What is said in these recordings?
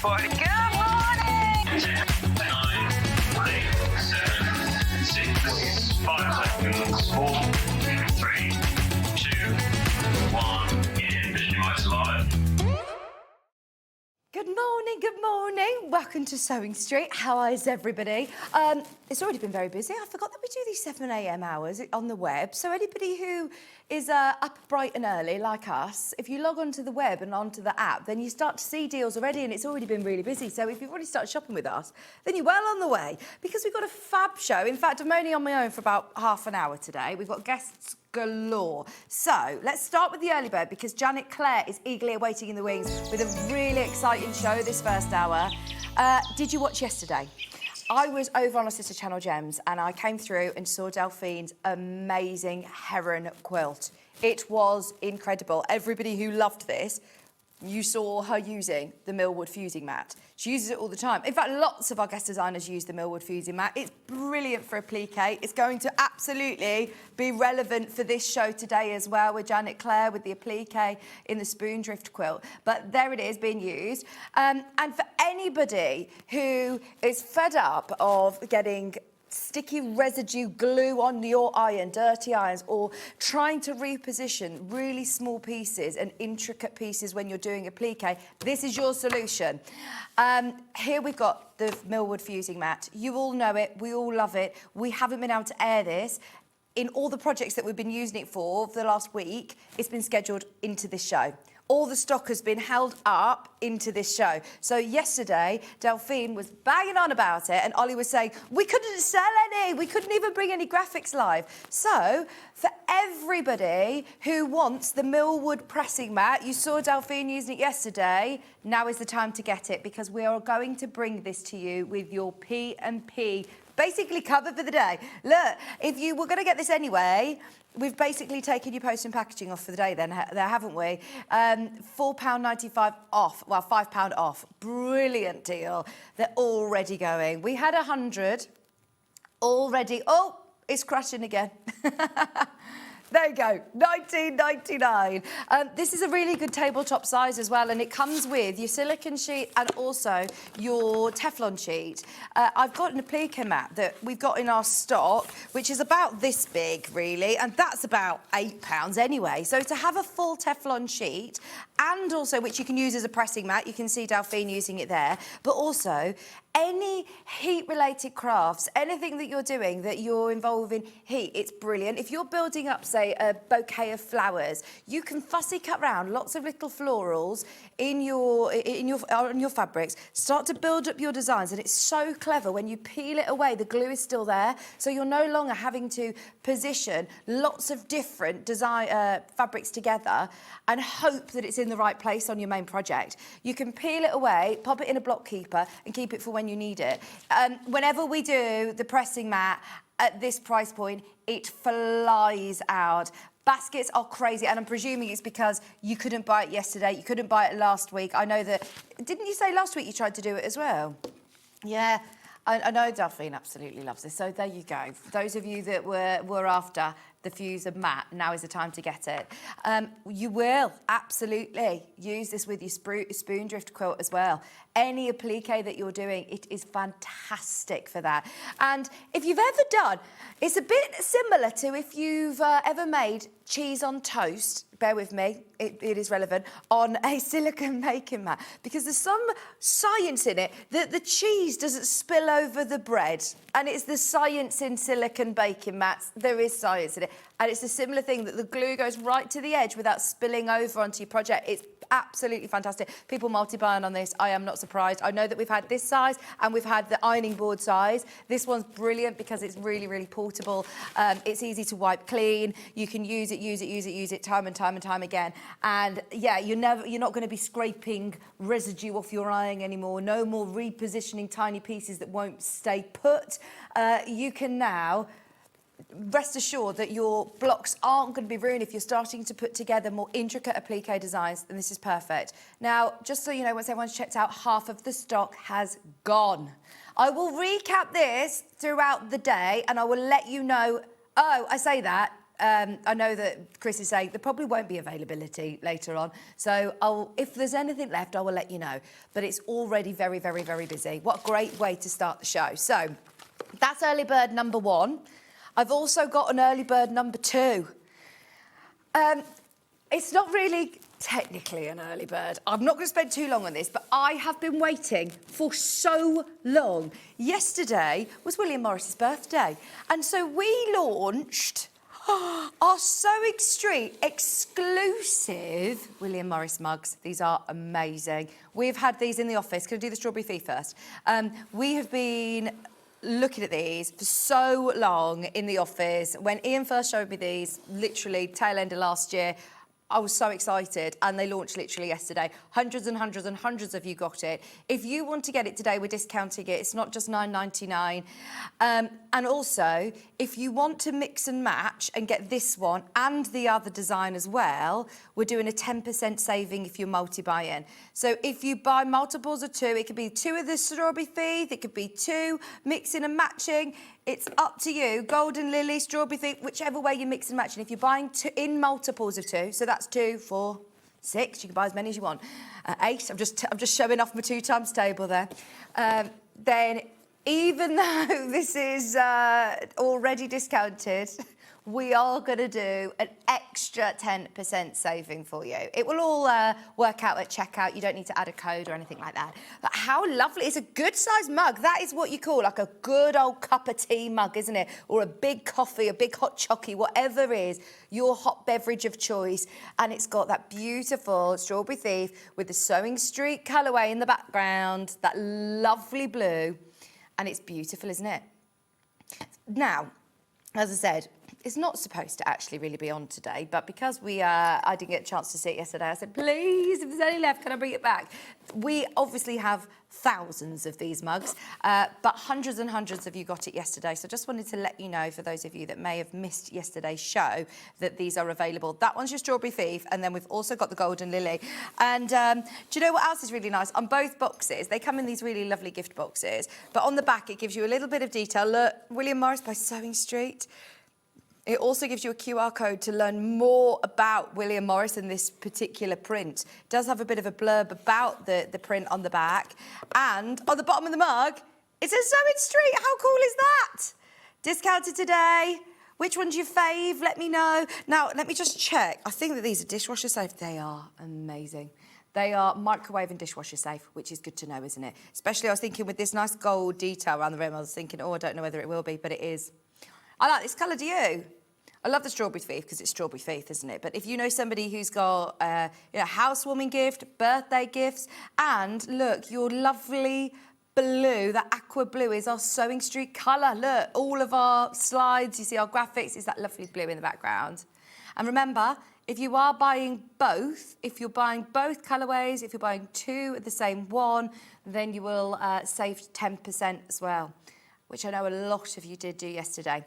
Good morning! 10, 9, 8, 7, 6, 5 seconds, 4, 3, 2, 1, and visualize live. Good morning, good morning. Welcome to SewingStreet. How is everybody? It's already been very busy. I forgot that we do these 7 a.m. hours on the web. So anybody who is up bright and early like us, if you log onto the web and onto the app, then you start to see deals already, and it's already been really busy. So if you've already started shopping with us, then you're well on the way, because we've got a fab show. In fact, I'm only on my own for about half an hour today. We've got guests galore. So let's start with the early bird, because Clare is eagerly awaiting in the wings with a really exciting show this first hour. Did you watch yesterday? I was over on our sister channel Gems, and I came through and saw Delphine's amazing heron quilt. It was incredible. Everybody who loved this, you saw her using the Millwood fusing mat. She uses it all the time. In fact, lots of our guest designers use the Millwood fusing mat. It's brilliant for applique. It's going to absolutely be relevant for this show today as well, with Clare with the applique in the spoon drift quilt. But there it is being used. And for anybody who is fed up of getting sticky residue glue on your iron, dirty irons, or trying to reposition really small pieces and intricate pieces when you're doing applique, this is your solution. Here we've got the Millwood fusing mat. You all know it, we all love it. We haven't been able to air this. In all the projects that we've been using it for the last week, it's been scheduled into this show. All the stock has been held up into this show. So yesterday, Delphine was banging on about it, and Ollie was saying, we couldn't sell any, we couldn't even bring any graphics live. So for everybody who wants the Millwood pressing mat, you saw Delphine using it yesterday, now is the time to get it, because we are going to bring this to you with your P&P basically covered for the day. Look, if you were going to get this anyway, we've basically taken your post and packaging off for the day then, haven't we? £4.95 off, well, £5 off. Brilliant deal. They're already going. We had 100 already. Oh, it's crashing again. There you go, £19.99. This is a really good tabletop size as well, and it comes with your silicone sheet and also your Teflon sheet. I've got an applique mat that we've got in our stock, which is about this big, really, and that's about £8 anyway. So to have a full Teflon sheet, and also, which you can use as a pressing mat, you can see Delphine using it there, but also any heat-related crafts, anything that you're doing that you're involving heat, it's brilliant. If you're building up, say, a bouquet of flowers, you can fussy cut round lots of little florals on your fabrics, start to build up your designs, and it's so clever. When you peel it away, the glue is still there, so you're no longer having to position lots of different design fabrics together and hope that it's in the right place on your main project. You can peel it away, pop it in a block keeper, and keep it for when you need it. Whenever we do the pressing mat at this price point, it flies out. Baskets are crazy, and I'm presuming it's because you couldn't buy it yesterday, you couldn't buy it last week. I know that, didn't you say last week you tried to do it as well? Yeah, I know Delphine absolutely loves this, so there you go. For those of you that were after the fuser mat, now is the time to get it. You will absolutely use this with your spoon drift quilt as well. Any applique that you're doing, it is fantastic for that. And if you've ever done, it's a bit similar to if you've ever made cheese on toast, bear with me, it is relevant, on a silicone baking mat, because there's some science in it that the cheese doesn't spill over the bread, and it's the science in silicone baking mats. There is science in it, and it's a similar thing, that the glue goes right to the edge without spilling over onto your project. It's absolutely fantastic. People multi-buying on this, I am not surprised. I know that we've had this size and we've had the ironing board size. This one's brilliant because it's really, really portable. It's easy to wipe clean. You can use it time and time again. And yeah, you're not going to be scraping residue off your ironing anymore. No more repositioning tiny pieces that won't stay put. You can now rest assured that your blocks aren't going to be ruined if you're starting to put together more intricate applique designs, and this is perfect. Now, just so you know, once everyone's checked out, half of the stock has gone. I will recap this throughout the day, and I will let you know. Oh, I say that. I know that Chris is saying there probably won't be availability later on. So if there's anything left, I will let you know. But it's already very, very, very busy. What a great way to start the show. So that's early bird number 1. I've also got an early bird number 2. It's not really technically an early bird. I'm not going to spend too long on this, but I have been waiting for so long. Yesterday was William Morris's birthday. And so we launched our SewingStreet exclusive William Morris mugs. These are amazing. We've had these in the office. Can I do the strawberry fee first? We have been looking at these for so long in the office. When Ian first showed me these, literally tail end of last year, I was so excited, and they launched literally yesterday. Hundreds and hundreds and hundreds of you got it. If you want to get it today, we're discounting it. It's not just £9.99. And also, if you want to mix and match and get this one and the other design as well, we're doing a 10% saving if you multi-buy in. So if you buy multiples of 2, it could be 2 of the strawberry thief, it could be 2 mixing and matching. It's up to you. Golden lily, strawberry thief, whichever way you mix and match. And if you're buying in multiples of 2, so that's 2, 4, 6, you can buy as many as you want. 8, I'm just showing off my 2 times table there. Then, even though this is already discounted, we are going to do an extra 10% saving for you. It will all work out at checkout. You don't need to add a code or anything like that. But how lovely. It's a good-sized mug. That is what you call like a good old cup of tea mug, isn't it? Or a big coffee, a big hot chockey, whatever is your hot beverage of choice. And it's got that beautiful strawberry thief with the SewingStreet colourway in the background, that lovely blue. And it's beautiful, isn't it? Now, as I said, it's not supposed to actually really be on today, but because I didn't get a chance to see it yesterday, I said, please, if there's any left, can I bring it back? We obviously have thousands of these mugs, but hundreds and hundreds of you got it yesterday. So just wanted to let you know, for those of you that may have missed yesterday's show, that these are available. That one's your strawberry thief, and then we've also got the golden lily. And do you know what else is really nice? On both boxes, they come in these really lovely gift boxes, but on the back, it gives you a little bit of detail. Look, William Morris by SewingStreet. It also gives you a QR code to learn more about William Morris and this particular print. It does have a bit of a blurb about the print on the back. And on the bottom of the mug, it says SewingStreet. How cool is that? Discounted today. Which one's your fave? Let me know. Now, let me just check. I think that these are dishwasher safe. They are amazing. They are microwave and dishwasher safe, which is good to know, isn't it? Especially, I was thinking with this nice gold detail around the rim, I was thinking, oh, I don't know whether it will be, but it is. I like this colour, do you? I love the strawberry thief because it's strawberry thief, isn't it? But if you know somebody who's got, housewarming gift, birthday gifts, and look, your lovely blue, that aqua blue is our SewingStreet colour. Look, all of our slides, you see our graphics, is that lovely blue in the background. And remember, if you are buying both, if you're buying both colourways, if you're buying 2 of the same one, then you will save 10% as well, which I know a lot of you did do yesterday.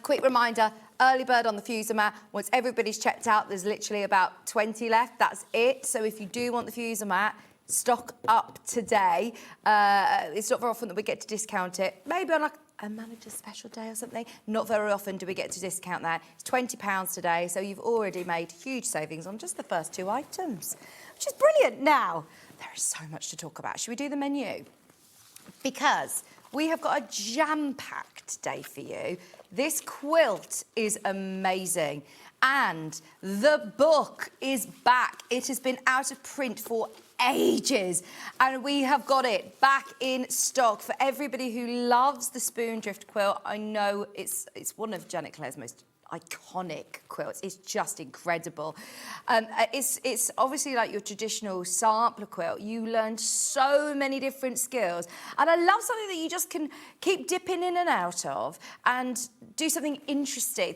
Quick reminder, early bird on the fuser mat. Once everybody's checked out, there's literally about 20 left. That's it. So if you do want the fuser mat, stock up today. It's not very often that we get to discount it. Maybe on like a manager's special day or something. Not very often do we get to discount that. It's £20 today, so you've already made huge savings on just the first 2 items, which is brilliant. Now, there is so much to talk about. Should we do the menu? Because we have got a jam-packed day for you. This quilt is amazing. And the book is back. It has been out of print for ages. And we have got it back in stock for everybody who loves the Spoondrift quilt. I know it's one of Janet Clare's most iconic quilts. It's just incredible. It's obviously like your traditional sampler quilt. You learn so many different skills, and I love something that you just can keep dipping in and out of and do something interesting.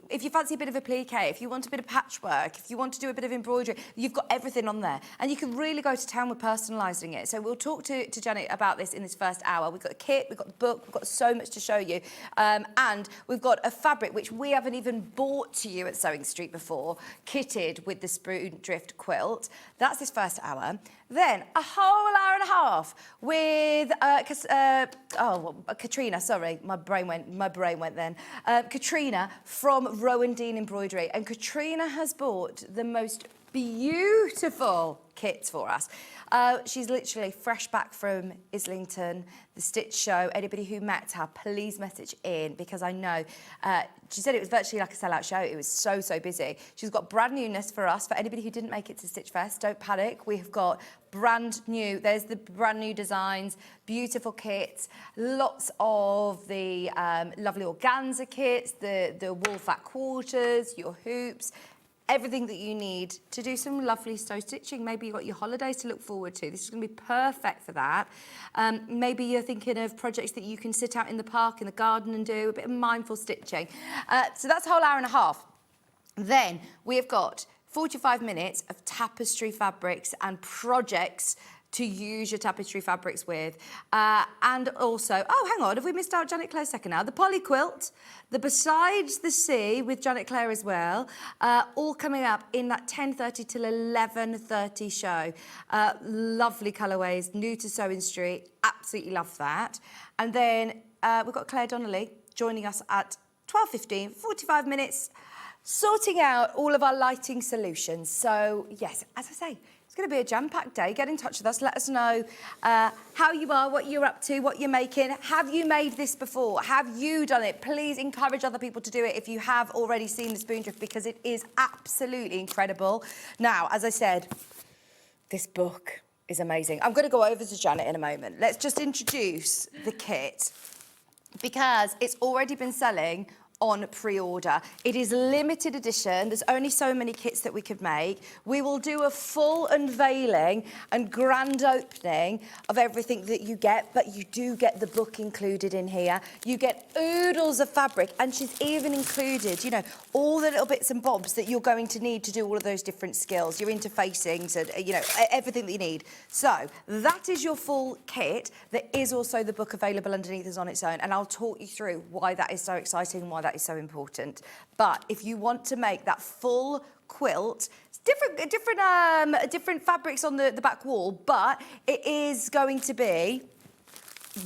if you fancy a bit of a plique, if you want a bit of patchwork, if you want to do a bit of embroidery, you've got everything on there. And you can really go to town with personalising it. So we'll talk to Janet about this in this first hour. We've got a kit, we've got the book, we've got so much to show you. And we've got a fabric which we haven't even bought to you at SewingStreet before, kitted with the Spoon Drift quilt. That's this first hour. Then a whole hour and a half with Katrina. Sorry, my brain went then. Katrina from Rowan Dean Embroidery, and Katrina has bought the most beautiful kits for us. She's literally fresh back from Islington, the Stitch Show. Anybody who met her, please message in, because I know she said it was virtually like a sellout show. It was so busy. She's got brand newness for us. For anybody who didn't make it to Stitch Fest, don't panic. We've got brand new. There's the brand new designs, beautiful kits, lots of the lovely organza kits, the wool fat quarters, your hoops. Everything that you need to do some lovely sew stitching. Maybe you've got your holidays to look forward to. This is going to be perfect for that. Maybe you're thinking of projects that you can sit out in the park, in the garden and do a bit of mindful stitching. So that's a whole hour and a half. Then we have got 45 minutes of tapestry fabrics and projects to use your tapestry fabrics with. And also, oh, hang on, have we missed out Janet Clare's second hour? The poly quilt, the Besides the Sea with Janet Clare as well, all coming up in that 10:30 till 11:30 show. Lovely colourways, new to SewingStreet, absolutely love that. And then we've got Clare Donnelly joining us at 12:15, 45 minutes, sorting out all of our lighting solutions. So, yes, as I say, it's going to be a jam-packed day. Get in touch with us. Let us know how you are, what you're up to, what you're making. Have you made this before? Have you done it? Please encourage other people to do it if you have already seen the Spoon Drift, because it is absolutely incredible. Now, as I said, this book is amazing. I'm going to go over to Janet in a moment. Let's just introduce the kit, because it's already been selling on pre-order. It is limited edition. There's only so many kits that we could make. We will do a full unveiling and grand opening of everything that you get, but you do get the book included in here. You get oodles of fabric, and she's even included, you know, all the little bits and bobs that you're going to need to do all of those different skills, your interfacings and, you know, everything that you need. So that is your full kit. There is also the book available underneath us on its own, and I'll talk you through why that is so exciting and why that is so important. But if you want to make that full quilt, it's different fabrics on the back wall, but it is going to be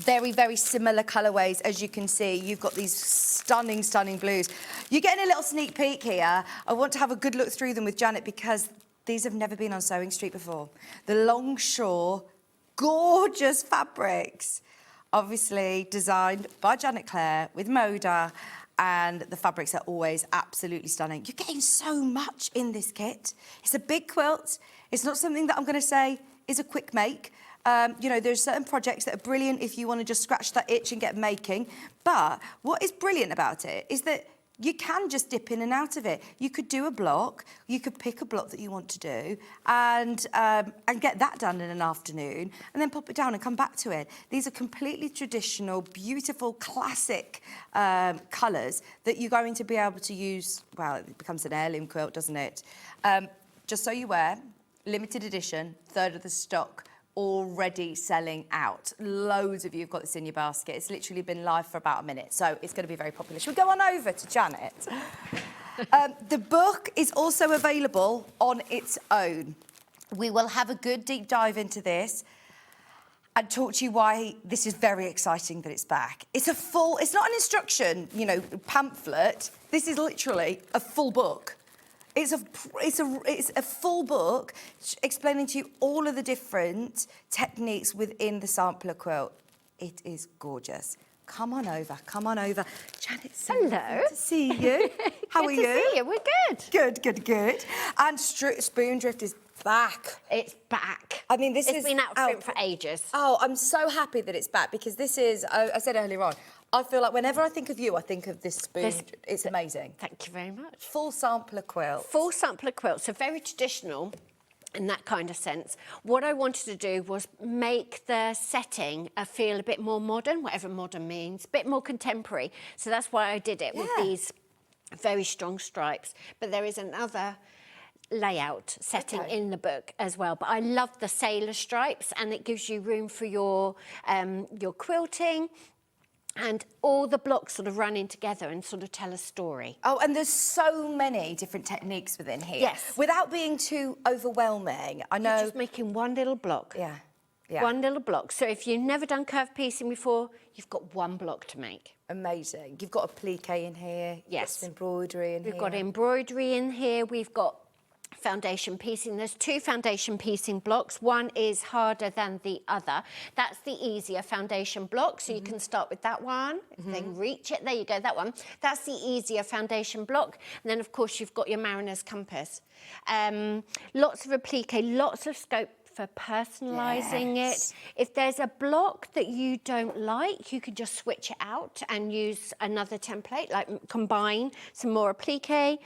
very similar colourways. As you can see, you've got these stunning blues. You're getting a little sneak peek here. I want to have a good look through them with Janet, because these have never been on SewingStreet before. The Longshore, gorgeous fabrics, obviously designed by Janet Clare with Moda, and the fabrics are always absolutely stunning. You're getting so much in this kit. It's a big quilt. It's not something that I'm going to say is a quick make. You know, there's certain projects that are brilliant if you want to just scratch that itch and get making. But what is brilliant about it is that you can just dip in and out of it. You could do a block, you could pick a block that you want to do and get that done in an afternoon, and then pop it down and come back to it. These are completely traditional, beautiful, classic colours that you're going to be able to use. Well, it becomes an heirloom quilt, doesn't it? Just so you aware, limited edition, third of the stock, already selling out. Loads of you have got this in your basket. It's literally been live for about a minute, so it's going to be very popular. Should we go on over to Janet? The book is also available on its own. We will have a good deep dive into this and talk to you why this is very exciting that it's back. It's not an instruction, you know, pamphlet. This is literally a full book. It's a full book explaining to you all of the different techniques within the sampler quilt. It is gorgeous. Come on over. Janet, so hello. Good to see you. How are you? Good to see you. We're good. Good. And Spoon Drift is back. It's back. I mean, it's been out of print for ages. Oh, I'm so happy that it's back, because this is, I said earlier on, I feel like whenever I think of you, I think of this spoon. It's amazing. Thank you very much. Full sampler quilt. Full sampler quilt, so very traditional in that kind of sense. What I wanted to do was make the setting feel a bit more modern, whatever modern means, a bit more contemporary. So that's why I did it with these very strong stripes, but there is another layout setting in the book as well. But I love the sailor stripes, and it gives you room for your quilting, and all the blocks sort of run in together and sort of tell a story. Oh, and there's so many different techniques within here. Yes. Without being too overwhelming, I know... You're just making one little block. Yeah, yeah. One little block. So if you've never done curved piecing before, you've got one block to make. Amazing. You've got a plique in here. Yes. You've got some embroidery in here. We've got embroidery in here. We've got foundation piecing. There's 2 foundation piecing blocks. One is harder than the other. That's the easier foundation block, so you can start with that one, then reach it. There you go, that one. That's the easier foundation block. And then, of course, you've got your mariner's compass. Lots of applique, lots of scope for personalising it. If there's a block that you don't like, you could just switch it out and use another template, like combine some more applique.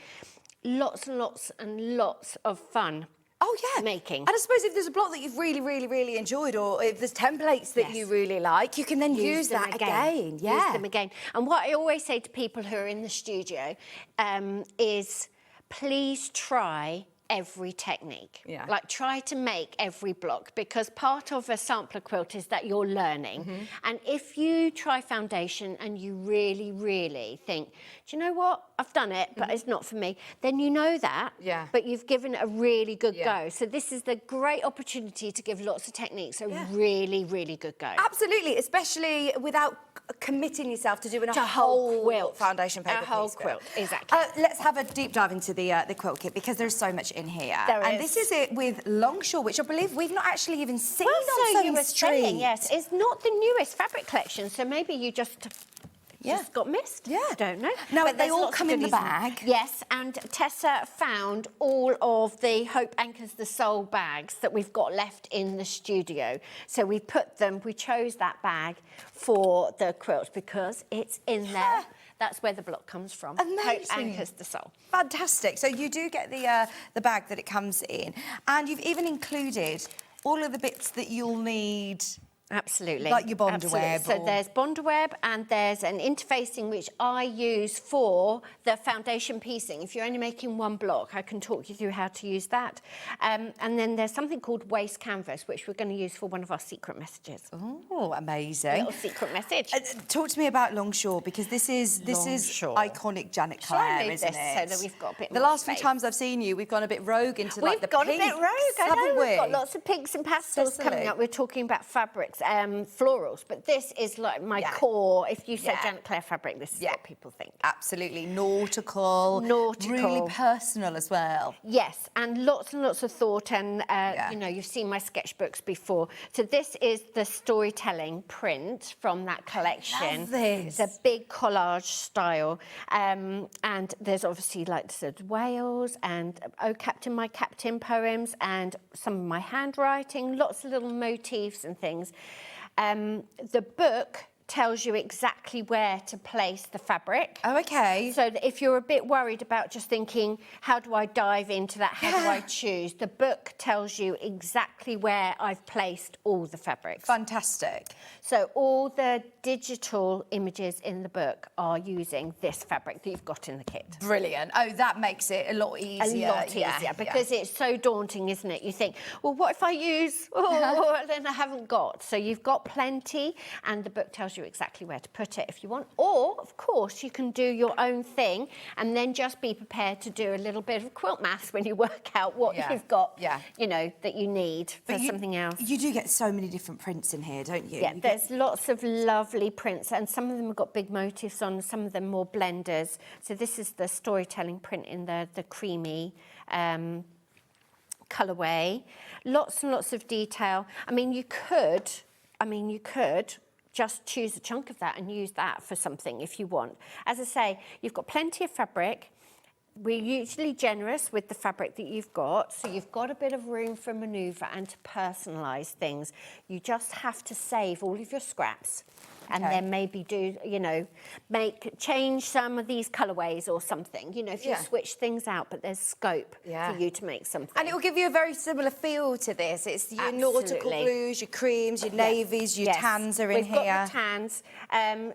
Lots and lots and lots of fun. Oh, yeah. Making. And I suppose if there's a block that you've really, really, really enjoyed, or if there's templates that you really like, you can then use that again. Yeah. Use them again. And what I always say to people who are in the studio is, please try every technique. Yeah. Like, try to make every block, because part of a sampler quilt is that you're learning. And if you try foundation and you really, really think, do you know what? I've done it, but it's not for me, then you know that, but you've given it a really good go. So this is the great opportunity to give lots of techniques a really, really good go. Absolutely, especially without committing yourself to doing a whole quilt. foundation paper A whole piece quilt, exactly. Let's have a deep dive into the quilt kit, because there's so much in here. There this is it with Longshore, which I believe we've not actually even seen Well, on so you were SewingStreet. saying, yes, it's not the newest fabric collection, so maybe you just got missed. Yeah. I don't know. Now, But they there's all lots of come in the goodies bag. Yes, and Tessa found all of the Hope Anchors the Soul bags that we've got left in the studio. So we chose that bag for the quilt because it's in there. That's where the block comes from. Amazing. Hope Anchors the Soul. Fantastic. So you do get the bag that it comes in, and you've even included all of the bits that you'll need. Absolutely. Like your Bonder Absolutely. web. So there's Bonder web, and there's an interfacing which I use for the foundation piecing. If you're only making one block, I can talk you through how to use that. And then there's something called waste canvas, which we're going to use for one of our secret messages. Oh, amazing. A little secret message. Talk to me about Longshore, because this is Longshore. iconic Janet Shall I Clare, move isn't this it? so that we've got a bit The more last few space? times I've seen you, we've gone a bit rogue into We've like the gone pinks, a bit rogue, I know. haven't we? We've got lots of pinks and pastels Totally. coming up. We're talking about fabrics, florals, but this is like my core. If you said Janet Clare fabric, this is what people think. Absolutely. Nautical. Really personal as well. Yes, and lots of thought, and you know, you've seen my sketchbooks before. So this is the storytelling print from that collection. Love this. It's a big collage style, and there's obviously, like I said, whales and Oh Captain, My Captain poems, and some of my handwriting, lots of little motifs and things. The book tells you exactly where to place the fabric. Oh, okay. So that if you're a bit worried about just thinking, how do I dive into that? How do I choose? The book tells you exactly where I've placed all the fabrics. Fantastic. So all the digital images in the book are using this fabric that you've got in the kit. Brilliant. Oh, that makes it a lot easier. A lot easier, because it's so daunting, isn't it? You think, well, what if I use, then I haven't got. So you've got plenty, and the book tells you exactly where to put it if you want. Or, of course, you can do your own thing and then just be prepared to do a little bit of quilt maths when you work out what you've got, you know, that you need for something else. You do get so many different prints in here, don't you? Yeah, there's lots of lovely prints, and some of them have got big motifs on, some of them more blenders. So this is the storytelling print in the creamy colourway. Lots and lots of detail. I mean, you could just choose a chunk of that and use that for something if you want. As I say, you've got plenty of fabric. We're usually generous with the fabric that you've got, so you've got a bit of room for manoeuvre and to personalise things. You just have to save all of your scraps and then maybe do, you know, change some of these colourways or something. You know, if you switch things out, but there's scope for you to make something. And it will give you a very similar feel to this. It's your nautical blues, your creams, your navies, your tans are in here. We've got the tans.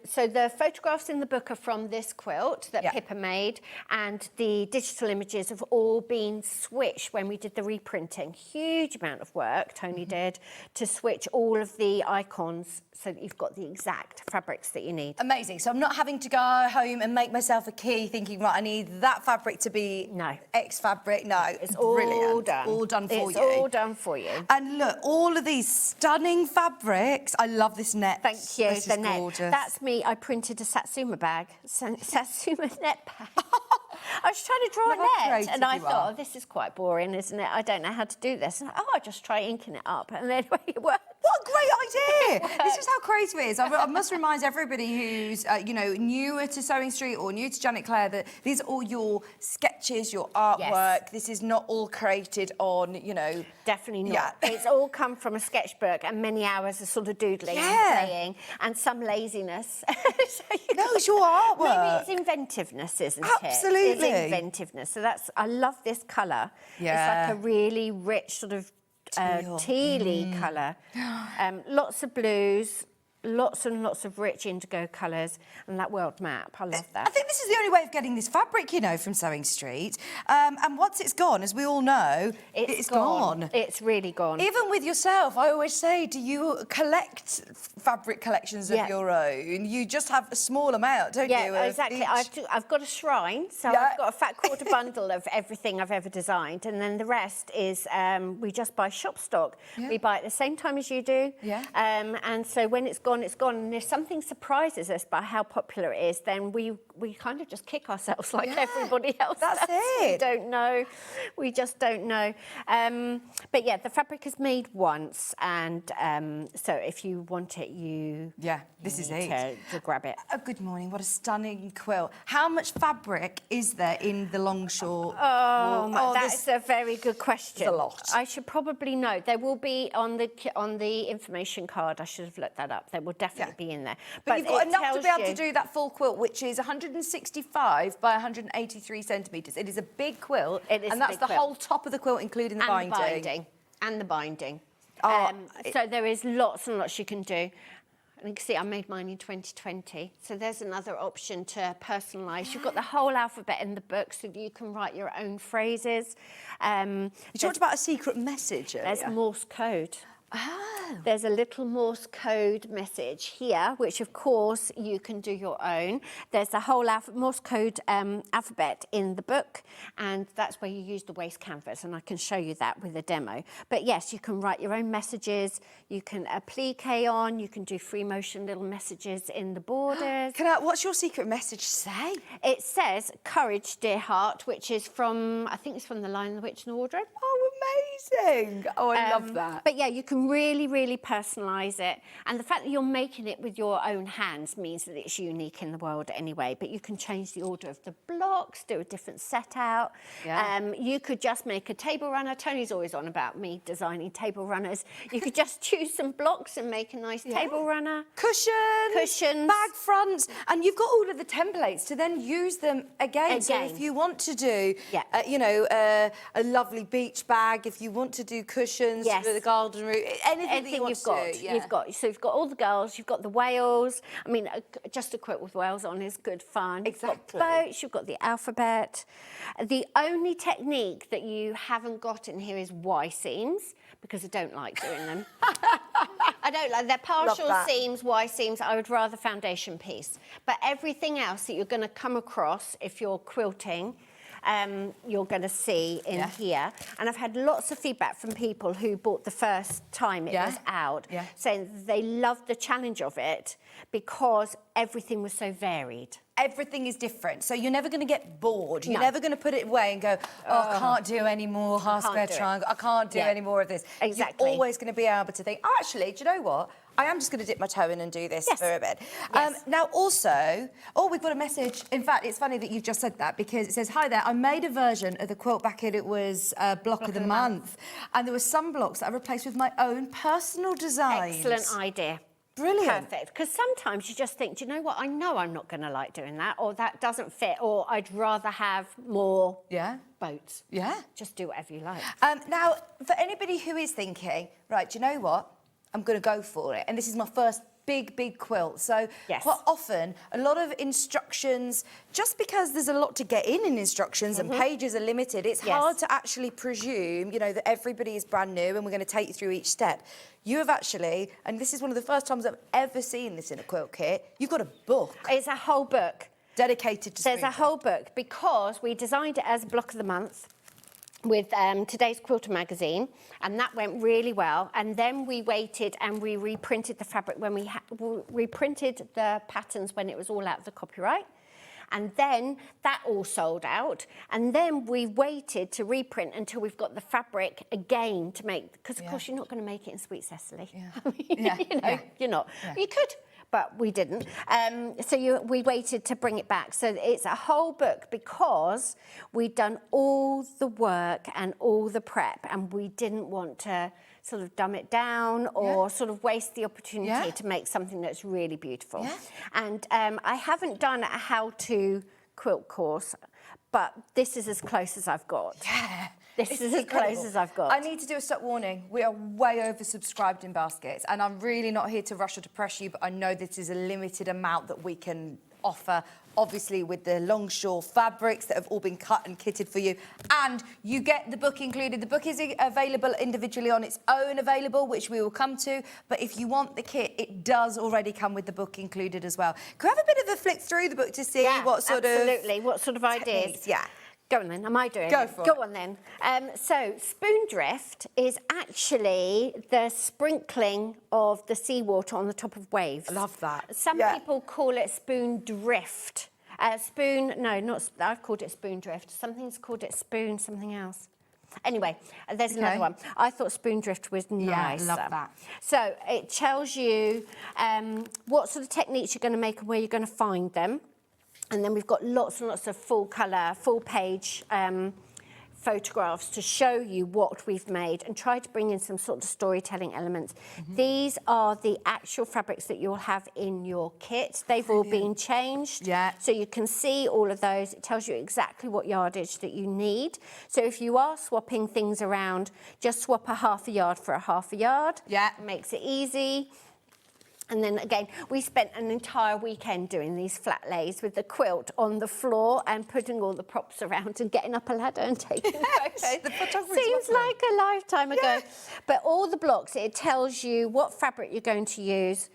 So the photographs in the book are from this quilt that Pippa made, and the digital images have all been switched when we did the reprinting. Huge amount of work Tony did to switch all of the icons so that you've got the exact fabrics that you need. Amazing. So I'm not having to go home and make myself a key thinking, right, I need that fabric to be X fabric. No, it's all done. All done for you. It's all done for you. And look, all of these stunning fabrics. I love this net. Thank you. This is gorgeous. That's me. I printed a Satsuma bag, Satsuma net bag. I was trying to draw a net, and I thought, oh, this is quite boring, isn't it? I don't know how to do this. And I'll just try inking it up, and then it worked. What a great idea! This is how creative it is. I must remind everybody who's, you know, newer to SewingStreet or new to Janet Clare that these are all your sketches, your artwork. This is not all created on, you know... Definitely not. It's all come from a sketchbook and many hours of sort of doodling and playing and some laziness. No, it's your artwork. Maybe it's inventiveness, isn't it? Absolutely. It's inventiveness. So that's... I love this colour. Yeah. It's like a really rich sort of tealy colour. Lots of blues, lots and lots of rich indigo colours, and that world map. I love that. I think this is the only way of getting this fabric, you know, from SewingStreet. And once it's gone, as we all know, it's gone. It's really gone. Even with yourself, I always say, do you collect fabric collections of your own? You just have a small amount, don't you? Yeah, exactly. I've got a shrine, so I've got a fat quarter bundle of everything I've ever designed, and then the rest is we just buy shop stock. We buy it at the same time as you do. And so when it's gone, it's gone. And if something surprises us by how popular it is, then we kind of just kick ourselves like everybody else. That's it. We don't know. We just don't know. But yeah, the fabric is made once, and so if you want it, this is it. To grab it. Oh, good morning. What a stunning quilt. How much fabric is there in the Longshore? That's a very good question. There's a lot. I should probably know. There will be on the information card. I should have looked that up. There will definitely be in there. But you've got enough to be able to do that full quilt, which is 165 by 183 centimetres. It is a big quilt. It is and that's the whole top of the quilt, including the binding. And the binding. Oh, so there is lots and lots you can do. And you can see I made mine in 2020. So there's another option to personalise. You've got the whole alphabet in the book so that you can write your own phrases. You talked about a secret message earlier. There's Morse code. Oh. There's a little Morse code message here, which of course you can do your own. There's the whole Morse code alphabet in the book, and that's where you use the waste canvas, and I can show you that with a demo. But yes, you can write your own messages, you can applique on, you can do free motion little messages in the borders. What's your secret message say? It says, "Courage, dear heart," which is from, I think it's from The Lion, the Witch and the Wardrobe. Oh, amazing. Oh, I love that. But yeah, you can really, really personalise it. And the fact that you're making it with your own hands means that it's unique in the world anyway. But you can change the order of the blocks, do a different set out. You could just make a table runner. Tony's always on about me designing table runners. You could just choose some blocks and make a nice table runner. Cushions. Bag fronts. And you've got all of the templates to then use them again. So if you want to do, you know, a lovely beach bag, if you want to do cushions for the garden route, anything you've got. So you've got all the girls, you've got the whales. I mean, just a quilt with whales on is good fun. Exactly. You've got boats, you've got the alphabet. The only technique that you haven't got in here is Y seams, because I don't like doing them. I don't like, they're partial seams, Y seams. I would rather foundation piece. But everything else that you're going to come across if you're quilting, you're going to see in here. And I've had lots of feedback from people who bought the first time it was out, saying they loved the challenge of it because everything was so varied. Everything is different, so you're never going to get bored. You're never going to put it away and go, oh, I can't do any more half square triangle. I can't do any more of this. Exactly. You're always going to be able to think, oh, actually, do you know what? I am just going to dip my toe in and do this for a bit. Now, also, we've got a message. In fact, it's funny that you've just said that because it says, hi there, I made a version of the quilt back in, it was block of the month. And there were some blocks that I replaced with my own personal designs. Excellent idea. Brilliant. Perfect. Because sometimes you just think, do you know what? I know I'm not going to like doing that, or that doesn't fit, or I'd rather have more boats. Yeah. Just do whatever you like. Now, for anybody who is thinking, right, do you know what? I'm going to go for it. And this is my first big quilt. So quite often, a lot of instructions, just because there's a lot to get in instructions and pages are limited, it's hard to actually presume, you know, that everybody is brand new and we're going to take you through each step. You have actually, and this is one of the first times I've ever seen this in a quilt kit, you've got a book. It's a whole book. Dedicated to There's a whole book because we designed it as a block of the month with today's Quilter magazine, and that went really well. And then we waited and we reprinted the fabric when we reprinted the patterns when it was all out of the copyright. And then that all sold out. And then we waited to reprint until we've got the fabric again to make, because of course you're not going to make it in Sweet Cecily. I mean, you're not. You could, but we didn't. We waited to bring it back. So it's a whole book because we'd done all the work and all the prep, and we didn't want to sort of dumb it down or sort of waste the opportunity to make something that's really beautiful. And I haven't done a how-to quilt course, but this is as close as I've got. This is as close as I've got. I need to do a stop warning. We are way oversubscribed in baskets, and I'm really not here to rush or to press you, but I know this is a limited amount that we can offer, obviously with the longshore fabrics that have all been cut and kitted for you. And you get the book included. The book is available individually on its own which we will come to. But if you want the kit, it does already come with the book included as well. Can we have a bit of a flick through the book to see what sort of ideas? Yeah. Go on then, am I doing it? Go for it. Go on then. So Spoondrift is actually the sprinkling of the seawater on the top of waves. I love that. Some people call it Spoondrift. I've called it Spoondrift. Something's called it spoon, something else. Anyway, there's another one. I thought Spoondrift was nice. Yeah, I love that. So it tells you what sort of techniques you're going to make and where you're going to find them. And then we've got lots and lots of full colour, full page photographs to show you what we've made and try to bring in some sort of storytelling elements. These are the actual fabrics that you'll have in your kit. They've all been changed. So you can see all of those. It tells you exactly what yardage that you need. So if you are swapping things around, just swap a half a yard for a half a yard. It makes it easy. And then again, we spent an entire weekend doing these flat lays with the quilt on the floor and putting all the props around and getting up a ladder and taking photos. Seems like a lifetime ago. But all the blocks, it tells you what fabric you're going to use,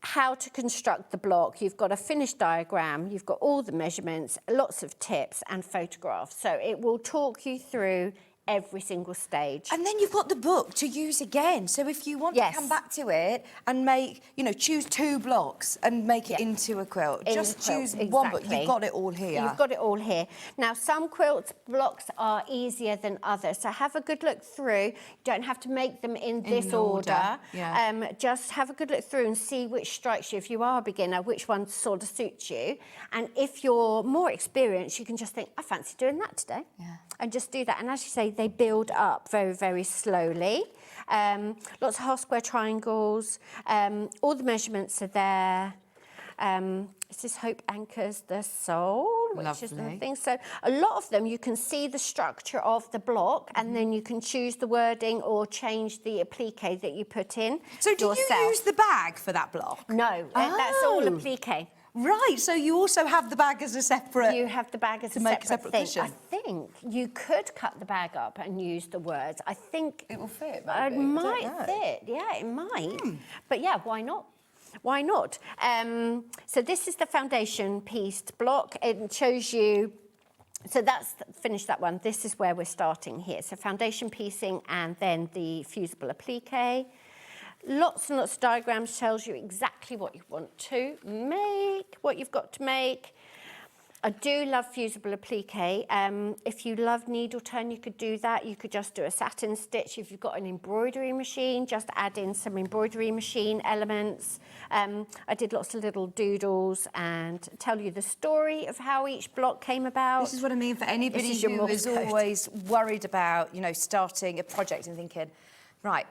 how to construct the block. You've got a finished diagram, you've got all the measurements, lots of tips and photographs. So it will talk you through every single stage. And then you've got the book to use again. So if you want to come back to it and make, choose 2 blocks and make it into a quilt. Just choose one book. You've got it all here. You've got it all here. Now, some quilt blocks are easier than others. So have a good look through. You don't have to make them in this order. Just have a good look through and see which strikes you. If you are a beginner, which one sort of suits you. And if you're more experienced, you can just think, I fancy doing that today. And just do that. And as you say, they build up very, very slowly. Lots of half square triangles. All the measurements are there. This is Hope Anchors the Soul, which is the thing. So a lot of them, you can see the structure of the block, and then you can choose the wording or change the applique that you put in. So do you use the bag for that block? No, that's all applique. Right, so you also have the bag as a separate... You have the bag as a separate thing. I think you could cut the bag up and use the words. I think... It will fit, maybe. It might fit, yeah, it might. But yeah, why not? Why not? So this is the foundation pieced block. It shows you... So that's finished that one. This is where we're starting here. So foundation piecing and then the fusible applique. Lots and lots of diagrams tells you exactly what you want to make, what you've got to make. I do love fusible applique. If you love needle turn, you could do that. You could just do a satin stitch. If you've got an embroidery machine, just add in some embroidery machine elements. I did lots of little doodles and tell you the story of how each block came about. This is what I mean for anybody who is always worried about, starting a project and thinking, right,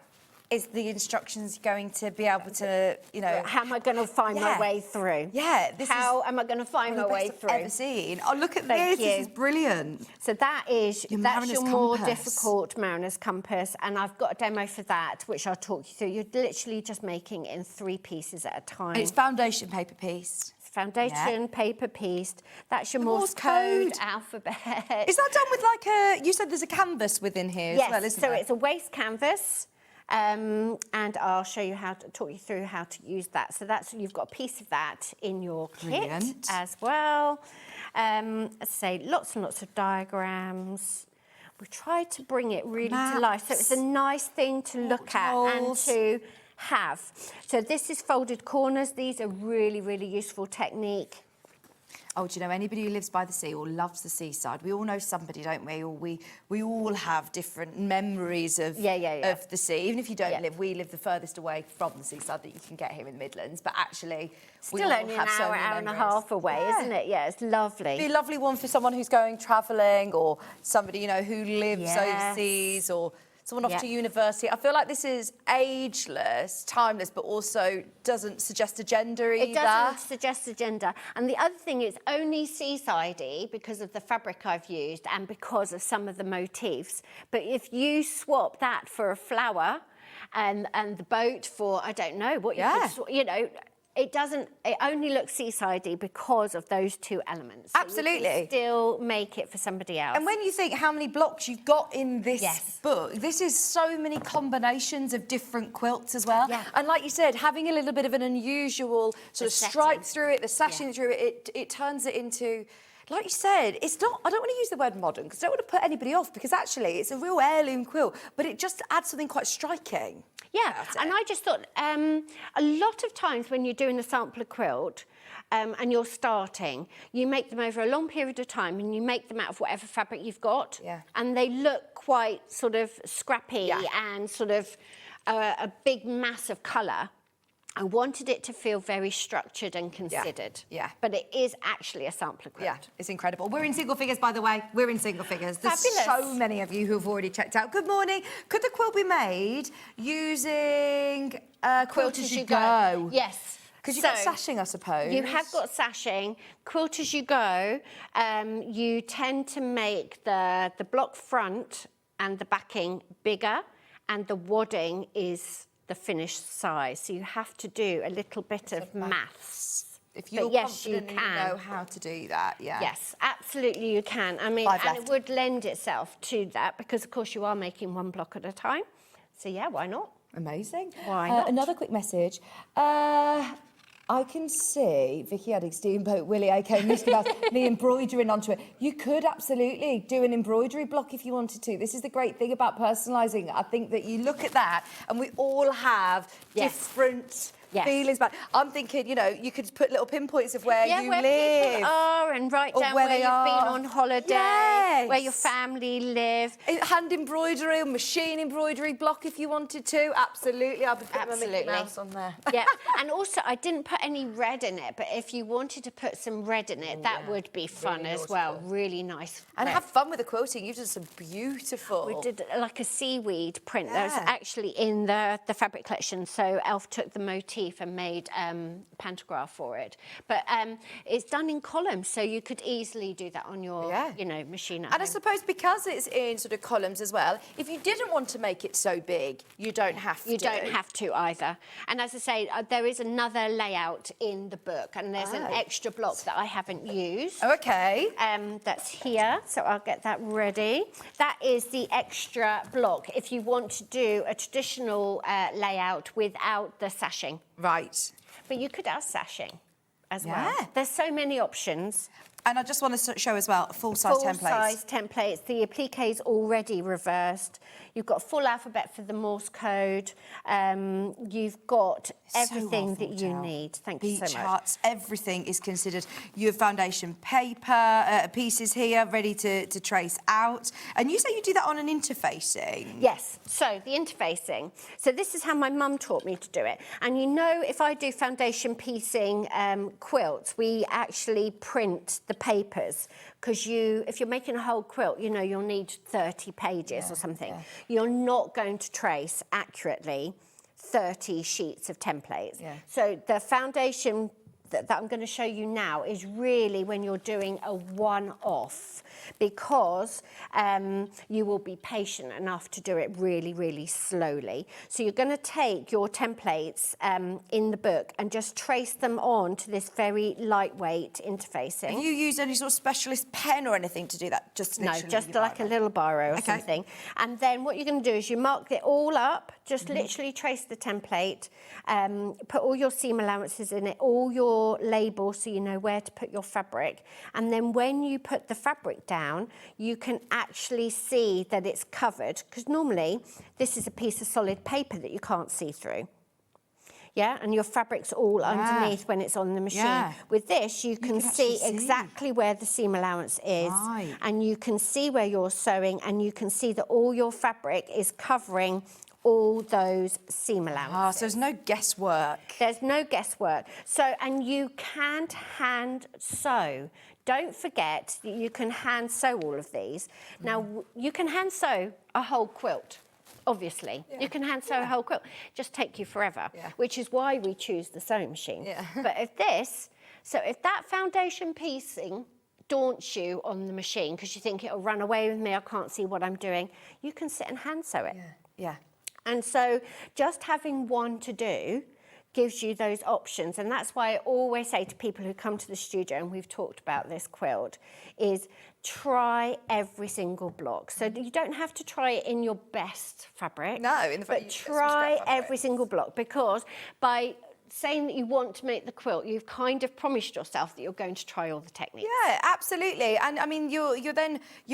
is the instructions going to be able to, you know... How am I going to find my way through? Yeah. How am I going to find my way through? I've ever seen. Oh, look at this. This is brilliant. So that's your more compass. difficult mariner's compass, and I've got a demo for that, which I'll talk you through. You're literally just making it in 3 pieces at a time. And it's foundation paper pieced. Foundation, paper pieced. That's your Morse code alphabet. Is that done with like a... You said there's a canvas within here as well, isn't there? Yes, so it's a waste canvas. And I'll show you talk you through how to use that. So you've got a piece of that in your kit as well. As I say, lots and lots of diagrams. We tried to bring it really to life. So it's a nice thing to look at and to have. So this is folded corners. These are really, really useful technique. Oh, do you know, anybody who lives by the sea or loves the seaside, we all know somebody, don't we? Or we all have different memories of of the sea. Even if you don't live, we live the furthest away from the seaside that you can get here in the Midlands. But actually, we all only have an hour, hour and a half away, isn't it? Yeah, it's lovely. Be a lovely one for someone who's going travelling, or somebody, you know, who lives overseas, or someone off to university. I feel like this is ageless, timeless, but also doesn't suggest a gender either. It doesn't suggest a gender. And the other thing is only seaside-y because of the fabric I've used and because of some of the motifs. But if you swap that for a flower and the boat for, I don't know, what you could, you know, it only looks seaside-y because of those 2 elements. So Absolutely. you can still make it for somebody else. And when you think how many blocks you've got in this book, this is so many combinations of different quilts as well. Yeah. And like you said, having a little bit of an unusual sort of stripe through it, the sashing through it, it turns it into... Like you said, it's not... I don't want to use the word modern because I don't want to put anybody off, because actually it's a real heirloom quilt, but it just adds something quite striking. Yeah, and I just thought a lot of times when you're doing a sampler quilt and you're starting, you make them over a long period of time and you make them out of whatever fabric you've got. Yeah. And they look quite sort of scrappy and sort of a big mass of colour. I wanted it to feel very structured and considered. Yeah. But it is actually a sampler quilt. Yeah, it's incredible. We're in single figures, by the way. We're in single figures. There's Fabulous. so many of you who have already checked out. Good morning. Could the quilt be made using quilt as you go? Yes. Because you've got sashing, I suppose. You have got sashing. Quilt as you go, you tend to make the block front and the backing bigger, and the wadding is the finished size. So you have to do a little bit of maths. If you're confident and you know how to do that, Yes, absolutely you can. I mean, and it would lend itself to that because, of course, you are making 1 block at a time. So, yeah, why not? Amazing. Why not? Another quick message. I can see Vicki adding Steamboat Willie, aka Mr. Mouse, me embroidering onto it. You could absolutely do an embroidery block if you wanted to. This is the great thing about personalising. I think that you look at that and we all have different feelings about it. I'm thinking, you know, you could put little pinpoints of where you where live. people are, and write down where where they you've are. been on holiday, where your family live. Hand embroidery or machine embroidery block if you wanted to. Absolutely. I'll be putting my Mickey Mouse on there. Yeah, and also I didn't put any red in it, but if you wanted to put some red in it, that would be fun as well. Really nice. And have fun with the quilting. You've done some beautiful... We did like a seaweed print that was actually in the fabric collection, so Elf took the motif and made pantograph for it. But it's done in columns, so you could easily do that on your, you know, machine at home. I suppose because it's in sort of columns as well, if you didn't want to make it so big, you don't have to. You don't have to either. And as I say, there is another layout in the book, and there's an extra block that I haven't used. Okay. That's here, so I'll get that ready. That is the extra block if you want to do a traditional layout without the sashing. Right. But you could add sashing as well. Yeah. There's so many options. And I just want to show as well full-size templates. Full-size templates. The applique is already reversed. You've got full alphabet for the Morse code. You've got everything that you need. Thank you so much. Charts, everything is considered. You have foundation paper, pieces here, ready to trace out. And you say you do that on an interfacing? Yes. So the interfacing. So this is how my mum taught me to do it. And you know, if I do foundation piecing quilts, we actually print the papers, because if you're making a whole quilt, you know, you'll need 30 pages or something. You're not going to trace accurately 30 sheets of templates. So the foundation that I'm going to show you now is really when you're doing a one-off, because you will be patient enough to do it really, really slowly. So you're going to take your templates in the book and just trace them on to this very lightweight interfacing. Have you used any sort of specialist pen or anything to do that? No, just like a little biro or something. And then what you're going to do is you mark it all up, just literally trace the template, put all your seam allowances in it, all your labels so you know where to put your fabric. And then when you put the fabric down, you can actually see that it's covered, because normally this is a piece of solid paper that you can't see through. Yeah, and your fabric's all underneath when it's on the machine. With this, you can see exactly where the seam allowance is, and you can see where you're sewing, and you can see that all your fabric is covering all those seam allowances. So there's no guesswork. There's no guesswork. So, and you can't hand sew. Don't forget that you can hand sew all of these. Now, you can hand sew a whole quilt. Obviously, you can hand sew a whole quilt. Just take you forever, which is why we choose the sewing machine. But if that foundation piecing daunts you on the machine because you think it'll run away with me, I can't see what I'm doing, you can sit and hand sew it. And so just having one to do gives you those options. And that's why I always say to people who come to the studio, and we've talked about this quilt, is try every single block. So you don't have to try it in your best fabric. No, but try every single block, because by saying that you want to make the quilt, you've kind of promised yourself that you're going to try all the techniques. Yeah, absolutely. And I mean, you're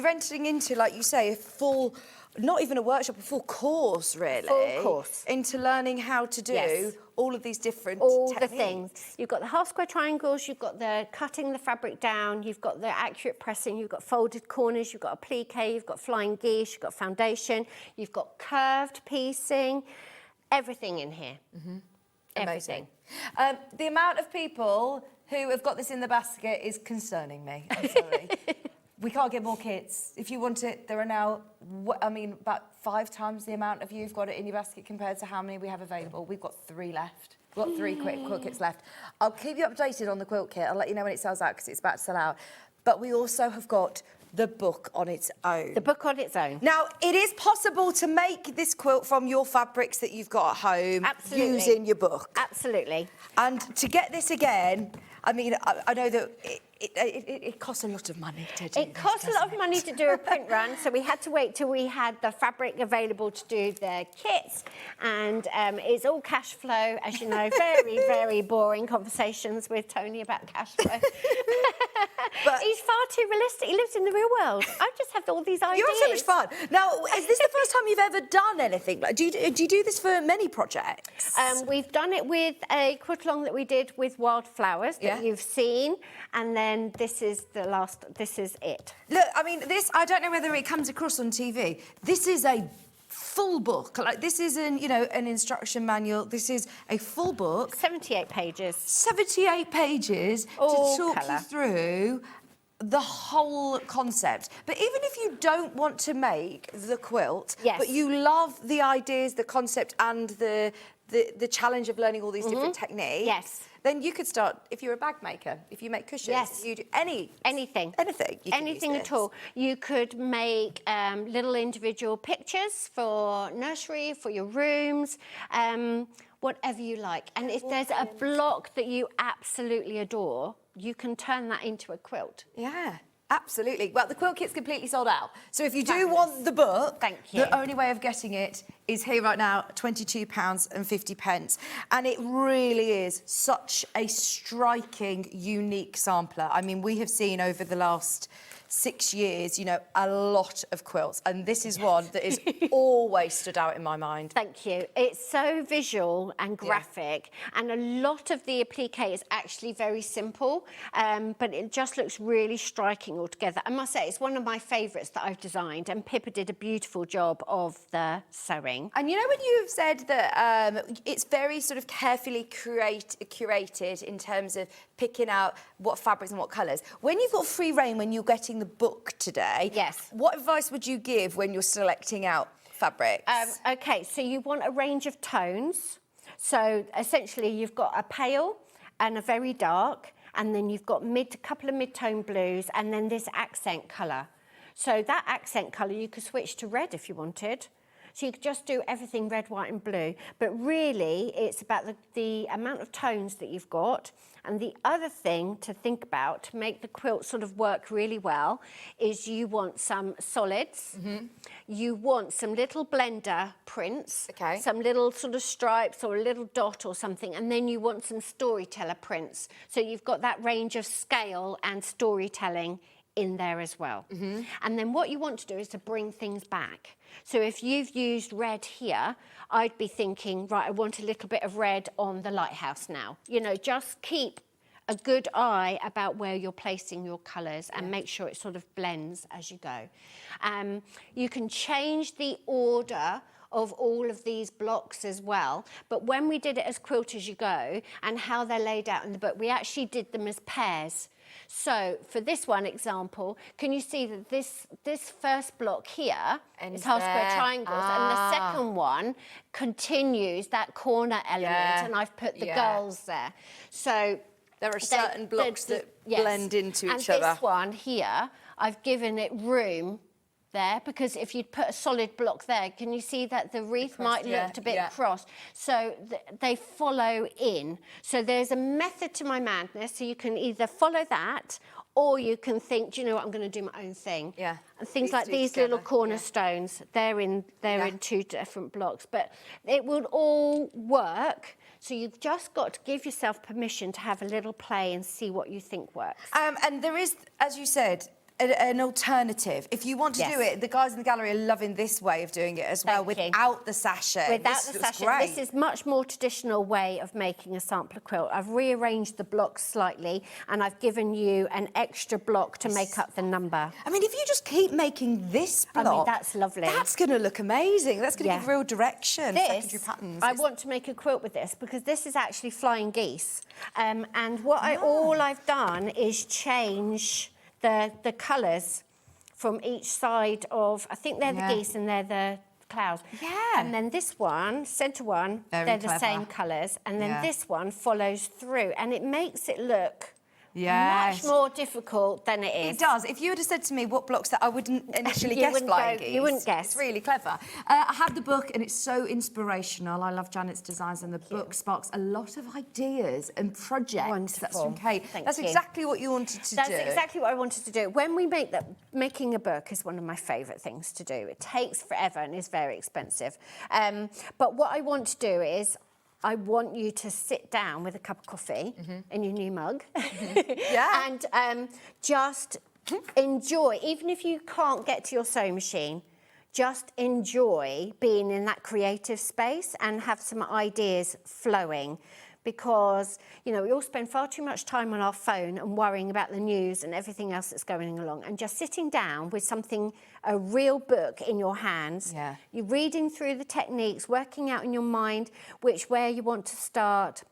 entering into, like you say, a full, not even a workshop, a full course, really. Full course. Into learning how to do all of these different techniques. The things. You've got the half square triangles, you've got the cutting the fabric down, you've got the accurate pressing, you've got folded corners, you've got applique, you've got flying geese, you've got foundation, you've got curved piecing, everything in here. Everything. Amazing. The amount of people who have got this in the basket is concerning me. I'm sorry. We can't get more kits. If you want it, there are now, about 5 times the amount of you who've got it in your basket compared to how many we have available. We've got 3 left. We've got 3 quilt kits left. I'll keep you updated on the quilt kit. I'll let you know when it sells out, because it's about to sell out. But we also have got the book on its own. The book on its own. Now, it is possible to make this quilt from your fabrics that you've got at home. Absolutely. Using your book. Absolutely. And to get this again, I mean, I know that it costs a lot of money to do. It costs a lot of money to do a print run, so we had to wait till we had the fabric available to do the kits, and it's all cash flow, as you know. Very, very boring conversations with Tony about cash flow. But he's far too realistic. He lives in the real world. I just have all these ideas. You're so much fun. Now, is this the first time you've ever done anything? Like, do you do this for many projects? We've done it with a quilt-along that we did with wildflowers that you've seen, and then this is it. Look, I mean, I don't know whether it comes across on TV. This is a full book. Like, this isn't, an instruction manual. This is a full book. 78 pages. 78 pages All to talk colour. you through the whole concept. But even if you don't want to make the quilt, but you love the ideas, the concept, and the challenge of learning all these different techniques, then you could start, if you're a bag maker, if you make cushions, you do anything at all. You could make little individual pictures for nursery, for your rooms, whatever you like. And if there's a block that you absolutely adore, you can turn that into a quilt. Yeah. Absolutely. Well, the quilt kit's completely sold out. So if you do want the book, the only way of getting it is here right now, £22.50. And it really is such a striking, unique sampler. I mean, we have seen over the last 6 years, you know, a lot of quilts, and this is one that is always stood out in my mind. Thank you. It's so visual and graphic, and a lot of the applique is actually very simple, but it just looks really striking altogether. I must say, it's one of my favourites that I've designed, and Pippa did a beautiful job of the sewing. And you know when you've said that it's very sort of carefully curated in terms of picking out what fabrics and what colours, when you've got free rein when you're getting the book today, yes, what advice would you give when you're selecting out fabrics? Okay, so you want a range of tones. So essentially you've got a pale and a very dark, and then you've got a couple of mid-tone blues, and then this accent colour. So that accent colour you could switch to red if you wanted. So you could just do everything red, white and blue. But really, it's about the amount of tones that you've got. And the other thing to think about to make the quilt sort of work really well is you want some solids. You want some little blender prints, some little sort of stripes or a little dot or something. And then you want some storyteller prints. So you've got that range of scale and storytelling in there as well. And then what you want to do is to bring things back. So if you've used red here, I'd be thinking, right, I want a little bit of red on the lighthouse now. You know, just keep a good eye about where you're placing your colours and make sure it sort of blends as you go. You can change the order of all of these blocks as well, but when we did it as Quilt As You Go and how they're laid out in the book, we actually did them as pairs. So for this one example, can you see that this first block here is half square triangles, and the second one continues that corner element, and I've put the girls there. So there are certain blocks that blend into each other. And this one here, I've given it room there, because if you'd put a solid block there, can you see that the wreath might look a bit crossed? So they follow in. So there's a method to my madness. So you can either follow that, or you can think, do you know what, I'm going to do my own thing. And things like these little cornerstones, they're in two different blocks, but it will all work. So you've just got to give yourself permission to have a little play and see what you think works. And there is, as you said, an alternative. If you want to do it, the guys in the gallery are loving this way of doing it as well, without the sachet. Without the sachet. This is much more traditional way of making a sampler quilt. I've rearranged the blocks slightly, and I've given you an extra block to make up the number. I mean, if you just keep making this block, I mean, that's lovely. That's going to look amazing. That's going to give real direction. Secondary patterns. I want to make a quilt with this because this is actually flying geese, and what all I've done is change the colours from each side of, I think they're the geese and they're the clouds. And then this one, centre one, they're the same colours, and then this one follows through, and it makes it look much more difficult than it is. It does. If you would have said to me what blocks that I wouldn't initially guess flying geese. You wouldn't guess. It's really clever. I have the book and it's so inspirational. I love Janet's designs, and the book sparks a lot of ideas and projects. Wonderful. That's from Kate. Thank you. Exactly what you wanted to do. That's exactly what I wanted to do. When we make that, making a book is one of my favourite things to do. It takes forever and is very expensive. But what I want to do is I want you to sit down with a cup of coffee in your new mug and just enjoy, even if you can't get to your sewing machine, just enjoy being in that creative space and have some ideas flowing. Because, you know, we all spend far too much time on our phone and worrying about the news and everything else that's going along. And just sitting down with something, a real book in your hands, you're reading through the techniques, working out in your mind where you want to start,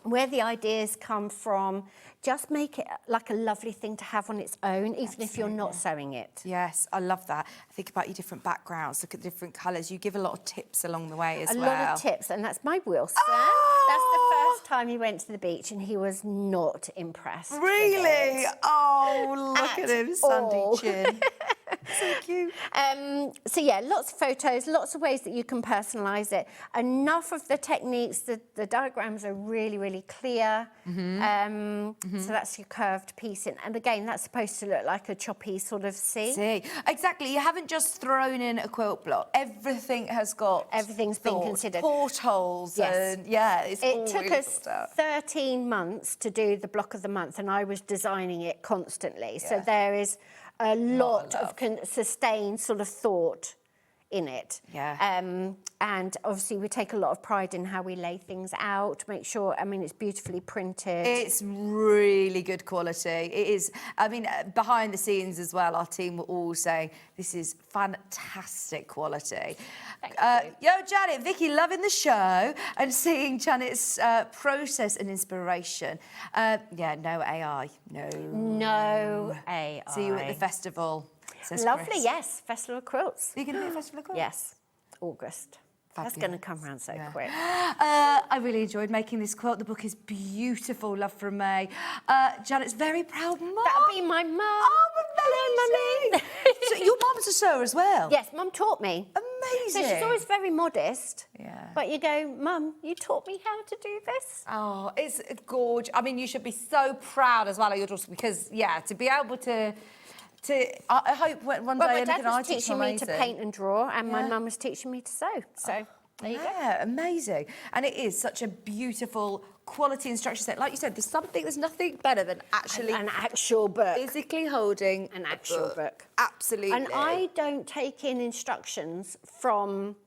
where the ideas come from. Just make it like a lovely thing to have on its own, even if you're not sewing it. Yes, I love that. Think about your different backgrounds, look at the different colours. You give a lot of tips along the way as well. A lot of tips, and that's my Wilson. That's the first time he went to the beach, and he was not impressed. Really? Oh, look at him, sandy chin. So cute. So yeah, lots of photos, lots of ways that you can personalise it. Enough of the techniques, the diagrams are really, really clear. So that's your curved piece in. And again, that's supposed to look like a choppy sort of C. Exactly. You haven't just thrown in a quilt block. Everything has got Everything's been considered. Portholes and it took us 13 months to do the block of the month, and I was designing it constantly. So there is a lot of of sustained sort of thought in it. Yeah. And obviously we take a lot of pride in how we lay things out, make sure, I mean, it's beautifully printed. It's really good quality. It is, I mean, behind the scenes as well, our team were all saying this is fantastic quality. Yo, Janet, Vicki, loving the show and seeing Janet's process and inspiration. Yeah, no AI, no. No AI. See you at the festival. Says Lovely, Chris. yes. Festival of Quilts. Are you going to be at Festival of Quilts? Yes, August. That's going to come around so quick. I really enjoyed making this quilt. The book is beautiful. Love from May. Janet's very proud mum. That'll be my mum. Oh, amazing. So your mum's a sewer as well? Yes, Mum taught me. Amazing. So she's always very modest. Yeah. But you go, Mum, you taught me how to do this. Oh, it's gorgeous. I mean, you should be so proud as well of your daughter because, yeah, to be able to I hope one Well, day my dad anything I was teach teaching me to amazing. paint and draw, and my Yeah. mum was teaching me to sew. So there you go. Yeah, amazing. And it is such a beautiful quality instruction set. Like you said, there's nothing better than actually An actual book. physically holding An a actual book. Absolutely. And I don't take in instructions from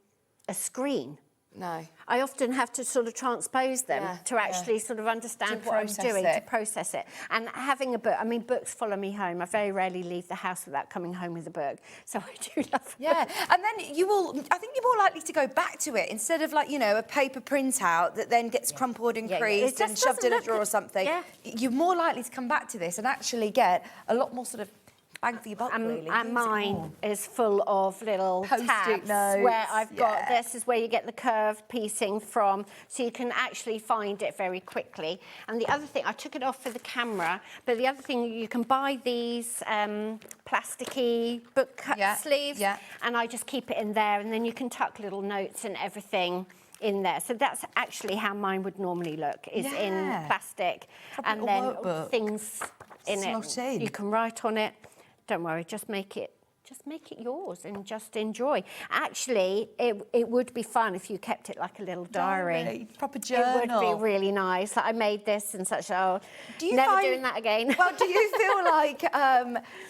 a screen. No. I often have to sort of transpose them Yeah, to actually sort of understand To what I'm process doing, to it. process it. And having a book, I mean, books follow me home. I very rarely leave the house without coming home with a book. So I do love Yeah, and then I think you're more likely to go back to it instead of like, a paper printout that then gets crumpled and Yeah, yeah. creased It just and shoved doesn't in a look drawer or good. something. Yeah. You're more likely to come back to this and actually get a lot more sort of bang for your buck, really. And Use it mine more. is full of little Post-it tabs notes, where I've got, yeah. this is where you get the curved piecing from, so you can actually find it very quickly. And the other thing, I took it off for the camera, but the other thing, you can buy these plasticky book cut Yeah, sleeves, yeah. and I just keep it in there, and then you can tuck little notes and everything in there. So that's actually how mine would normally look, is in Yeah. plastic. Proper And little then workbook. things in Slot it. in. You can write on it. Don't worry, just make it yours and just enjoy. Actually, it would be fun if you kept it like a little diary. Proper It journal. would be really nice. Like, I made this and such. Oh, Do you never find- doing that again. Well, do you feel like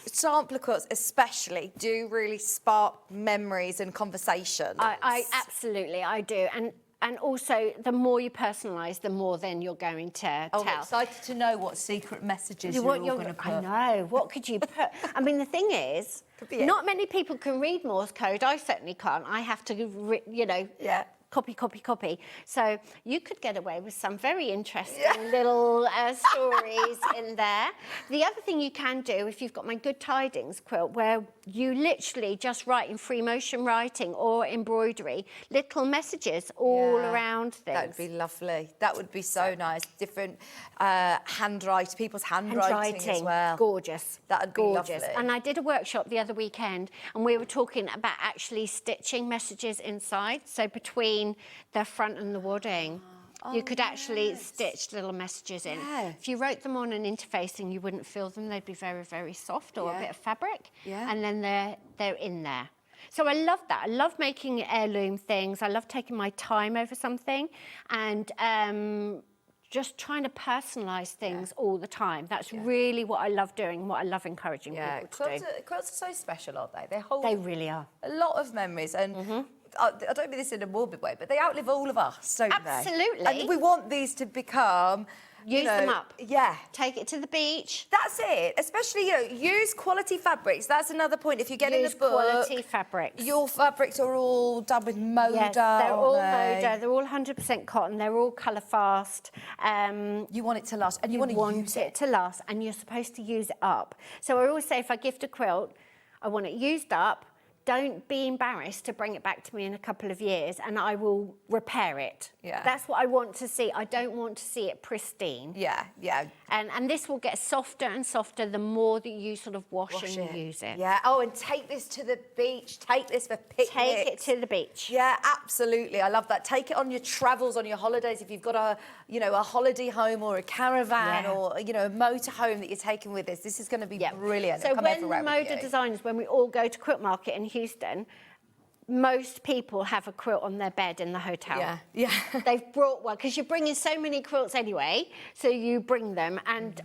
sampler quilts especially do really spark memories and conversations? I absolutely, I do. And also, the more you personalise, the more then you're going to I'm tell. excited to know what secret messages you're What all you're- going to put. I know. What could you put? I mean, the thing is, Could be it. not many people can read Morse code. I certainly can't. I have to, Yeah. copy. So you could get away with some very interesting little stories in there. The other thing you can do, if you've got my Good Tidings quilt, where you literally just write in free motion writing or embroidery, little messages all Yeah. around things. That would be lovely. That would be so nice. Different people's handwriting as well. Gorgeous. That'd be gorgeous. lovely. And I did a workshop the other weekend, and we were talking about actually stitching messages inside. So between the front and the wadding, you could actually stitch little messages in. Yeah. If you wrote them on an interfacing, you wouldn't feel them. They'd be very, very soft, or a Yeah. bit of fabric. Yeah. And then they're in there. So I love that. I love making heirloom things. I love taking my time over something, and just trying to personalise things all the time. That's really what I love doing, what I love encouraging Yeah, people to do. quilts are so special, aren't they? They hold They really are. a lot of memories, and I don't mean this in a morbid way, but they outlive all of us, don't they? Absolutely. And we want these to become, Use them up. Yeah. Take it to the beach. That's it. Especially, use quality fabrics. That's another point. If you get in Use the book, quality fabrics. your fabrics are all done with Moda. Yes, they're all aren't they? Moda. They're all 100% cotton. They're all colour fast. You want it to last, and you want to use it. to last, and you're supposed to use it up. So I always say, if I gift a quilt, I want it used up. Don't be embarrassed to bring it back to me in a couple of years, and I will repair it. Yeah. That's what I want to see. I don't want to see it pristine. Yeah. And this will get softer and softer the more that you sort of wash and it. use it. Yeah. Oh, and take this to the beach. Take this for picnics. Take it to the beach. Yeah, absolutely. I love that. Take it on your travels, on your holidays. If you've got a holiday home or a caravan or, a motorhome that you're taking with us, this is going to be brilliant. So It'll come when the everywhere with Moda you. designers, when we all go to Quilt Market in Houston, most people have a quilt on their bed in the hotel. Yeah. They've brought one, because you're bringing so many quilts anyway, so you bring them. And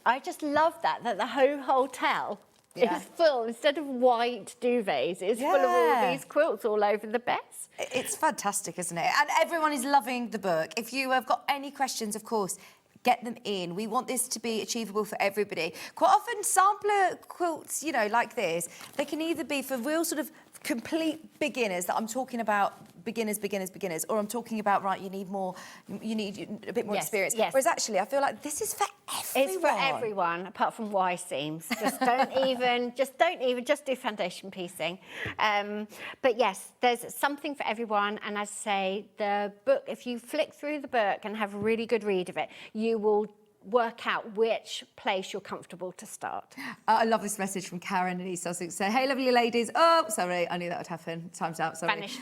I just love that the whole hotel Yeah. It's full, instead of white duvets, it's full of all these quilts all over the beds. It's fantastic, isn't it? And everyone is loving the book. If you have got any questions, of course, get them in. We want this to be achievable for everybody. Quite often, sampler quilts, you know, like this, they can either be for real sort of complete beginners, that I'm talking about beginners, or I'm talking about, right, you need a bit more experience. Yes. Whereas actually, I feel like this is for everyone. It's for everyone, apart from Y seams. Just don't even do foundation piecing. But yes, there's something for everyone. And as I say, the book, if you flick through the book and have a really good read of it, you will work out which place you're comfortable to start. I love this message from Karen in East Sussex. So, hey, lovely ladies. Oh, sorry, I knew that would happen. Time's out, sorry. Vanished.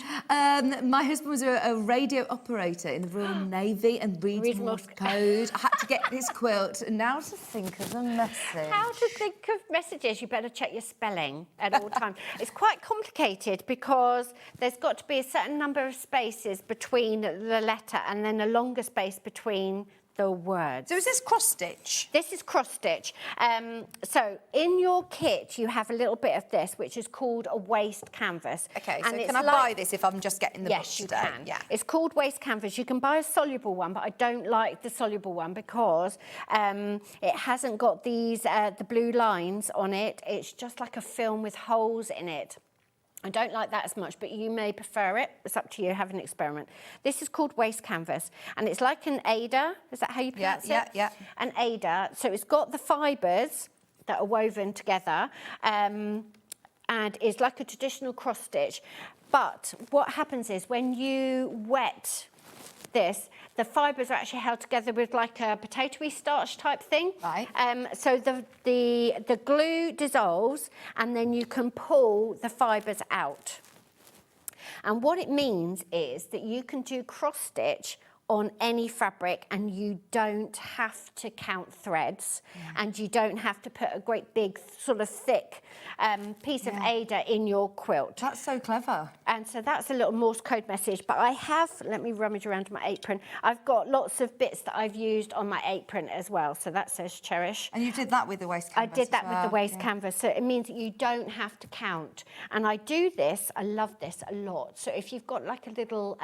My husband was a radio operator in the Royal Navy and reads Morse code. I had to get this quilt. And now to think of a message. How to think of messages? You better check your spelling at all times. It's quite complicated because there's got to be a certain number of spaces between the letter and then a longer space between the words. So is this cross stitch? This is cross stitch. So in your kit you have a little bit of this, which is called a waste canvas. Okay, and so can I buy this if I'm just getting the book yes, you today? can. Yeah. It's called waste canvas. You can buy a soluble one, but I don't like the soluble one because it hasn't got these the blue lines on it. It's just like a film with holes in it. I don't like that as much, but you may prefer it. It's up to you. Have an experiment. This is called waste canvas, and it's like an Ada. Is that how you pronounce it? Yeah. An Ada. So it's got the fibres that are woven together, and is like a traditional cross stitch. But what happens is when you wet this, the fibres are actually held together with like a potatoey starch type thing. Right. So the glue dissolves and then you can pull the fibres out. And what it means is that you can do cross stitch on any fabric and you don't have to count threads and you don't have to put a great big sort of thick piece of Ada in your quilt. That's so clever. And so that's a little Morse code message, but I have, let me rummage around my apron, I've got lots of bits that I've used on my apron as well, so that says cherish. And you did that with the waste canvas? I did that as with the well? waste canvas, so it means that you don't have to count. And I do this, I love this a lot, so if you've got like a little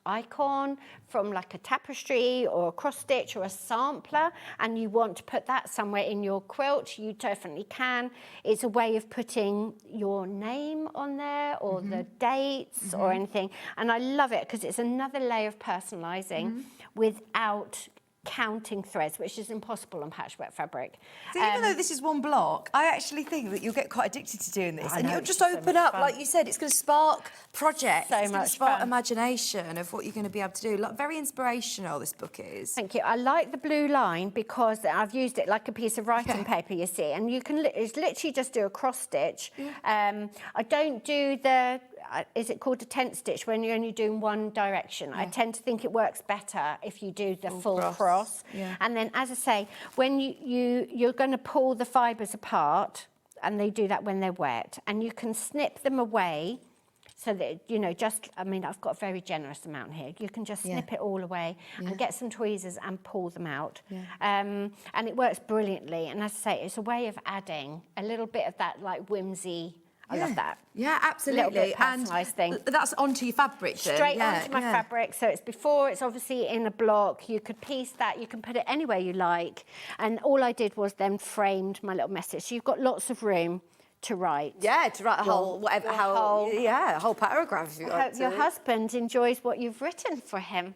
icon from like a tapestry or a cross stitch or a sampler and you want to put that somewhere in your quilt, you definitely can. It's a way of putting your name on there or the dates or anything, and I love it because it's another layer of personalising without counting threads, which is impossible on patchwork fabric. So even though this is one block, I actually think that you'll get quite addicted to doing this. I And know, you'll it's just so open much up, fun. like you said, it's going to spark projects. So it's going much to spark fun. imagination of what you're going to be able to do. Like, very inspirational, this book is. Thank you. I like the blue line because I've used it like a piece of writing paper, you see, and you can it's literally just do a cross stitch. I don't do the, is it called a tent stitch when you're only doing one direction? I tend to think it works better if you do the full cross. And then, as I say, when you're going to pull the fibres apart, and they do that when they're wet, and you can snip them away so that, you know, just, I mean, I've got a very generous amount here. You can just snip it all away and get some tweezers and pull them out. And it works brilliantly. And as I say, it's a way of adding a little bit of that, like, whimsy. I love that. Yeah, absolutely. Little bit personalised thing. That's onto your fabric then? Straight onto my fabric. So it's before, it's obviously in a block. You could piece that, you can put it anywhere you like. And all I did was then framed my little message. So you've got lots of room to write. Yeah, to write a whole, whatever, a whole paragraph if you I want hope your husband enjoys what you've written for him.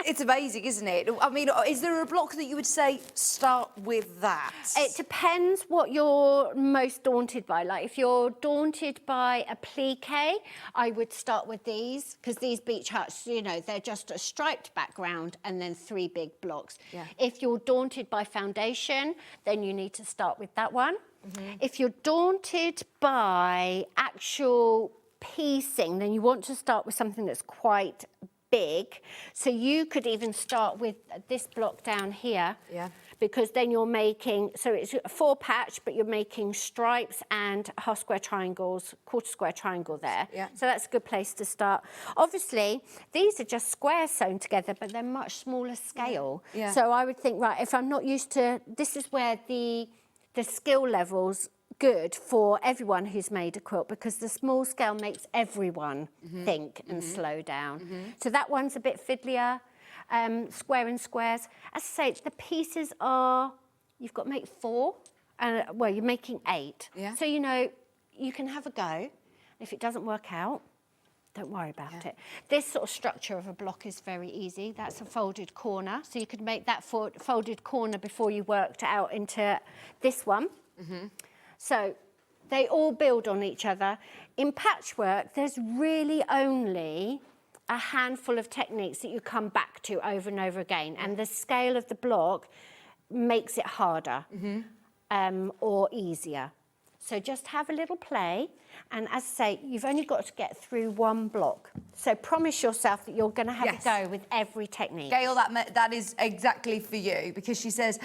It's amazing, isn't it? I mean, is there a block that you would say start with that? It depends what you're most daunted by. Like, if you're daunted by a plique, I would start with these, because these beach huts, you know, they're just a striped background and then 3 big blocks. If you're daunted by foundation, then you need to start with that one. If you're daunted by actual piecing, then you want to start with something that's quite big. So you could even start with this block down here. Because then you're making, so it's a 4 patch, but you're making stripes and half square triangles, quarter square triangle there. So that's a good place to start. Obviously, these are just squares sewn together, but they're much smaller scale. So I would think, right, if I'm not used to, this is where the skill levels good for everyone who's made a quilt because the small scale makes everyone think and slow down. So that one's a bit fiddlier, square and squares. As I say, the pieces are, you've got to make 4, and well, you're making 8. Yeah. So, you know, you can have a go. If it doesn't work out, don't worry about it. This sort of structure of a block is very easy. That's a folded corner. So you could make that folded corner before you worked out into this one. So they all build on each other. In patchwork, there's really only a handful of techniques that you come back to over and over again. And the scale of the block makes it harder or easier. So just have a little play. And as I say, you've only got to get through one block. So promise yourself that you're going to have a go with every technique. Gail, that is exactly for you, because she says,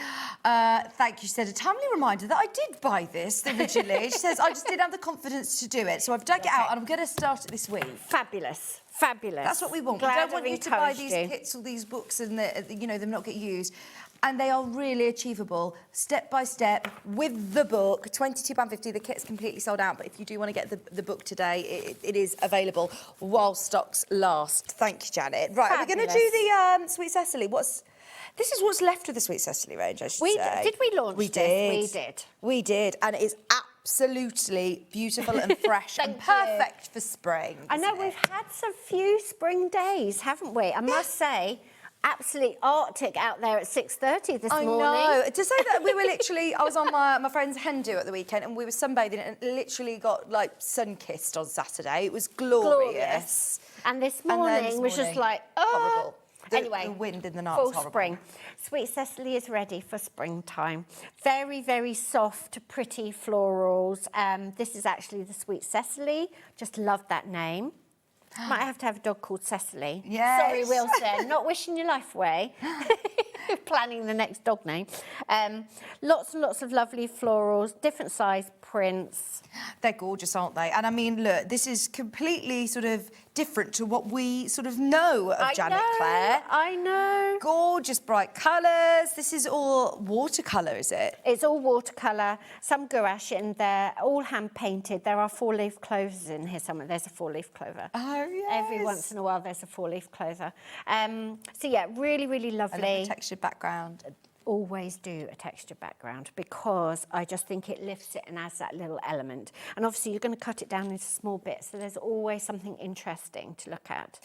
thank you. She said, a timely reminder that I did buy this originally. She says, I just didn't have the confidence to do it. So I've dug it out and I'm going to start it this week. Fabulous. Fabulous. That's what we want. Glad We don't want you to buy these you. kits or these books and, them not get used. And they are really achievable, step by step, with the book. £22.50, the kit's completely sold out, but if you do want to get the book today, it is available while stocks last. Thank you, Janet. Right, Fabulous. we're going to do the Sweet Cecily. This is what's left of the Sweet Cecily range, I should say. Did we launch We this? did. We did. We did, and it is absolutely beautiful and fresh and perfect for spring. I know isn't it? we've had some few spring days, haven't we? I must say, absolutely arctic out there at 6:30 this morning. I know. To say that we were literally, I was on my friend's hen do at the weekend and we were sunbathing and literally got like sun-kissed on Saturday. It was glorious. And this And then morning this was just morning, like, horrible. Anyway, the wind in the night full was horrible. spring. Sweet Cecily is ready for springtime. Very, very soft, pretty florals. This is actually the Sweet Cecily. Just love that name. Might have to have a dog called Cecily. Yes. Sorry, Wilson. Not wishing your life away. Planning the next dog name. Lots and lots of lovely florals, different size prints. They're gorgeous, aren't they? And I mean, look, this is completely sort of different to what we sort of know of Janet Clare. I know. Gorgeous bright colours. This is all watercolour, is it? It's all watercolour, some gouache in there, all hand-painted. There are 4-leaf clovers in here somewhere. There's a 4-leaf clover. Oh, yes. Every once in a while there's a 4-leaf clover. So, yeah, really, really lovely. I love the textured background. Always do a textured background because I just think it lifts it and adds that little element. And obviously you're going to cut it down into small bits, so there's always something interesting to look at.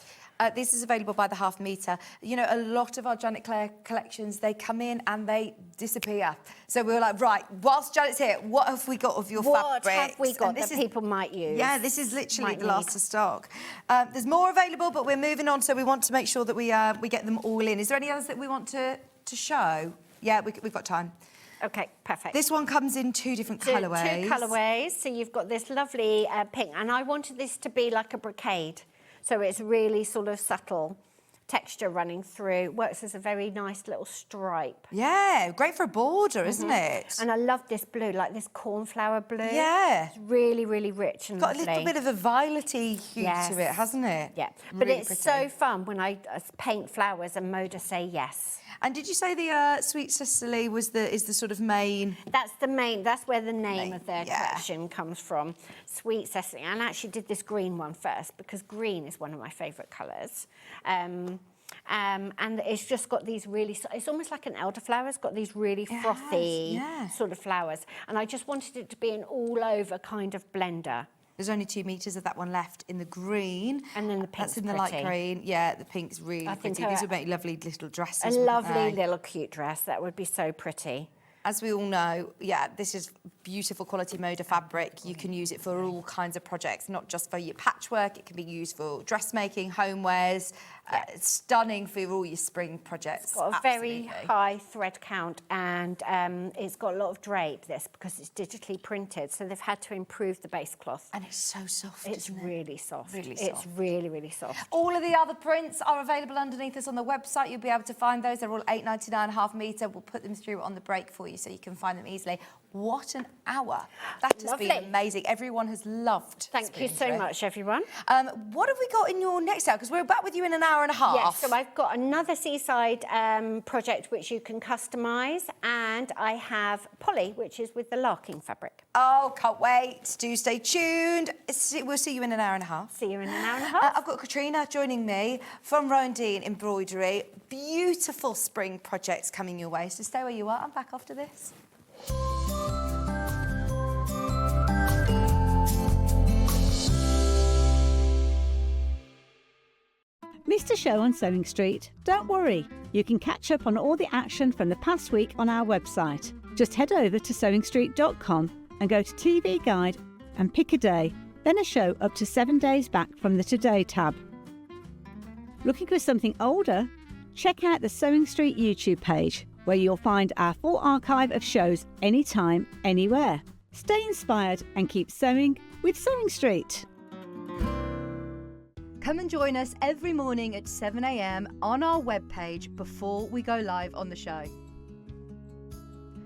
This is available by the half metre. You know, a lot of our Janet Clare collections, they come in and they disappear. So we were like, right, whilst Janet's here, what have we got of your fabrics? What have we got this that people might use? Yeah, this is literally the last need. of stock. There's more available, but we're moving on, so we want to make sure that we get them all in. Is there any others that we want to show? Yeah, we've got time. OK, perfect. This one comes in 2 different colourways. 2 colourways. So you've got this lovely pink, and I wanted this to be like a brocade. So it's really sort of subtle texture running through. Works as a very nice little stripe. Yeah, great for a border, isn't it? And I love this blue, like this cornflower blue. Yeah. It's really, really rich and Got lovely. a little bit of a violet-y hue to it, hasn't it? Yeah, but Really it's pretty. so fun when I paint flowers and Moda say yes. And did you say the Sweet Cecily is the sort of main? That's the main, that's where the name of their yeah. collection comes from, Sweet Cecily. And I actually did this green one first because green is one of my favourite colours. And it's just got these really, it's almost like an elderflower. It's got these really frothy sort of flowers. And I just wanted it to be an all-over kind of blender. There's only 2 metres of that one left in the green. And then the pink's That's in the pretty. light green. Yeah, the pink's really pretty. These would make lovely little dresses. A wouldn't lovely they? little cute dress. That would be so pretty. As we all know, yeah, this is beautiful quality Moda fabric. You can use it for all kinds of projects, not just for your patchwork. It can be used for dressmaking, homewares. It's stunning for all your spring projects. It's got a very high thread count and it's got a lot of drape, this, because it's digitally printed. So they've had to improve the base cloth. And it's so soft, It's isn't it? really soft. Really It's soft. really, really soft. All of the other prints are available underneath us on the website. You'll be able to find those. They're all £8.99 half metre. We'll put them through on the break for you so you can find them easily. What an hour. That has Lovely. been amazing. Everyone has loved Thank you so much, everyone. What have we got in your next hour? Because we're back with you in an hour and a half. Yes, so I've got another seaside project which you can customise, and I have Polly, which is with the larking fabric. Oh, can't wait. Do stay tuned. We'll see you in an hour and a half. See you in an hour and a half. I've got Katrina joining me from Rowan Dean Embroidery. Beautiful spring projects coming your way, so stay where you are. I'm back after this. Missed a show on Sewing Street? Don't worry, you can catch up on all the action from the past week on our website. Just head over to SewingStreet.com and go to TV Guide and pick a day, then a show up to 7 days back from the Today tab. Looking for something older? Check out the Sewing Street YouTube page, where you'll find our full archive of shows anytime, anywhere. Stay inspired and keep sewing with Sewing Street. Come and join us every morning at 7 a.m. on our webpage before we go live on the show.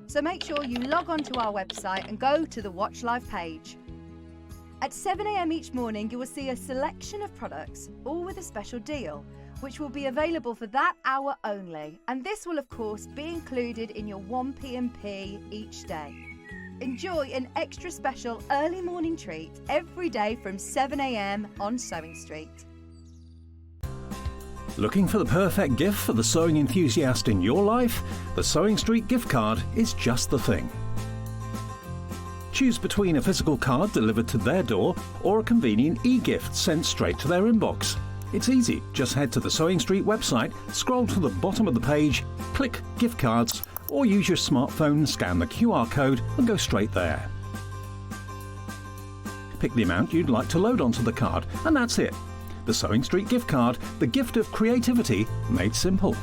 So make sure you log on to our website and go to the Watch Live page. At 7 a.m. each morning, you will see a selection of products, all with a special deal, which will be available for that hour only. And this will, of course, be included in your 1p&p each day. Enjoy an extra special early morning treat every day from 7 a.m. on Sewing Street. Looking for the perfect gift for the sewing enthusiast in your life? The Sewing Street gift card is just the thing. Choose between a physical card delivered to their door or a convenient e-gift sent straight to their inbox. It's easy. Just head to the Sewing Street website, scroll to the bottom of the page, click Gift Cards, or use your smartphone, scan the QR code and go straight there. Pick the amount you'd like to load onto the card, and that's it. The Sewing Street gift card, the gift of creativity made simple.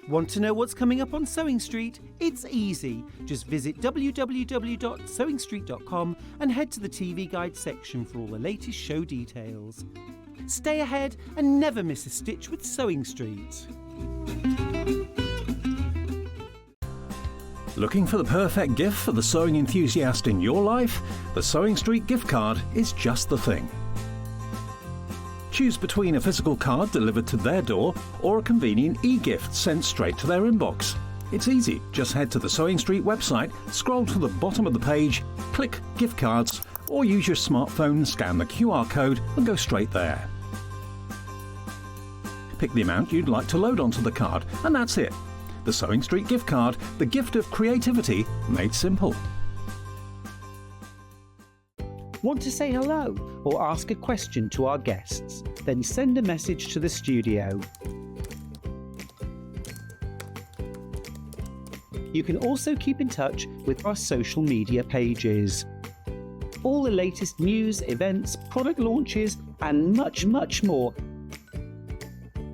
Want to know what's coming up on Sewing Street? It's easy. Just visit www.sewingstreet.com and head to the TV Guide section for all the latest show details. Stay ahead and never miss a stitch with Sewing Street. Looking for the perfect gift for the sewing enthusiast in your life? The Sewing Street gift card is just the thing. Choose between a physical card delivered to their door or a convenient e-gift sent straight to their inbox. It's easy. Just head to the Sewing Street website, scroll to the bottom of the page, click Gift Cards, or use your smartphone, scan the QR code and go straight there. Pick the amount you'd like to load onto the card, and that's it. The Sewing Street gift card, the gift of creativity made simple. Want to say hello or ask a question to our guests? Then send a message to the studio. You can also keep in touch with our social media pages. All the latest news, events, product launches, and much, much more.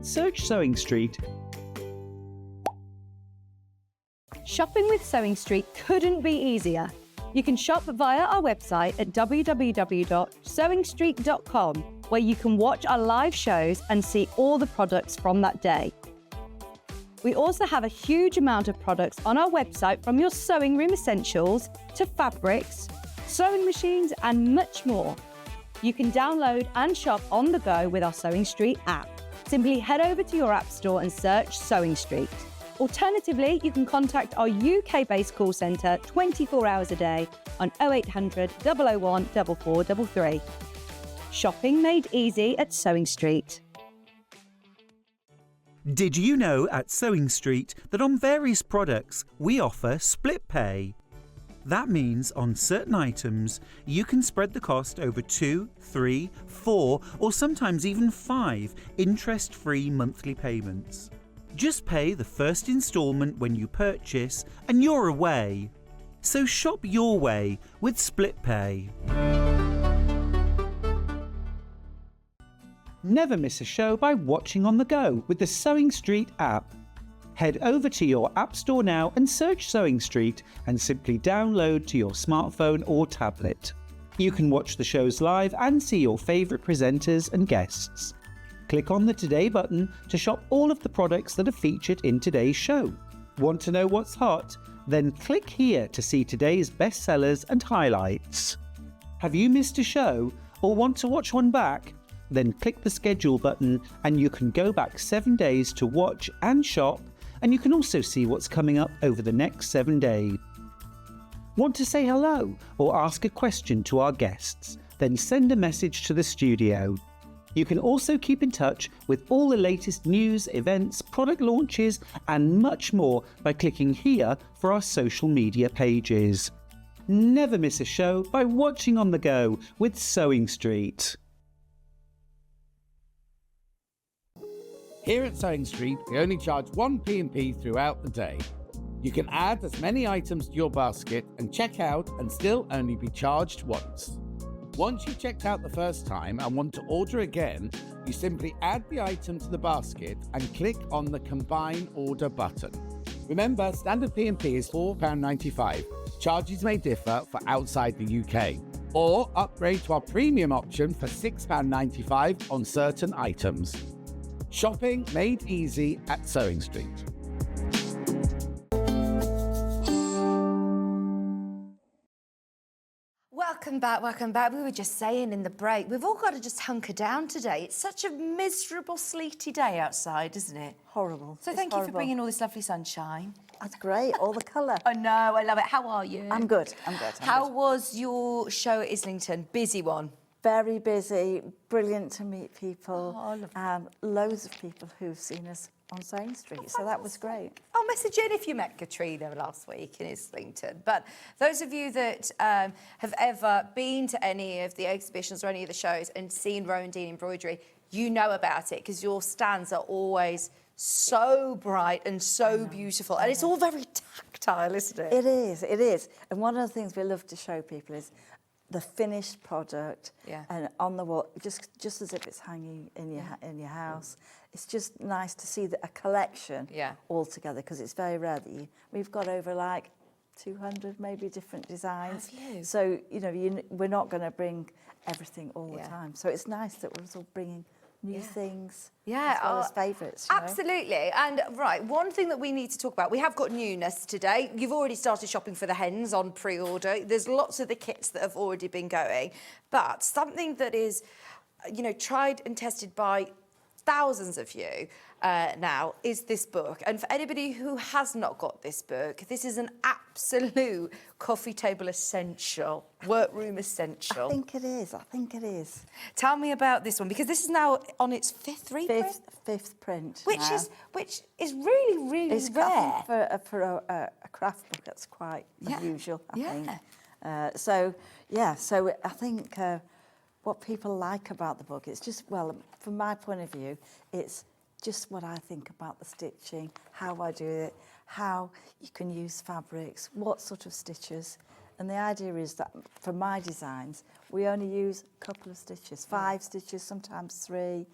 Search Sewing Street. Shopping with Sewing Street couldn't be easier. You can shop via our website at www.sewingstreet.com, where you can watch our live shows and see all the products from that day. We also have a huge amount of products on our website, from your sewing room essentials to fabrics, sewing machines, and much more. You can download and shop on the go with our Sewing Street app. Simply head over to your app store and search Sewing Street. Alternatively, you can contact our UK-based call centre 24 hours a day on 0800 001 4433. Shopping made easy at Sewing Street. Did you know at Sewing Street that on various products we offer split pay? That means on certain items you can spread the cost over 2, 3, 4 or sometimes even 5 interest-free monthly payments. Just pay the first instalment when you purchase and you're away. So shop your way with split pay. Never miss a show by watching on the go with the Sewing Street app. Head over to your app store now and search Sewing Street and simply download to your smartphone or tablet. You can watch the shows live and see your favourite presenters and guests. Click on the Today button to shop all of the products that are featured in today's show. Want to know what's hot? Then click here to see today's bestsellers and highlights. Have you missed a show or want to watch one back? Then click the schedule button and you can go back 7 days to watch and shop, and you can also see what's coming up over the next 7 days. Want to say hello or ask a question to our guests? Then send a message to the studio. You can also keep in touch with all the latest news, events, product launches, and much more by clicking here for our social media pages. Never miss a show by watching on the go with SewingStreet. Here at SewingStreet, we only charge one P&P throughout the day. You can add as many items to your basket and check out and still only be charged once. Once you've checked out the first time and want to order again, you simply add the item to the basket and click on the Combine Order button. Remember, standard P&P is £4.95. Charges may differ for outside the UK. Or upgrade to our premium option for £6.95 on certain items. Shopping made easy at SewingStreet. Welcome back. We were just saying in the break, we've all got to just hunker down today. It's such a miserable, sleety day outside, isn't it? Horrible. So thank you for bringing all this lovely sunshine. That's great, all the colour. I know, I love it. How are you? I'm good. How was your show at Islington? Busy one? Very busy, brilliant to meet people, Oh, I love and loads of people who've seen us on SewingStreet, so that was great. I'll message in if you met Katrina last week in Islington. But those of you that have ever been to any of the exhibitions or any of the shows and seen Rowan Dean embroidery, you know about it because your stands are always so bright and so beautiful. And it's all very tactile, isn't it? It is. And one of the things we love to show people is the finished product, and on the wall, just as if it's hanging in your house. It's just nice to see a collection all together, because it's very rare that we've got over like 200 maybe different designs. Have you? So we're not going to bring everything all the time. So it's nice that we're all bringing new things, as well as favourites. Absolutely. And right, one thing that we need to talk about, we have got newness today. You've already started shopping for the hens on pre-order. There's lots of the kits that have already been going, but something that is, tried and tested by thousands of you now is this book. And for anybody who has not got this book, this is an absolute coffee table essential, workroom essential. I think it is. Tell me about this one, because this is now on its fifth reprint. Fifth print. Which is really, really rare. I think for a craft book, that's quite unusual, I think. So I think what people like about the book, it's just, well, from my point of view, it's just what I think about the stitching, how I do it, how you can use fabrics, what sort of stitches. And the idea is that for my designs, we only use a couple of stitches, 5 stitches, sometimes 3.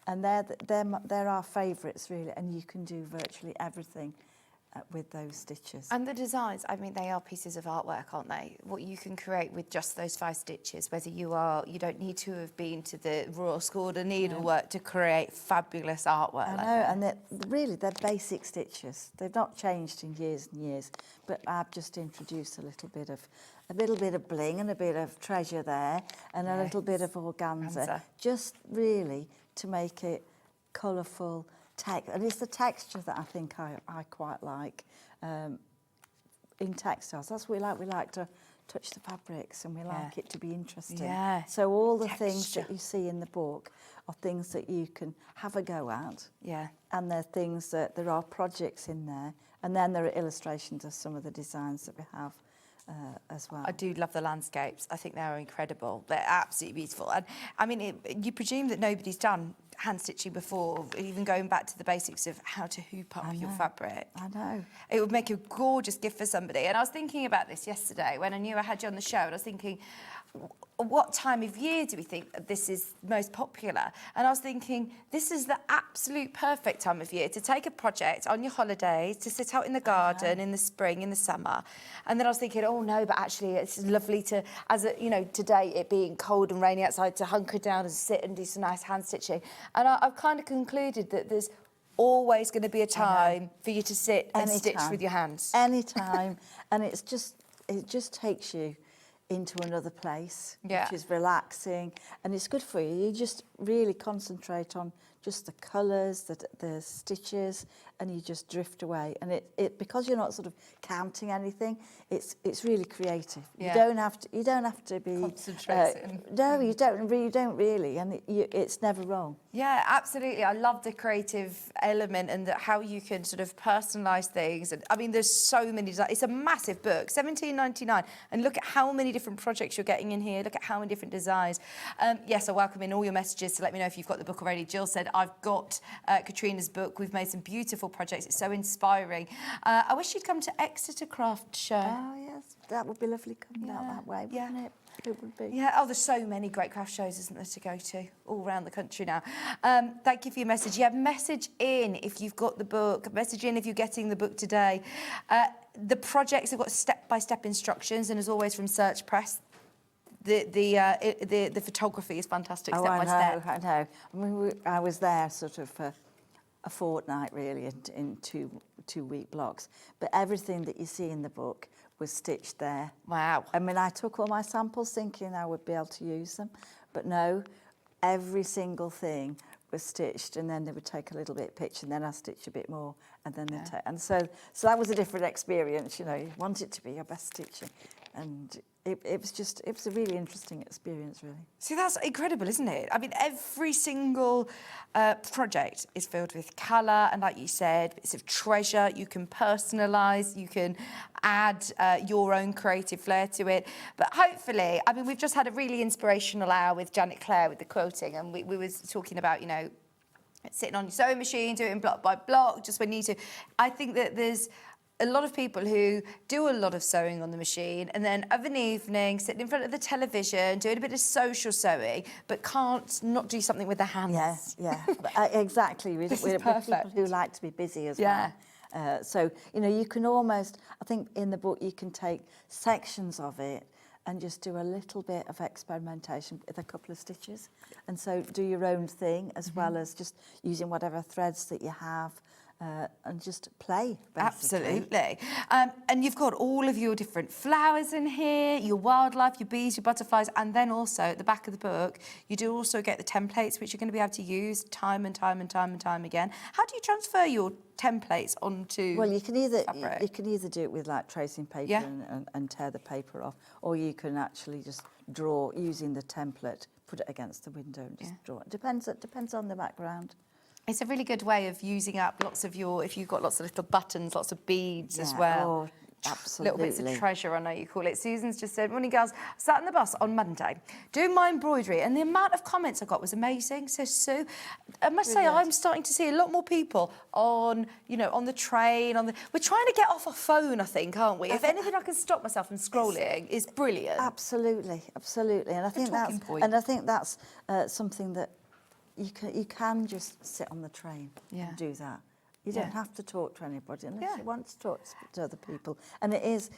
And they're our favourites, really, and you can do virtually everything with those stitches. And the designs, I mean, they are pieces of artwork, aren't they? What you can create with just those 5 stitches, whether you don't need to have been to the Royal School of Needlework to create fabulous artwork. I know, and they're basic stitches. They've not changed in years and years, but I've just introduced a little bit of bling and a bit of treasure there, and a little bit of organza, just really to make it colourful. And it's the texture that I think I quite like in textiles. That's what we like. We like to touch the fabrics, and we like it to be interesting. Yeah. So all the things that you see in the book are things that you can have a go at. Yeah. And they're things that there are projects in there, and then there are illustrations of some of the designs that we have as well. I do love the landscapes. I think they're incredible. They're absolutely beautiful. And I mean, you presume that nobody's done hand stitching before, even going back to the basics of how to hoop up your fabric. I know. It would make a gorgeous gift for somebody. And I was thinking about this yesterday when I knew I had you on the show, and I was thinking, what time of year do we think this is most popular? And I was thinking, this is the absolute perfect time of year to take a project on your holidays, to sit out in the garden in the spring, in the summer. And then I was thinking, oh no, but actually it's lovely to, today it being cold and rainy outside, to hunker down and sit and do some nice hand stitching. And I've kind of concluded that there's always going to be a time for you to sit and stitch Anytime. with your hands. Anytime. And it just takes you into another place, which is relaxing, and it's good for you. You just really concentrate on just the colours, the stitches, and you just drift away. And it because you're not sort of counting anything, it's really creative. Yeah. You don't have to be concentrating. No, you don't really, and it's never wrong. Yeah, absolutely. I love the creative element and how you can sort of personalise things. And I mean, there's so many. It's a massive book, $17.99, and look at how many different projects you're getting in here. Look at how many different designs. Yes, I welcome in all your messages to let me know if you've got the book already. Jill said, I've got Katrina's book. We've made some beautiful projects. It's so inspiring. I wish you'd come to Exeter Craft Show. Oh, yes, that would be lovely coming out that way, wouldn't it? It would be. Yeah, there's so many great craft shows, isn't there, to go to all around the country now. Thank you for your message. Yeah, message in if you've got the book. Message in if you're getting the book today. The projects have got step-by-step instructions, and as always from Search Press, the photography is fantastic, step by step. I know. I mean, I was there sort of for a fortnight, really, in two-week blocks. But everything that you see in the book was stitched there. Wow. I mean, I took all my samples thinking I would be able to use them, but no, every single thing was stitched, and then they would take a little bit of pitch, and then I stitch a bit more, and then they take. And so that was a different experience. You know, you want it to be your best stitching, and it was a really interesting experience, really. See, that's incredible, isn't it? I mean, every single project is filled with colour, and like you said, it's a treasure. You can personalise, you can add your own creative flair to it. But hopefully, I mean, we've just had a really inspirational hour with Clare with the quilting, and we was talking about, you know, sitting on your sewing machine, doing block by block, just when you need to. I think that there's a lot of people who do a lot of sewing on the machine, and then of an evening sitting in front of the television doing a bit of social sewing, but can't not do something with their hands. Yeah, exactly. We're people who like to be busy as well. So, you know, you can almost, I think in the book you can take sections of it and just do a little bit of experimentation with a couple of stitches. And so do your own thing as well as just using whatever threads that you have. And just play, basically. Absolutely. And you've got all of your different flowers in here, your wildlife, your bees, your butterflies, and then also at the back of the book, you do also get the templates, which you're going to be able to use time and time again. How do you transfer your templates onto Well, you can either fabric? do it with like tracing paper and tear the paper off, or you can actually just draw using the template, put it against the window and just draw. It depends on the background. It's a really good way of using up lots of if you've got lots of little buttons, lots of beads as well. Oh, absolutely. Little bits of treasure, I know you call it. Susan's just said, morning girls, sat in the bus on Monday doing my embroidery, and the amount of comments I got was amazing. So Sue, I must say I'm starting to see a lot more people on the train, we're trying to get off our phone, I think, aren't we? If anything I can stop myself from scrolling is brilliant. Absolutely. And I think that's something that you can just sit on the train and do that. You don't have to talk to anybody unless you want to talk to other people. And it is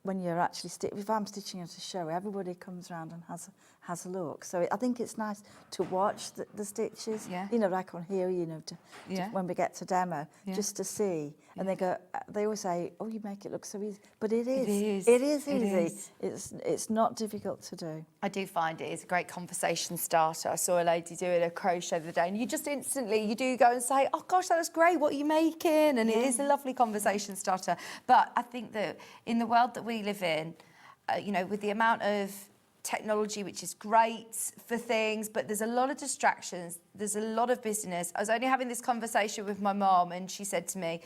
when you're actually if I'm stitching at a show, everybody comes around and has a look. So I think it's nice to watch the stitches. Yeah. You know, like on here, you know, when we get to demo, just to see. And they always say, "Oh, you make it look so easy," but it is. It is easy. It's not difficult to do. I do find it is a great conversation starter. I saw a lady doing a crochet the other day, and you just instantly you do go and say, "Oh gosh, that was great. What are you making?" And it is a lovely conversation starter. But I think that in the world that we live in, you know, with the amount of technology, which is great for things, but there's a lot of distractions, there's a lot of busyness. I was only having this conversation with my mum, and she said to me,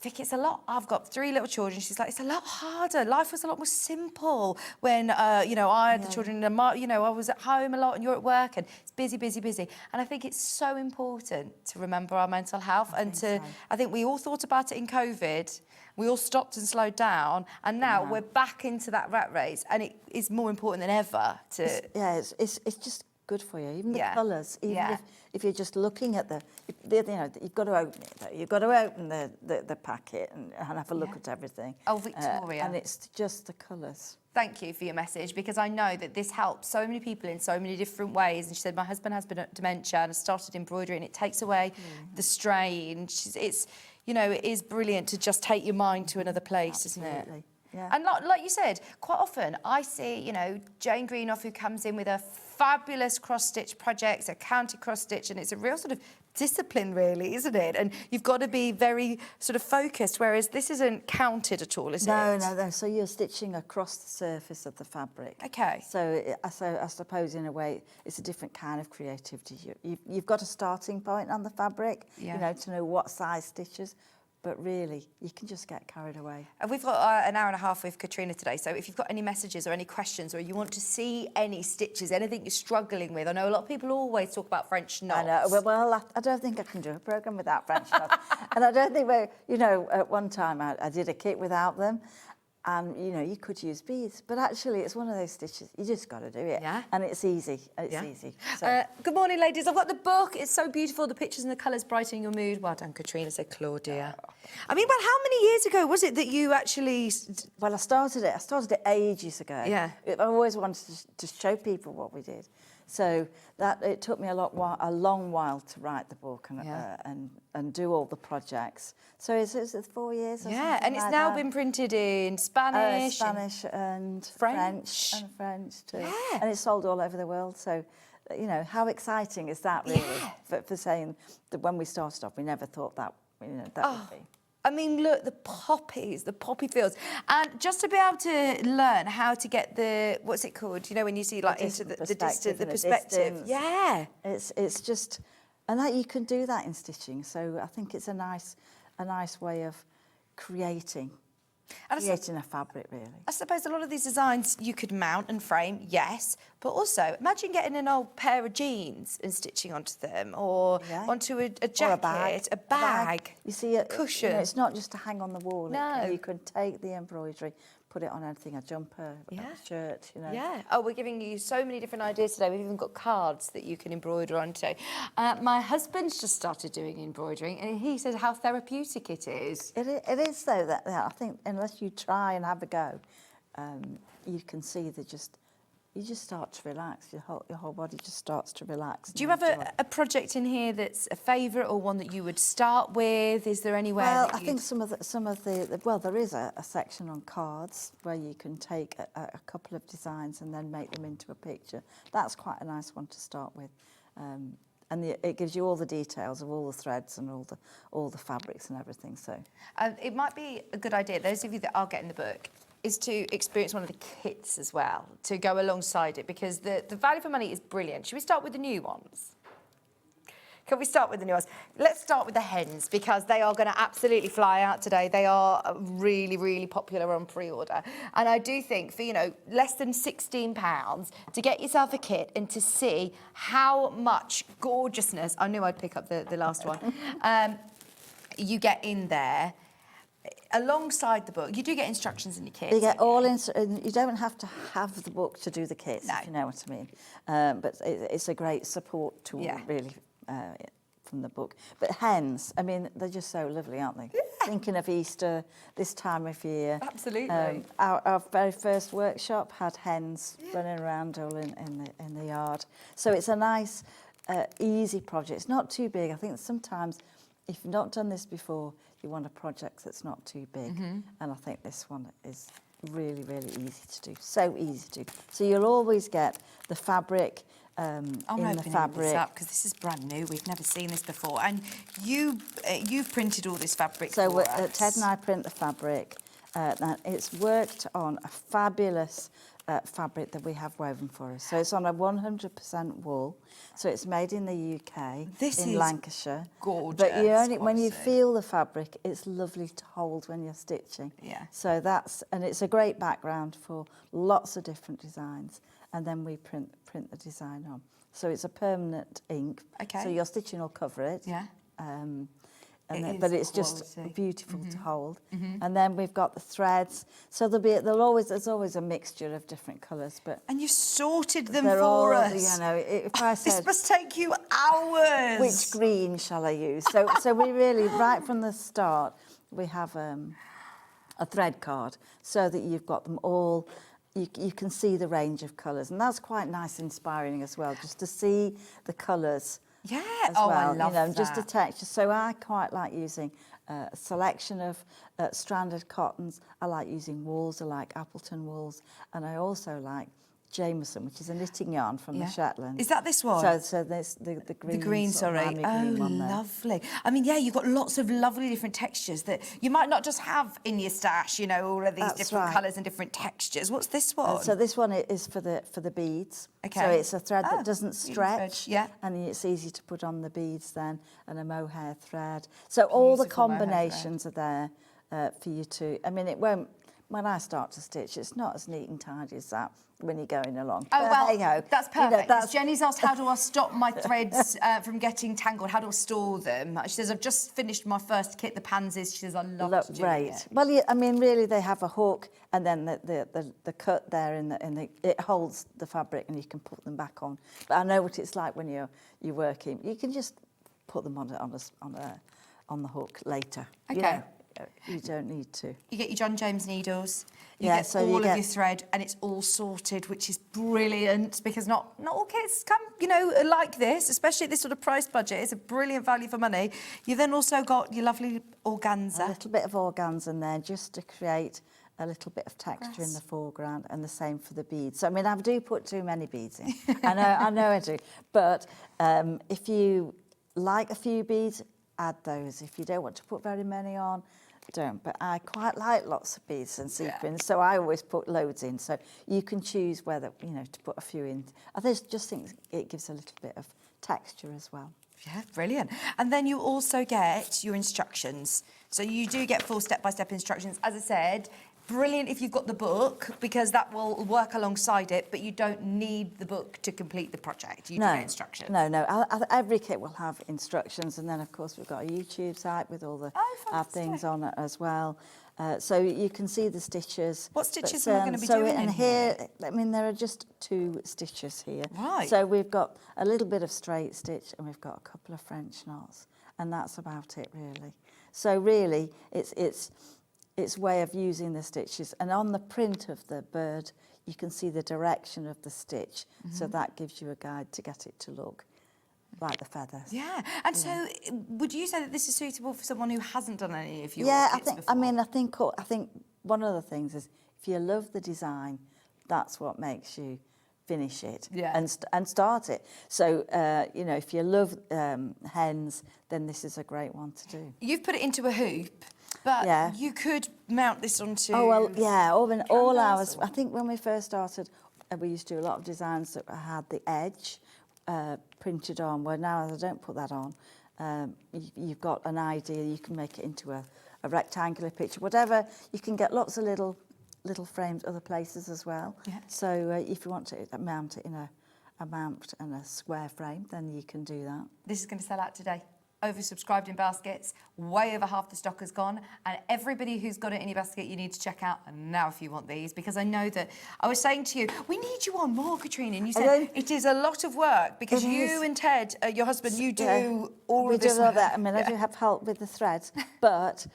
Vicki, it's a lot. I've got 3 little children. She's like, it's a lot harder. Life was a lot more simple when, you know, I had the children, and you know, I was at home a lot and you're at work, and it's busy. And I think it's so important to remember our mental health. I think we all thought about it in COVID. We all stopped and slowed down, and now we're back into that rat race, and it is more important than ever to... It's just good for you. Even the Yeah. colours, even Yeah. if you're just looking at you know, you've got to open it though. You've got to open the packet and have a look Yeah. at everything. Oh, Victoria. And it's just the colours. Thank you for your message, because I know that this helps so many people in so many different ways. And she said, my husband has dementia and has started embroidery, and it takes away the strain. It's, you know, it is brilliant to just take your mind to another place, isn't it? Absolutely, yeah. And like you said, quite often I see, you know, Jane Greenoff, who comes in with a fabulous cross-stitch project, a counter cross-stitch, and it's a real sort of discipline, really, isn't it? And you've got to be very sort of focused, whereas this isn't counted at all, is it? No. So you're stitching across the surface of the fabric. Okay. So I suppose in a way it's a different kind of creativity. You've got a starting point on the fabric, Yeah. you know, to know what size stitches, but really you can just get carried away. And we've got an hour and a half with Katrina today, so if you've got any messages or any questions, or you want to see any stitches, anything you're struggling with, I know a lot of people always talk about French knots. I know. Well, I don't think I can do a programme without French knots. And I don't think, you know, at one time I did a kit without them. And, you know, you could use beads. But actually, it's one of those stitches, you just got to do it. Yeah. And it's easy. It's Yeah. easy. So. Good morning, ladies. I've got the book. It's so beautiful. The pictures and the colours brighten your mood. Well done, Katrina, said Claudia. I mean, well, how many years ago was it that you actually... Well, I started it ages ago. Yeah. I always wanted to show people what we did. So it took me a long while to write the book and do all the projects. So it's 4 years or something and it's like now that. been printed in Spanish. Spanish and French. French too. Yeah. And it's sold all over the world. So, you know, how exciting is that really? Yeah. For saying that when we started off, we never thought that, you know, that would be. I mean, look, the poppies, the poppy fields. And just to be able to learn how to get the, what's it called? You know, when you see like into the distance, the perspective. Yeah. It's just, and that you can do that in stitching. So I think it's a nice way of creating a fabric, really. I suppose a lot of these designs you could mount and frame, yes, but also imagine getting an old pair of jeans and stitching onto them, or onto a jacket, a bag. You see, cushion. You know, it's not just to hang on the wall. No. You could take the embroidery, put it on anything, a jumper, a shirt, you know. Yeah. Oh, we're giving you so many different ideas today. We've even got cards that you can embroider onto. My husband's just started doing embroidering, and he says how therapeutic it is. It is, though, that I think unless you try and have a go, you can see that you just start to relax. Your whole body just starts to relax. Do you have a project in here that's a favourite, or one that you would start with? Is there anywhere? Well, I think some of the well, there is a section on cards where you can take a couple of designs and then make them into a picture. That's quite a nice one to start with. And it gives you all the details of all the threads and all the fabrics and everything. So it might be a good idea, those of you that are getting the book, is to experience one of the kits as well, to go alongside it, because the value for money is brilliant. Should we start with the new ones? Can we start with the new ones? Let's start with the hens, because they are going to absolutely fly out today. They are really, really popular on pre-order. And I do think for, you know, less than £16 to get yourself a kit and to see how much gorgeousness, I knew I'd pick up the last one, you get in there. Alongside the book, you do get instructions in your kit. you get all in. You don't have to have the book to do the kits, if you know what I mean. But it's a great support tool, really, from the book. But hens, I mean, they're just so lovely, aren't they? Yeah. Thinking of Easter, this time of year. Absolutely. Our very first workshop had hens running around all in the yard. So it's a nice, easy project. It's not too big. I think sometimes, if you've not done this before, you want a project that's not too big. And I think this one is really, really easy to do. So easy to do. So you'll always get the fabric I'm in the fabric. this up because this is brand new. We've never seen this before. And you've printed all this fabric So for us. Ted and I print the fabric. And it's worked on a fabulous fabric that we have woven for us. So it's on a 100% wool. So it's made in the UK, in Lancashire. Gorgeous. But when you feel the fabric, it's lovely to hold when you're stitching. Yeah. So and it's a great background for lots of different designs. And then we print the design on. So it's a permanent ink. Okay. So your stitching will cover it. Yeah. but it's just beautiful to hold. And then we've got the threads. So there's always a mixture of different colours, but And you've sorted them they're for all, us. you know, if I This said must take you hours. which green shall I use, so we really right from the start we have a thread card so that you've got them all. You can see the range of colours, and that's quite nice, inspiring as well, just to see the colours. Yeah, As oh, well, I love that. just the texture. So I quite like using a selection of stranded cottons. I like using wools. I like Appleton wools, and I also like Jameson, which is a knitting yarn from the Shetlands. Is that this one? So there's the green. The green, sort of sorry. limy green one there. Lovely. I mean, yeah, you've got lots of lovely different textures that you might not just have in your stash, you know, all of these That's different right. colours and different textures. What's this one? So this one is for the beads. Okay. So it's a thread Oh, that doesn't bead stretch. thread, yeah. And it's easy to put on the beads then, and a mohair thread. So all the Beautiful mohair thread. combinations are there for you to. I mean, it won't. When I start to stitch, it's not as neat and tidy as that when you're going along. Oh, But well, hey-ho, that's you know, perfect. 'Cause that's- Jenny's asked, how do I stop my threads from getting tangled? How do I store them? She says, I've just finished my first kit, the pansies. She says, I love Look to do great. it. Well, I mean, really, they have a hook, and then the cut there it holds the fabric, and you can put them back on. But I know what it's like when you're working. You can just put them on the hook later. Okay. You don't need to. You get your John James needles, you Yeah, get so all you of get- your thread, and it's all sorted, which is brilliant because not all kits come, you know, like this, especially at this sort of price budget. It's a brilliant value for money. You've then also got your lovely organza. A little bit of organza in there just to create a little bit of texture in the foreground, and the same for the beads. I mean, I do put too many beads in. I know I do. But if you like a few beads, add those. If you don't want to put very many on, don't. But I quite like lots of beads and sequins, so I always put loads in. So you can choose whether, you know, to put a few in. I just think it gives a little bit of texture as well. Yeah, brilliant. And then you also get your instructions. So you do get full step-by-step instructions. As I said, brilliant if you've got the book, because that will work alongside it, but you don't need the book to complete the project. You do get instructions. No. Every kit will have instructions, and then, of course, we've got a YouTube site with all the our things on it as well. So you can see the stitches. What stitches am I going to be doing in here? I mean, there are just 2 stitches here. Right. So we've got a little bit of straight stitch, and we've got a couple of French knots, and that's about it, really. So really, it's way of using the stitches, and on the print of the bird you can see the direction of the stitch, so that gives you a guide to get it to look like the feathers. Yeah, and so would you say that this is suitable for someone who hasn't done any of your kits before? I think one of the things is if you love the design, that's what makes you finish it and start it. So you know, if you love hens, then this is a great one to do. You've put it into a hoop. But you could mount this onto... Oh, well, yeah, all ours. I think when we first started, we used to do a lot of designs that had the edge printed on, where now I don't put that on. You've got an idea, you can make it into a rectangular picture, whatever. You can get lots of little frames other places as well. Yeah. So if you want to mount it in a mount and a square frame, then you can do that. This is going to sell out today. Oversubscribed in baskets, way over half the stock has gone, and everybody who's got it in your basket you need to check out now if you want these, because I know that I was saying to you, we need you on more, Katrina, and you said it is a lot of work because you and Ted, your husband, you do all of this. We do all that. I mean, I do have help with the threads, but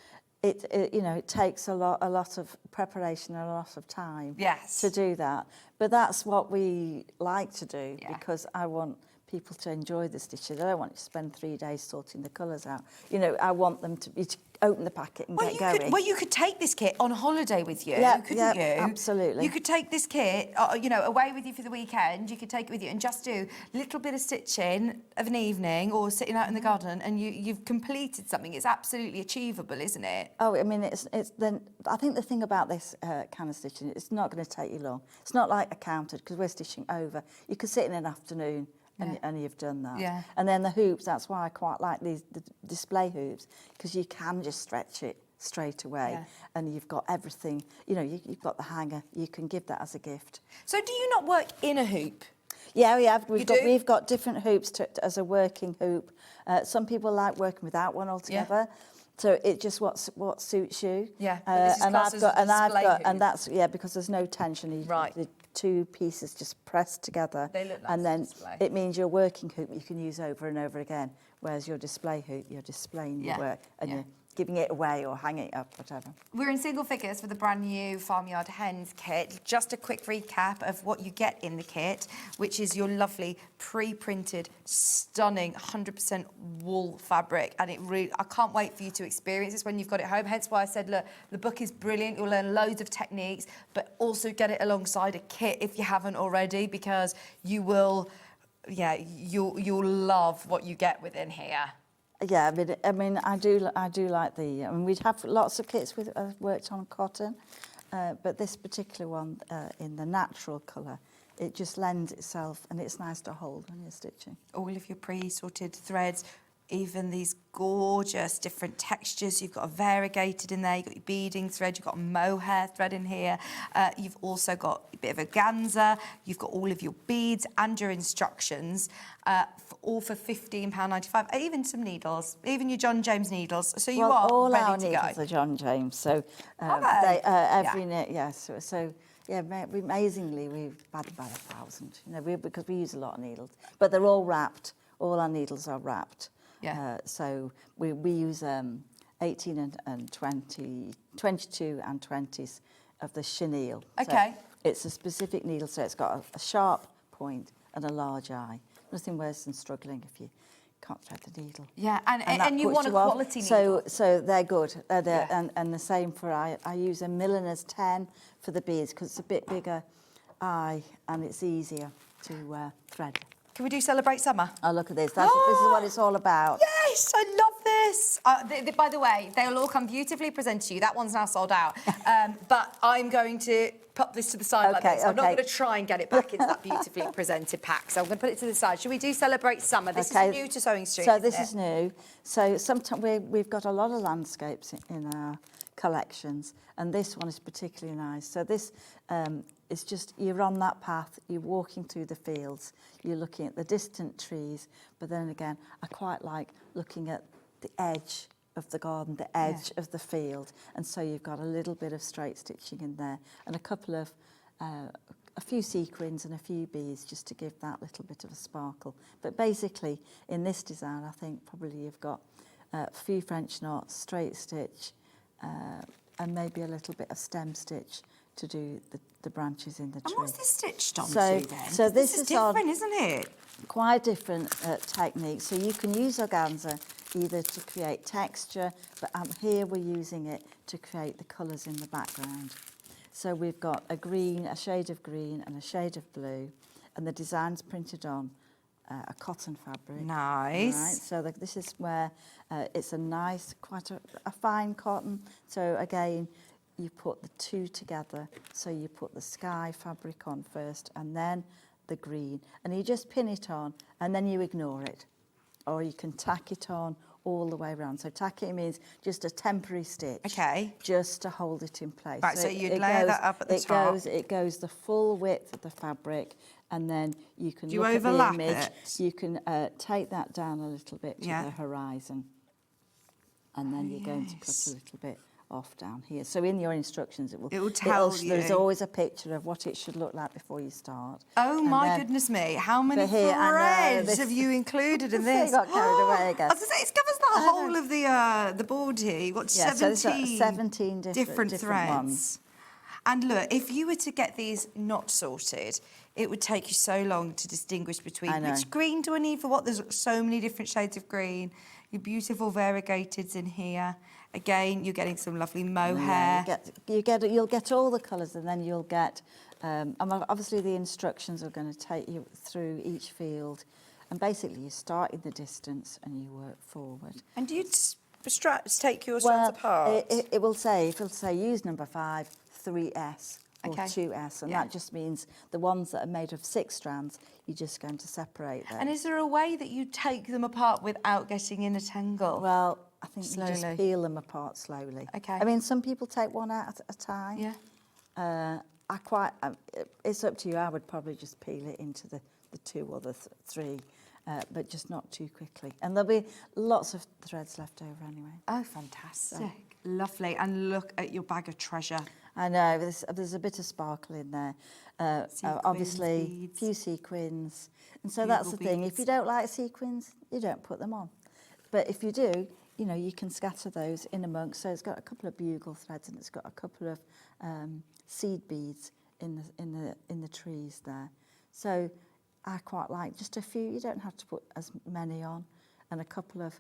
it you know, it takes a lot of preparation and a lot of time to do that. But that's what we like to do because I want people to enjoy the stitches. I don't want to spend 3 days sorting the colours out. You know, I want them to open the packet and get going. You could take this kit on holiday with you, couldn't you? Absolutely. You could take this kit, you know, away with you for the weekend. You could take it with you and just do a little bit of stitching of an evening or sitting out in the garden, and you've completed something. It's absolutely achievable, isn't it? Oh, I mean, it's then. I think the thing about this kind of stitching, it's not going to take you long. It's not like a counted, because we're stitching over. You could sit in an afternoon. And you've done that. Yeah. And then the hoops, that's why I quite like the display hoops, because you can just stretch it straight away and you've got everything. You know, you've got the hanger, you can give that as a gift. So do you not work in a hoop? Yeah, we have. You do? We've got different hoops as a working hoop. Some people like working without one altogether. So it just what suits you. Yeah, but this is classed as a display hoop. that's because there's no tension. Right. The two pieces just pressed together. They look nice and then to display. it means your working hoop you can use over and over again. Whereas your display hoop, you're displaying your work and you're giving it away or hanging it up, whatever. We're in single figures for the brand new Farmyard Hens kit. Just a quick recap of what you get in the kit, which is your lovely pre-printed, stunning 100% wool fabric. And it really, I can't wait for you to experience this when you've got it home. Hence why I said, look, the book is brilliant. You'll learn loads of techniques, but also get it alongside a kit if you haven't already, because you will, you'll love what you get within here. Yeah, I do like the. We'd have lots of kits with worked on cotton, but this particular one in the natural colour, it just lends itself, and it's nice to hold when you're stitching. All of your pre-sorted threads, even these gorgeous different textures. You've got a variegated in there, you've got your beading thread, you've got a mohair thread in here. You've also got a bit of organza, you've got all of your beads and your instructions, all for £15.95. Even some needles, even your John James needles. So you are all ready our to needles go. are John James, so Okay. Amazingly we've had about 1,000. Because we use a lot of needles, but they're all wrapped. All our needles are wrapped. Yeah. So we use 18 and 20, 22 and 20s of the chenille. Okay. So it's a specific needle, so it's got a sharp point and a large eye. Nothing worse than struggling if you can't thread the needle. Yeah, and that you puts want a off. quality needle. So they're good. And the same for I use a milliner's 10 for the beads because it's a bit bigger eye and it's easier to thread. Can we do Celebrate Summer? Oh, look at this. This is what it's all about. Yes, I love this. By the way, they'll all come beautifully presented to you. That one's now sold out. But I'm going to pop this to the side like this. I'm not going to try and get it back into that beautifully presented pack. So I'm going to put it to the side. Should we do Celebrate Summer? This is new to SewingStreet. So this is new. So sometimes we've got a lot of landscapes in our collections, and this one is particularly nice. So this it's just, you're on that path, you're walking through the fields, you're looking at the distant trees, but then again, I quite like looking at the edge of the garden, the edge of the field, and so you've got a little bit of straight stitching in there, and a couple of, a few sequins and a few beads just to give that little bit of a sparkle. But basically, in this design, I think probably you've got a few French knots, straight stitch, and maybe a little bit of stem stitch to do the branches in the tree. And what's this stitched onto then? So this is different, isn't it? Quite different technique. So you can use organza either to create texture, but here we're using it to create the colours in the background. So we've got a green, a shade of green and a shade of blue, and the design's printed on a cotton fabric. Nice. Right, so this is where it's a nice, quite a fine cotton. So again, you put the two together. So you put the sky fabric on first and then the green, and you just pin it on and then you ignore it. Or you can tack it on all the way around. So tacking means just a temporary stitch. Okay. Just to hold it in place. Right, so you'd layer that up at the top. It goes the full width of the fabric, and then you can Do you look overlap at the image. it? You can take that down a little bit to the horizon, and then you're going to cut a little bit off down here. So in your instructions, it will tell you. There's always a picture of what it should look like before you start. Oh my goodness me! How many threads have you included in this? I got carried away again. I was going to say, it covers the whole of the board here. You've got 17 different threads. Ones. And look, if you were to get these not sorted, it would take you so long to distinguish between which green do I need for what. There's so many different shades of green. Your beautiful variegateds in here. Again, you're getting some lovely mohair. You'll get all the colours, and then you'll get. Obviously, the instructions are going to take you through each field, and basically you start in the distance and you work forward. And do you take your strands apart? It'll say use number 5, 3S or 2S, and that just means the ones that are made of 6 strands, you're just going to separate them. And is there a way that you take them apart without getting in a tangle? Well, I think you just peel them apart slowly. Okay. I mean, some people take one out at a time. Yeah. It's up to you. I would probably just peel it into the the 2 or the 3, but just not too quickly. And there'll be lots of threads left over anyway. Oh, fantastic. Lovely. And look at your bag of treasure. I know, there's a bit of sparkle in there. Obviously, beads. few sequins. And so that's the thing. If you don't like sequins, you don't put them on. But if you do, you know, you can scatter those in amongst. So it's got a couple of bugle threads and it's got a couple of seed beads in the trees there. So I quite like just a few. You don't have to put as many on, and a couple of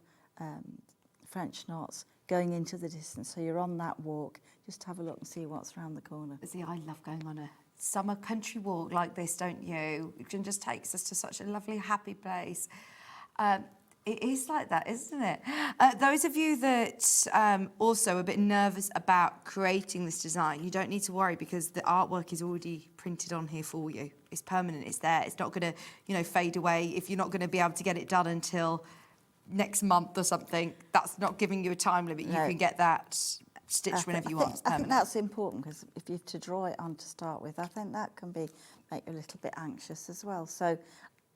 French knots going into the distance. So you're on that walk, just have a look and see what's around the corner. See, I love going on a summer country walk like this, don't you? It just takes us to such a lovely, happy place. It is like that, isn't it? Those of you that also are a bit nervous about creating this design, you don't need to worry because the artwork is already printed on here for you. It's permanent, it's there. It's not going to, you know, fade away. If you're not going to be able to get it done until next month or something, that's not giving you a time limit. No. You can get that stitched whenever you want. It's I think permanent. that's important because if you have to draw it on to start with, I think that can make you a little bit anxious as well. So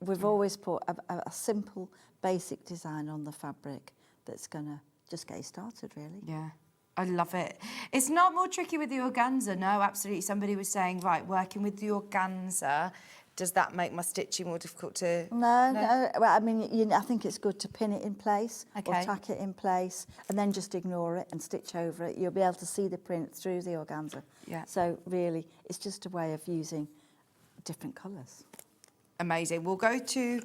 we've always put a simple, basic design on the fabric that's going to just get you started, really. Yeah, I love it. It's not more tricky with the organza. No, absolutely. Somebody was saying, right, working with the organza, does that make my stitching more difficult to... No. Well, I mean, I think it's good to pin it in place or Okay. tack it in place and then just ignore it and stitch over it. You'll be able to see the print through the organza. Yeah. So really, it's just a way of using different colours. Amazing. We'll go to...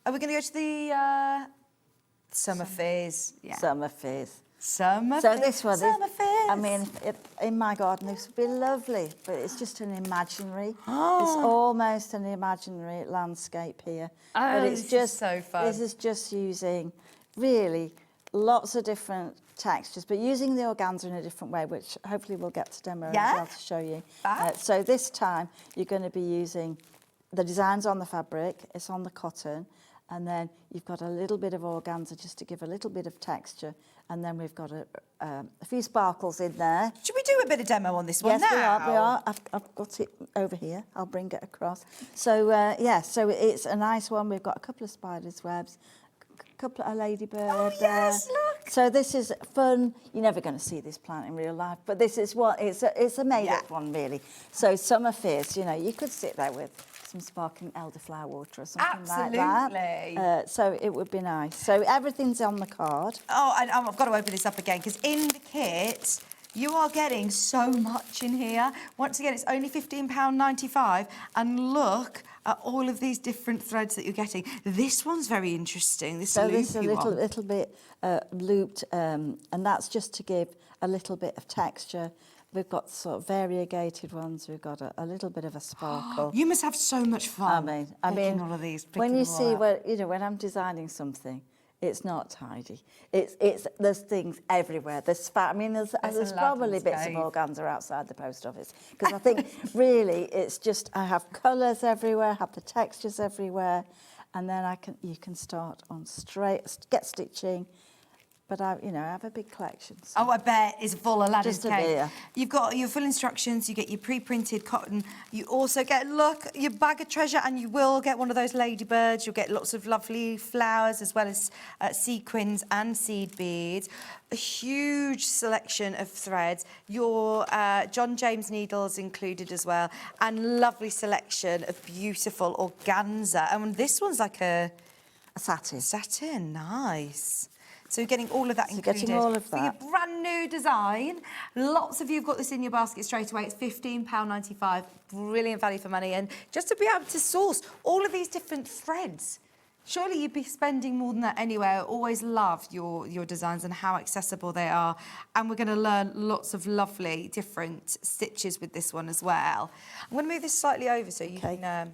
Are we going to go to the Summer Fizz? Yeah. Summer Fizz. Summer So Fizz. this one, Summer Fizz. I mean, in my garden, this would be lovely, but it's just an imaginary. It's almost an imaginary landscape here. Oh, but it's this just is so fun. This is just using really lots of different textures, but using the organza in a different way, which hopefully we'll get to demo and be able to show you. Fab. So this time you're going to be using the designs on the fabric, it's on the cotton, and then you've got a little bit of organza just to give a little bit of texture, and then we've got a few sparkles in there. Should we do a bit of demo on this one Yes, now? we are. I've got it over here. I'll bring it across. So, so it's a nice one. We've got a couple of spider's webs, a couple of ladybird. Oh, yes, look. So this is fun. You're never going to see this plant in real life, but this is what it's a made-up one, really. So Summer Fizz, you know, you could sit there with some sparkling elderflower water or something like that. Absolutely. So it would be nice. So everything's on the card. Oh, and I've got to open this up again because in the kit, you are getting so much in here. Once again, it's only £15.95, and look at all of these different threads that you're getting. This one's very interesting. This So loopy this is a one. little bit looped, and that's just to give a little bit of texture. We've got sort of variegated ones. We've got a little bit of a sparkle. You must have so much fun. I mean, all of these, when picking you them all see out. when I'm designing something, it's not tidy. There's things everywhere. There's probably bits of organza outside the post office because I think really it's just I have colours everywhere, have the textures everywhere, and then you can start on get stitching. But I have a big collection. So. Oh, I bet it's full of Aladdin's Just a cake. bit. You've got your full instructions, you get your pre-printed cotton, you also get, look, your bag of treasure, and you will get one of those ladybirds. You'll get lots of lovely flowers as well as sequins and seed beads. A huge selection of threads. Your John James needles included as well, and lovely selection of beautiful organza. And this one's like a satin. Satin, nice. So you're getting all of that included. Getting all of that. For your brand new design. Lots of you have got this in your basket straight away. It's £15.95. Brilliant value for money. And just to be able to source all of these different threads, surely you'd be spending more than that anywhere. I always love your designs and how accessible they are. And we're going to learn lots of lovely different stitches with this one as well. I'm going to move this slightly over so you can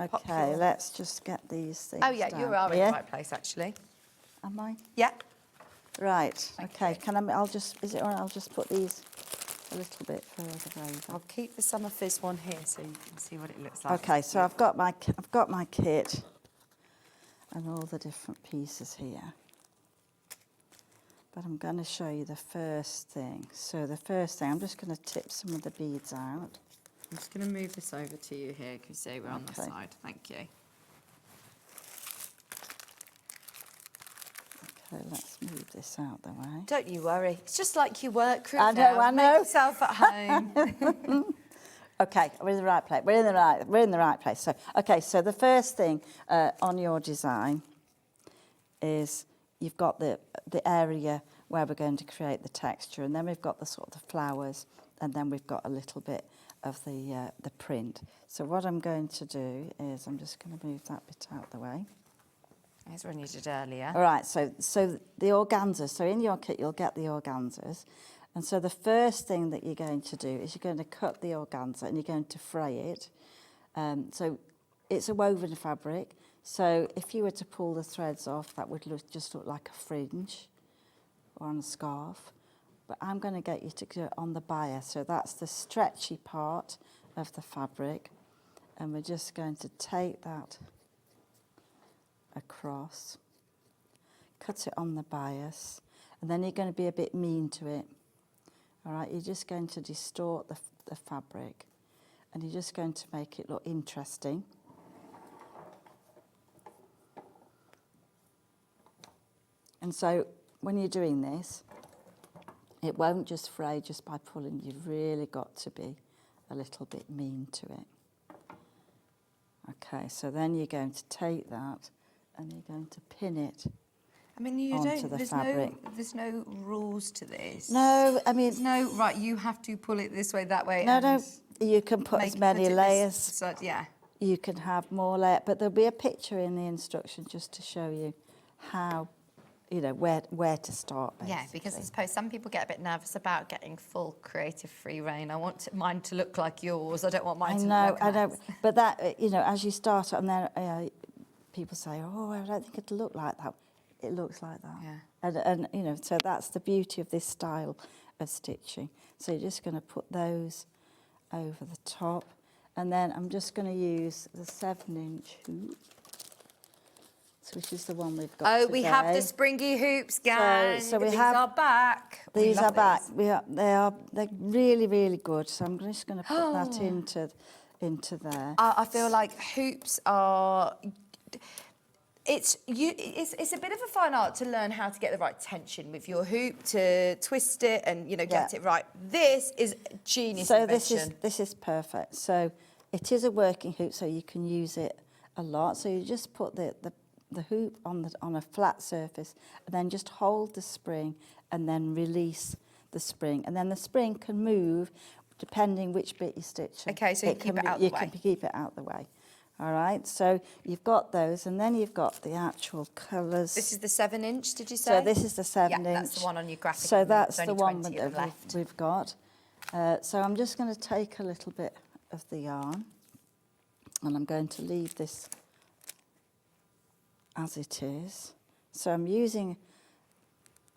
pop your... Let's just get these things Oh, yeah, you are in the right place, actually. Am I? Yeah. Right. Okay. I'll just put these a little bit further over. I'll keep the Summer Fizz one here so you can see what it looks like. Okay. So I've got my kit and all the different pieces here. But I'm going to show you the first thing. So the first thing, I'm just going to tip some of the beads out. I'm just going to move this over to you here because we're on the side. Thank you. So let's move this out the way. Don't you worry. It's just like your work group I know, now. I know. Make yourself at home. Okay, we're in the right place. We're in the right place. So, okay, so the first thing on your design is you've got the area where we're going to create the texture, and then we've got the sort of the flowers, and then we've got a little bit of the print. So what I'm going to do is I'm just going to move that bit out the way. That's what I needed earlier. All right, so the organzas. So in your kit, you'll get the organzas. And so the first thing that you're going to do is you're going to cut the organza and you're going to fray it. So it's a woven fabric. So if you were to pull the threads off, that would just look like a fringe or on a scarf. But I'm going to get you to do it on the bias. So that's the stretchy part of the fabric. And we're just going to take that across, cut it on the bias, and then you're going to be a bit mean to it. All right, you're just going to distort the fabric, and you're just going to make it look interesting. And so when you're doing this, it won't just fray just by pulling. You've really got to be a little bit mean to it. Okay, so then you're going to take that and you're going to pin it. I mean, you onto don't. the There's fabric. there's no rules to this. No, I mean, There's no right. You have to pull it this way, that way. no, and no. You can put as many put it layers. This side, yeah. You can have more layers, but there'll be a picture in the instruction just to show you how, you know, where to start. Basically. Yeah, because I suppose some people get a bit nervous about getting full creative free reign. I want mine to look like yours. I don't want mine to look like I know, ours. but that, you know, as you start, and then people say, "Oh, I don't think it'll look like that." It looks like that. Yeah. And you know, so that's the beauty of this style of stitching. So you're just going to put those over the top, and then I'm just going to use the 7-inch hoop, which is the one we've got. Oh, today. we have the springy hoops, gang. So we These have- are back. We These love are back. these. They're really, really good. So I'm just going to put that into there. I feel like hoops are. It's a bit of a fine art to learn how to get the right tension with your hoop, to twist it and get it right. This is genius invention. So this is perfect. So it is a working hoop, so you can use it a lot. So you just put the hoop on a flat surface, and then just hold the spring, and then release the spring, and then the spring can move depending which bit you're stitching. Okay, so you keep it out the way. You can keep it out the way. All right, so you've got those, and then you've got the actual colours. This is the 7-inch, did you say? So this is the 7-inch. Yeah, that's the one on your graphic. So and that's there's the only one 20 of them that left. we've got. So I'm just going to take a little bit of the yarn, and I'm going to leave this as it is. So I'm using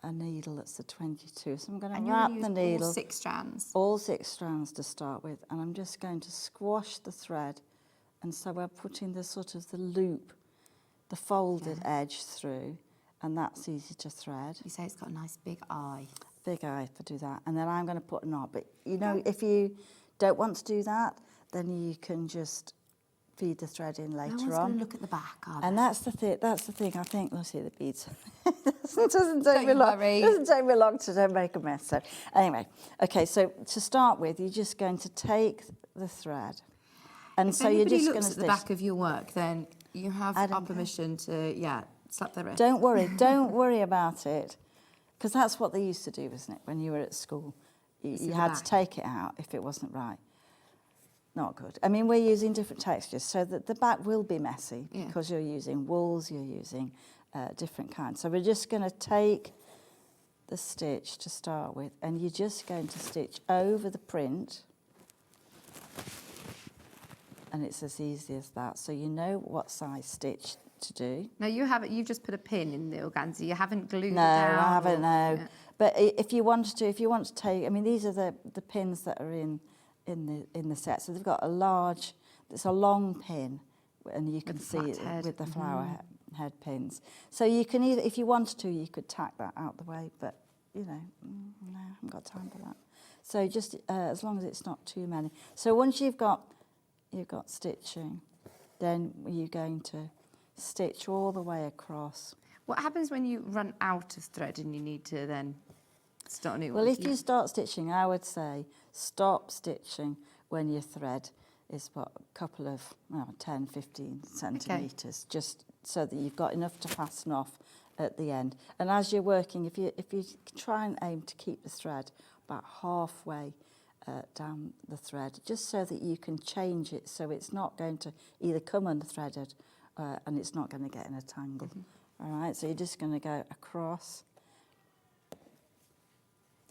a needle that's the 22. So I'm going to wrap the needle. All 6 strands. All 6 strands to start with, and I'm just going to squash the thread, and so we're putting the sort of the loop, the folded edge through, and that's easy to thread. You say it's got a nice big eye. Big eye for do that, and then I'm going to put a knot. But you know, if you don't want to do that, then you can just feed the thread in later No one's on. going to look at the back, are they? And that's the thing. That's the thing. I think. Let's see the beads. doesn't take Don't me you long. worry. Doesn't take me long to don't make a mess. So anyway, okay. So to start with, you're just going to take the thread, and so you're just going to looks at the back of your work, then you have our permission to slap their wrist. Don't worry. Don't worry about it, because that's what they used to do, isn't it? When you were at school, you had to take it out if it wasn't right. Not good. I mean, we're using different textures, so that the back will be messy because you're using wools, you're using different kinds. So we're just going to take the stitch to start with, and you're just going to stitch over the print, and it's as easy as that. So you know what size stitch to do. No, you haven't. You've just put a pin in the organza. You haven't glued it No, down. I haven't. No, Yeah. but if you want to take, I mean, these are the pins that are in the set. So they've got a large, it's a long pin, and you can see it with the flower head pins. So you can either, if you wanted to, you could tack that out the way, but you know, no, I haven't got time for that. So just as long as it's not too many. So once you've got stitching, then you're going to stitch all the way across. What happens when you run out of thread and you need to then start a new one? Well, if you start stitching, I would say stop stitching when your thread is what, a couple of 10, 15 centimetres, just so that you've got enough to fasten off at the end. And as you're working, if you try and aim to keep the thread about halfway down the thread, just so that you can change it so it's not going to either come unthreaded and it's not going to get in a tangle. All right, so you're just going to go across.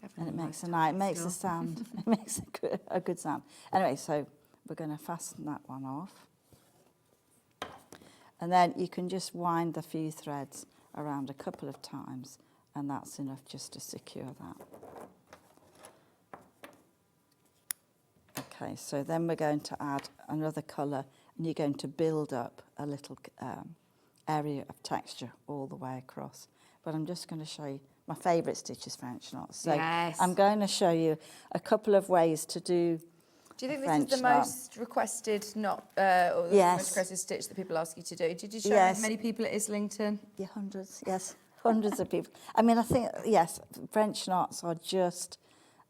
Definitely and it makes a sound. It makes a good sound. Anyway, so we're going to fasten that one off. And then you can just wind the few threads around a couple of times, and that's enough just to secure that. Okay, so then we're going to add another colour, and you're going to build up a little area of texture all the way across. But I'm just going to show you, my favourite stitch is French knots. So I'm going to show you a couple of ways to do. Do you think French this is the knot. most requested knot, or the most requested stitch that people ask you to do? Did you show many people at Islington? Yeah, hundreds, yes. Hundreds of people. I mean, I think, yes, French knots are just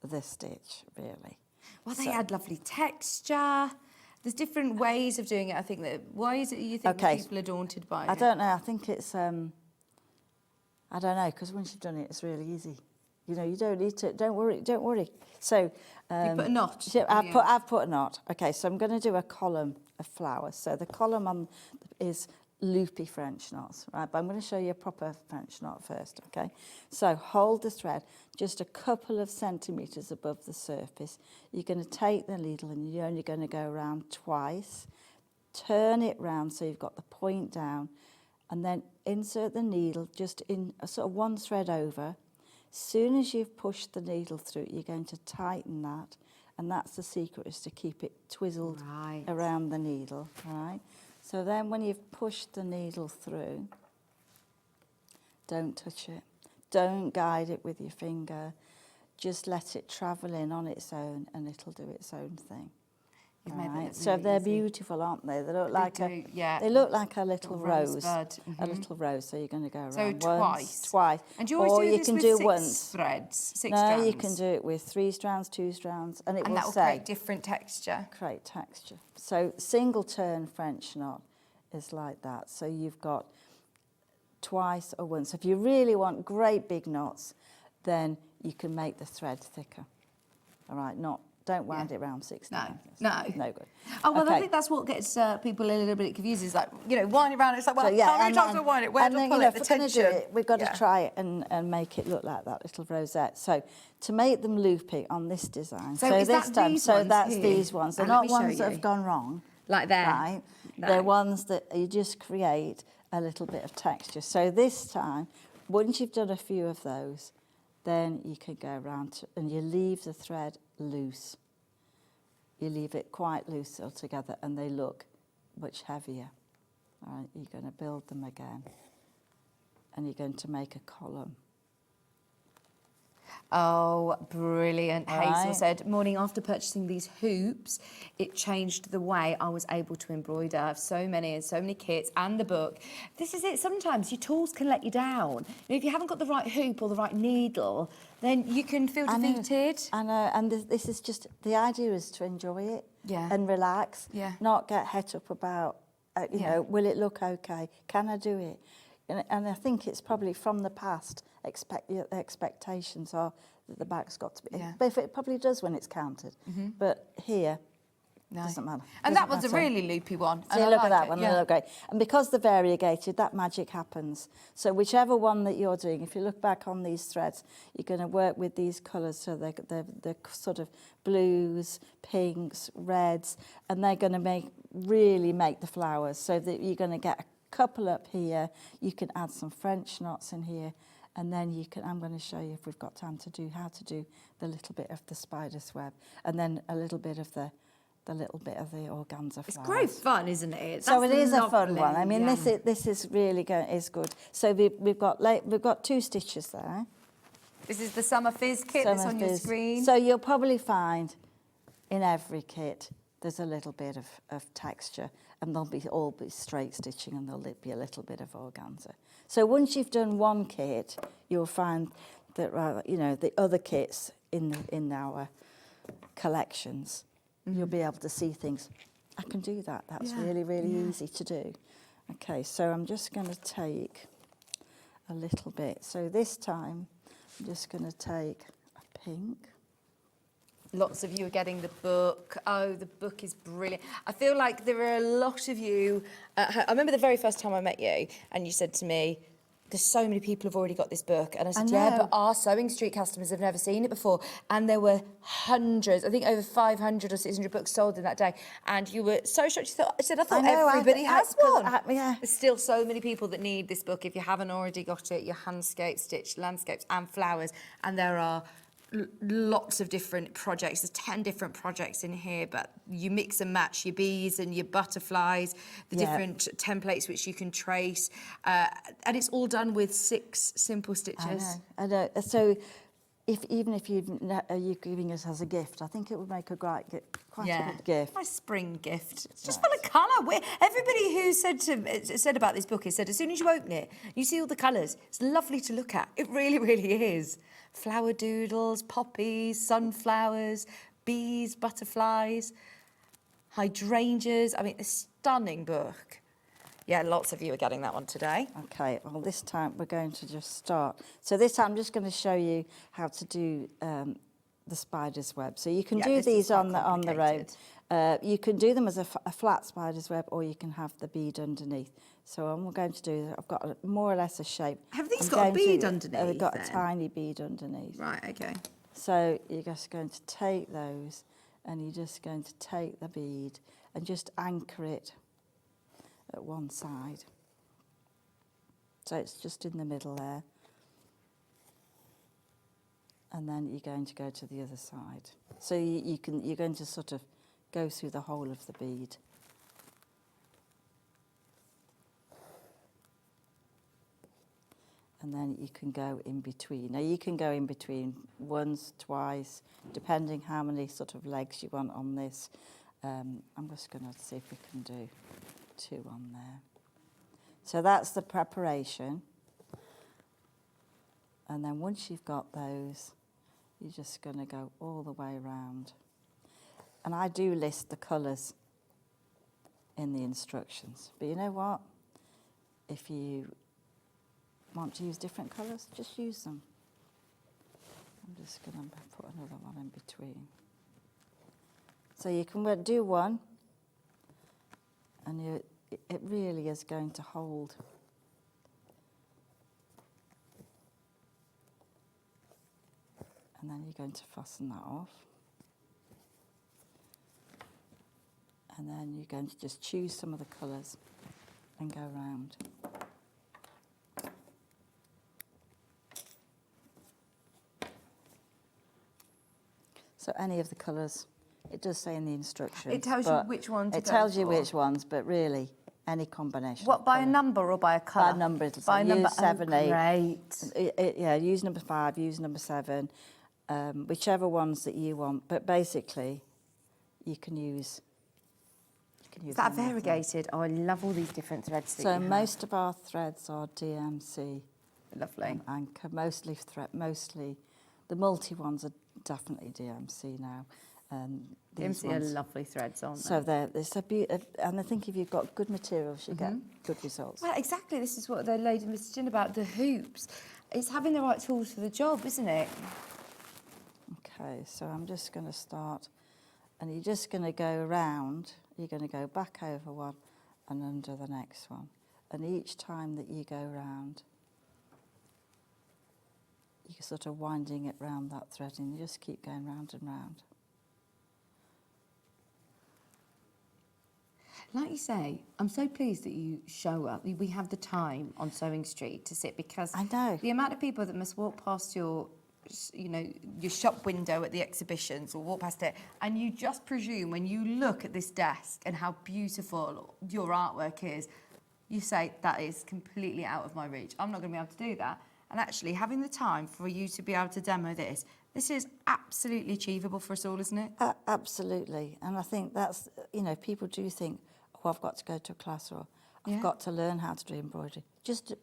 the stitch, really. Well, they add lovely texture. There's different ways of doing it, I think. Why is it you think that people are daunted by it? I don't know. I think it's, I don't know, because once you've done it, it's really easy. You know, you don't need to, don't worry. So... you put a knot? I've put a knot. Okay, so I'm going to do a column of flowers. So the column is loopy French knots, right? But I'm going to show you a proper French knot first, okay? So hold the thread just a couple of centimetres above the surface. You're going to take the needle and you're only going to go around twice. Turn it round so you've got the point down, and then insert the needle just in a sort of one thread over. Soon as you've pushed the needle through, you're going to tighten that, and that's the secret, is to keep it twizzled around the needle, right? So then when you've pushed the needle through, don't touch it. Don't guide it with your finger. Just let it travel in on its own, and it'll do its own thing. Right. So they're beautiful, aren't they? They look like they look like a little rose, a little rose. So you're going to go around twice. And do you always do this with six threads? Six strands? You can do it with 3 strands, 2 strands, and that will create different texture. Create texture. So single turn French knot is like that. So you've got twice or once. If you really want great big knots, then you can make the thread thicker. All right, don't wind it round 6 times. No good. Oh, well, I think that's what gets people a little bit confused, is like, you know, wind it round, it's like, well, how many times do I wind it? Where do I pull it? The tension. We've got to try it and make it look like that little rosette. So to make them loopy on this design, these ones. They're not ones that have gone wrong. Like that. Right? No. They're ones that you just create a little bit of texture. So this time, once you've done a few of those, then you can go around and you leave the thread loose. You leave it quite loose altogether, and they look much heavier. All right, you're going to build them again, and you're going to make a column. Oh, brilliant. Hazel said, morning, after purchasing these hoops, it changed the way I was able to embroider. I have so many kits and the book. This is it. Sometimes your tools can let you down. If you haven't got the right hoop or the right needle, then you can feel defeated. I know. And this is just, the idea is to enjoy it and relax, not get het up about, you know, will it look okay? Can I do it? And I think it's probably from the past, expectations are that the back's got to be. But it probably does when it's counted. But here, it doesn't matter. And that was a really loopy one. So look at that one, they look great. And because they're variegated, that magic happens. So whichever one that you're doing, if you look back on these threads, you're going to work with these colours. So they're sort of blues, pinks, reds, and they're going to really make the flowers, so that you're going to get a couple up here. You can add some French knots in here, and then you can, I'm going to show you, if we've got time to do, how to do the little bit of the spider's web, and then a little bit of the organza flowers. It's great fun, isn't it? So it is a fun one. I mean, this is really is good. So we've got 2 stitches there. This is the Summer Fizz kit that's on your screen. So you'll probably find in every kit there's a little bit of texture, and they'll all be straight stitching, and there'll be a little bit of organza. So once you've done one kit, you'll find that the other kits in our collections, you'll be able to see things. I can do that. That's really, really easy to do. Okay, so I'm just going to take a little bit. So this time, I'm just going to take a pink. Lots of you are getting the book. Oh, the book is brilliant. I feel like there are a lot of you. I remember the very first time I met you, and you said to me, there's so many people who've already got this book. And I said, yeah, but our SewingStreet customers have never seen it before. And there were hundreds, I think over 500 or 600 books sold in that day. And you were so shocked. I thought everybody has one. There's still so many people that need this book. If you haven't already got it, your handscape stitched landscapes and flowers. And there are lots of different projects. There's 10 different projects in here, but you mix and match your bees and your butterflies, the different templates which you can trace, and it's all done with 6 simple stitches. I know. So even if you're giving us as a gift, I think it would make quite a good gift. My spring gift. It's just full of colour. Everybody who said about this book has said as soon as you open it, you see all the colours. It's lovely to look at. It really, really is. Flower doodles, poppies, sunflowers, bees, butterflies, hydrangeas. I mean, a stunning book. Yeah, lots of you are getting that one today. Okay, well, this time we're going to just start. So this time I'm just going to show you how to do the spider's web. So you can do these on the row. You can do them as a flat spider's web, or you can have the bead underneath. So I'm going to do, I've got more or less a shape. Have these got a bead underneath? They've got a tiny bead underneath. Right, okay. So you're just going to take those, and you're just going to take the bead and just anchor it at one side. So it's just in the middle there. And then you're going to go to the other side. So you're going to sort of go through the whole of the bead. And then you can go in between. Now you can go in between once, twice, depending how many sort of legs you want on this. I'm just going to see if we can do 2 on there. So that's the preparation. And then once you've got those, you're just going to go all the way around. And I do list the colours in the instructions. But you know what? If you want to use different colours, just use them. I'm just going to put another one in between. So you can do one, and it really is going to hold. And then you're going to fasten that off. And then you're going to just choose some of the colours and go round. So any of the colours, it does say in the instructions. It tells you which one to go It tells you for. which ones, but really, any combination. What, by a number or by a colour? By a number. By a number. Use 7, 8. Great. Yeah, use number 5, use number 7, whichever ones that you want. But basically, you can use. Is that variegated? Oh, I love all these different threads that you So have. most of our threads are DMC. Lovely. Anchor, mostly the multi ones are definitely DMC now. These DMC ones. are lovely threads, aren't they? So there's and I think if you've got good materials, you get good results. Well, exactly. This is what the lady messaged in about the hoops. It's having the right tools for the job, isn't it? Okay, so I'm just going to start, and you're just going to go around. You're going to go back over one and under the next one. And each time that you go round, you're sort of winding it round that thread, and you just keep going round and round. Like you say, I'm so pleased that you show up. We have the time on SewingStreet to sit, because I know. the amount of people that must walk past your shop window at the exhibitions, or walk past it, and you just presume, when you look at this desk and how beautiful your artwork is, you say, that is completely out of my reach. I'm not going to be able to do that. And actually, having the time for you to be able to demo this is absolutely achievable for us all, isn't it? Absolutely. And I think that's, people do think, oh, I've got to go to a class, or I've got to learn how to do embroidery.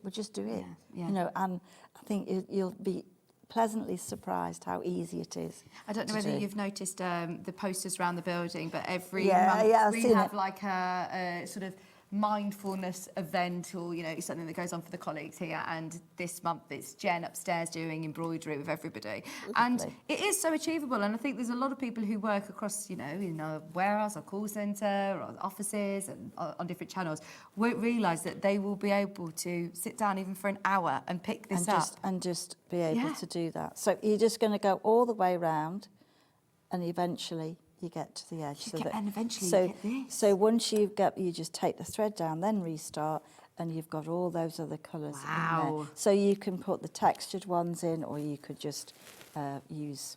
We'll just do it. Yeah. You know, and I think you'll be pleasantly surprised how easy it is. I don't know to whether do. you've noticed the posters around the building, but every Yeah, month yeah, I've we seen have it. like a sort of mindfulness event, or something that goes on for the colleagues here. And this month it's Jen upstairs doing embroidery with everybody. And Lovely. it is so achievable, and I think there's a lot of people who work across in a warehouse or call centre or offices and on different channels won't realise that they will be able to sit down even for an hour and pick this up. And just be able Yeah. to do that. So you're just going to go all the way round, and eventually you get to the edge. And eventually so, you get this. So once you just take the thread down, then restart, and you've got all those other colours in Wow. there. So you can put the textured ones in, or you could just use,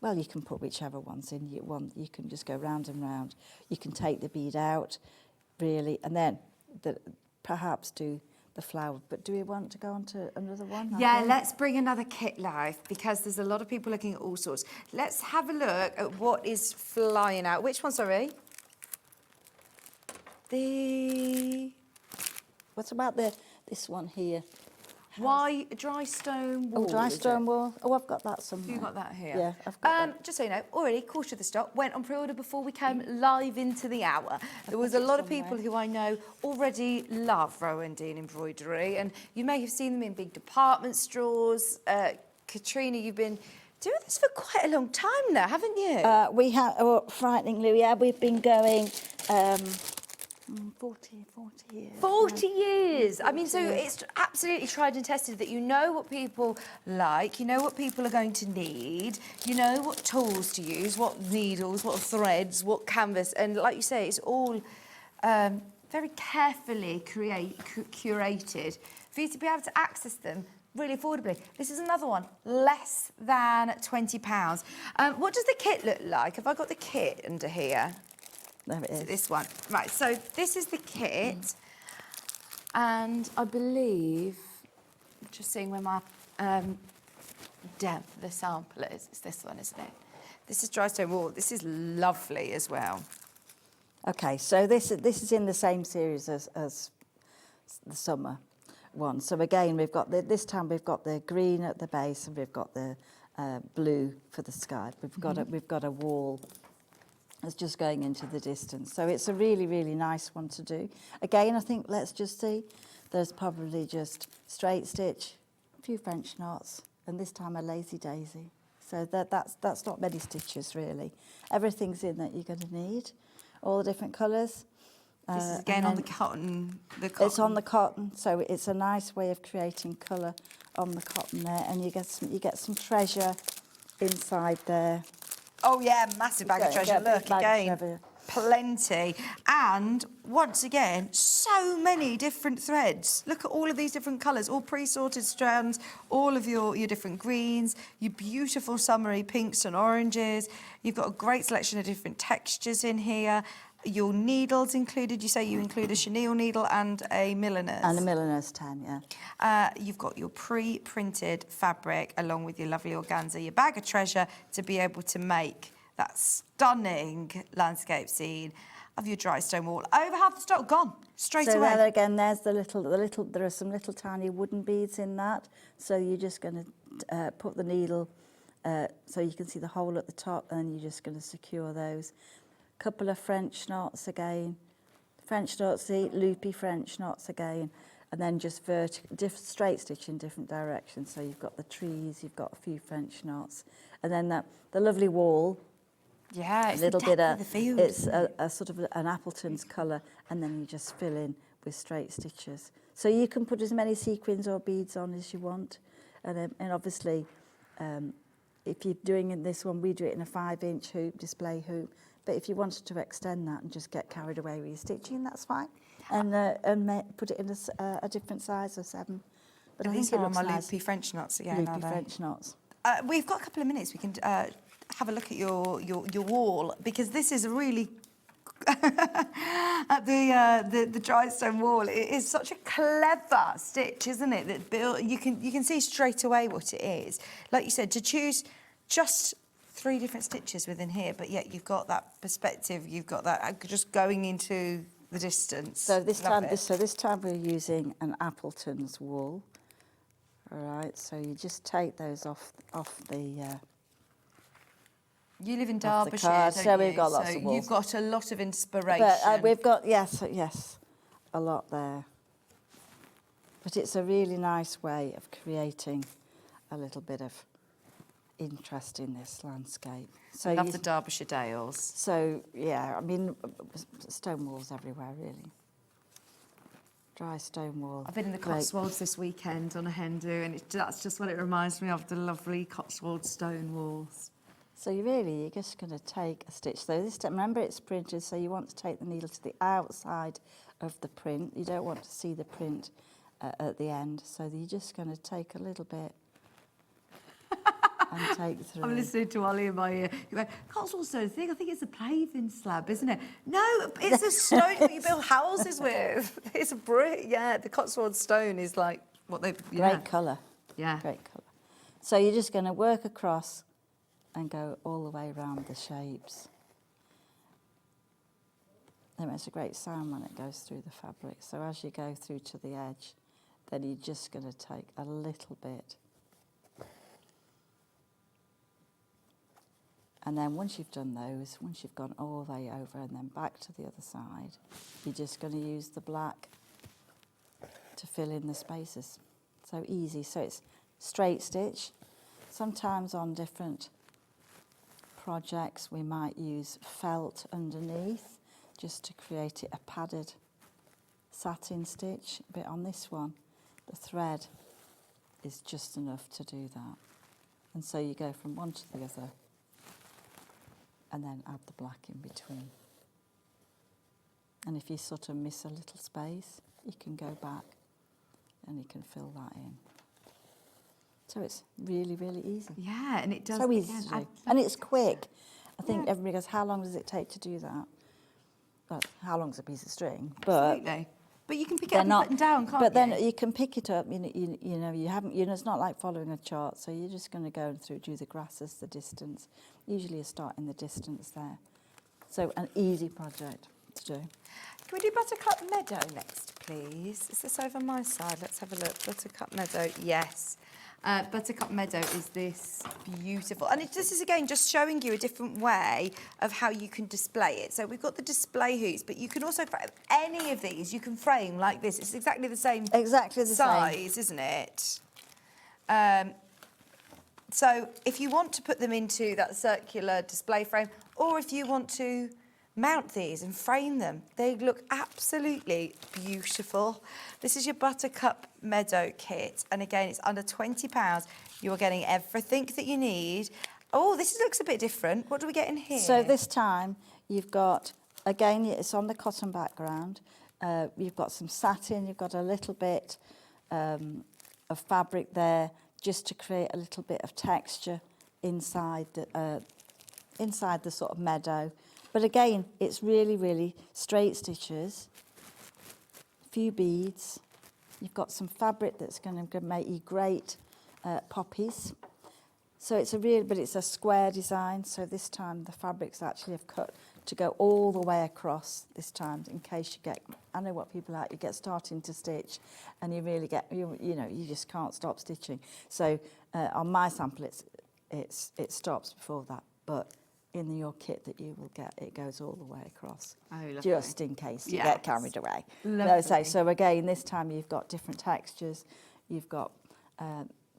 well, you can put whichever ones in you want. You can just go round and round. You can take the bead out, really, and then perhaps do the flower. But do we want to go on to another one? Yeah, let's bring another kit live, because there's a lot of people looking at all sorts. Let's have a look at what is flying out. Which one, sorry? What about this one here? White dry stone wall. Oh, dry is stone it? wall. Oh, I've got that somewhere. You got that here? Yeah, I've got that. Just so you know, already quarter of the stock went on pre-order before we came live into the hour. There was a lot of people who I know already love Rowan Dean embroidery, and you may have seen them in big department stores. Katrina, you've been doing this for quite a long time now, haven't you? We have, frighteningly, yeah, we've been going 40 years. 40 years. I mean, so it's absolutely tried and tested that you know what people like, you know what people are going to need, you know what tools to use, what needles, what threads, what canvas, and like you say, it's all very carefully curated for you to be able to access them really affordably. This is another one, less than £20. What does the kit look like? Have I got the kit under here? There it is. This one. Right, so this is the kit. And I believe, just seeing where my the sample is. It's this one, isn't it? This is dry stone wool. This is lovely as well. Okay, so this is in the same series as the summer one. So again, we've got this time we've got the green at the base, and we've got the blue for the sky. We've got a wall that's just going into the distance. So it's a really, really nice one to do. Again, I think let's just see. There's probably just straight stitch, a few French knots, and this time a lazy daisy. So that's not many stitches really. Everything's in that you're going to need, all the different colours. This is again on the cotton. It's on the cotton, so it's a nice way of creating colour on the cotton there, and you get some treasure inside there. Oh yeah, massive bag of treasure. Look again, treasure. Plenty. And once again, so many different threads. Look at all of these different colours, all pre-sorted strands, all of your different greens, your beautiful summery pinks and oranges. You've got a great selection of different textures in here. Your needles included. You say you include a chenille needle and a milliner's. And a milliner's 10, yeah. You've got your pre-printed fabric along with your lovely organza, your bag of treasure to be able to make that stunning landscape scene of your dry stone wall. Over half the stock gone straight away. So there again, there's the little. There are some little tiny wooden beads in that. So you're just going to put the needle so you can see the hole at the top, and then you're just going to secure those. Couple of French knots again, French knots, the loopy French knots again, and then just straight stitch in different directions. So you've got the trees, you've got a few French knots, and then the lovely wall. Yeah, it's a little the bit depth of the field. It's a sort of an Appleton's colour, and then you just fill in with straight stitches. So you can put as many sequins or beads on as you want, and obviously, if you're doing in this one, we do it in a 5-inch hoop, display hoop. But if you wanted to extend that and just get carried away with your stitching, that's fine. And put it in a different size of 7. But I think it looks my nice. loopy French knots again. Loopy French knots. We've got a couple of minutes. We can have a look at your wall, because this is really at the dry stone wall. It is such a clever stitch, isn't it? That you can see straight away what it is. Like you said, to choose just 3 different stitches within here, but yet you've got that perspective, you've got that just going into the distance. So this Love time, it. this time we're using an Appleton's wool. All right, so you just take those off the. You live in off the Derbyshire, card, don't so you? we've got lots of wool. You've got a lot of inspiration. But we've got yes, a lot there. But it's a really nice way of creating a little bit of interest in this landscape. So I love the Derbyshire Dales. So yeah, I mean, stone walls everywhere really. Dry stone wall. I've been in the Great. Cotswolds this weekend on a hen do, and that's just what it reminds me of, the lovely Cotswold stone walls. So you're just going to take a stitch. So this time, remember it's printed, so you want to take the needle to the outside of the print. You don't want to see the print at the end. So you're just going to take a little bit and take through. I'm listening to Ollie in my ear. You go, Cotswold stone thing, I think it's a paving slab, isn't it? No, it's a stone that you build houses with. It's a brick, yeah. The Cotswold stone is like what they... Yeah. Great colour. Yeah. Great colour. So you're just going to work across and go all the way around the shapes. It makes a great sound when it goes through the fabric. So as you go through to the edge, then you're just going to take a little bit. And then once you've done those, once you've gone all the way over and then back to the other side, you're just going to use the black to fill in the spaces. So easy. So it's straight stitch. Sometimes on different projects we might use felt underneath just to create it a padded satin stitch. But on this one, the thread is just enough to do that. And so you go from one to the other and then add the black in between. And if you sort of miss a little space, you can go back and you can fill that in. So it's really, really easy. Yeah, and it does... So easy to do. And it's quick. I think everybody goes, how long does it take to do that? Well, how long's a piece of string? But Absolutely. But you can pick it up and put them down, can't you? But then you can pick it up, you haven't, it's not like following a chart, so you're just going to go through, do the grasses, the distance. Usually you start in the distance there. So an easy project to do. Can we do Buttercup Meadow next, please? Is this over my side? Let's have a look. Buttercup Meadow, yes. Buttercup Meadow is this beautiful, and this is again just showing you a different way of how you can display it. So we've got the display hoops, but you can also frame any of these. You can frame like this. It's exactly the same size, isn't it? So if you want to put them into that circular display frame, or if you want to mount these and frame them, they look absolutely beautiful. This is your Buttercup Meadow kit, and again, it's under £20. You're getting everything that you need. Oh, this looks a bit different. What do we get in here? So this time you've got, again, it's on the cotton background. You've got some satin. You've got a little bit of fabric there, just to create a little bit of texture inside the sort of meadow. But again, it's really, really straight stitches, a few beads. You've got some fabric that's going to make you great poppies. So it's it's a square design. So this time the fabrics actually have cut to go all the way across this time, in case you get, I know what people are, you get starting to stitch and you really get, you just can't stop stitching. So on my sample, it stops before that, but in your kit that you will get, it goes all the way across, just in case you get carried away. So again, this time you've got different textures. You've got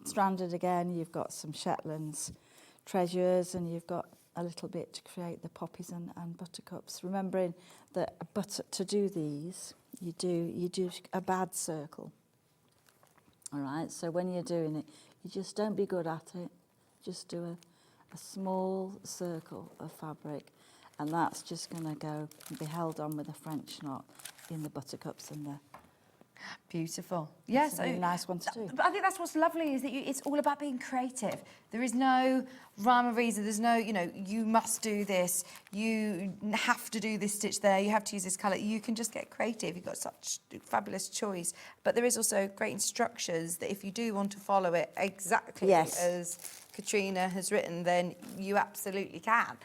stranded again, you've got some Shetlands treasures, and you've got a little bit to create the poppies and buttercups. Remembering that to do these, you do a bad circle. All right, so when you're doing it, you just don't be good at it. Just do a small circle of fabric, and that's just going to go and be held on with a French knot in the buttercups and the... Beautiful. Yes, it's a really nice one to do. But I think that's what's lovely, is that it's all about being creative. There is no rhyme or reason. There's no, you must do this. You have to do this stitch there. You have to use this colour. You can just get creative. You've got such fabulous choice. But there is also great instructions that if you do want to follow it exactly as Katrina has written, then you absolutely can.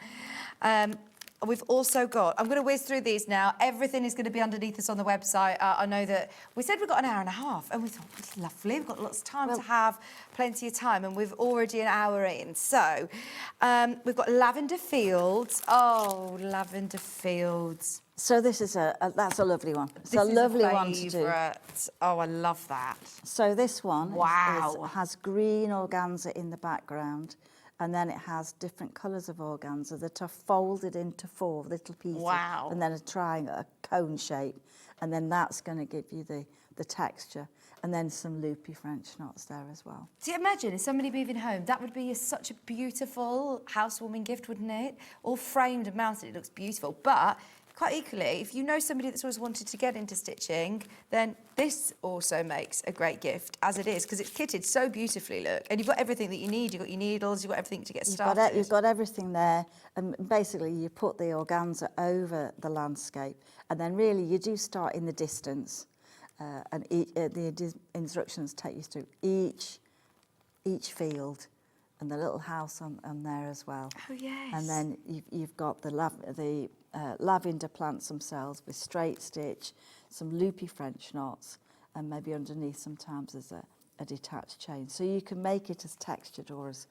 we've also got, I'm going to whiz through these now. Everything is going to be underneath us on the website. I know that we said we've got an hour and a half, and we thought, it's lovely. We've got lots of time to have plenty of time, and we've already an hour in. So we've got lavender fields. Oh, lavender fields. So this is that's a lovely one. It's a lovely one to do. Oh, I love that. So this one has green organza in the background, and then it has different colours of organza that are folded into 4 little pieces. Wow. And then a triangle, a cone shape, and then that's going to give you the texture. And then some loopy French knots there as well. So imagine if somebody moving home, that would be such a beautiful housewarming gift, wouldn't it? All framed and mounted, it looks beautiful. But quite equally, if you know somebody that's always wanted to get into stitching, then this also makes a great gift, as it is, because it's kitted so beautifully, look. And you've got everything that you need. You've got your needles, you've got everything to get started. You've got everything there, and basically you put the organza over the landscape, and then really you do start in the distance, and the instructions take you through each field and the little house on there as well. Oh, yes. And then you've got the lavender plants themselves with straight stitch, some loopy French knots, and maybe underneath sometimes there's a detached chain. So you can make it as textured or as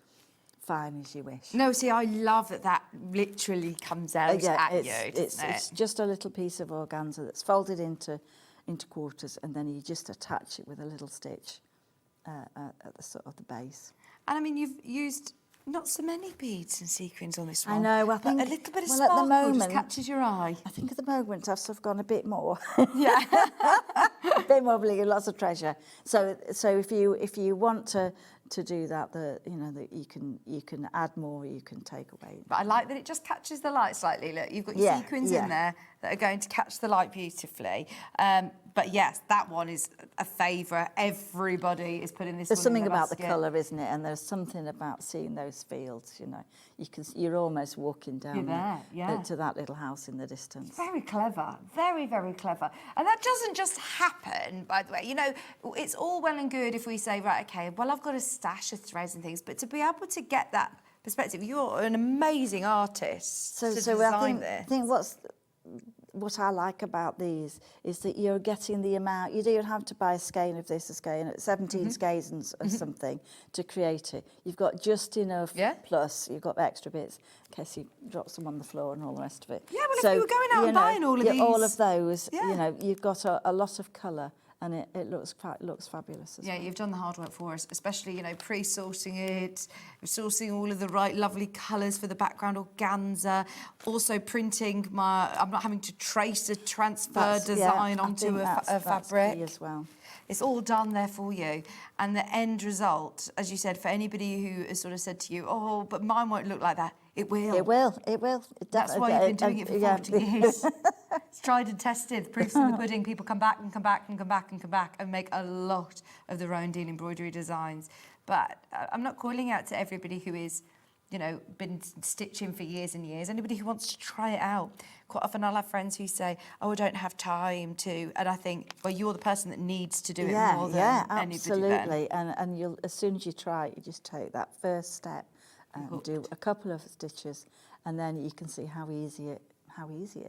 fine as you wish. No, see, I love that literally comes out at you, it's just a little piece of organza that's folded into quarters, and then you just attach it with a little stitch at the sort of the base. And I mean, you've used not so many beads and sequins on this one. I know, I think... But a little bit of at sparkle the moment, just catches your eye. I think at the moment I've sort of gone a bit more. Yeah. A bit more bling and lots of treasure. So if you want to do that, you can add more, you can take away. But I like that it just catches the light slightly. Look, you've got your sequins in there that are going to catch the light beautifully. But yes, that one is a favourite. Everybody is putting this There's one something in the about the basket. colour, isn't it? And there's something about seeing those fields, you know. You're almost walking down to that little house in the distance. Very clever, very, very clever. And that doesn't just happen, by the way. You know, it's all well and good if we say, right, OK, well, I've got a stash of threads and things, but to be able to get that perspective, you're an amazing artist to design this. I think what I like about these is that you're getting the amount. You don't have to buy a skein of this, a skein, 17 skeins or something to create it. You've got just enough, plus you've got extra bits in case you drop some on the floor and all the rest of it. Yeah, well, if you were going out and buying all of these... all of those, you know, you've got a lot of colour. And it looks fabulous as well. Yeah, you've done the hard work for us, especially, you know, pre-sourcing it, sourcing all of the right lovely colours for the background organza, also printing I'm not having to trace a transfer design onto a fabric. That's key as well. It's all done there for you. And the end result, as you said, for anybody who has sort of said to you, oh, but mine won't look like that, it will. It will. That's why you've been doing it for 40 years. It's tried and tested. Proofs in the pudding. People come back and come back and come back and come back and make a lot of their own deal embroidery designs. But I'm not calling out to everybody who is, you know, been stitching for years and years. Anybody who wants to try it out. Quite often I'll have friends who say, oh, I don't have time to. And I think, well, you're the person that needs to do it more than anybody. Absolutely. And you'll, as soon as you try it, you just take that first step and do a couple of stitches, and then you can see how easy it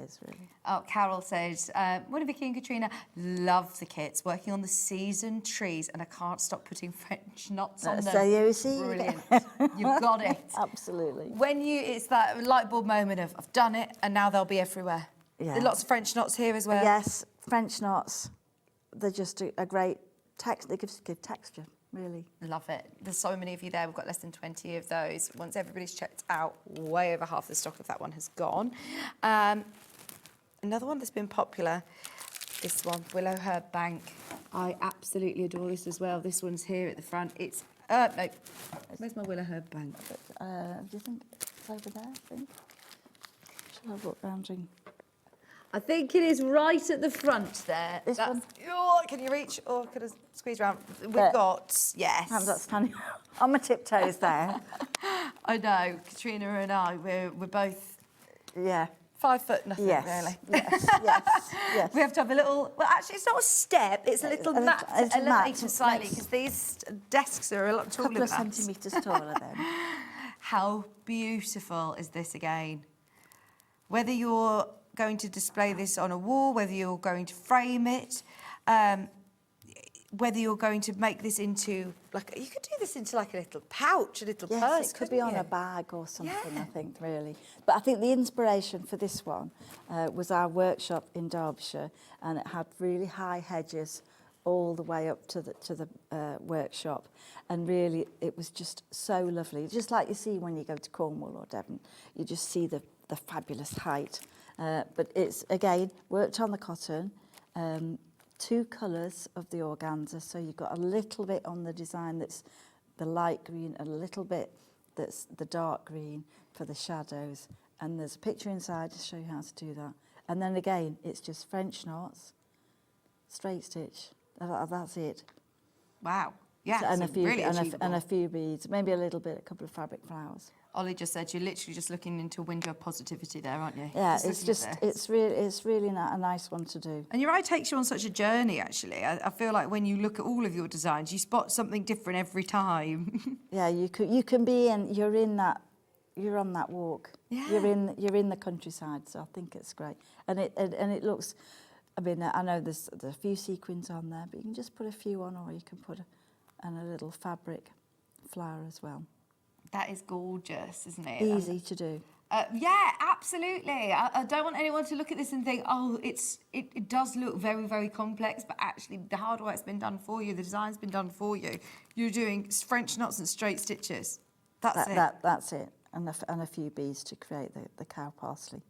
is, really. Oh, Carroll says, one of Vicki and Katrina love the kits, working on the seasoned trees, and I can't stop putting French knots on them. So you see, brilliant. You've got it. Absolutely. It's that light bulb moment of, I've done it, and now they'll be everywhere. Yeah. There's lots of French knots here as well. Yes, French knots. They're just a great text. They give texture. Really. Love it. There's so many of you there. We've got less than 20 of those. Once everybody's checked out, way over half the stock of that one has gone. Another one that's been popular, this one, Willow Herb Bank. I absolutely adore this as well. This one's here at the front. It's, no, where's my Willow Herb Bank? Do you think it's over there, I think? Shall I have a look round and... I think it is right at the front there. This one? Oh, can you reach? Or could I squeeze around? We've got, yes. I'm not standing on my tiptoes there. I know, Katrina and I, we're both... Yeah. 5 foot nothing, yes. really. Yes. We have to have a little... Well, actually, it's not a step. It's a little mat to elevate it slightly, because these desks are a lot taller than us. A couple of centimetres taller then. How beautiful is this again? whether you're going to display this on a wall, whether you're going to frame it, whether you're going to make this into, like, you could do this into like a little pouch, a little purse, Yes, it could be couldn't on you? a bag or something, Yeah. I think, really. But I think the inspiration for this one was our workshop in Derbyshire, and it had really high hedges all the way up to the workshop, and really it was just so lovely, just like you see when you go to Cornwall or Devon. You just see the fabulous height, but it's again worked on the cotton, 2 colours of the organza, so you've got a little bit on the design that's the light green, a little bit that's the dark green for the shadows, and there's a picture inside to show you how to do that. And then again, it's just French knots, straight stitch. That's it. Wow. Yeah, So- and so a few really and achievable. a few beads, maybe a couple of fabric flowers. Ollie just said you're literally just looking into a window of positivity there, aren't you? Yeah, looking at this. it's really a nice one to do. And your eye takes you on such a journey, actually. I feel like when you look at all of your designs, you spot something different every time. Yeah, you can be in. You're on that walk. Yeah. You're in the countryside, so I think it's great. And it looks. I mean, I know there's a few sequins on there, but you can just put a few on, or you can put a little fabric flower as well. That is gorgeous, isn't it? Easy to do. Yeah, absolutely. I don't want anyone to look at this and think, oh, it does look very, very complex, but actually the hard work's been done for you, the design's been done for you. You're doing French knots and straight stitches. That's it. That's it. And a few beads to create the cow parsley.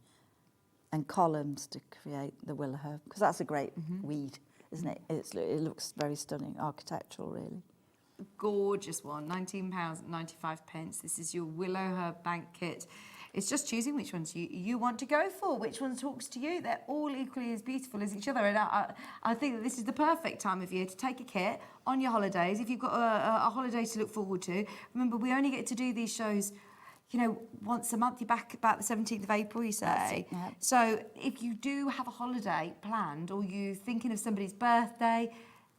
And columns to create the willow herb, because that's a great weed, isn't it? It looks very stunning, architectural, really. Gorgeous one, £19.95. This is your willow herb bank kit. It's just choosing which ones you want to go for, which one talks to you. They're all equally as beautiful as each other, and I think that this is the perfect time of year to take a kit on your holidays. If you've got a holiday to look forward to, remember we only get to do these shows, you know, once a month. You're back about the 17th of April, you say. That's it, yeah. So if you do have a holiday planned, or you're thinking of somebody's birthday,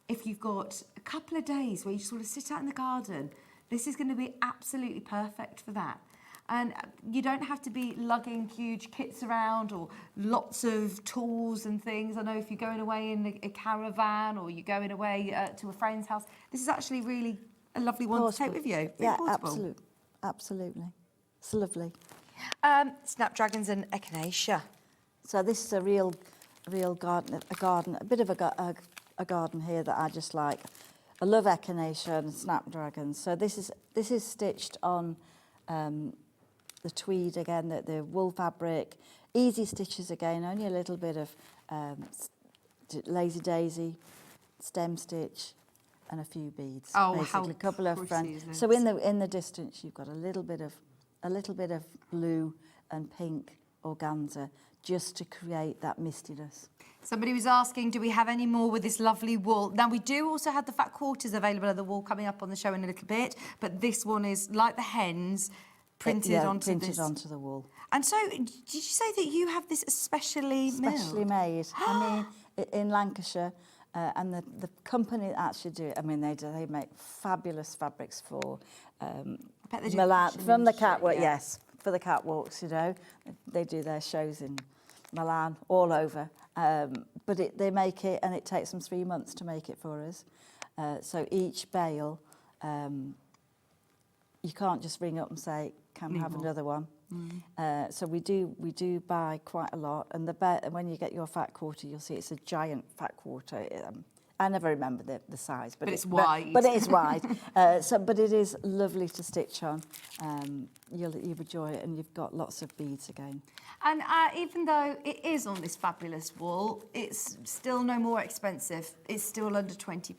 if you've got a couple of days where you just want to sit out in the garden, this is going to be absolutely perfect for that. And you don't have to be lugging huge kits around or lots of tools and things. I know if you're going away in a caravan or you're going away to a friend's house, this is actually really a lovely one to take with you. Yeah, portable. absolutely. It's lovely. Snapdragons and echinacea. So this is a real garden, a bit of a garden here that I just like. I love echinacea and snapdragons. So this is stitched on the tweed again, the wool fabric, easy stitches again, only a little bit of lazy daisy, stem stitch, and a few beads. Oh, basically. how a couple of pretty is So it? in the distance, you've got a little bit of blue and pink organza, just to create that mistiness. Somebody was asking, do we have any more with this lovely wool? Now, we do also have the fat quarters available of the wool coming up on the show in a little bit, but this one is like the hens, printed onto the wool. And so, did you say that you have this especially Specially made. I mean, in Lancashire, and the company that actually do it, I mean, they make fabulous fabrics for bet they do Milan, fashion from the industry, catwalk, yeah. yes, for the catwalks, you know. They do their shows in Milan, all over. But they make it, and it takes them 3 months to make it for us. So each bale, you can't just ring up and say, can we have another one? So we do buy quite a lot, and when you get your fat quarter, you'll see it's a giant fat quarter. I never remember the size, but it's wide. But it is wide. But it is lovely to stitch on. You'll enjoy it, and you've got lots of beads again. And even though it is on this fabulous wool, it's still no more expensive. It's still under £20.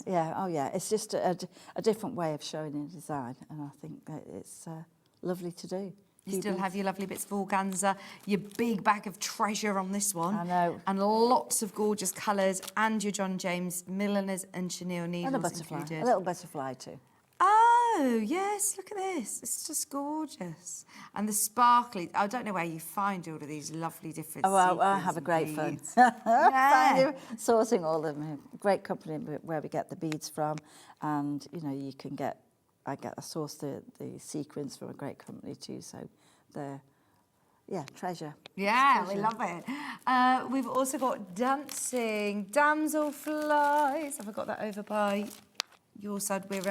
Yeah. Oh, yeah. It's just a different way of showing a design, and I think that it's lovely to do. You still have your lovely bits of organza, your big bag of treasure on this one. I know. And lots of gorgeous colours, and your John James milliners and chenille needles And a butterfly. included. A little butterfly too. Oh, yes, look at this. It's just gorgeous. And the sparkly, I don't know where you find all of these lovely different Oh, well, I sequins have a and great fun. beads. Finding, sourcing all of them. Great company where we get the beads from, and you know you can get. I source the sequins from a great company too, so they're treasure. Yeah, we love it. We've also got dancing damselflies. Have I got that over by your side? We're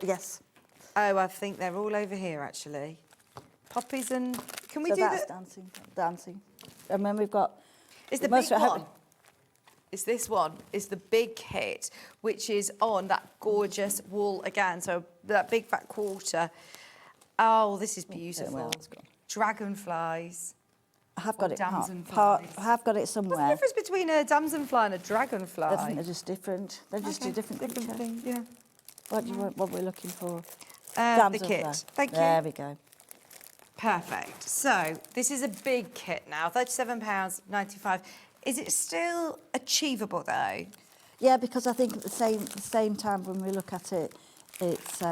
Yes. Oh, I think they're all over here actually. Poppies and can we So do that's that? dancing. And then we've got. It's the big one. It's this one. It's the big kit, which is on that gorgeous wool again. So that big fat quarter. Oh, this is beautiful. Well, it's gone. Dragonflies. I have got it. Damselflies. I have got it somewhere. What's the difference between a damselfly and a dragonfly? I think they're just different. They're just two different creatures. things. Yeah. What do you want? What we're looking for? The kit. Thank you. There we go. Perfect. So this is a big kit now. £37.95. Is it still achievable though? Yeah, because I think at the same time when we look at it, it's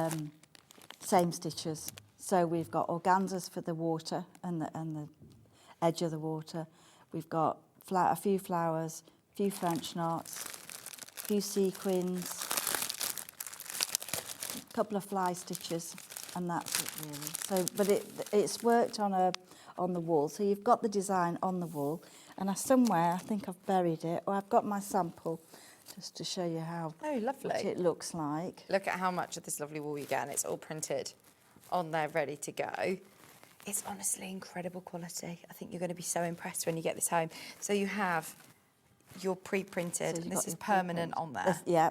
same stitches. So we've got organzas for the water and the edge of the water. We've got a few flowers, a few French knots, a few sequins, a couple of fly stitches, and that's it really. So, but it's worked on the wall. So you've got the design on the wall, and somewhere I think I've buried it, or I've got my sample just to show you how what it looks like. Look at how much of this lovely wool you get, and it's all printed on there, ready to go. It's honestly incredible quality. I think you're going to be so impressed when you get this home. So you have your pre-printed, and this is permanent on there. Yeah,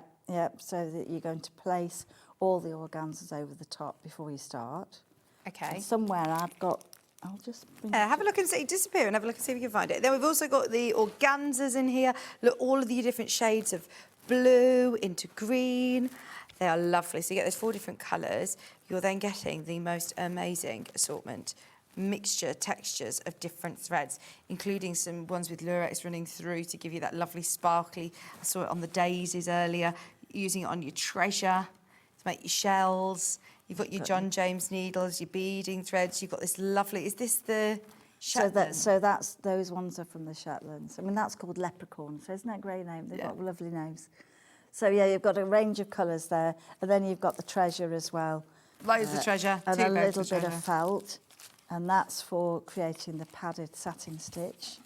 so that you're going to place all the organzas over the top before you start. Okay. And somewhere I'll just bring have a look and see, disappear and have a look and see if you can find it. Then we've also got the organzas in here. Look, all of the different shades of blue into green. They are lovely. So you get those 4 different colours. You're then getting the most amazing assortment, mixture, textures of different threads, including some ones with lurex running through to give you that lovely sparkly. I saw it on the daisies earlier, using it on your treasure to make your shells. You've got your John James needles, your beading threads. You've got this lovely, is this the Shetland? So those ones are from the Shetlands. I mean, that's called leprechaun. So isn't that a great name? They've got lovely names. So yeah, you've got a range of colours there, and then you've got the treasure as well. Loads of treasure, and a little bit of felt, and that's for creating the padded satin stitch.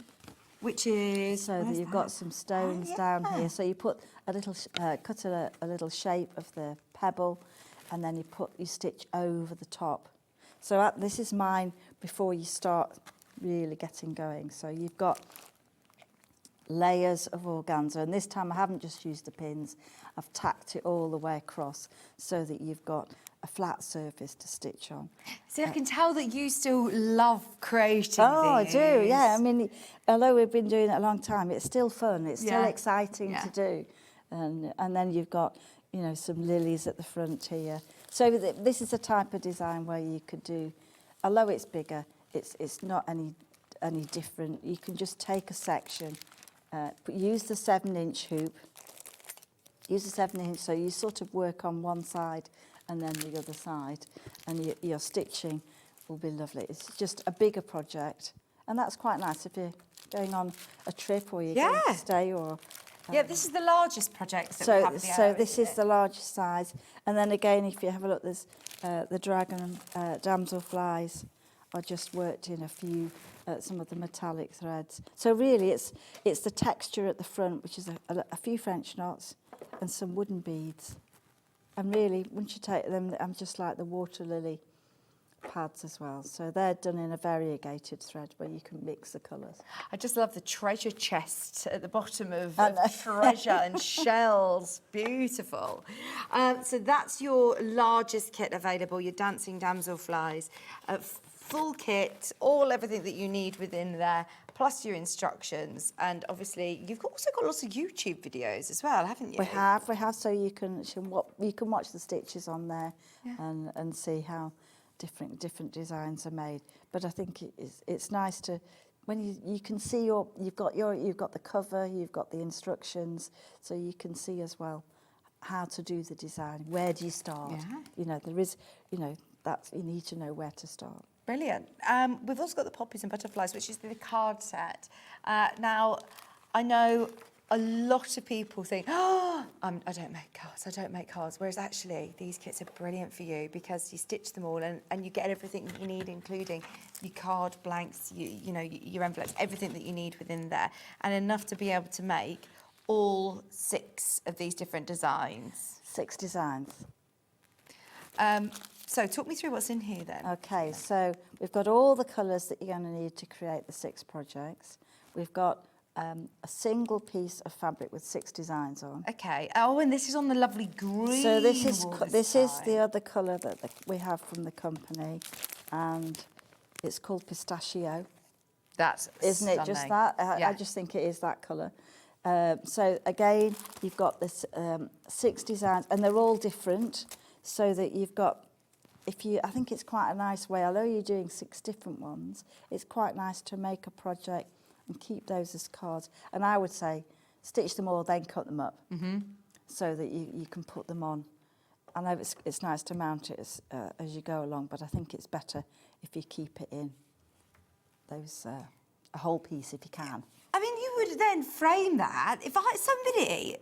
Which is so that you've got some stones down here. So you put a little cut a little shape of the pebble, and then you stitch over the top. So this is mine before you start really getting going. So you've got layers of organza, and this time I haven't just used the pins, I've tacked it all the way across so that you've got a flat surface to stitch on. See, I can tell that you still love creating these. I do, yeah. I mean, although we've been doing it a long time, it's still fun, it's still exciting to do. And then you've got, some lilies at the front here. So this is a type of design where you could do, although it's bigger, it's not any different. You can just take a section, use the 7-inch hoop, use the 7-inch, so you sort of work on one side and then the other side, and your stitching will be lovely. It's just a bigger project, and that's quite nice if you're going on a trip or you're going to stay or... this is the largest project that we have in the So area, this is the largest size, and then again, if you have a look, there's the dragon damselflies are just worked in a few, some of the metallic threads. So really, it's the texture at the front, which is a few French knots and some wooden beads. And really, once you take them, I'm just like the water lily pads as well. So they're done in a variegated thread where you can mix the colours. I just love the treasure chest at the bottom of treasure and shells. Beautiful. So that's your largest kit available, your dancing damselflies. Full kit, everything that you need within there, plus your instructions. And obviously, you've also got lots of YouTube videos as well, haven't you? We have. So you can watch the stitches on there and see how different designs are made. But I think it's nice to when you can see you've got the cover, you've got the instructions, so you can see as well how to do the design. Where do you start? There is that you need to know where to start. Brilliant. We've also got the poppies and butterflies, which is the card set. Now, I know a lot of people think, oh, I don't make cards, whereas actually these kits are brilliant for you because you stitch them all and you get everything that you need, including your card blanks, you know, your envelopes, everything that you need within there, and enough to be able to make all 6 of these different designs. 6 designs. So talk me through what's in here then. Okay, so we've got all the colours that you're going to need to create the 6 projects. We've got a single piece of fabric with 6 designs on. Okay. Oh, and this is on the lovely green. So this is wall this is time. the other colour that we have from the company, and it's called pistachio. That's Isn't it just that? Yeah. I just think it is that colour. So again, you've got this 6 designs, and they're all different. So that you've got, I think it's quite a nice way. Although you're doing 6 different ones, it's quite nice to make a project and keep those as cards. And I would say, stitch them all, then cut them up, so that you can put them on. I know it's nice to mount it as you go along, but I think it's better if you keep it in those a whole piece if you can. I mean, you would then frame that. If somebody,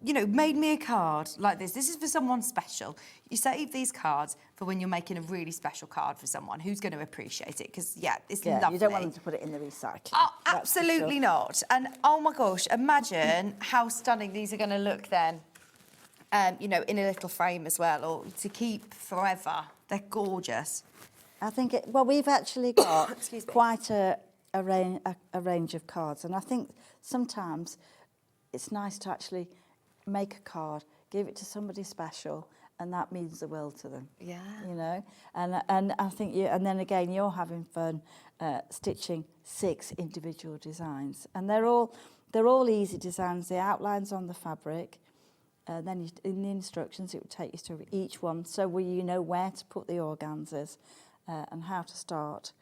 you know, made me a card like this is for someone special. You save these cards for when you're making a really special card for someone who's going to appreciate it, because, it's lovely. You don't want them to put it in the recycling. Oh, That's for absolutely sure. not. And, oh, my gosh, imagine how stunning these are going to look then, you know, in a little frame as well, or to keep forever. They're gorgeous. I think, we've actually got Excuse me. quite a range of cards, and I think sometimes it's nice to actually make a card, give it to somebody special, and that means the world to them. Yeah. You know, and I think and then again you're having fun stitching 6 individual designs, and they're all easy designs. The outlines on the fabric, then in the instructions it would take you through each one, so you know where to put the organzas and how to start,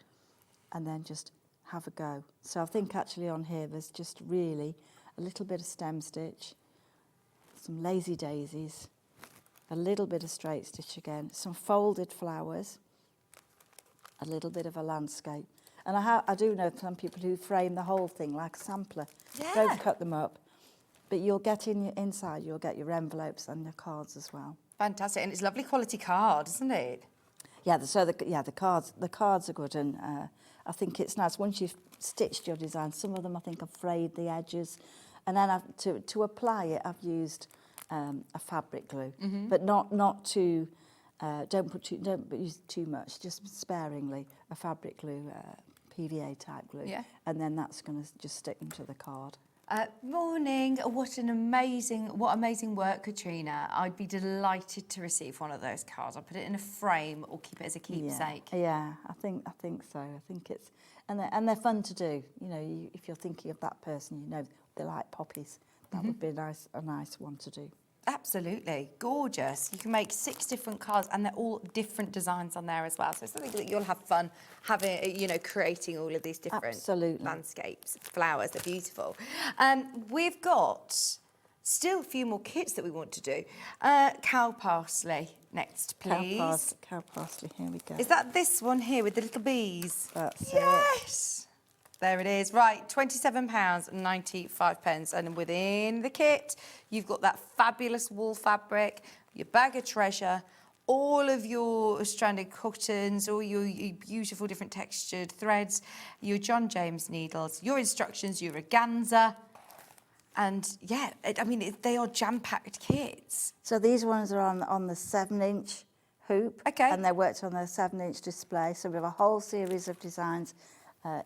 and then just have a go. So I think actually on here there's just really a little bit of stem stitch, some lazy daisies, a little bit of straight stitch again, some folded flowers, a little bit of a landscape. And I do know some people who frame the whole thing like a sampler. Yeah. Don't cut them up, but you'll get inside, you'll get your envelopes and your cards as well. Fantastic. And it's a lovely quality card, isn't it? Yeah, the cards are good, and I think it's nice once you've stitched your design. Some of them I think have frayed the edges, and then to apply it, I've used a fabric glue, but not too. Don't use too much, just sparingly. A fabric glue, PVA type glue, and then that's going to just stick them to the card. Morning. What amazing work, Katrina. I'd be delighted to receive one of those cards. I'll put it in a frame or keep it as a keepsake. Yeah, I think so. I think it's and they're fun to do. You know, if you're thinking of that person, you know they like poppies. That would be a nice one to do. Absolutely. Gorgeous. You can make 6 different cards, and they're all different designs on there as well. So it's something that you'll have fun having, you know, creating all of these different landscapes, flowers. They're beautiful. We've got still a few more kits that we want to do. Cow parsley next, please. Cow parsley, here we go. Is that this one here with the little bees? That's it. Yes. There it is. Right, £27.95. And within the kit, you've got that fabulous wool fabric, your bag of treasure, all of your stranded cottons, all your beautiful different textured threads, your John James needles, your instructions, your organza. And yeah, I mean, they are jam-packed kits. So these ones are on the 7-inch hoop. Okay. And they're worked on a 7-inch display. So we have a whole series of designs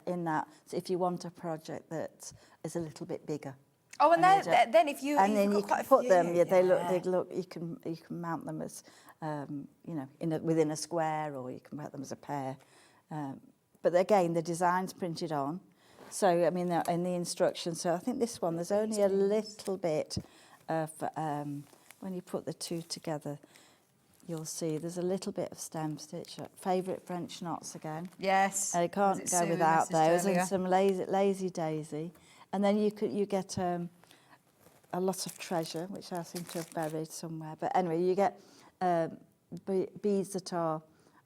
in that, so if you want a project that is a little bit bigger. Oh, and then if you and then you can put them. Yeah, they look. You can mount them as you know, within a square, or you can mount them as a pair. But again, the design's printed on. So I mean, they're in the instructions. So I think this one, there's only a little bit of when you put the two together. You'll see there's a little bit of stem stitch. Favourite French knots again. Yes. And you can't go without those. And some lazy daisy. And then you get a lot of treasure, which I seem to have buried somewhere. But anyway, you get beads that are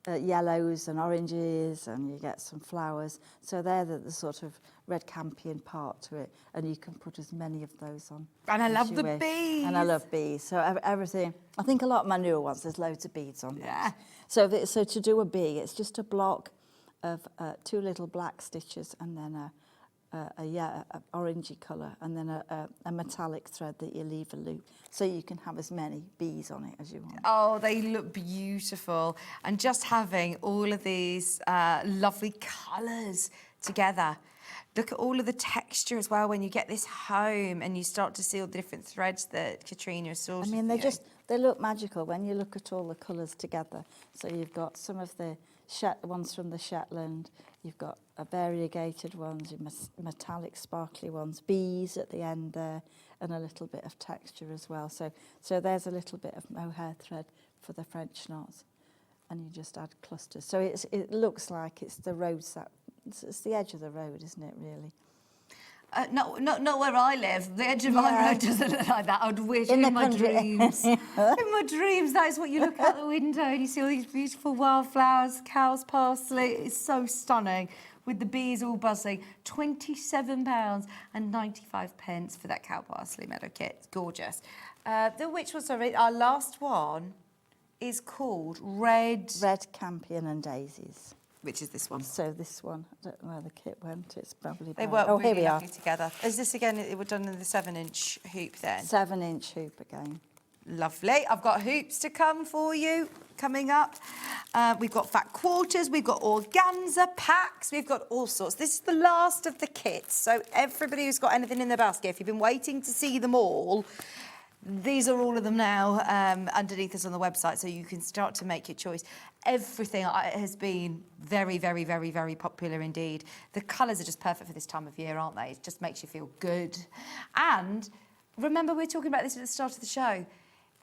yellows and oranges, and you get some flowers. So they're the sort of red campion part to it, and you can put as many of those on. And I as love you the wish. bees. And I love bees. So everything. I think a lot of my newer ones, there's loads of beads on. Yeah. Those. So to do a bee, it's just a block of 2 little black stitches, and then a orangey colour, and then a metallic thread that you leave a loop, so you can have as many bees on it as you want. Oh, they look beautiful. And just having all of these lovely colours together. Look at all of the texture as well when you get this home and you start to see all the different threads that Katrina has sorted. I mean, they look magical when you look at all the colours together. So you've got some of the ones from the Shetland, you've got variegated ones, metallic sparkly ones, bees at the end there, and a little bit of texture as well. So there's a little bit of mohair thread for the French knots, and you just add clusters. So it looks like it's the roadside, it's the edge of the road, isn't it, really? Not where I live. The edge of my road doesn't look like that. I'd wish in my dreams. In my dreams, that is what you look out the window and you see all these beautiful wildflowers, cow's parsley. It's so stunning with the bees all buzzing. £27 and 95 pence for that cow parsley meadow kit. It's gorgeous. Which was our last one is called Red Campion and Daisies. Which is this one? So this one, I don't know where the kit went. It's probably They bad. work here really we are. lovely together. Is this again? It was done in the 7-inch hoop then. 7-inch hoop again. Lovely. I've got hoops to come for you coming up. We've got fat quarters. We've got organza packs. We've got all sorts. This is the last of the kits. So everybody who's got anything in their basket, if you've been waiting to see them all, these are all of them now underneath us on the website, so you can start to make your choice. Everything has been very, very, very, very popular indeed. The colours are just perfect for this time of year, aren't they? It just makes you feel good. And remember, we were talking about this at the start of the show.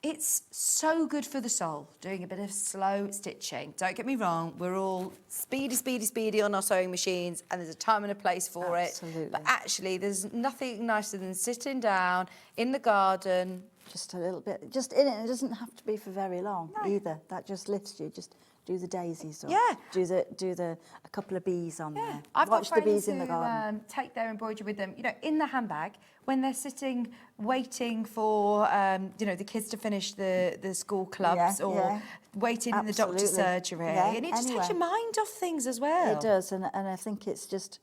It's so good for the soul, doing a bit of slow stitching. Don't get me wrong, we're all speedy on our sewing machines, and there's a time and a place for Absolutely. it. But actually, there's nothing nicer than sitting down in the garden. Just a little bit, just in it. It doesn't have to be for very long either. That just lifts you. Just do the daisies on. Yeah. Do a couple of bees on there. I've Watch got the friends bees in the garden. who take their embroidery with them, in the handbag when they're sitting waiting for, the kids to finish the school clubs or waiting in the doctor's surgery. Yeah, And it just anyway. takes your mind off things as well. It does, and I think it's just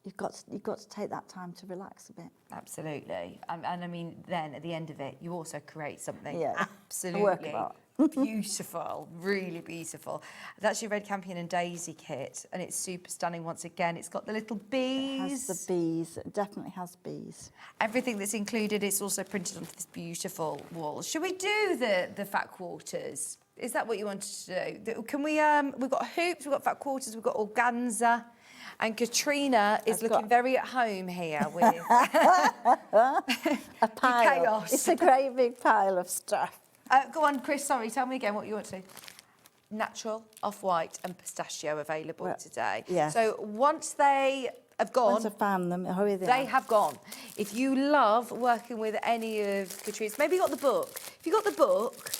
you've got to take that time to relax a bit. Absolutely. And I mean, then at the end of it, you also create something Yeah. absolutely A work of art. beautiful, really beautiful. That's your Red Campion and Daisy kit, and it's super stunning once again. It's got the little bees. It has the bees. It definitely has bees. Everything that's included, it's also printed onto this beautiful wall. Should we do the fat quarters? Is that what you wanted to do? Can we, we've got hoops, we've got fat quarters, we've got organza. And Katrina is looking very at home here with a pile. chaos. It's a great big pile of stuff. Go on, Chris, sorry, tell me again what you want to do. Natural, off-white and pistachio available today. yes. So once they have gone... Once I found them, hurry they have gone. If you love working with any of Katrina's... Maybe you got the book. If you got the book,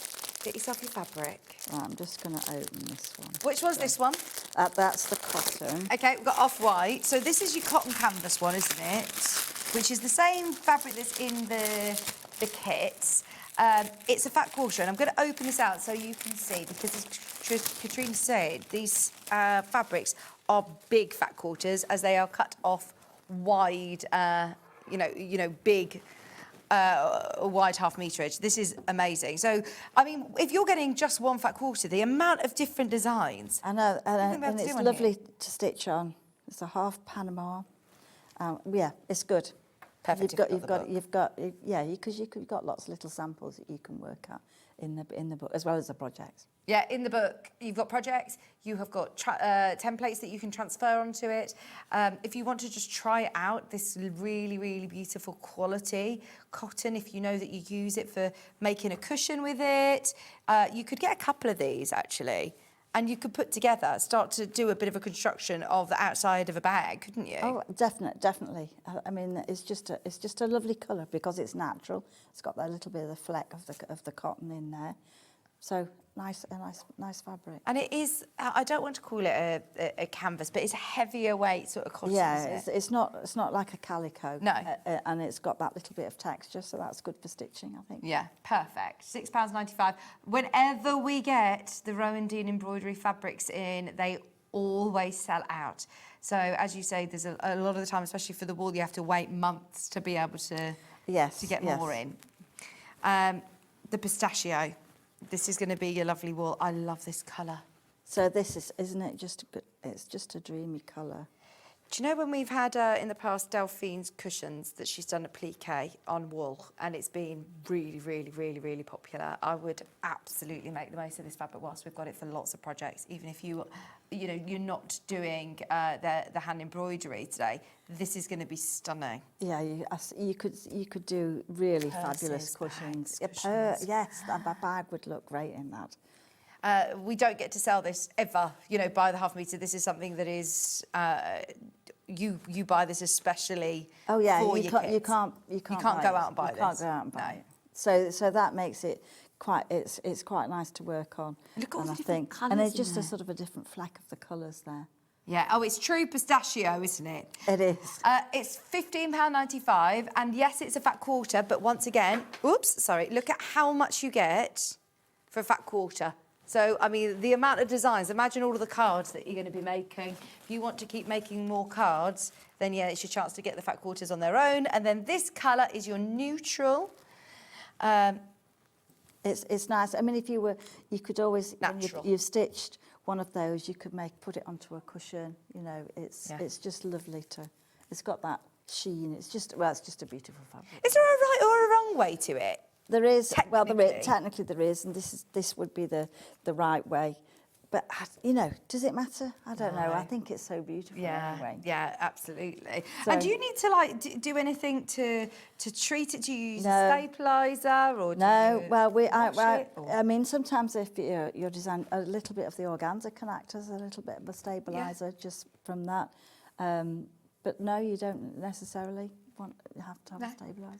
get yourself your fabric. Right, I'm just going to open this one. Which one's this one? That's the cotton. OK, we've got off-white. So this is your cotton canvas one, isn't it? Which is the same fabric that's in the kits. It's a fat quarter, and I'm going to open this out so you can see, because as Katrina said, these fabrics are big fat quarters as they are cut off wide, big, wide half meterage. This is amazing. So, I mean, if you're getting just one fat quarter, the amount of different designs. I know, Nothing and to it's do on lovely here. to stitch on. It's a half Panama. Yeah, it's good. Perfect. You've got, because you've got lots of little samples that you can work at in the book, as well as the projects. Yeah, in the book, you've got projects, you have got templates that you can transfer onto it. If you want to just try it out, this really, really beautiful quality cotton, if you know that you use it for making a cushion with it, you could get a couple of these, actually. And you could put together, start to do a bit of a construction of the outside of a bag, couldn't you? Oh, definitely. I mean, it's just a lovely colour because it's natural. It's got that little bit of the fleck of the cotton in there. So nice fabric. And it is, I don't want to call it a canvas, but it's a heavier weight sort of cotton, Yeah, isn't it? it's not like a calico. No. And it's got that little bit of texture, so that's good for stitching, I think. Yeah, perfect. £6.95. Whenever we get the Rowan Dean embroidery fabrics in, they always sell out. So as you say, there's a lot of the time, especially for the wool, you have to wait months to be able to get more in. The pistachio. This is going to be your lovely wool. I love this colour. So this is, isn't it just a bit, it's just a dreamy colour. Do you know when we've had in the past Delphine's cushions that she's done at Pliqué on wool, and it's been really, really, really, really popular? I would absolutely make the most of this fabric whilst we've got it for lots of projects. Even if you're not doing the hand embroidery today, this is going to be stunning. Yeah, you could do really fabulous cushions. Yes, a bag would look great in that. We don't get to sell this ever, by the half metre. This is something that is, you buy this especially for your kids. You can't go out and buy this. You can't go out and buy it. So that makes it quite, it's quite nice to work on. Look at all the different think, colours and it's in just there. a sort of a different fleck of the colours there. Yeah, oh, it's true pistachio, isn't it? It is. It's £15.95, and yes, it's a fat quarter, but once again, look at how much you get for a fat quarter. So, I mean, the amount of designs, imagine all of the cards that you're going to be making. If you want to keep making more cards, then, yeah, it's your chance to get the fat quarters on their own. And then this colour is your neutral. It's nice. I mean, if you could always, Natural. when you've stitched one of those, you could put it onto a cushion. It's just lovely to, it's got that sheen. It's just a beautiful fabric. Is there a right or a wrong way to it? There is, Technically. technically there is, and this would be the right way. But, does it matter? I don't know. I think it's so beautiful anyway. Yeah, absolutely. So- and do you need to do anything to treat it? Do you use a stabiliser or do you wash it, or? I mean, sometimes if your design, a little bit of the organza can act as a little bit of a stabiliser just from that. But no, you don't necessarily have to have a stabiliser.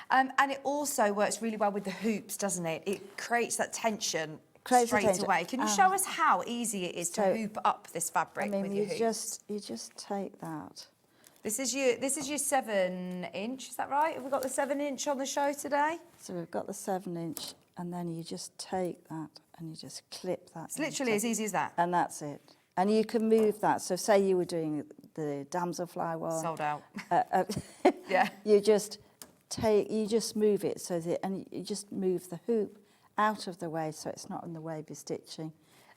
And it also works really well with the hoops, doesn't it? It creates that tension straight away. Can you show us how easy it is to hoop up this fabric with your hoops? you just take that. This is your 7-inch, is that right? Have we got the 7-inch on the show today? So we've got the 7-inch, and then you just take that and you just clip that. It's literally as easy as that. And that's it. And you can move that. So say you were doing the damselfly one. Sold out. Yeah. You just move it so that, and you just move the hoop out of the way so it's not in the way of your stitching,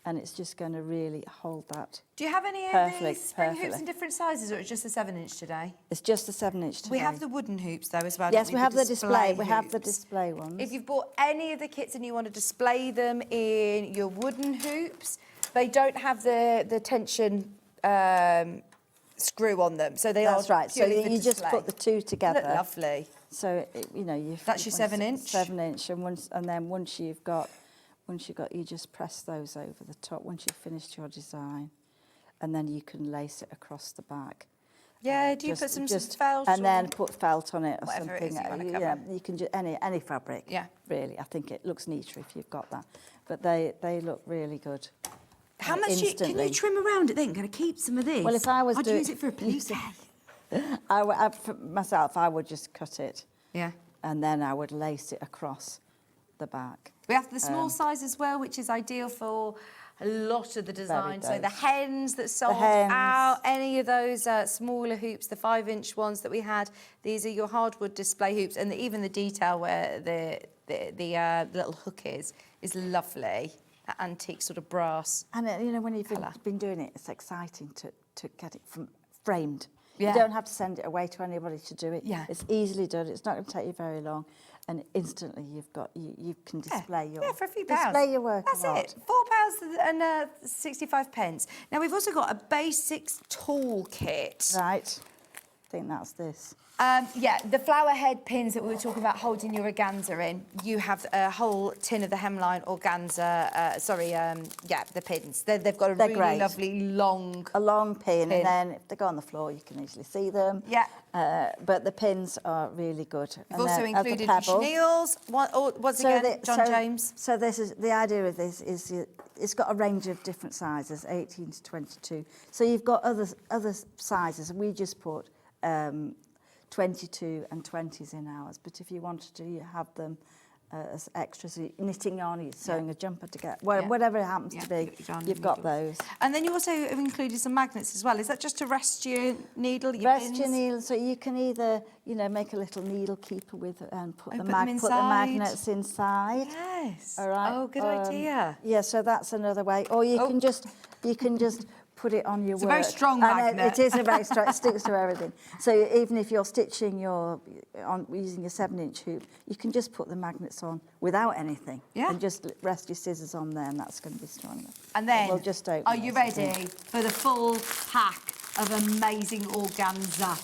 and it's just going to really hold that. Do you have any of these spring hoops in different sizes, or it's just the 7-inch today? It's just the 7-inch today. We have the wooden hoops though as well. Yes, don't we have the display. hoops. We have the display ones. If you've bought any of the kits and you want to display them in your wooden hoops, they don't have the tension screw on them, so they That's are right. So purely for you just display. put the two together. Look lovely. So That's your 7-inch. 7-inch, and then once you've got, you just press those over the top. Once you've finished your design, and then you can lace it across the back. Yeah. Do you put some felt? And then put felt on it or whatever it something. is you want to Yeah, cover. you can do any fabric. Yeah. Really, I think it looks neater if you've got that. But they look really good. How much can instantly. you trim around it then? Can I keep some of this? Well, if I was I'd doing- use it for a police day. For myself, I would just cut it. Yeah. And then I would lace it across the back. We have the small size as well, which is ideal for a lot of the design. So the hens that sold out, any of those smaller hoops, the 5-inch ones that we had, these are your hardwood display hoops, and even the detail where the little hook is lovely. That antique sort of brass. And when you've been doing it, it's exciting to get it framed. Yeah. You don't have to send it away to anybody to do it. Yeah. It's easily done. It's not going to take you very long, and instantly you can display your for a few pounds. display your work. That's of art. it. £4.65. Now we've also got a basics tool kit. Right. I think that's this. Yeah, the flower head pins that we were talking about holding your organza in, you have a whole tin of the hemline organza, the pins. They've got a really great. lovely long... A long pin, and then if they go on the floor, you can easily see them. Yeah. But the pins are really good. You've also included chenilles. John James? So this is the idea of this is it's got a range of different sizes, 18 to 22. So you've got other sizes. We just put 22 and 20s in ours, but if you wanted to have them as extras, you're knitting on, you're sewing a jumper together, whatever it happens to be, you've got those. And then you also have included some magnets as well. Is that just to rest your needle, pins? Your needle, so you can either, make a little needle keeper with and put the magnets inside. Yes. All right. Oh, good idea. Yeah, so that's another way. Or you can just put it on your work. It's a very strong magnet. It is a very strong, it sticks to everything. So even if you're stitching using a 7-inch hoop, you can just put the magnets on without anything. Yeah. And just rest your scissors on there, and that's going to be stronger. And then, we'll just open are you ready for the full pack of amazing organza?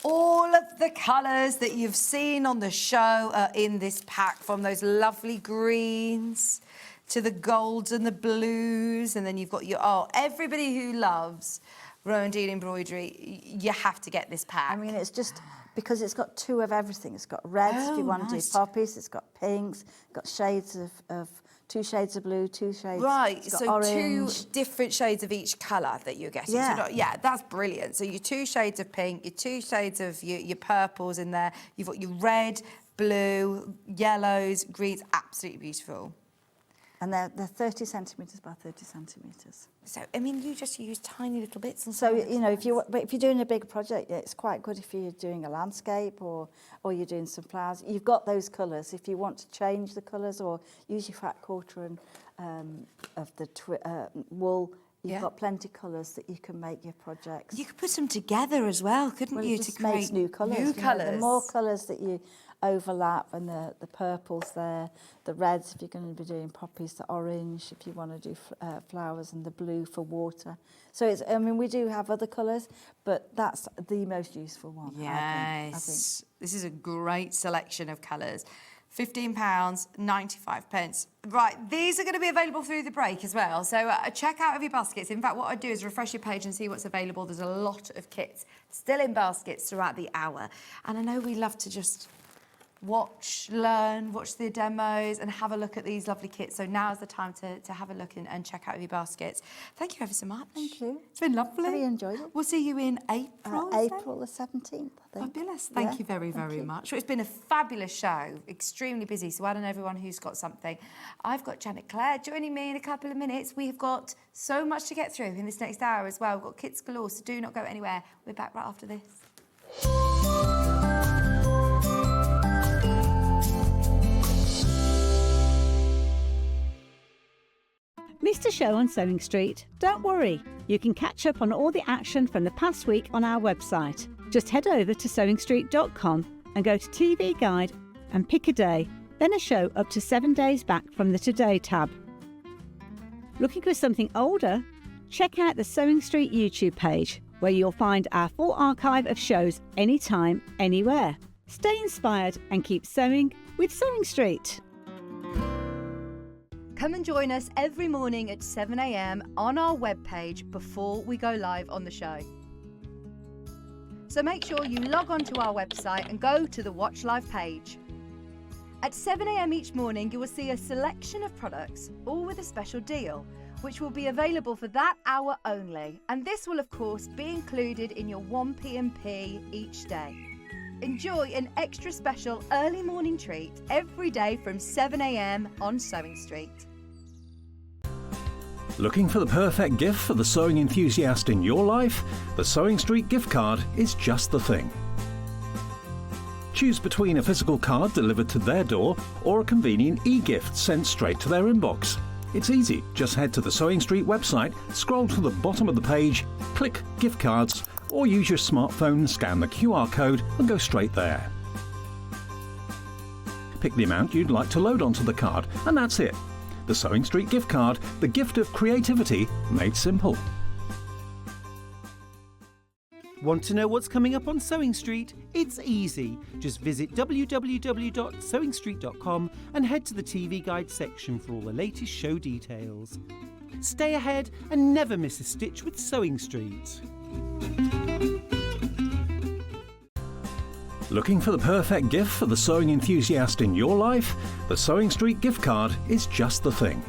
All of the colours that you've seen on the show are in this pack, from those lovely greens to the golds and the blues, and then you've got everybody who loves Rowan-Dean embroidery, you have to get this pack. I mean, it's just because it's got 2 of everything. It's got reds if you want to do poppies, it's got pinks, it's got shades of 2 shades of blue, 2 shades. Right, so2 orange. different shades of each colour that you're getting. Yeah. So that's brilliant. So your 2 shades of pink, your 2 shades of your purples in there. You've got your red, blue, yellows, greens. Absolutely beautiful. And they're 30 centimetres by 30 centimetres. So, I mean, you just use tiny little bits. And so, if you're doing a big project, it's quite good if you're doing a landscape or you're doing some flowers. You've got those colours. If you want to change the colours or use your fat quarter of the wool, you've got plenty of colours that you can make your projects. You could put them together as well, couldn't you, to create new colours. New colours. The more colours that you overlap, and the purples there, the reds if you're going to be doing poppies, the orange if you want to do flowers, and the blue for water. So we do have other colours, but that's the most useful one. Yes, I think. This is a great selection of colours. £15, 95 pence. Right, these are going to be available through the break as well. So check out of your baskets. In fact, what I'd do is refresh your page and see what's available. There's a lot of kits still in baskets throughout the hour. And I know we love to just watch the demos and have a look at these lovely kits. So now's the time to have a look and check out your baskets. Thank you ever so much. Thank you. It's been lovely. Have you enjoyed it? We'll see you in April. April the 17th, I think. Fabulous. Thank you very, very much. Well, it's been a fabulous show, extremely busy, so well done everyone who's got something. I've got Janet Clare joining me in a couple of minutes. We have got so much to get through in this next hour as well. We've got kits galore, so do not go anywhere. We're back right after this. Missed a show on Sewing Street? Don't worry, you can catch up on all the action from the past week on our website. Just head over to SewingStreet.com and go to TV Guide and pick a day, then a show up to 7 days back from the Today tab. Looking for something older? Check out the Sewing Street YouTube page, where you'll find our full archive of shows anytime, anywhere. Stay inspired and keep sewing with Sewing Street. Come and join us every morning at 7 a.m. on our webpage before we go live on the show. So make sure you log on to our website and go to the Watch Live page. At 7 a.m. each morning, you will see a selection of products, all with a special deal, which will be available for that hour only. And this will, of course, be included in your 1p&p each day. Enjoy an extra special early morning treat every day from 7 a.m. on Sewing Street. Looking for the perfect gift for the sewing enthusiast in your life? The Sewing Street gift card is just the thing. Choose between a physical card delivered to their door or a convenient e-gift sent straight to their inbox. It's easy. Just head to the Sewing Street website, scroll to the bottom of the page, click Gift Cards, or use your smartphone, scan the QR code and go straight there. Pick the amount you'd like to load onto the card, and that's it. The Sewing Street gift card, the gift of creativity made simple. Want to know what's coming up on Sewing Street? It's easy. Just visit www.sewingstreet.com and head to the TV Guide section for all the latest show details. Stay ahead and never miss a stitch with Sewing Street. Looking for the perfect gift for the sewing enthusiast in your life? The Sewing Street gift card is just the thing.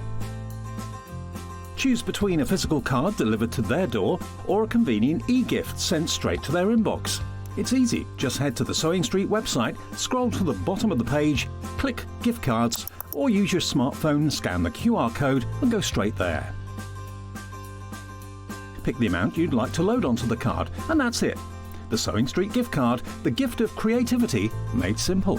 Choose between a physical card delivered to their door or a convenient e-gift sent straight to their inbox. It's easy. Just head to the Sewing Street website, scroll to the bottom of the page, click Gift Cards, or use your smartphone, scan the QR code and go straight there. Pick the amount you'd like to load onto the card, and that's it. The Sewing Street gift card, the gift of creativity made simple.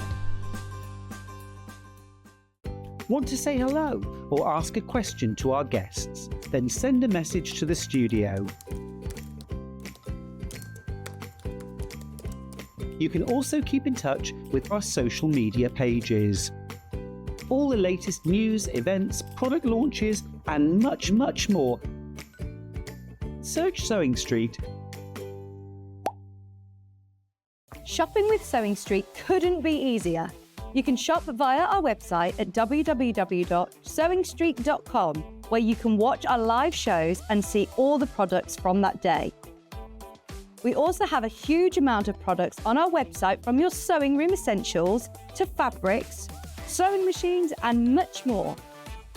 Want to say hello or ask a question to our guests? Then send a message to the studio. You can also keep in touch with our social media pages. All the latest news, events, product launches, and much, much more. Search Sewing Street. Shopping with Sewing Street couldn't be easier. You can shop via our website at www.sewingstreet.com, where you can watch our live shows and see all the products from that day. We also have a huge amount of products on our website, from your sewing room essentials to fabrics, sewing machines, and much more.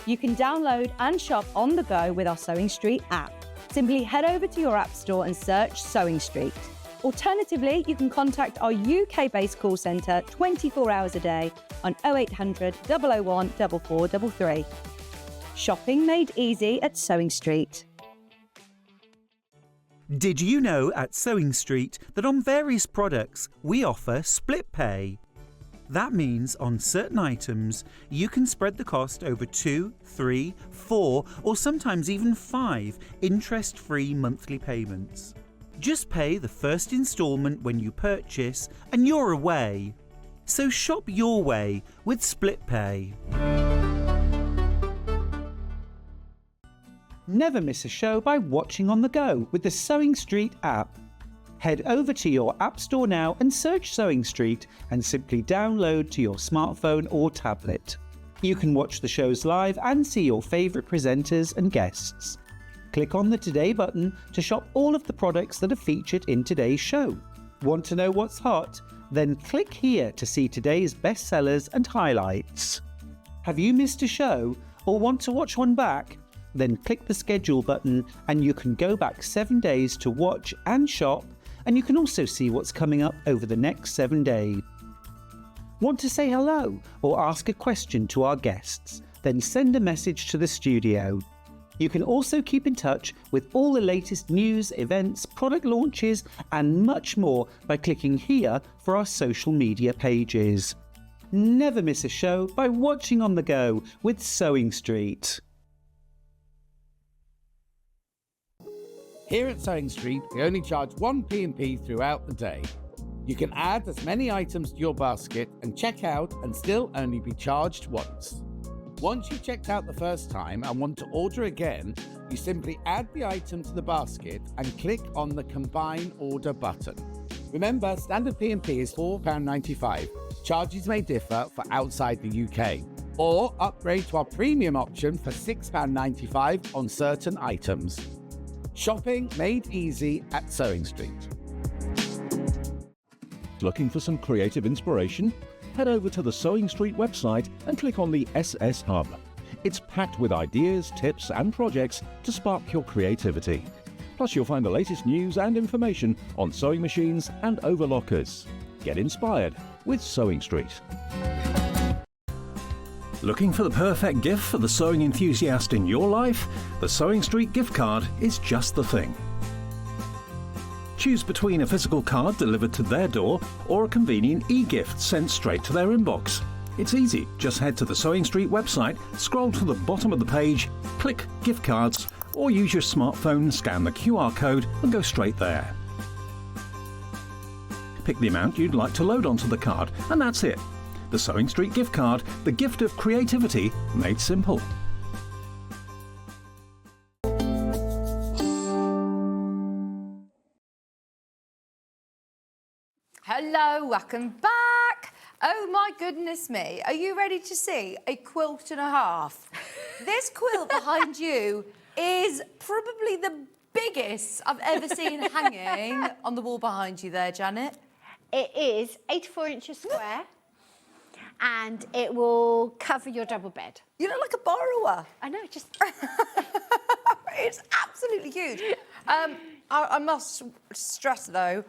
You can download and shop on the go with our Sewing Street app. Simply head over to your app store and search Sewing Street. Alternatively, you can contact our UK-based call centre 24 hours a day on 0800 001 4433. Shopping made easy at Sewing Street. Did you know at Sewing Street that on various products we offer split pay? That means on certain items you can spread the cost over 2, 3, 4 or sometimes even 5 interest-free monthly payments. Just pay the first instalment when you purchase and you're away. So shop your way with split pay. Never miss a show by watching on the go with the Sewing Street app. Head over to your app store now and search Sewing Street and simply download to your smartphone or tablet. You can watch the shows live and see your favourite presenters and guests. Click on the Today button to shop all of the products that are featured in today's show. Want to know what's hot? Then click here to see today's bestsellers and highlights. Have you missed a show or want to watch one back? Then click the schedule button and you can go back 7 days to watch and shop, and you can also see what's coming up over the next 7 days. Want to say hello or ask a question to our guests? Then send a message to the studio. You can also keep in touch with all the latest news, events, product launches, and much more by clicking here for our social media pages. Never miss a show by watching on the go with Sewing Street. Here at Sewing Street, we only charge 1 P&P throughout the day. You can add as many items to your basket and check out and still only be charged once. Once you've checked out the first time and want to order again, you simply add the item to the basket and click on the Combine Order button. Remember, standard P&P is £4.95. Charges may differ for outside the UK. Or upgrade to our premium option for £6.95 on certain items. Shopping made easy at Sewing Street. Looking for some creative inspiration? Head over to the Sewing Street website and click on the SS Hub. It's packed with ideas, tips and projects to spark your creativity. Plus you'll find the latest news and information on sewing machines and overlockers. Get inspired with Sewing Street. Looking for the perfect gift for the sewing enthusiast in your life? The Sewing Street gift card is just the thing. Choose between a physical card delivered to their door or a convenient e-gift sent straight to their inbox. It's easy. Just head to the Sewing Street website, scroll to the bottom of the page, click Gift Cards, or use your smartphone, scan the QR code and go straight there. Pick the amount you'd like to load onto the card, and that's it. The Sewing Street gift card, the gift of creativity made simple. Hello, welcome back. Oh my goodness me. Are you ready to see a quilt and a half? This quilt behind you is probably the biggest I've ever seen hanging on the wall behind you there, Janet. It is 84 inches square and it will cover your double bed. You look like a borrower. I know, just... It's absolutely huge. I must stress, though,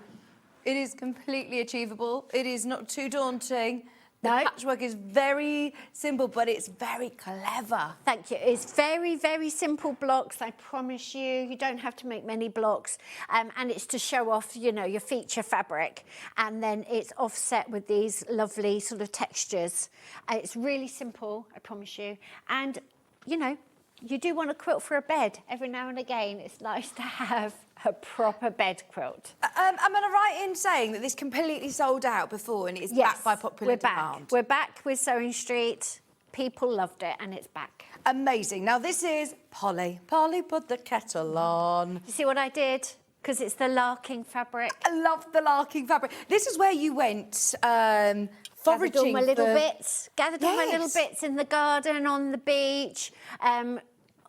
it is completely achievable. It is not too daunting. The patchwork is very simple, but it's very clever. Thank you. It's very, very simple blocks, I promise you. You don't have to make many blocks. And it's to show off, you know, your feature fabric. And then it's offset with these lovely sort of textures. It's really simple, I promise you. And, you know, you do want a quilt for a bed. Every now and again, it's nice to have a proper bed quilt. Am I right in saying that this completely sold out before and it's back by popular demand? We're back with SewingStreet. People loved it and it's back. Amazing. Now, this is Polly. Polly put the kettle on. You see what I did? Because it's the larking fabric. I love the larking fabric. This is where you went foraging. Gathered all my little bits. Gathered all my little bits in the garden, on the beach, on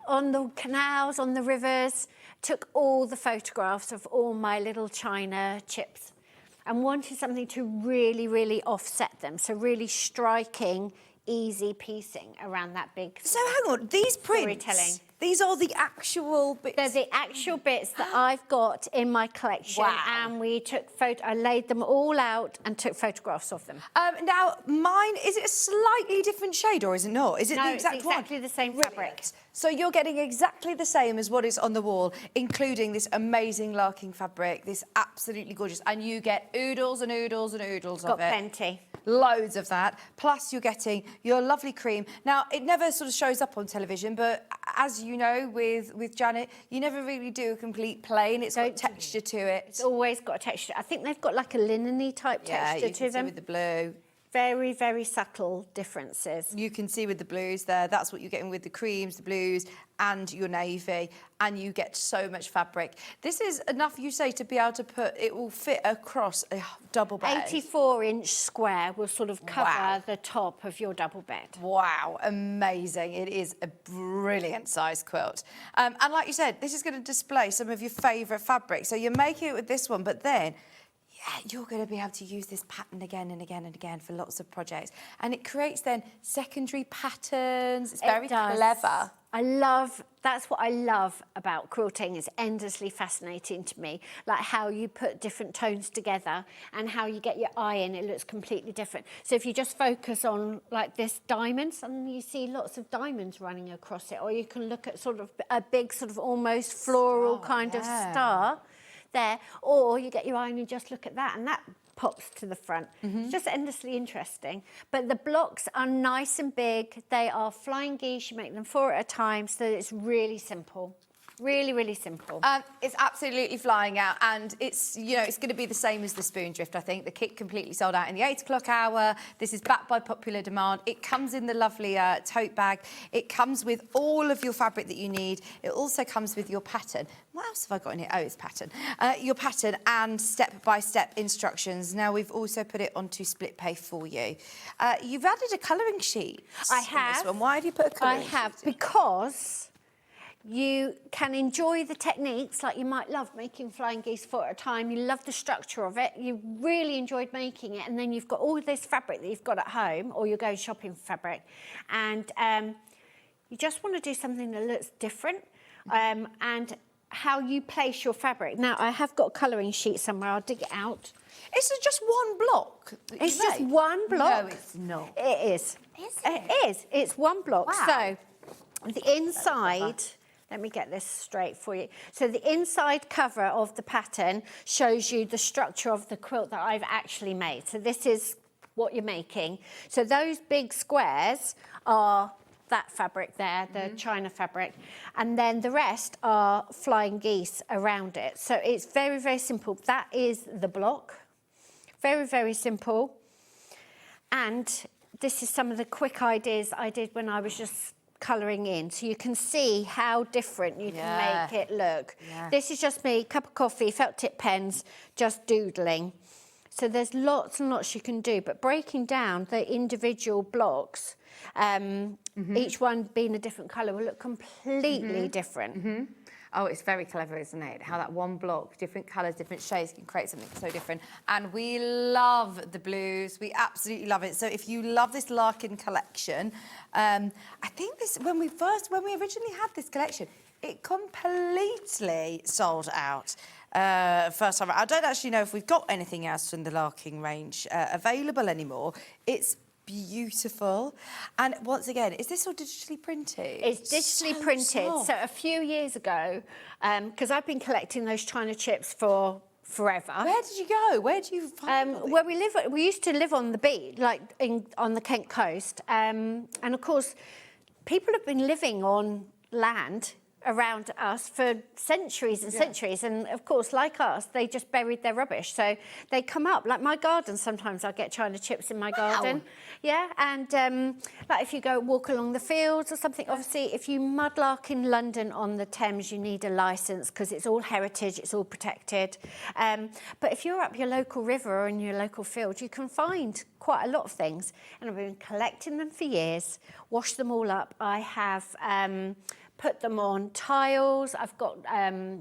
the canals, on the rivers. Took all the photographs of all my little china chips and wanted something to really, really offset them. So really striking, easy piecing around that big... So hang on, these prints, these are the actual bits? They're the actual bits that I've got in my collection. Wow. And we took I laid them all out and took photographs of them. Now, mine, is it a slightly different shade or is it not? Is it the exact it's exactly the same fabric. So you're getting exactly the same as what is on the wall, including this amazing larking fabric, this absolutely gorgeous, and you get oodles and oodles and oodles of it. Got plenty. Loads of that. Plus, you're getting your lovely cream. Now, it never sort of shows up on television, but as you know, with Janet, you never really do a complete plain. It's got texture to it. It's always got a texture. I think they've got like a linen-y type texture you to can them. see with the blue. Very, very subtle differences. You can see with the blues there, that's what you're getting with the creams, the blues, and your navy, and you get so much fabric. This is enough, you say, to be able to put, it will fit across a double bed. 84-inch square will sort of cover the top of your double bed. Wow, amazing. It is a brilliant size quilt. And like you said, this is going to display some of your favourite fabrics. So you're making it with this one, but then you're going to be able to use this pattern again and again and again for lots of projects. And it creates then secondary patterns. It's very clever. That's what I love about quilting. It's endlessly fascinating to me, like how you put different tones together and how you get your eye in, it looks completely different. So if you just focus on like this diamond, suddenly you see lots of diamonds running across it, or you can look at sort of a big sort of almost floral kind of star there, or you get your eye and you just look at that and that pops to the front. It's just endlessly interesting. But the blocks are nice and big. They are flying geese. You make them 4 at a time, so it's really simple. Really, really simple. It's absolutely flying out, and it's, you know, it's going to be the same as the spoon drift, I think. The kit completely sold out in the 8 o'clock hour. This is backed by popular demand. It comes in the lovely tote bag. It comes with all of your fabric that you need. It also comes with your pattern. What else have I got in here? Oh, it's pattern. Your pattern and step-by-step instructions. Now, we've also put it onto split pay for you. You've added a colouring sheet. I have. This one. Why have you put a colouring sheet? I have, because you can enjoy the techniques, like you might love making flying geese 4 at a time. You love the structure of it. You really enjoyed making it. And then you've got all this fabric that you've got at home, or you're going shopping for fabric. And you just want to do something that looks different. And how you place your fabric. Now, I have got a colouring sheet somewhere. I'll dig it out. Is it just one block? It's just one block. No, it's not. It is. It is. It's one block. Wow. So the inside... Let me get this straight for you. So the inside cover of the pattern shows you the structure of the quilt that I've actually made. So this is what you're making. So those big squares are that fabric there, the china fabric, and then the rest are flying geese around it. So it's very, very simple. That is the block. Very, very simple. And this is some of the quick ideas I did when I was just colouring in, so you can see how different you can make it look. This is just me, cup of coffee, felt tip pens, just doodling. So there's lots and lots you can do, but breaking down the individual blocks, each one being a different colour, will look completely different. Oh, it's very clever, isn't it? How that one block, different colours, different shades can create something so different. And we love the blues. We absolutely love it. So if you love this Larkin collection, I think this, when we originally had this collection, it completely sold out. First time. I don't actually know if we've got anything else from the Larkin range available anymore. It's beautiful. And once again, is this all digitally printed? It's digitally printed. Soft. So a few years ago, because I've been collecting those China chips for forever. Where did you go? Where do you find all Where we used to live on the beach, like on the Kent coast. And of course, people have been living on land around us for centuries and centuries, and of course, like us, they just buried their rubbish, so they come up. Like my garden, sometimes I get China chips in my garden. And like if you go walk along the fields or something, obviously if you mudlark in London on the Thames, you need a licence because it's all heritage, it's all protected. But if you're up your local river or in your local field, you can find quite a lot of things, and I've been collecting them for years, washed them all up. I have put them on tiles. I've got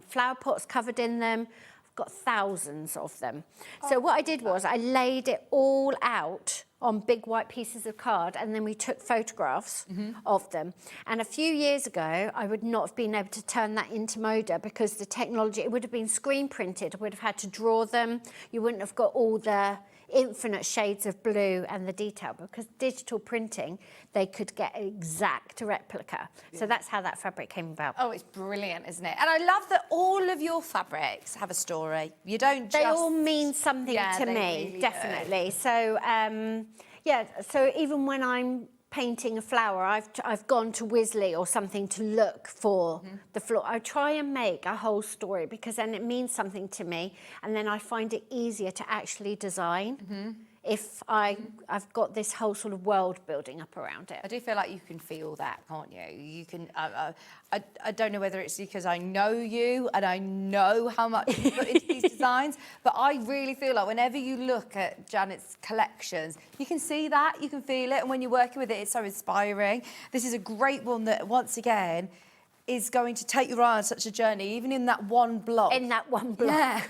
flower pots covered in them. I've got thousands of them. So what I did was I laid it all out on big white pieces of card, and then we took photographs of them. And a few years ago, I would not have been able to turn that into Moda because the technology, it would have been screen printed. I would have had to draw them. You wouldn't have got all the infinite shades of blue and the detail, because digital printing, they could get an exact replica. So that's how that fabric came about. Oh, it's brilliant, isn't it? And I love that all of your fabrics have a story. You don't They just... all mean something to they me, really definitely. So, so even when I'm painting a flower, I've gone to Wisley or something to look for the floor. I try and make a whole story because then it means something to me, and then I find it easier to actually design if I've got this whole sort of world building up around it. I do feel like you can feel that, can't you? You can. I don't know whether it's because I know you and I know how much you put into these designs, but I really feel like whenever you look at Janet's collections, you can see that, you can feel it, and when you're working with it, it's so inspiring. This is a great one that, once again, is going to take you on such a journey, even in that one block. In that one block. Yeah.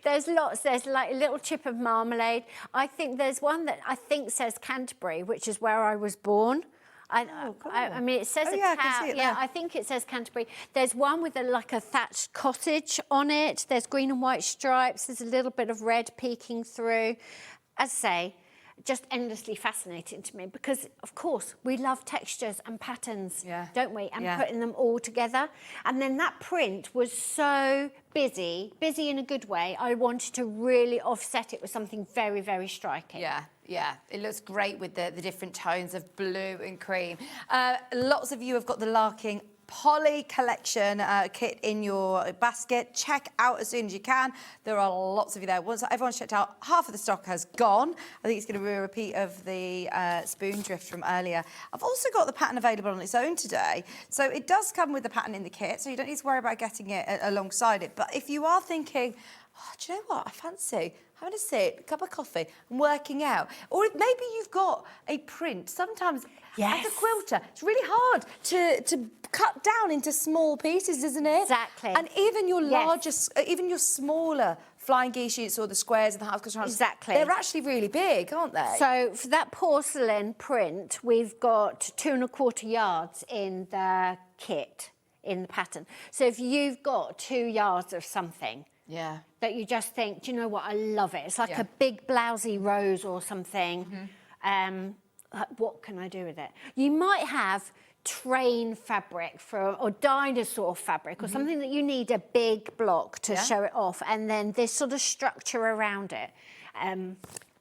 There's lots. There's like a little chip of marmalade. I think there's one that I think says Canterbury, which is where I was born. I mean, it says a I town. can see it there. I think it says Canterbury. There's one with like a thatched cottage on it. There's green and white stripes. There's a little bit of red peeking through. As I say, just endlessly fascinating to me because, of course, we love textures and patterns, don't we? And putting them all together. And then that print was so busy in a good way. I wanted to really offset it with something very, very striking. Yeah, it looks great with the different tones of blue and cream. Lots of you have got the Larkin Poly collection kit in your basket. Check out as soon as you can. There are lots of you there. Once everyone's checked out, half of the stock has gone. I think it's going to be a repeat of the spoon drift from earlier. I've also got the pattern available on its own today. So it does come with the pattern in the kit, so you don't need to worry about getting it alongside it. But if you are thinking, oh, do you know what, I fancy having a sip, a cup of coffee and working out, or maybe you've got a print. Sometimes as a quilter, it's really hard to cut down into small pieces, isn't it? Exactly. And even your largest, even your smaller flying geese sheets or the squares and the half constructions, they're actually really big, aren't they? So for that porcelain print, we've got 2¼ yards in the kit, in the pattern. So if you've got 2 yards of something, that you just think, do you know what, I love it. It's like a big blousey rose or something. What can I do with it? You might have train fabric or dinosaur fabric or something that you need a big block to show it off, and then this sort of structure around it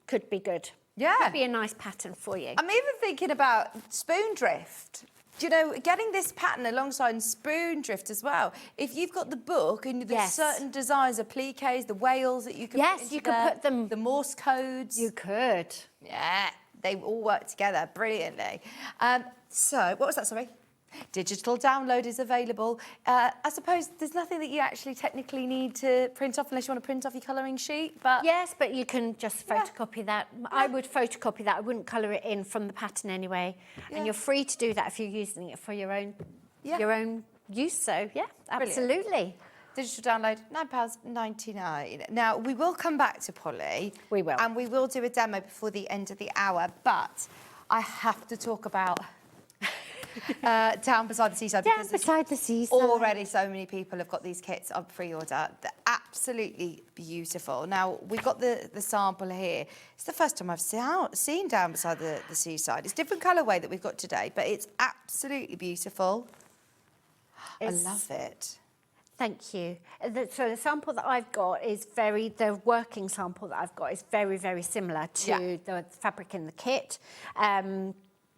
could be good. Could be a nice pattern for you. I'm even thinking about spoon drift. You know, getting this pattern alongside spoon drift as well. If you've got the book and there's certain designs, the pliques, the whales that you can put into you could put them. The Morse codes. You could. Yeah, they all work together brilliantly. So, what was that, sorry? Digital download is available. I suppose there's nothing that you actually technically need to print off unless you want to print off your colouring sheet, but... Yes, but you can just photocopy that. I would photocopy that. I wouldn't colour it in from the pattern anyway. And you're free to do that if you're using it for your own use. So, yeah, absolutely. Brilliant. Digital download, £9.99. Now, we will come back to Polly. We will. And we will do a demo before the end of the hour, but I have to talk about Down Beside the Seaside. Down Beside the Seaside. Already so many people have got these kits on pre-order. They're absolutely beautiful. Now, we've got the sample here. It's the first time I've seen Down Beside the Seaside. It's different colourway that we've got today, but it's absolutely beautiful. I love it. Thank you. So the sample that I've got is the working sample that I've got is very, very similar to the fabric in the kit. And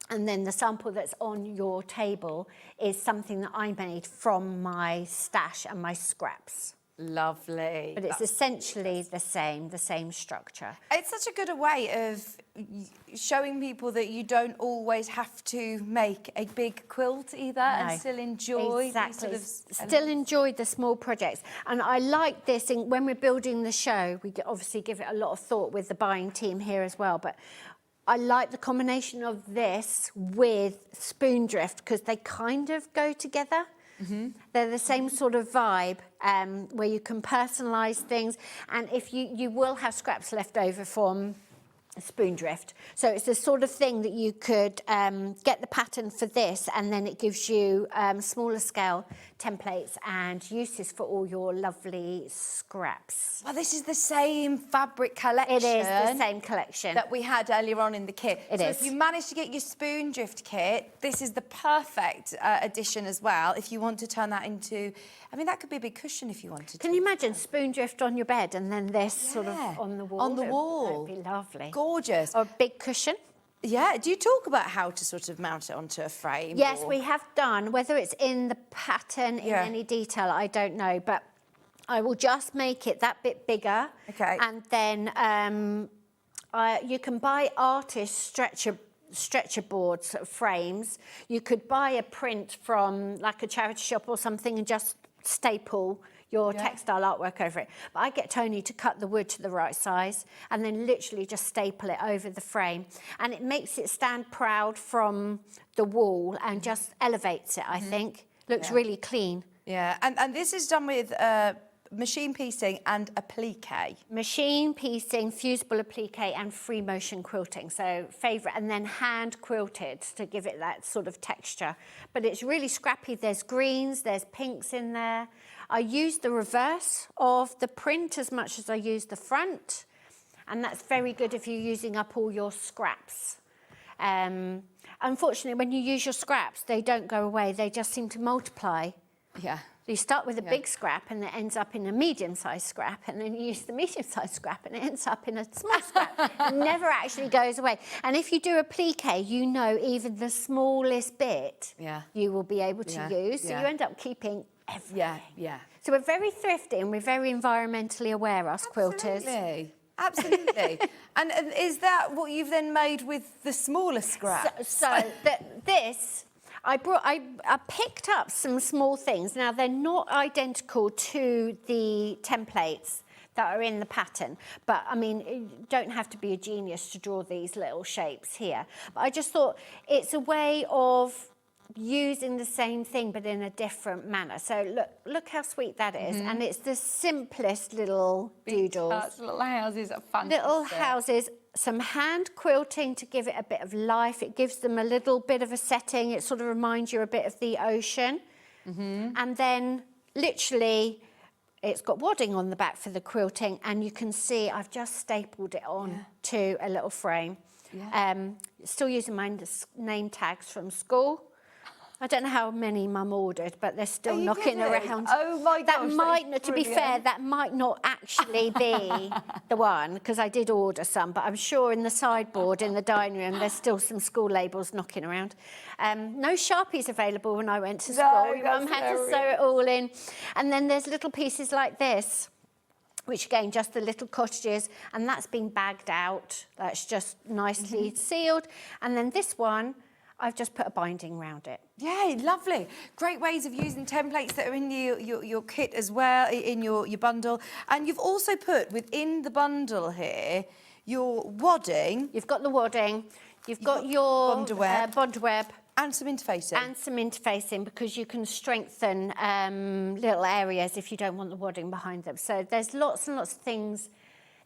then the sample that's on your table is something that I made from my stash and my scraps. Lovely. But it's essentially the same structure. It's such a good way of showing people that you don't always have to make a big quilt either and still enjoy exactly. Still enjoy the small projects. And I like this, when we're building the show, we obviously give it a lot of thought with the buying team here as well, but I like the combination of this with Spoondrift because they kind of go together. Mm-hmm. They're the same sort of vibe where you can personalise things, and if you will have scraps left over from Spoondrift. So it's the sort of thing that you could get the pattern for this, and then it gives you smaller scale templates and uses for all your lovely scraps. Well, this is the same fabric collection. It is the same collection that we had earlier on in the kit. It is. If you manage to get your Spoondrift kit, this is the perfect addition as well. If you want to turn that into, I mean, that could be a big cushion if you wanted to. Can you imagine Spoondrift on your bed and then this sort of on the wall? On the wall. That would be lovely. Gorgeous. Or a big cushion. Yeah, do you talk about how to sort of mount it onto a frame? Yes, we have done. Whether it's in the pattern in any detail, I don't know, but I will just make it that bit bigger. Okay. And then you can buy artist stretcher boards, frames. You could buy a print from like a charity shop or something and just staple your textile artwork over it. But I get Tony to cut the wood to the right size and then literally just staple it over the frame. And it makes it stand proud from the wall and just elevates it, I think. Looks really clean. Yeah, and this is done with machine piecing and applique. Machine piecing, fusible applique and free motion quilting. So favourite, and then hand quilted to give it that sort of texture. But it's really scrappy. There's greens, there's pinks in there. I use the reverse of the print as much as I use the front, and that's very good if you're using up all your scraps. Unfortunately, when you use your scraps, they don't go away. They just seem to multiply. Yeah. So you start with a big scrap and it ends up in a medium-sized scrap, and then you use the medium-sized scrap and it ends up in a small scrap. It never actually goes away. And if you do applique, you know even the smallest bit you will be able to use. So you end up keeping everything. Yeah. So we're very thrifty and we're very environmentally aware, us quilters. Absolutely. And is that what you've then made with the smaller scraps? So this... I picked up some small things. Now, they're not identical to the templates that are in the pattern, but, I mean, you don't have to be a genius to draw these little shapes here. But I just thought it's a way of using the same thing but in a different manner. So look how sweet that is. And it's the simplest little doodles. Little houses are fantastic. Little houses. Some hand quilting to give it a bit of life. It gives them a little bit of a setting. It sort of reminds you a bit of the ocean. And then literally it's got wadding on the back for the quilting, and you can see I've just stapled it on to a little frame. Still using my name tags from school. I don't know how many Mum ordered, but they're still knocking around. Oh my gosh, that might not, to be fair, that might not actually be the one, because I did order some, but I'm sure in the sideboard in the dining room there's still some school labels knocking around. No Sharpies available when I went to school. Mum had to sew it all in. And then there's little pieces like this, which again, just the little cottages, and that's been bagged out. That's just nicely sealed. And then this one, I've just put a binding around it. Yeah, lovely. Great ways of using templates that are in your kit as well, in your bundle. And you've also put within the bundle here your wadding. You've got the wadding, you've got your bond web. And some interfacing. And some interfacing, because you can strengthen little areas if you don't want the wadding behind them. So there's lots and lots of things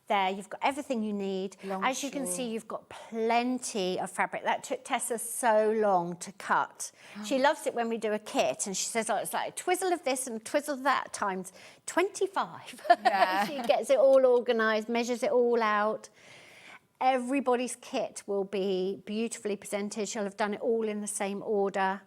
there. You've got everything you need. As you can see, you've got plenty of fabric. That took Tessa so long to cut. She loves it when we do a kit, and she says, oh, it's like a twizzle of this and a twizzle of that times 25. Yeah. She gets it all organised, measures it all out. Everybody's kit will be beautifully presented. She'll have done it all in the same order.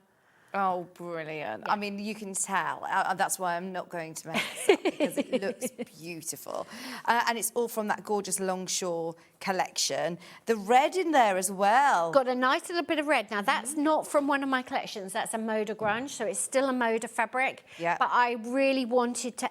Oh, brilliant. Yeah. I mean, you can tell. That's why I'm not going to make this up, because it looks beautiful. And it's all from that gorgeous Longshore collection. The red in there as well. Got a nice little bit of red. Now, that's not from one of my collections. That's a Moda Grunge, so it's still a Moda fabric. Yeah. But I really wanted to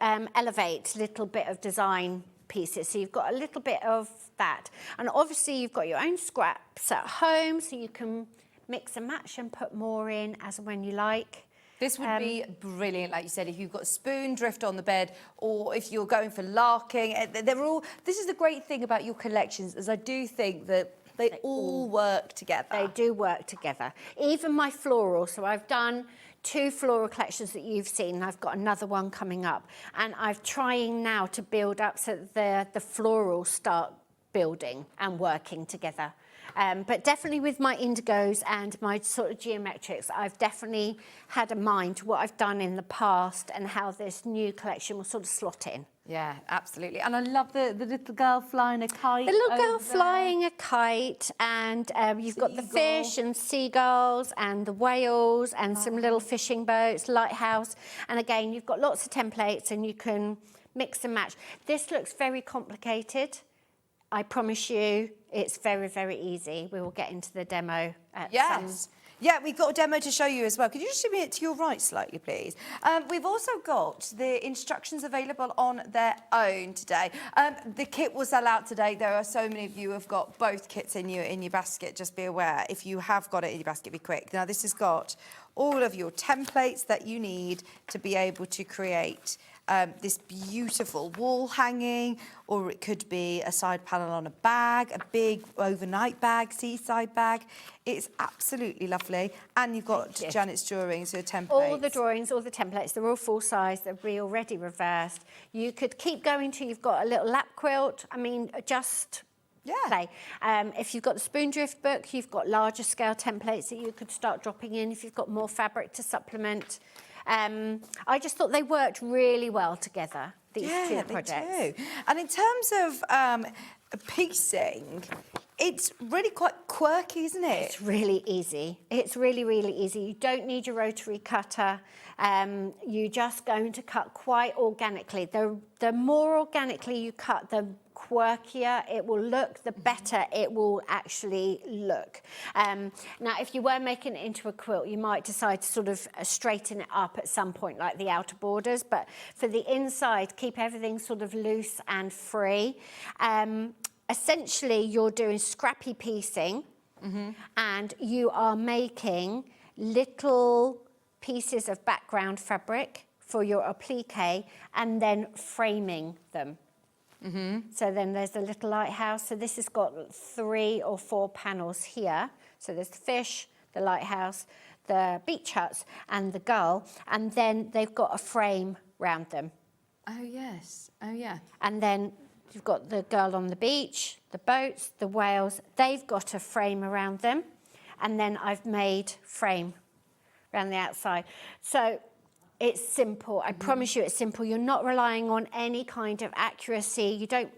elevate a little bit of design pieces. So you've got a little bit of that. And obviously, you've got your own scraps at home, so you can mix and match and put more in as and when you like. This would be brilliant, like you said, if you've got spoon drift on the bed, or if you're going for larking. They're all. This is the great thing about your collections, is I do think that they all work together. They do work together. Even my floral. So I've done 2 floral collections that you've seen. I've got another one coming up, and I'm trying now to build up so that the florals start building and working together. But definitely with my indigos and my sort of geometrics, I've definitely had a mind to what I've done in the past and how this new collection will sort of slot in. Yeah, absolutely. And I love the little girl flying a kite. The little girl flying a kite, and you've got the fish and seagulls and the whales and some little fishing boats, lighthouse. And again, you've got lots of templates and you can mix and match. This looks very complicated. I promise you, it's very, very easy. We will get into the demo at some... Yeah, we've got a demo to show you as well. Could you just show me it to your right slightly, please? We've also got the instructions available on their own today. The kit will sell out today. There are so many of you who have got both kits in your basket. Just be aware, if you have got it in your basket, be quick. Now, this has got all of your templates that you need to be able to create this beautiful wall hanging, or it could be a side panel on a bag, a big overnight bag, seaside bag. It's absolutely lovely. And you've got Janet's drawings, her templates. All the drawings, all the templates, they're all full size, they're already reversed. You could keep going till you've got a little lap quilt. I mean, just... play. If you've got the spoon drift book, you've got larger scale templates that you could start dropping in if you've got more fabric to supplement. I just thought they worked really well together, these two projects. They do. And in terms of piecing, it's really quite quirky, isn't it? It's really easy. It's really, really easy. You don't need your rotary cutter. You're just going to cut quite organically. The more organically you cut, the quirkier it will look, the better it will actually look. Now, if you were making it into a quilt, you might decide to sort of straighten it up at some point, like the outer borders, but for the inside, keep everything sort of loose and free. Essentially, you're doing scrappy piecing, and you are making little pieces of background fabric for your applique and then framing them. So then there's the little lighthouse. So this has got 3 or 4 panels here. So there's the fish, the lighthouse, the beach huts, and the gull. And then they've got a frame round them. Oh, yes. Oh, yeah. And then you've got the girl on the beach, the boats, the whales. They've got a frame around them. And then I've made frame around the outside. So it's simple. I promise you it's simple. You're not relying on any kind of accuracy. You're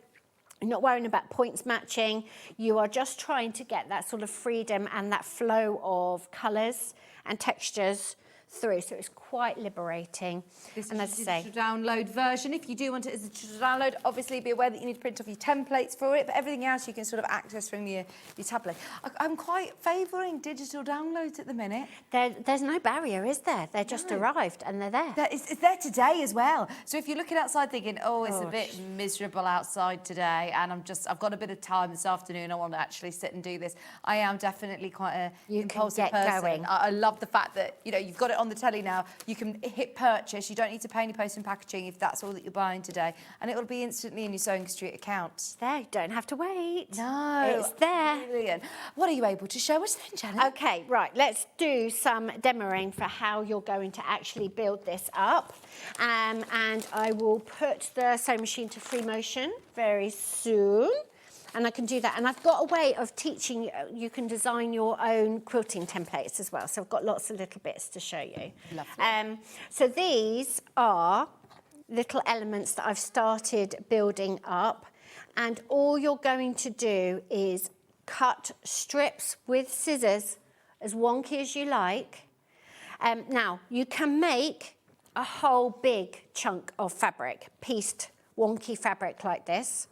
not worrying about points matching. You are just trying to get that sort of freedom and that flow of colours and textures through. So it's quite liberating. This and is as the I say, digital download version. If you do want it as a digital download, obviously be aware that you need to print off your templates for it, but everything else you can sort of access from your tablet. I'm quite favouring digital downloads at the minute. there's no barrier, is there? They're just arrived and they're there. It's there today as well. So if you're looking outside thinking, oh, it's a bit miserable outside today and I've got a bit of time this afternoon, I want to actually sit and do this, I am definitely quite a impulsive person. Going. I love the fact that, you know, you've got it on the telly now, you can hit purchase, you don't need to pay any post and packaging if that's all that you're buying today, and it will be instantly in your SewingStreet account. There, you don't have to wait. No. It's there. Brilliant. What are you able to show us then, Janet? Okay, right, let's do some demoing for how you're going to actually build this up. And I will put the sewing machine to free motion very soon. And I can do that. And I've got a way of teaching you can design your own quilting templates as well. So I've got lots of little bits to show you. Lovely. So these are little elements that I've started building up. And all you're going to do is cut strips with scissors as wonky as you like. Now, you can make a whole big chunk of fabric, pieced wonky fabric like this,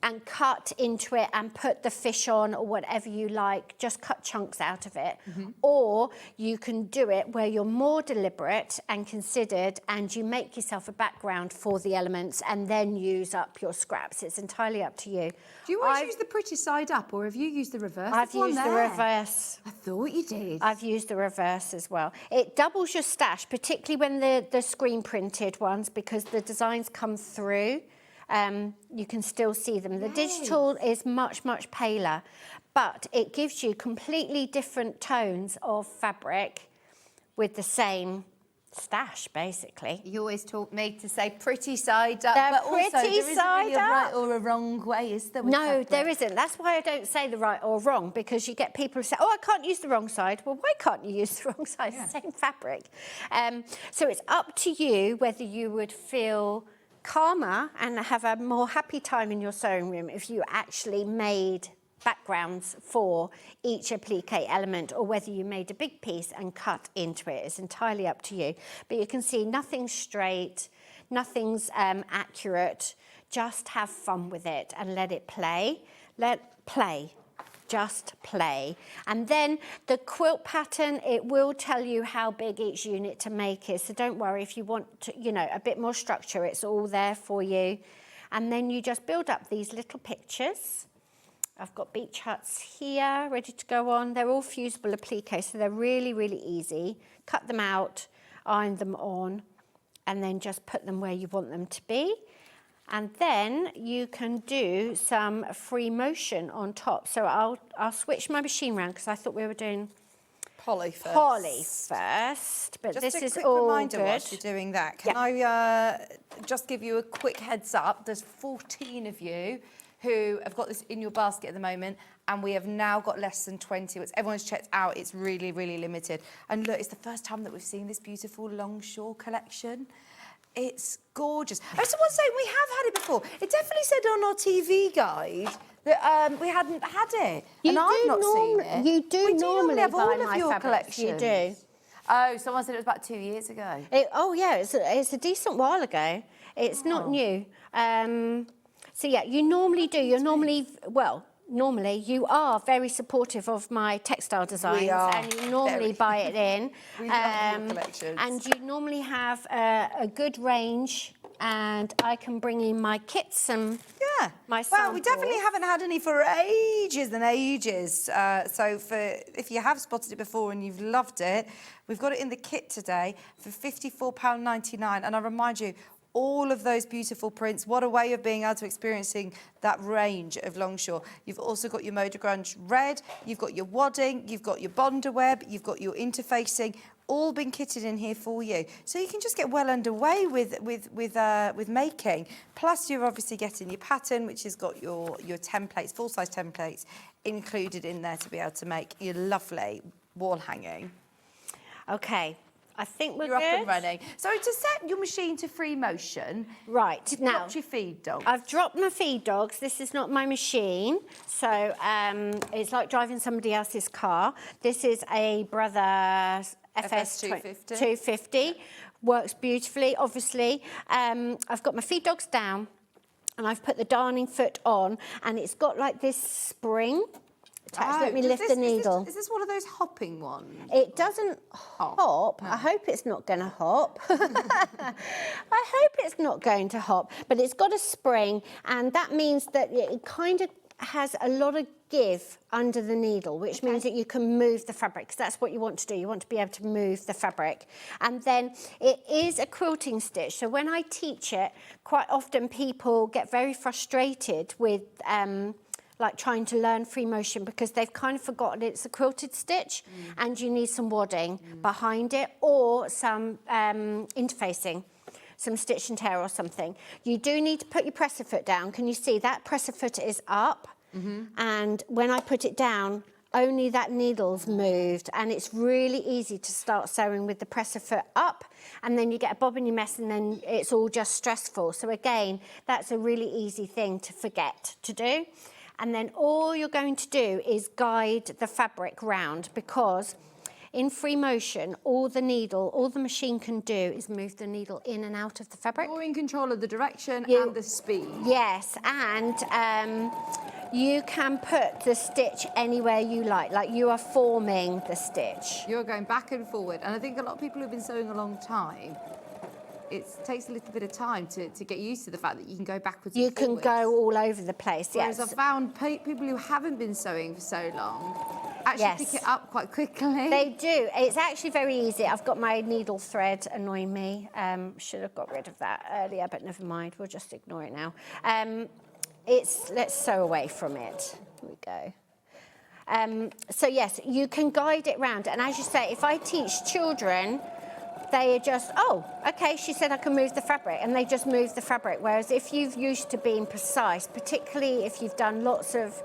and cut into it and put the fish on or whatever you like, just cut chunks out of it. Or you can do it where you're more deliberate and considered and you make yourself a background for the elements and then use up your scraps. It's entirely up to you. Do you always use the pretty side up or have you used the reverse? I've used the reverse. I thought you did. I've used the reverse as well. It doubles your stash, particularly when the screen printed ones, because the designs come through. You can still see them. The digital is much, much paler, but it gives you completely different tones of fabric with the same stash, basically. You always taught me to say pretty side up, The but also there pretty isn't really a right or a wrong way, is there? with No, fabric? there isn't. That's why I don't say the right or wrong, because you get people who say, oh, I can't use the wrong side. Well, why can't you use the wrong side? It's the same fabric. So it's up to you whether you would feel calmer and have a more happy time in your sewing room if you actually made backgrounds for each applique element, or whether you made a big piece and cut into it. It's entirely up to you. But you can see nothing's straight, nothing's accurate. Just have fun with it and let it play. Just play. And then the quilt pattern, it will tell you how big each unit to make is. So don't worry if you want to, you know, a bit more structure, it's all there for you. And then you just build up these little pictures. I've got beach huts here ready to go on. They're all fusible appliques, so they're really, really easy. Cut them out, iron them on, and then just put them where you want them to be. And then you can do some free motion on top. So I'll switch my machine around because I thought we were doing Poly first. But Just this a is quick all reminder good. whilst you're doing that. Can I just give you a quick heads up? There's 14 of you who have got this in your basket at the moment, and we have now got less than 20. Once everyone's checked out, it's really, really limited. And look, it's the first time that we've seen this beautiful Longshore collection. It's gorgeous. Oh, someone's saying we have had it before. It definitely said on our TV guide that we hadn't had it. And I've not seen it. You do normally have all buy of my your fabrics, you collections. do. Oh, someone said it was about 2 years ago. It's a decent while ago. It's not new. So yeah, you normally do. You're normally, normally you are very supportive of my textile designs, and you normally buy it in. We love your collections. And you normally have a good range, and I can bring in my kits and my samples. Well, we definitely haven't had any for ages and ages. So if you have spotted it before and you've loved it, we've got it in the kit today for £54.99. And I remind you, all of those beautiful prints. What a way of being able to experiencing that range of Longshore. You've also got your Moda Grunge red, you've got your wadding, you've got your Bonder web, you've got your interfacing, all been kitted in here for you. So you can just get well underway with making. Plus you're obviously getting your pattern, which has got your templates, full-size templates included in there to be able to make your lovely wall hanging. Okay. I think we're You're good. up and running. So to set your machine to free motion, right, you've now dropped your feed dogs. I've dropped my feed dogs. This is not my machine, so it's like driving somebody else's car. This is a brother FS 250. 250. Works beautifully, obviously. I've got my feed dogs down and I've put the darning foot on, and it's got like this spring. Let me lift the needle. Is this one of those hopping ones? It doesn't hop. No. I hope it's not going to hop. I hope it's not going to hop, but it's got a spring, and that means that it kind of has a lot of give under the needle, which means that you can move the fabric, because that's what you want to do. You want to be able to move the fabric. And then it is a quilting stitch. So when I teach it, quite often people get very frustrated with like trying to learn free motion, because they've kind of forgotten it's a quilted stitch and you need some wadding behind it, or some interfacing, some stitch and tear or something. You do need to put your presser foot down. Can you see that presser foot is up? And when I put it down, only that needle's moved, and it's really easy to start sewing with the presser foot up, and then you get a bob in your mess, and then it's all just stressful. So again, that's a really easy thing to forget to do. And then all you're going to do is guide the fabric round, because in free motion, all the machine can do is move the needle in and out of the fabric. You're in control of the direction and the speed. Yes, and you can put the stitch anywhere you like you are forming the stitch. You're going back and forward. And I think a lot of people who've been sewing a long time, it takes a little bit of time to get used to the fact that you can go backwards and forwards. You can go all over the place, Whereas yes. I've found people who haven't been sewing for so long actually pick it up quite quickly. They do. It's actually very easy. I've got my needle thread annoying me. Should have got rid of that earlier, but never mind. We'll just ignore it now. Let's sew away from it. Here we go. So yes, you can guide it round. And as you say, if I teach children, they are just, oh, okay, she said I can move the fabric, and they just move the fabric. Whereas if you've used to being precise, particularly if you've done lots of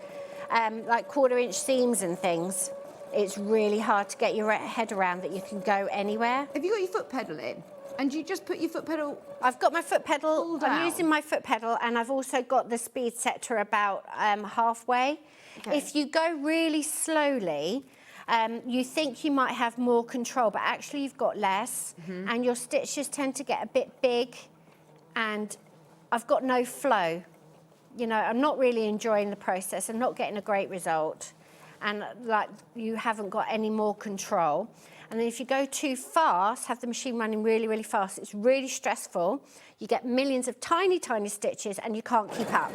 like 1/4-inch seams and things, it's really hard to get your head around that you can go anywhere. Have you got your foot pedal in? And you just put your foot pedal... I've got my foot pedal, I'm using my foot pedal, and I've also got the speed set to about halfway. Okay. If you go really slowly, you think you might have more control, but actually you've got less, and your stitches tend to get a bit big, and I've got no flow. You know, I'm not really enjoying the process. I'm not getting a great result, and like you haven't got any more control. And then if you go too fast, have the machine running really, really fast, it's really stressful. You get millions of tiny, tiny stitches, and you can't keep up.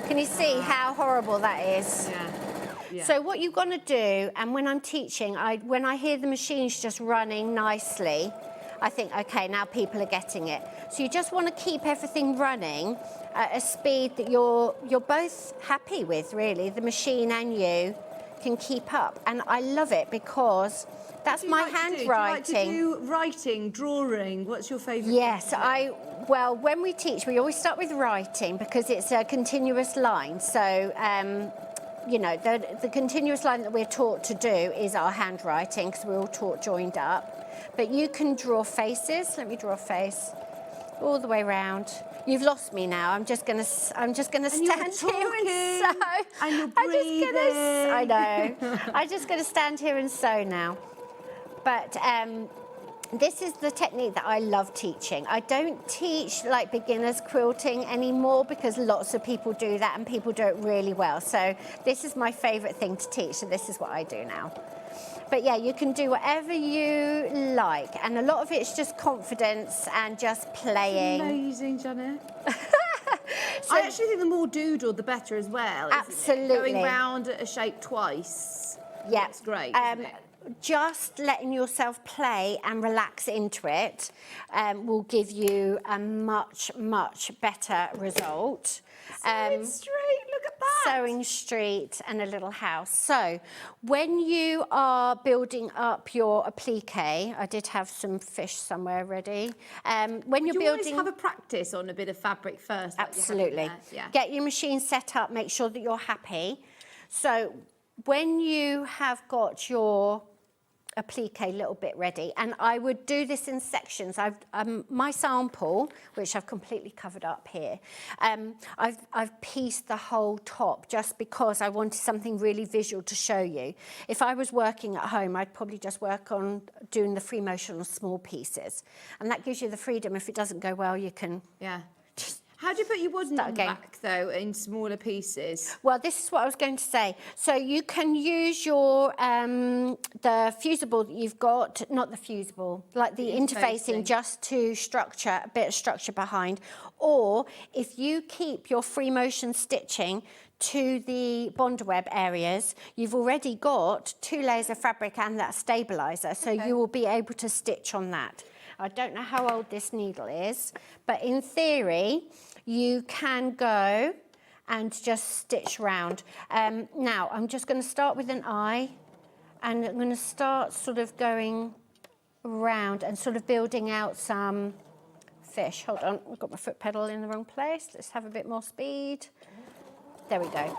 Can you see how horrible that is? Yeah. So what you're going to do, and when I'm teaching, when I hear the machines just running nicely, I think, okay, now people are getting it. So you just want to keep everything running at a speed that you're both happy with, really. The machine and you can keep up. And I love it because that's my handwriting. Do you like to do writing, drawing? What's your favourite? Yes, well, when we teach, we always start with writing because it's a continuous line. So, you know, the continuous line that we're taught to do is our handwriting because we're all taught joined up. But you can draw faces. Let me draw a face all the way around. You've lost me now. I'm just gonna stand here and sew. And you're breathing. I know. I'm just gonna stand here and sew now. But this is the technique that I love teaching. I don't teach like beginners quilting anymore because lots of people do that and people do it really well. So this is my favourite thing to teach. So this is what I do now. But yeah, you can do whatever you like. And a lot of it's just confidence and just playing. That's amazing, Janet. So, I actually think the more doodle, the better as well. Absolutely. Going round a shape twice. Yeah. That's great. Just letting yourself play and relax into it will give you a much, much better result. SewingStreet, look at that. SewingStreet and a little house. So when you are building up your applique, I did have some fish somewhere ready. When you're building... always have a practice on a bit of fabric first? Absolutely. Get your machine set up, make sure that you're happy. So when you have got your applique a little bit ready, and I would do this in sections. I've my sample, which I've completely covered up here, I've pieced the whole top just because I wanted something really visual to show you. If I was working at home, I'd probably just work on doing the free motion on small pieces, and that gives you the freedom. If it doesn't go well, you can just. How do you put your wooden Start on again. back, though, in smaller pieces? Well, this is what I was going to say. So you can use your the fusible that you've got, not the fusible, like the interfacing, just to structure, a bit of structure behind. Or if you keep your free motion stitching to the bond web areas, you've already got 2 layers of fabric and that stabiliser, so you will be able to stitch on that. I don't know how old this needle is, but in theory, you can go and just stitch round. Now, I'm just going to start with an eye, and I'm going to start sort of going around and sort of building out some fish. Hold on, I've got my foot pedal in the wrong place. Let's have a bit more speed. There we go.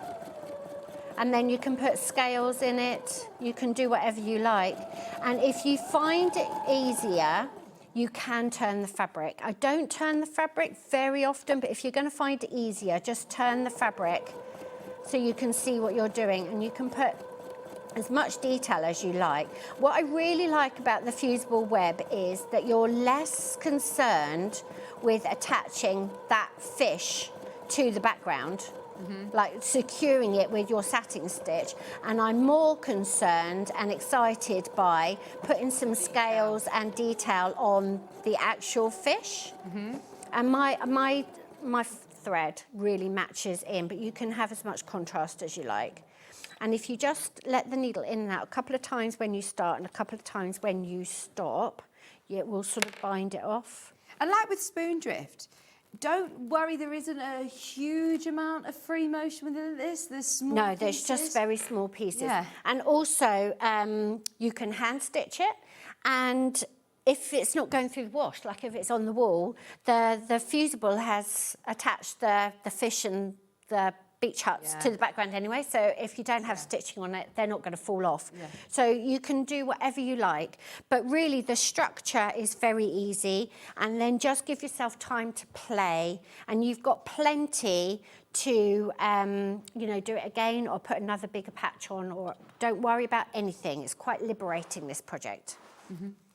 And then you can put scales in it. You can do whatever you like. And if you find it easier, you can turn the fabric. I don't turn the fabric very often, but if you're going to find it easier, just turn the fabric so you can see what you're doing, and you can put as much detail as you like. What I really like about the fusible web is that you're less concerned with attaching that fish to the background, like securing it with your satin stitch, and I'm more concerned and excited by putting some scales and detail on the actual fish. And my thread really matches in, but you can have as much contrast as you like. And if you just let the needle in and out a couple of times when you start and a couple of times when you stop, it will sort of bind it off. And like with spoon drift, don't worry, there isn't a huge amount of free motion within this. There's small No, there's pieces. just very small pieces. Yeah. And also, you can hand stitch it, and if it's not going through the wash, like if it's on the wall, the fusible has attached the fish and the beach huts to the background anyway, so if you don't have stitching on it, they're not going to fall off. So you can do whatever you like, but really the structure is very easy, and then just give yourself time to play, and you've got plenty to you know, do it again or put another bigger patch on, or don't worry about anything. It's quite liberating, this project.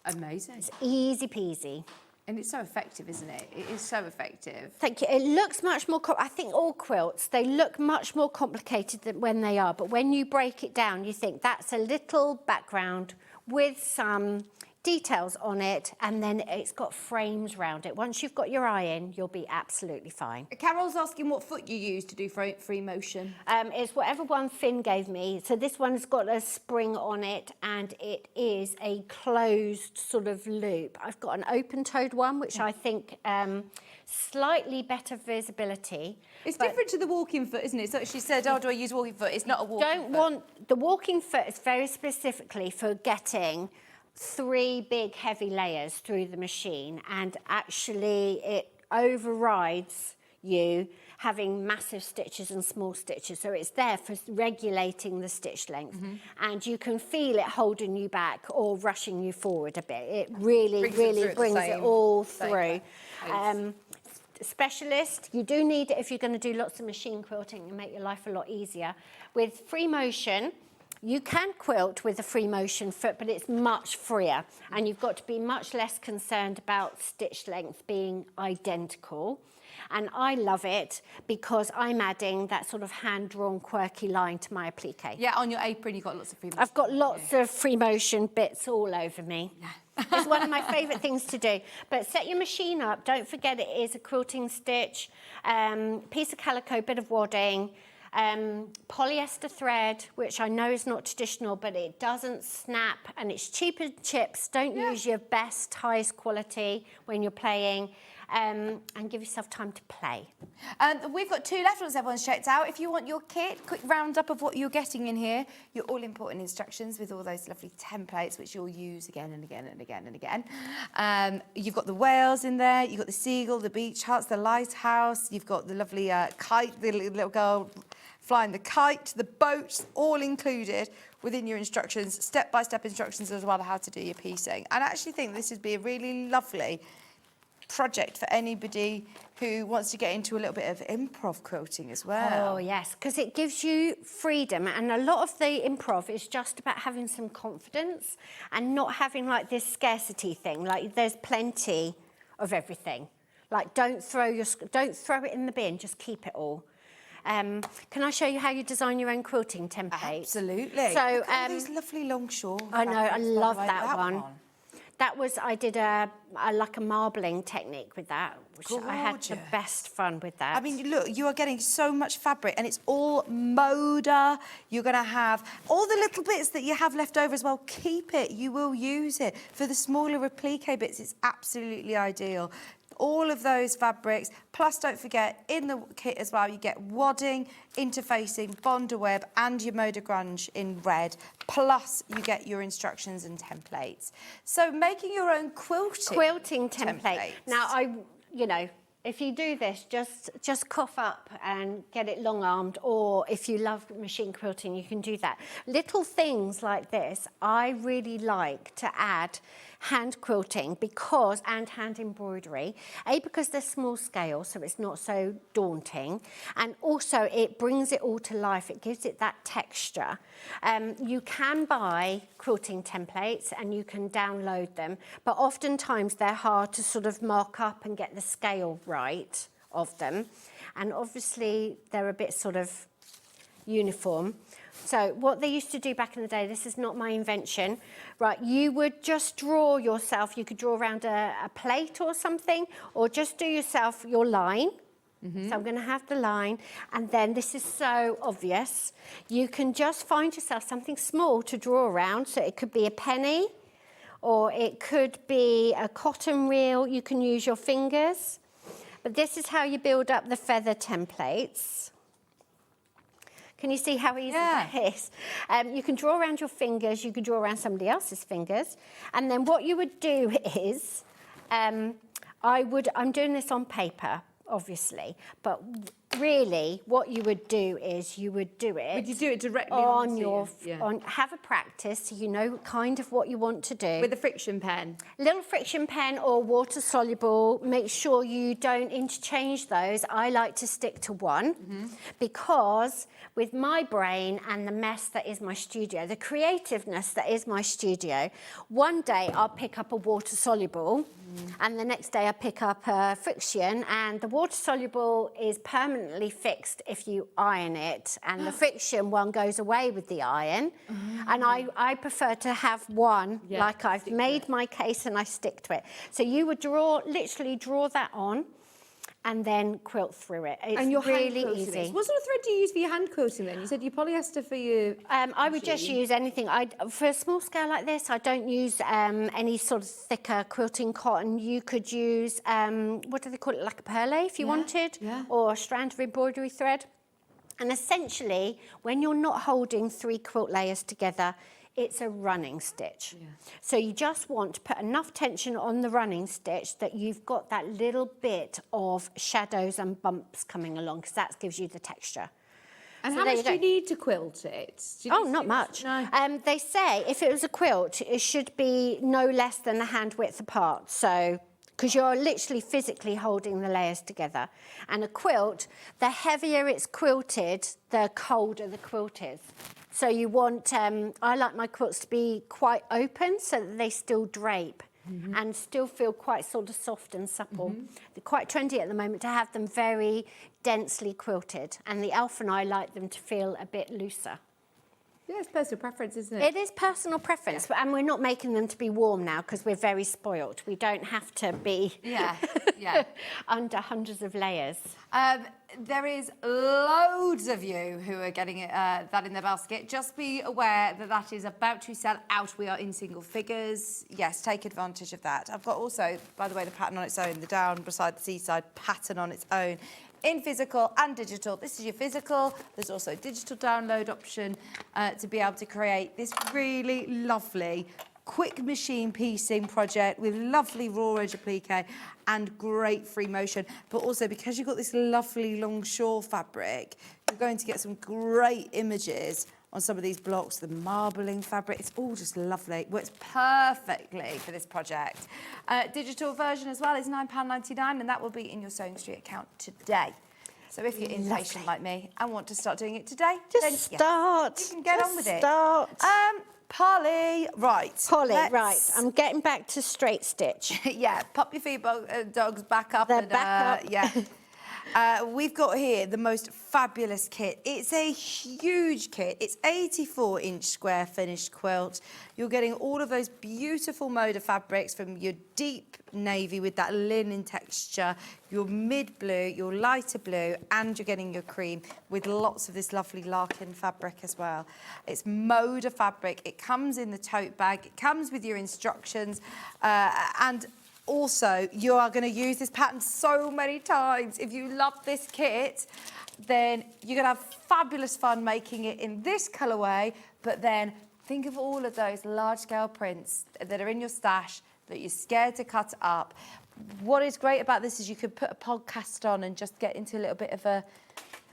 Amazing. It's easy peasy. And it's so effective, isn't it? It is so effective. Thank you. It looks much more, I think all quilts, they look much more complicated than when they are, but when you break it down, you think that's a little background with some details on it, and then it's got frames round it. Once you've got your eye in, you'll be absolutely fine. Carol's asking what foot you use to do free motion. It's whatever one Finn gave me. So this one's got a spring on it, and it is a closed sort of loop. I've got an open-toed one, which I think slightly better visibility. It's different to the walking foot, isn't it? So she said, oh, do I use walking foot? It's not a walking foot. The walking foot is very specifically for getting 3 big heavy layers through the machine, and actually it overrides you having massive stitches and small stitches, so it's there for regulating the stitch length, and you can feel it holding you back or rushing you forward a bit. It really brings it all through. Specialist, you do need it if you're going to do lots of machine quilting and make your life a lot easier. With free motion, you can quilt with a free motion foot, but it's much freer, and you've got to be much less concerned about stitch length being identical. And I love it because I'm adding that sort of hand-drawn quirky line to my applique. Yeah, on your apron you've got lots of free motion. I've got lots of free motion bits all over me. It's one of my favourite things to do. But set your machine up. Don't forget it is a quilting stitch, piece of calico, bit of wadding, polyester thread, which I know is not traditional, but it doesn't snap, and it's cheaper than chips. Don't use your best, highest quality when you're playing, and give yourself time to play. We've got 2 left once everyone's checked out. If you want your kit, quick roundup of what you're getting in here, your all-important instructions with all those lovely templates, which you'll use again and again and again and again. You've got the whales in there, you've got the seagull, the beach huts, the lighthouse, you've got the lovely kite, the little girl flying the kite, the boats, all included within your instructions, step-by-step instructions as well, how to do your piecing. And I actually think this would be a really lovely project for anybody who wants to get into a little bit of improv quilting as well. Oh, yes, because it gives you freedom, and a lot of the improv is just about having some confidence and not having like this scarcity thing, like there's plenty of everything. Like don't throw it in the bin, just keep it all. Can I show you how you design your own quilting templates? Absolutely. So look at these lovely long shawl. I know, I fabrics, by the love way. that one. That was, I did like a marbling technique with that, which I had the best fun with that. I mean, look, you are getting so much fabric and it's all moda. You're going to have all the little bits that you have left over as well. Keep it. You will use it. For the smaller applique bits, it's absolutely ideal. All of those fabrics, plus don't forget, in the kit as well, you get wadding, interfacing, Bonder web and your Moda Grunge in red, plus you get your instructions and templates. So making your own quilting template. Now, if you do this, just cough up and get it long-armed, or if you love machine quilting, you can do that. Little things like this, I really like to add hand quilting and hand embroidery, because they're small scale, so it's not so daunting, and also it brings it all to life. It gives it that texture. You can buy quilting templates and you can download them, but oftentimes they're hard to sort of mark up and get the scale right of them, and obviously they're a bit sort of uniform. So what they used to do back in the day, this is not my invention, right, you would just draw yourself, you could draw around a plate or something, or just do yourself your line. So I'm going to have the line, and then this is so obvious, you can just find yourself something small to draw around. So it could be a penny, or it could be a cotton reel, you can use your fingers. But this is how you build up the feather templates. Can you see how easy that is? You can draw around your fingers, you can draw around somebody else's fingers, and then what you would do is, I'm doing this on paper, obviously, but really what you would do is you would do it. Would you do it directly on your have a practice so you know kind of what you want to do. With a friction pen? Little friction pen or water soluble. Make sure you don't interchange those. I like to stick to one because with my brain and the mess that is my studio, the creativeness that is my studio, one day I'll pick up a water soluble and the next day I pick up a friction, and the water soluble is permanently fixed if you iron it, and the friction one goes away with the iron. And I prefer to have one, like I've made my case and I stick to it. So you would literally draw that on and then quilt through it. It's and you're really hand easy. This. What sort of thread do you use for your hand quilting then? You said you polyester for your I would just use anything. For a small scale like this, I don't use any sort of thicker quilting cotton. You could use, what do they call it, like a perlé if you wanted, or a strand of embroidery thread. And essentially, when you're not holding 3 quilt layers together, it's a running stitch. So you just want to put enough tension on the running stitch that you've got that little bit of shadows and bumps coming along, because that gives you the texture. And so how much do you need to quilt it? Not much. No. They say if it was a quilt, it should be no less than a hand width apart. So, because you're literally physically holding the layers together. And a quilt, the heavier it's quilted, the colder the quilt is. So you want, I like my quilts to be quite open so that they still drape and still feel quite sort of soft and supple. They're quite trendy at the moment to have them very densely quilted, and the elf and I like them to feel a bit looser. Yeah, it's personal preference, isn't it? It is personal preference, and we're not making them to be warm now because we're very spoilt. We don't have to be under hundreds of layers. There is loads of you who are getting that in their basket. Just be aware that that is about to sell out. We are in single figures. Yes, take advantage of that. I've got also, by the way, the pattern on its own, the down beside the seaside pattern on its own, in physical and digital. This is your physical. There's also a digital download option to be able to create this really lovely quick machine piecing project with lovely raw edge applique and great free motion. But also, because you've got this lovely longshore fabric, you're going to get some great images on some of these blocks, the marbling fabric. It's all just lovely. Works perfectly for this project. Digital version as well is £9.99, and that will be in your SewingStreet account today. So if you're impatient like me and want to start doing it today, then start. you can get on with it. Start. Polly, right. Polly, right. I'm getting back to straight stitch. Yeah, pop your feet dogs back up. They're back up. Yeah. We've got here the most fabulous kit. It's a huge kit. It's 84-inch square finished quilt. You're getting all of those beautiful Moda fabrics from your deep navy with that linen texture, your mid blue, your lighter blue, and you're getting your cream with lots of this lovely Larkin fabric as well. It's Moda fabric. It comes in the tote bag. It comes with your instructions, and also, you are going to use this pattern so many times. If you love this kit, then you're going to have fabulous fun making it in this colourway. But then think of all of those large-scale prints that are in your stash that you're scared to cut up. What is great about this is you could put a podcast on and just get into a little bit of a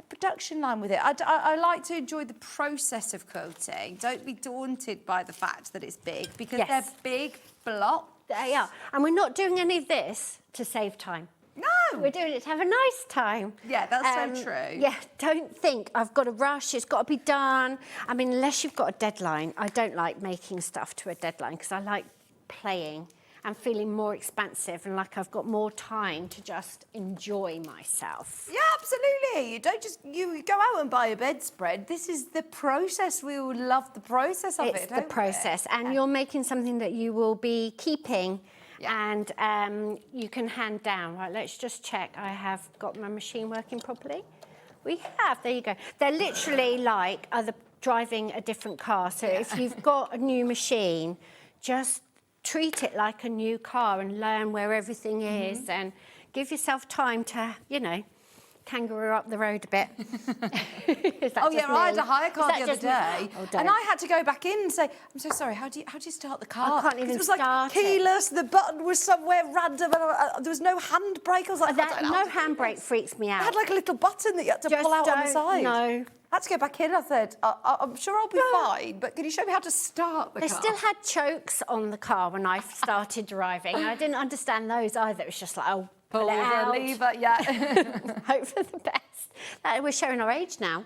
production line with it. I like to enjoy the process of quilting. Don't be daunted by the fact that it's big, because they're big blocks. They are. And we're not doing any of this to save time. No! We're doing it to have a nice time. Yeah, that's so true. Yeah, don't think I've got to rush, it's got to be done. I mean, unless you've got a deadline. I don't like making stuff to a deadline because I like playing and feeling more expansive and like I've got more time to just enjoy myself. Yeah, absolutely. You don't just, you go out and buy a bedspread. This is the process. We all love the process of it, It's the process. And you're making something that you will be keeping and you can hand down. Right, let's just check I have got my machine working properly. We have, there you go. They're literally like driving a different car. So if you've got a new machine, just treat it like a new car and learn where everything is and give yourself time to, you know, kangaroo up the road a bit. Oh yeah, I had a hire car the other day, Oh, and I had to go back in and say, "I'm so sorry. How do you start the car?" I can't even it was start like keyless. The button was somewhere random, and there was no handbrake. I was like, no handbrake freaks me out. It had like a little button that you had to pull out on the side. No. I had to go back in. I said, "I'm sure I'll be fine, but can you show me how to start the car?" They still had chokes on the car when I started driving. I didn't understand those either. It was just like, oh, pull it out. Lever, yeah. Hope for the best. We're showing our age now.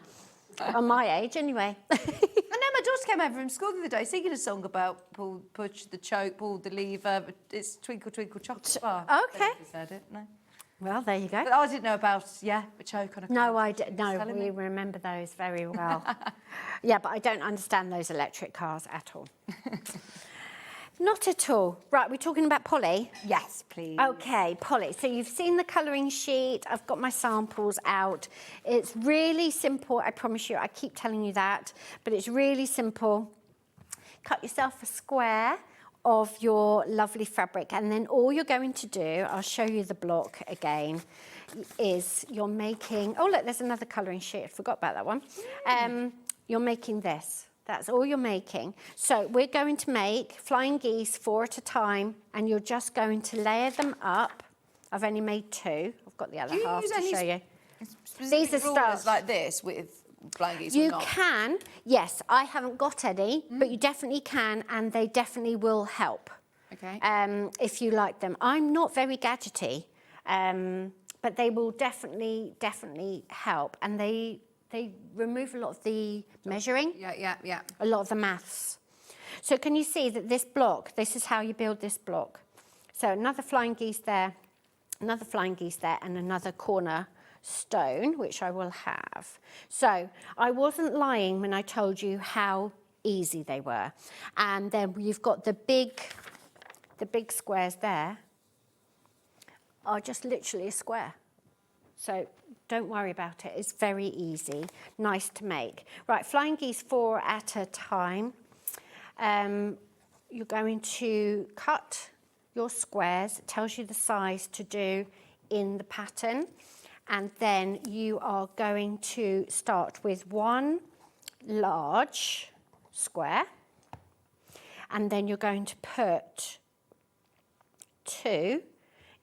On my age, anyway. And then my daughter came over from school the other day singing a song about push the choke, pull the lever. It's Twinkle, Twinkle, Chocolate Bar. Okay. I said it, no. Well, there you go. But I didn't know about, a choke on a car. No, I didn't. No, we remember those very well. Yeah, but I don't understand those electric cars at all. Not at all. Right, we're talking about Polly? Yes, please. Okay, Polly. So you've seen the colouring sheet. I've got my samples out. It's really simple, I promise you. I keep telling you that, but it's really simple. Cut yourself a square of your lovely fabric, and then all you're going to do, I'll show you the block again, is you're making... Oh, look, there's another colouring sheet. I forgot about that one. You're making this. That's all you're making. So we're going to make flying geese 4 at a time, and you're just going to layer them up. I've only made 2. I've got the other half to show you. These are stars like this with flying geese or not? You can, yes. I haven't got any, but you definitely can, and they definitely will help. Okay. If you like them. I'm not very gadgety, but they will definitely help, and they remove a lot of the measuring. Yeah. A lot of the maths. So can you see that this block, this is how you build this block. So another flying geese there, another flying geese there, and another corner stone, which I will have. So I wasn't lying when I told you how easy they were. And then you've got the big squares there are just literally a square. So don't worry about it. It's very easy, nice to make. Right, flying geese 4 at a time. You're going to cut your squares. It tells you the size to do in the pattern. And then you are going to start with one large square. and then you're going to put 2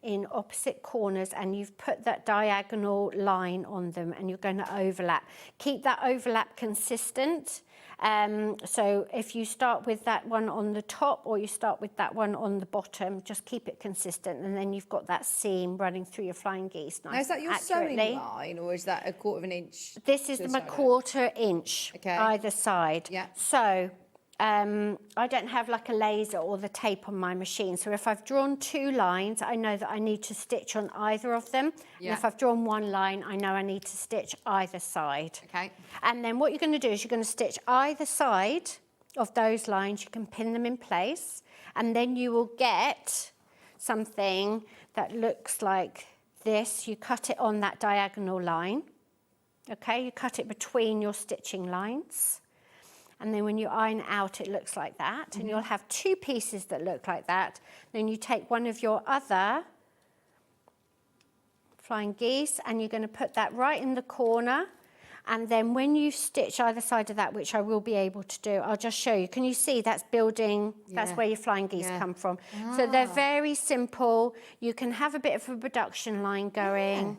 in opposite corners, and you've put that diagonal line on them, and you're going to overlap. Keep that overlap consistent. So if you start with that one on the top or you start with that one on the bottom, just keep it consistent, and then you've got that seam running through your flying geese nice. Now, is that your accurately. sewing line, or is that a 1/4 inch? This is my 1/4 inch either side. Yeah. So I don't have like a laser or the tape on my machine. So if I've drawn 2 lines, I know that I need to stitch on either of them. Yeah. And if I've drawn 1 line, I know I need to stitch either side. Okay. And then what you're going to do is you're going to stitch either side of those lines. You can pin them in place, and then you will get something that looks like this. You cut it on that diagonal line. Okay, you cut it between your stitching lines. And then when you iron out, it looks like that. And you'll have 2 pieces that look like that. Then you take one of your other flying geese, and you're going to put that right in the corner. And then when you stitch either side of that, which I will be able to do, I'll just show you. Can you see that's building, that's where your flying geese come from. So they're very simple. You can have a bit of a production line going.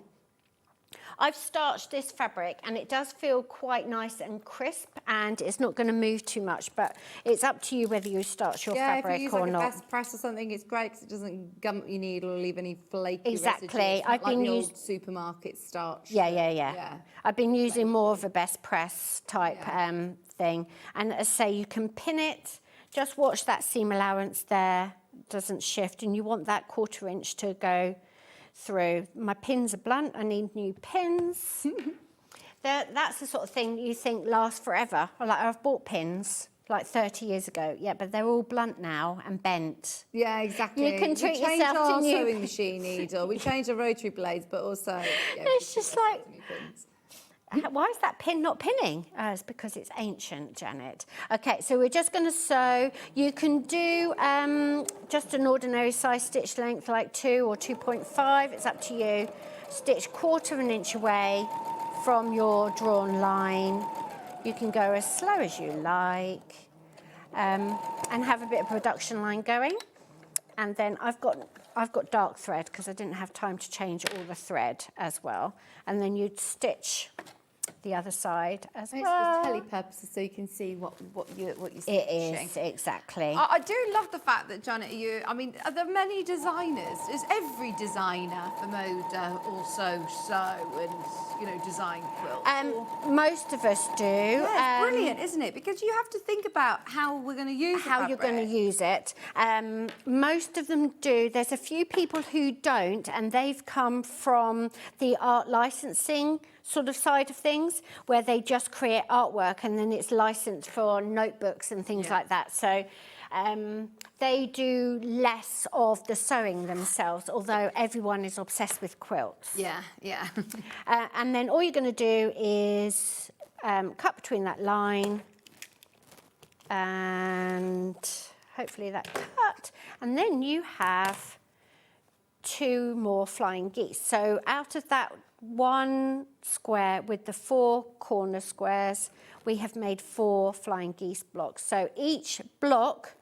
I've starched this fabric, and it does feel quite nice and crisp, and it's not going to move too much, but it's up to you whether you starch your fabric if you use or like not. a fast press or something, it's great because it doesn't gum up your needle or leave any flaky Exactly. residue. It's not I've like been the used- old supermarket starch. Yeah. I've been using more of a best press type thing. And as I say, you can pin it. Just watch that seam allowance there doesn't shift, and you want that 1/4 inch to go through. My pins are blunt. I need new pins. That's the sort of thing you think lasts forever. Like, I've bought pins like 30 years ago, but they're all blunt now and bent. Yeah, exactly. You can treat we changed yourself to our new- sewing machine needle. We changed our rotary blades, but also It's just like, new pins. why is that pin not pinning? It's because it's ancient, Janet. Okay, so we're just going to sew. You can do just an ordinary size stitch length, like 2 or 2.5. It's up to you. Stitch 1/4 inch away from your drawn line. You can go as slow as you like, and have a bit of production line going. And then I've got dark thread because I didn't have time to change all the thread as well. And then you'd stitch the other side as It's well. for telly purposes, so you can see what you're It stitching. is, exactly. I do love the fact that, Janet, are there many designers? Does every designer for Moda also sew and, design quilts? Most of us do. Yeah, it's brilliant, isn't it? Because you have to think about how we're going to use the How you're going to fabric. use it. Most of them do. There's a few people who don't, and they've come from the art licensing sort of side of things, where they just create artwork and then it's licensed for notebooks and things like that. So they do less of the sewing themselves, although everyone is obsessed with quilts. Yeah. And then all you're going to do is cut between that line, and hopefully that cut. And then you have 2 more flying geese. So out of that 1 square with the 4 corner squares, we have made 4 flying geese blocks. So each block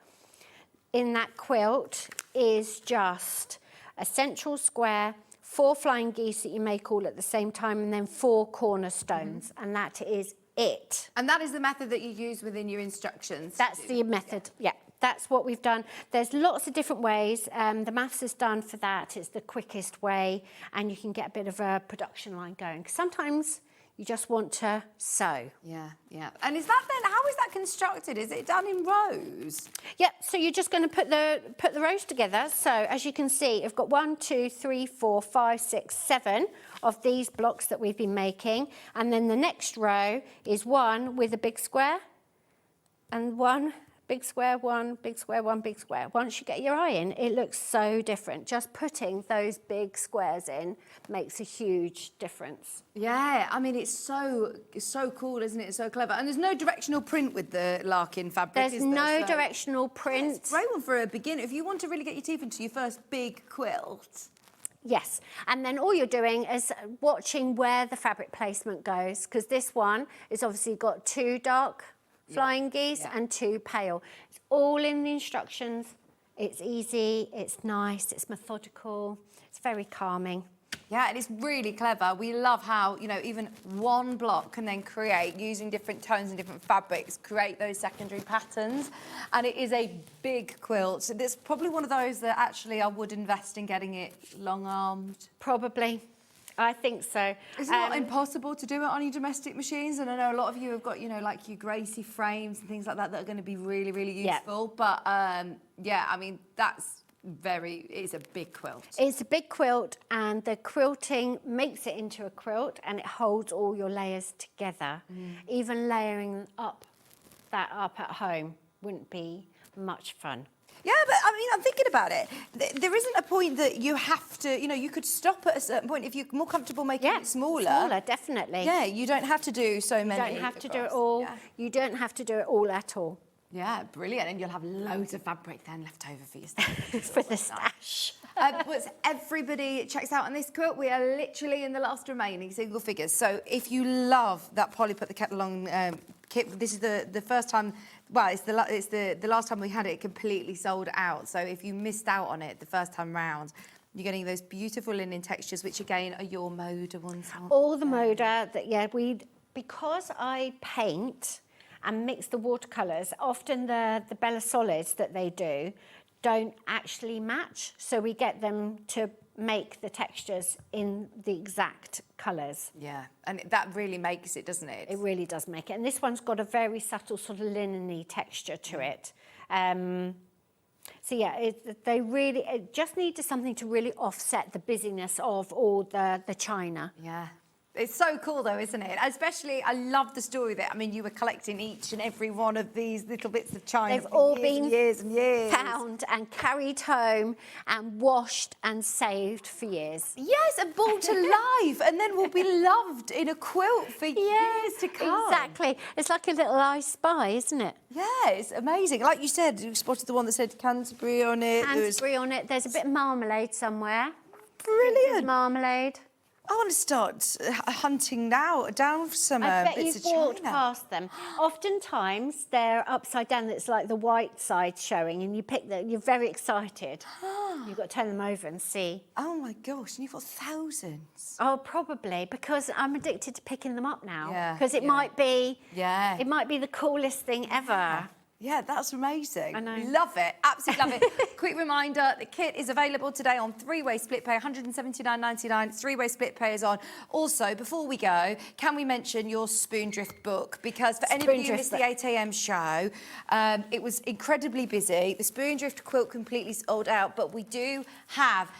in that quilt is just a central square, 4 flying geese that you make all at the same time, and then 4 cornerstones, and that is it. And that is the method that you use within your instructions. That's the method, That's what we've done. There's lots of different ways. The maths is done for that. It's the quickest way, and you can get a bit of a production line going. 'Cause sometimes you just want to sew. Yeah. And is that then, how is that constructed? Is it done in rows? Yep, so you're just going to put the rows together. So as you can see, I've got 1, 2, 3, 4, 5, 6, 7 of these blocks that we've been making. And then the next row is 1 with a big square, and 1 big square, 1 big square, 1 big square. Once you get your eye in, it looks so different. Just putting those big squares in makes a huge difference. Yeah, I mean, it's so cool, isn't it? It's so clever. And there's no directional print with the Larkin fabric, There's is there? no So- directional print. It's a great one for a beginner. If you want to really get your teeth into your first big quilt. Yes, and then all you're doing is watching where the fabric placement goes, because this one is obviously got 2 dark flying geese and 2 pale. It's all in the instructions. It's easy, it's nice, it's methodical, it's very calming. Yeah, and it's really clever. We love how, you know, even one block can then create, using different tones and different fabrics, create those secondary patterns. And it is a big quilt. So it's probably one of those that actually I would invest in getting it long-armed. Probably. I think so. It's not impossible to do it on your domestic machines, and I know a lot of you have got, you know, like your Gracie frames and things like that that are going to be really, really useful. But yeah, I mean, it's a big quilt. It's a big quilt, and the quilting makes it into a quilt, and it holds all your layers together. Even layering that up at home wouldn't be much fun. Yeah, but I mean, I'm thinking about it. There isn't a point that you have to, you know, you could stop at a certain point if you're more comfortable making it smaller. Smaller, definitely. Yeah, you don't have to do so many. You don't have to do it all. Yeah. You don't have to do it all at all. Yeah, brilliant. And you'll have loads of fabric then left over for your stash. For the stash. But everybody checks out on this quilt. We are literally in the last remaining single figures. So if you love that Polly put the kettle on kit, this is the first time. Well, it's the last time we had it completely sold out. So if you missed out on it the first time round, you're getting those beautiful linen textures, which again are your Moda ones. All the Moda because I paint and mix the watercolours, often the Bella Solids that they do don't actually match. So we get them to make the textures in the exact colours. Yeah, and that really makes it, doesn't it? It really does make it. And this one's got a very subtle sort of linen-y texture to it. So yeah, it just needed something to really offset the busyness of all the china. Yeah. It's so cool though, isn't it? Especially, I love the story that, I mean, you were collecting each and every one of these little bits of china. They've all been years and years found and carried home and washed and saved for years. Yes, and brought to life, and then will be loved in a quilt for years to come. Exactly. It's like a little I Spy, isn't it? Yeah, it's amazing. Like you said, you spotted the one that said Canterbury on it. Canterbury on it. There's a bit of marmalade somewhere. Brilliant. Marmalade. I want to start hunting now down for some I bet bits you've of china. walked past them. Oftentimes they're upside down. It's like the white side showing, and you pick them. You're very excited. You've got to turn them over and see. Oh my gosh! And you've got thousands. Oh, probably because I'm addicted to picking them up now. Yeah. Because it might be. Yeah. It might be the coolest thing ever. Yeah, that's amazing. I know. Love it. Absolutely love it. Quick reminder, the kit is available today on 3-way split pay, $179.99. 3-way split pay is on. Also, before we go, can we mention your Spoondrift book? Because for anybody who missed the 8 a.m. show, it was incredibly busy. The Spoondrift quilt completely sold out, but we do have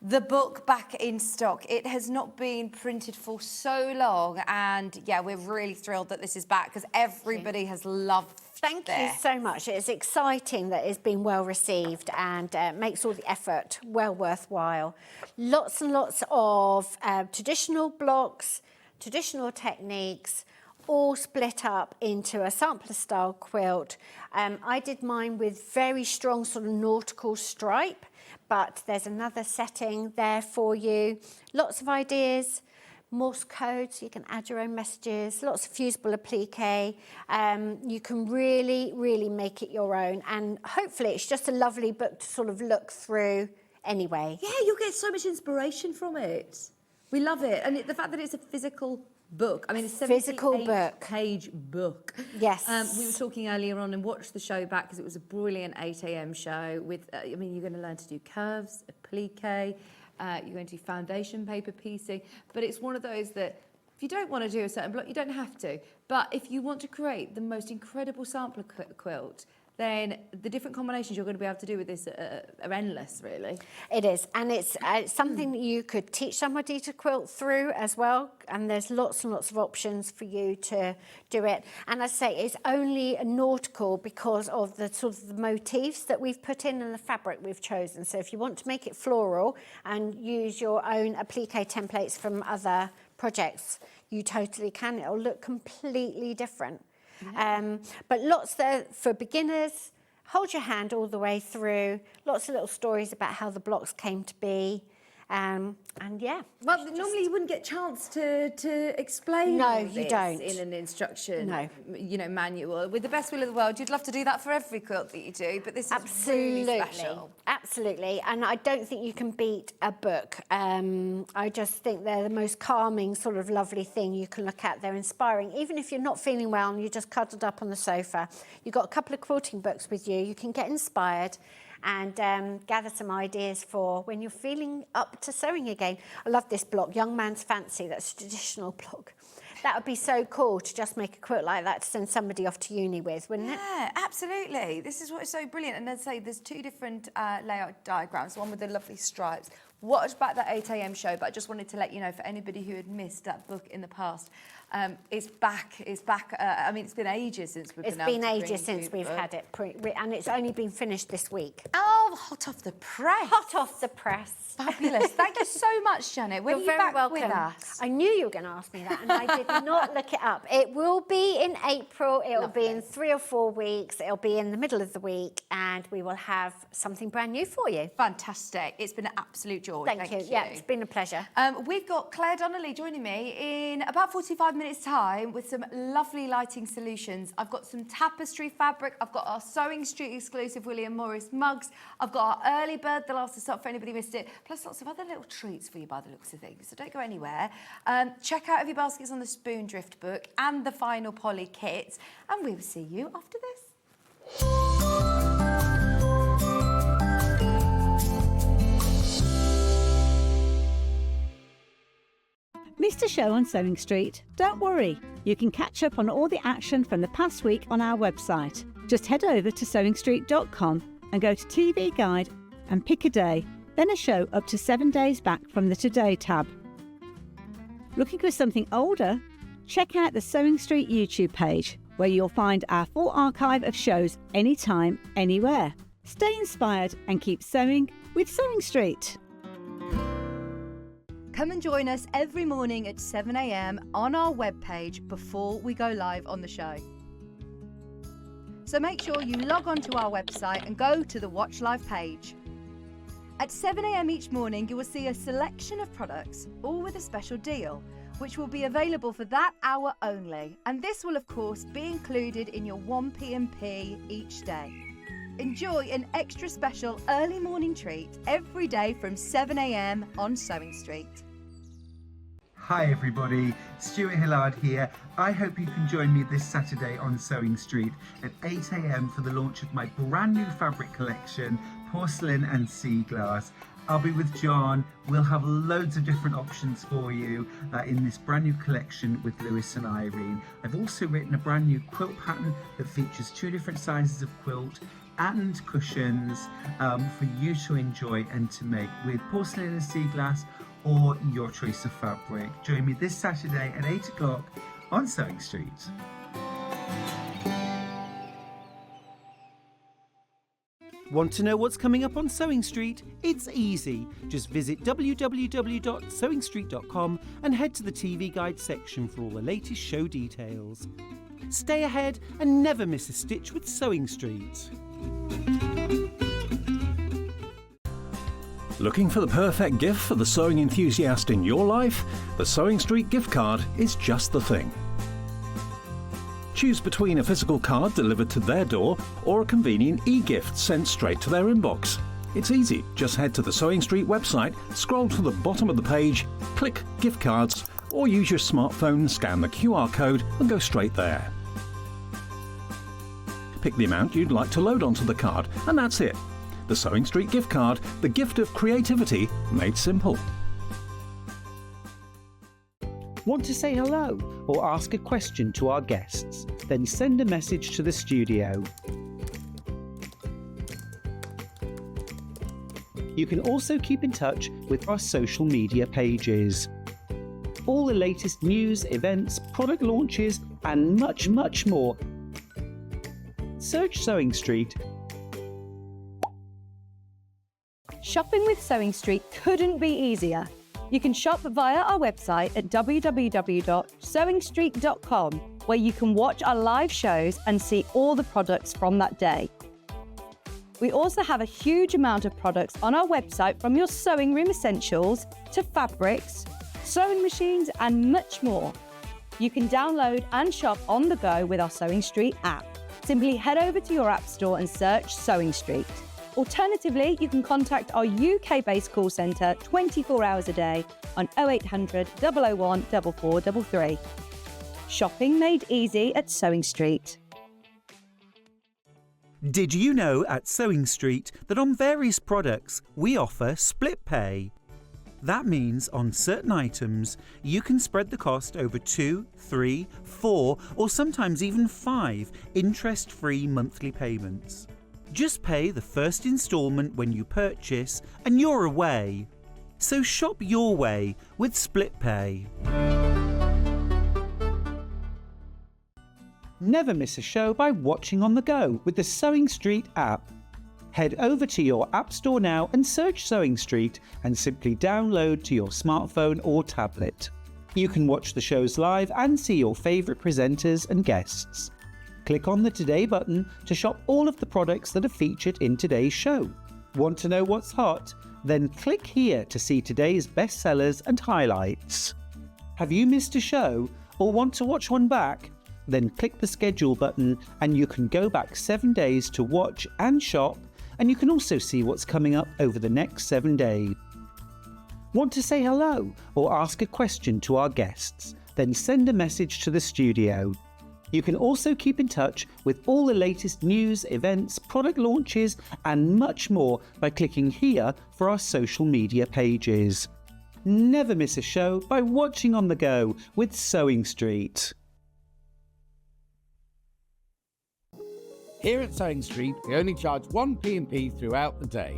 the book back in stock. It has not been printed for so long, and yeah, we're really thrilled that this is back because everybody has loved Thank you so much. It's exciting that it's been well received and makes all the effort well worthwhile. Lots and lots of traditional blocks, traditional techniques, all split up into a sampler style quilt. I did mine with very strong sort of nautical stripe, but there's another setting there for you. Lots of ideas. Morse code, so you can add your own messages, lots of fusible applique. You can really, really make it your own. And hopefully it's just a lovely book to sort of look through anyway. Yeah, you'll get so much inspiration from it. We love it. And the fact that it's a physical book. I mean, it's a physical book. Page book. Yes. We were talking earlier on and watched the show back because it was a brilliant 8 a.m. show with, I mean, you're going to learn to do curves, applique, you're going to do foundation paper piecing, but it's one of those that if you don't want to do a certain block, you don't have to. But if you want to create the most incredible sampler quilt, then the different combinations you're going to be able to do with this are endless, really. It is, and it's something that you could teach somebody to quilt through as well, and there's lots and lots of options for you to do it. And I say it's only nautical because of the sort of the motifs that we've put in and the fabric we've chosen. So if you want to make it floral and use your own applique templates from other projects, you totally can. It'll look completely different. Yeah. But lots there for beginners. Hold your hand all the way through. Lots of little stories about how the blocks came to be. And yeah. Well, normally you wouldn't get a chance to explain No, all you this don't. in an instruction, No. manual. With the best will of the world, you'd love to do that for every quilt that you do, but this is Absolutely, really special. absolutely. And I don't think you can beat a book. I just think they're the most calming, sort of lovely thing you can look at. They're inspiring. Even if you're not feeling well and you're just cuddled up on the sofa, you've got a couple of quilting books with you, you can get inspired and gather some ideas for when you're feeling up to sewing again. I love this block, Young Man's Fancy. That's a traditional block. That would be so cool to just make a quilt like that to send somebody off to uni with, wouldn't it? Yeah, absolutely. This is what's so brilliant. And as I say, there's two different layout diagrams, one with the lovely stripes. Watch back that 8 a.m. show, but I just wanted to let you know, for anybody who had missed that book in the past, it's back. It's back. I mean, it's been ages since we've been able to It's been ages bring you since we've book. had it, and it's only been finished this week. Oh, hot off the press. Hot off the press. Fabulous. Thank you so much, Janet. When You're are you very back welcome. with us? I knew you were going to ask me that, and I did not look it up. It will be in April. It'll be in 3 or 4 weeks. It'll be in the middle of the week, and we will have something brand new for you. Fantastic. It's been an absolute joy. Thank you. Yeah, it's been a pleasure. We've got Clare Donnelly joining me in about 45 minutes' time with some lovely lighting solutions. I've got some tapestry fabric. I've got our SewingStreet exclusive William Morris mugs. I've got our early bird, the last to stop for anybody missed it, plus lots of other little treats for you by the looks of things. So don't go anywhere. Check out Every Basket's on the Spoondrift book and the final Polly kits. And we will see you after this. Missed a show on Sewing Street? Don't worry, you can catch up on all the action from the past week on our website. Just head over to SewingStreet.com and go to TV Guide and pick a day, then a show up to 7 days back from the Today tab. Looking for something older? Check out the Sewing Street YouTube page, where you'll find our full archive of shows anytime, anywhere. Stay inspired and keep sewing with Sewing Street. Come and join us every morning at 7 a.m. on our webpage before we go live on the show. So make sure you log on to our website and go to the Watch Live page. At 7 a.m. each morning, you will see a selection of products, all with a special deal, which will be available for that hour only. And this will, of course, be included in your 1 P&P each day. Enjoy an extra special early morning treat every day from 7 a.m. on Sewing Street. Hi everybody, Stuart Hillard here. I hope you can join me this Saturday on Sewing Street at 8 a.m. for the launch of my brand new fabric collection, Porcelain and Sea Glass. I'll be with John. We'll have loads of different options for you in this brand new collection with Lewis and Irene. I've also written a brand new quilt pattern that features 2 different sizes of quilt and cushions for you to enjoy and to make with porcelain and sea glass or your choice of fabric. Join me this Saturday at 8 o'clock on Sewing Street. Want to know what's coming up on Sewing Street? It's easy. Just visit www.sewingstreet.com and head to the TV Guide section for all the latest show details. Stay ahead and never miss a stitch with Sewing Street. Looking for the perfect gift for the sewing enthusiast in your life? The Sewing Street gift card is just the thing. Choose between a physical card delivered to their door or a convenient e-gift sent straight to their inbox. It's easy. Just head to the Sewing Street website, scroll to the bottom of the page, click Gift Cards, or use your smartphone, scan the QR code and go straight there. Pick the amount you'd like to load onto the card, and that's it. The Sewing Street gift card, the gift of creativity made simple. Want to say hello or ask a question to our guests? Then send a message to the studio. You can also keep in touch with our social media pages. All the latest news, events, product launches, and much, much more. Search Sewing Street. Shopping with Sewing Street couldn't be easier. You can shop via our website at www.sewingstreet.com, where you can watch our live shows and see all the products from that day. We also have a huge amount of products on our website, from your sewing room essentials to fabrics, sewing machines and much more. You can download and shop on the go with our SewingStreet app. Simply head over to your app store and search SewingStreet. Alternatively, you can contact our UK-based call centre 24 hours a day on 0800 001 4433. Shopping made easy at SewingStreet. Did you know at SewingStreet that on various products we offer split pay? That means on certain items you can spread the cost over 2, 3, 4 or sometimes even 5 interest-free monthly payments. Just pay the first instalment when you purchase and you're away. So shop your way with split pay. Never miss a show by watching on the go with the SewingStreet app. Head over to your app store now and search SewingStreet and simply download to your smartphone or tablet. You can watch the shows live and see your favourite presenters and guests. Click on the Today button to shop all of the products that are featured in today's show. Want to know what's hot? Then click here to see today's bestsellers and highlights. Have you missed a show or want to watch one back? Then click the schedule button and you can go back 7 days to watch and shop, and you can also see what's coming up over the next 7 days. Want to say hello or ask a question to our guests? Then send a message to the studio. You can also keep in touch with all the latest news, events, product launches and much more by clicking here for our social media pages. Never miss a show by watching on the go with SewingStreet. Here at SewingStreet, we only charge 1 P&P throughout the day.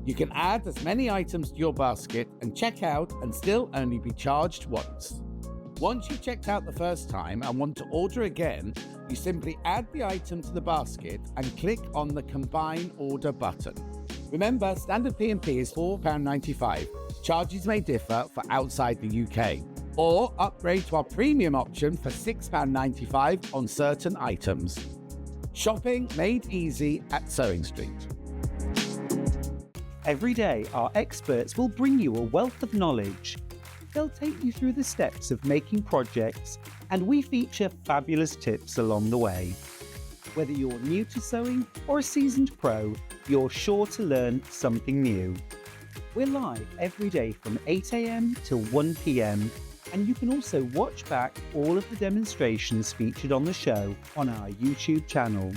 You can add as many items to your basket and check out and still only be charged once. Once you've checked out the first time and want to order again, you simply add the item to the basket and click on the Combine Order button. Remember, standard P&P is £4.95. Charges may differ for outside the UK. Or upgrade to our premium option for £6.95 on certain items. Shopping made easy at SewingStreet. Every day, our experts will bring you a wealth of knowledge. They'll take you through the steps of making projects, and we feature fabulous tips along the way. Whether you're new to sewing or a seasoned pro, you're sure to learn something new. We're live every day from 8 a.m. till 1 p.m. and you can also watch back all of the demonstrations featured on the show on our YouTube channel.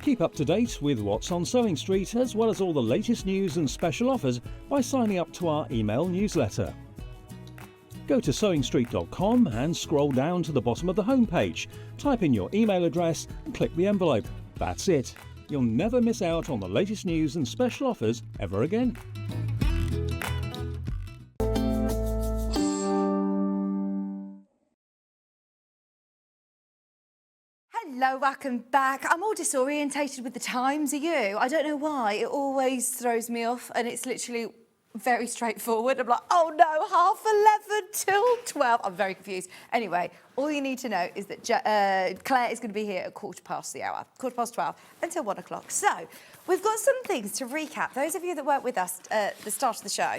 Keep up to date with what's on SewingStreet, as well as all the latest news and special offers, by signing up to our email newsletter. Go to SewingStreet.com and scroll down to the bottom of the homepage. Type in your email address and click the envelope. That's it. You'll never miss out on the latest news and special offers ever again. Hello, welcome back. I'm all disorientated with the times, are you? I don't know why, it always throws me off and it's literally very straightforward. I'm like, oh no, 11:30 till 12. I'm very confused. Anyway, all you need to know is that Clare is going to be here at 12:15 until 1 o'clock. So we've got some things to recap. Those of you that weren't with us at the start of the show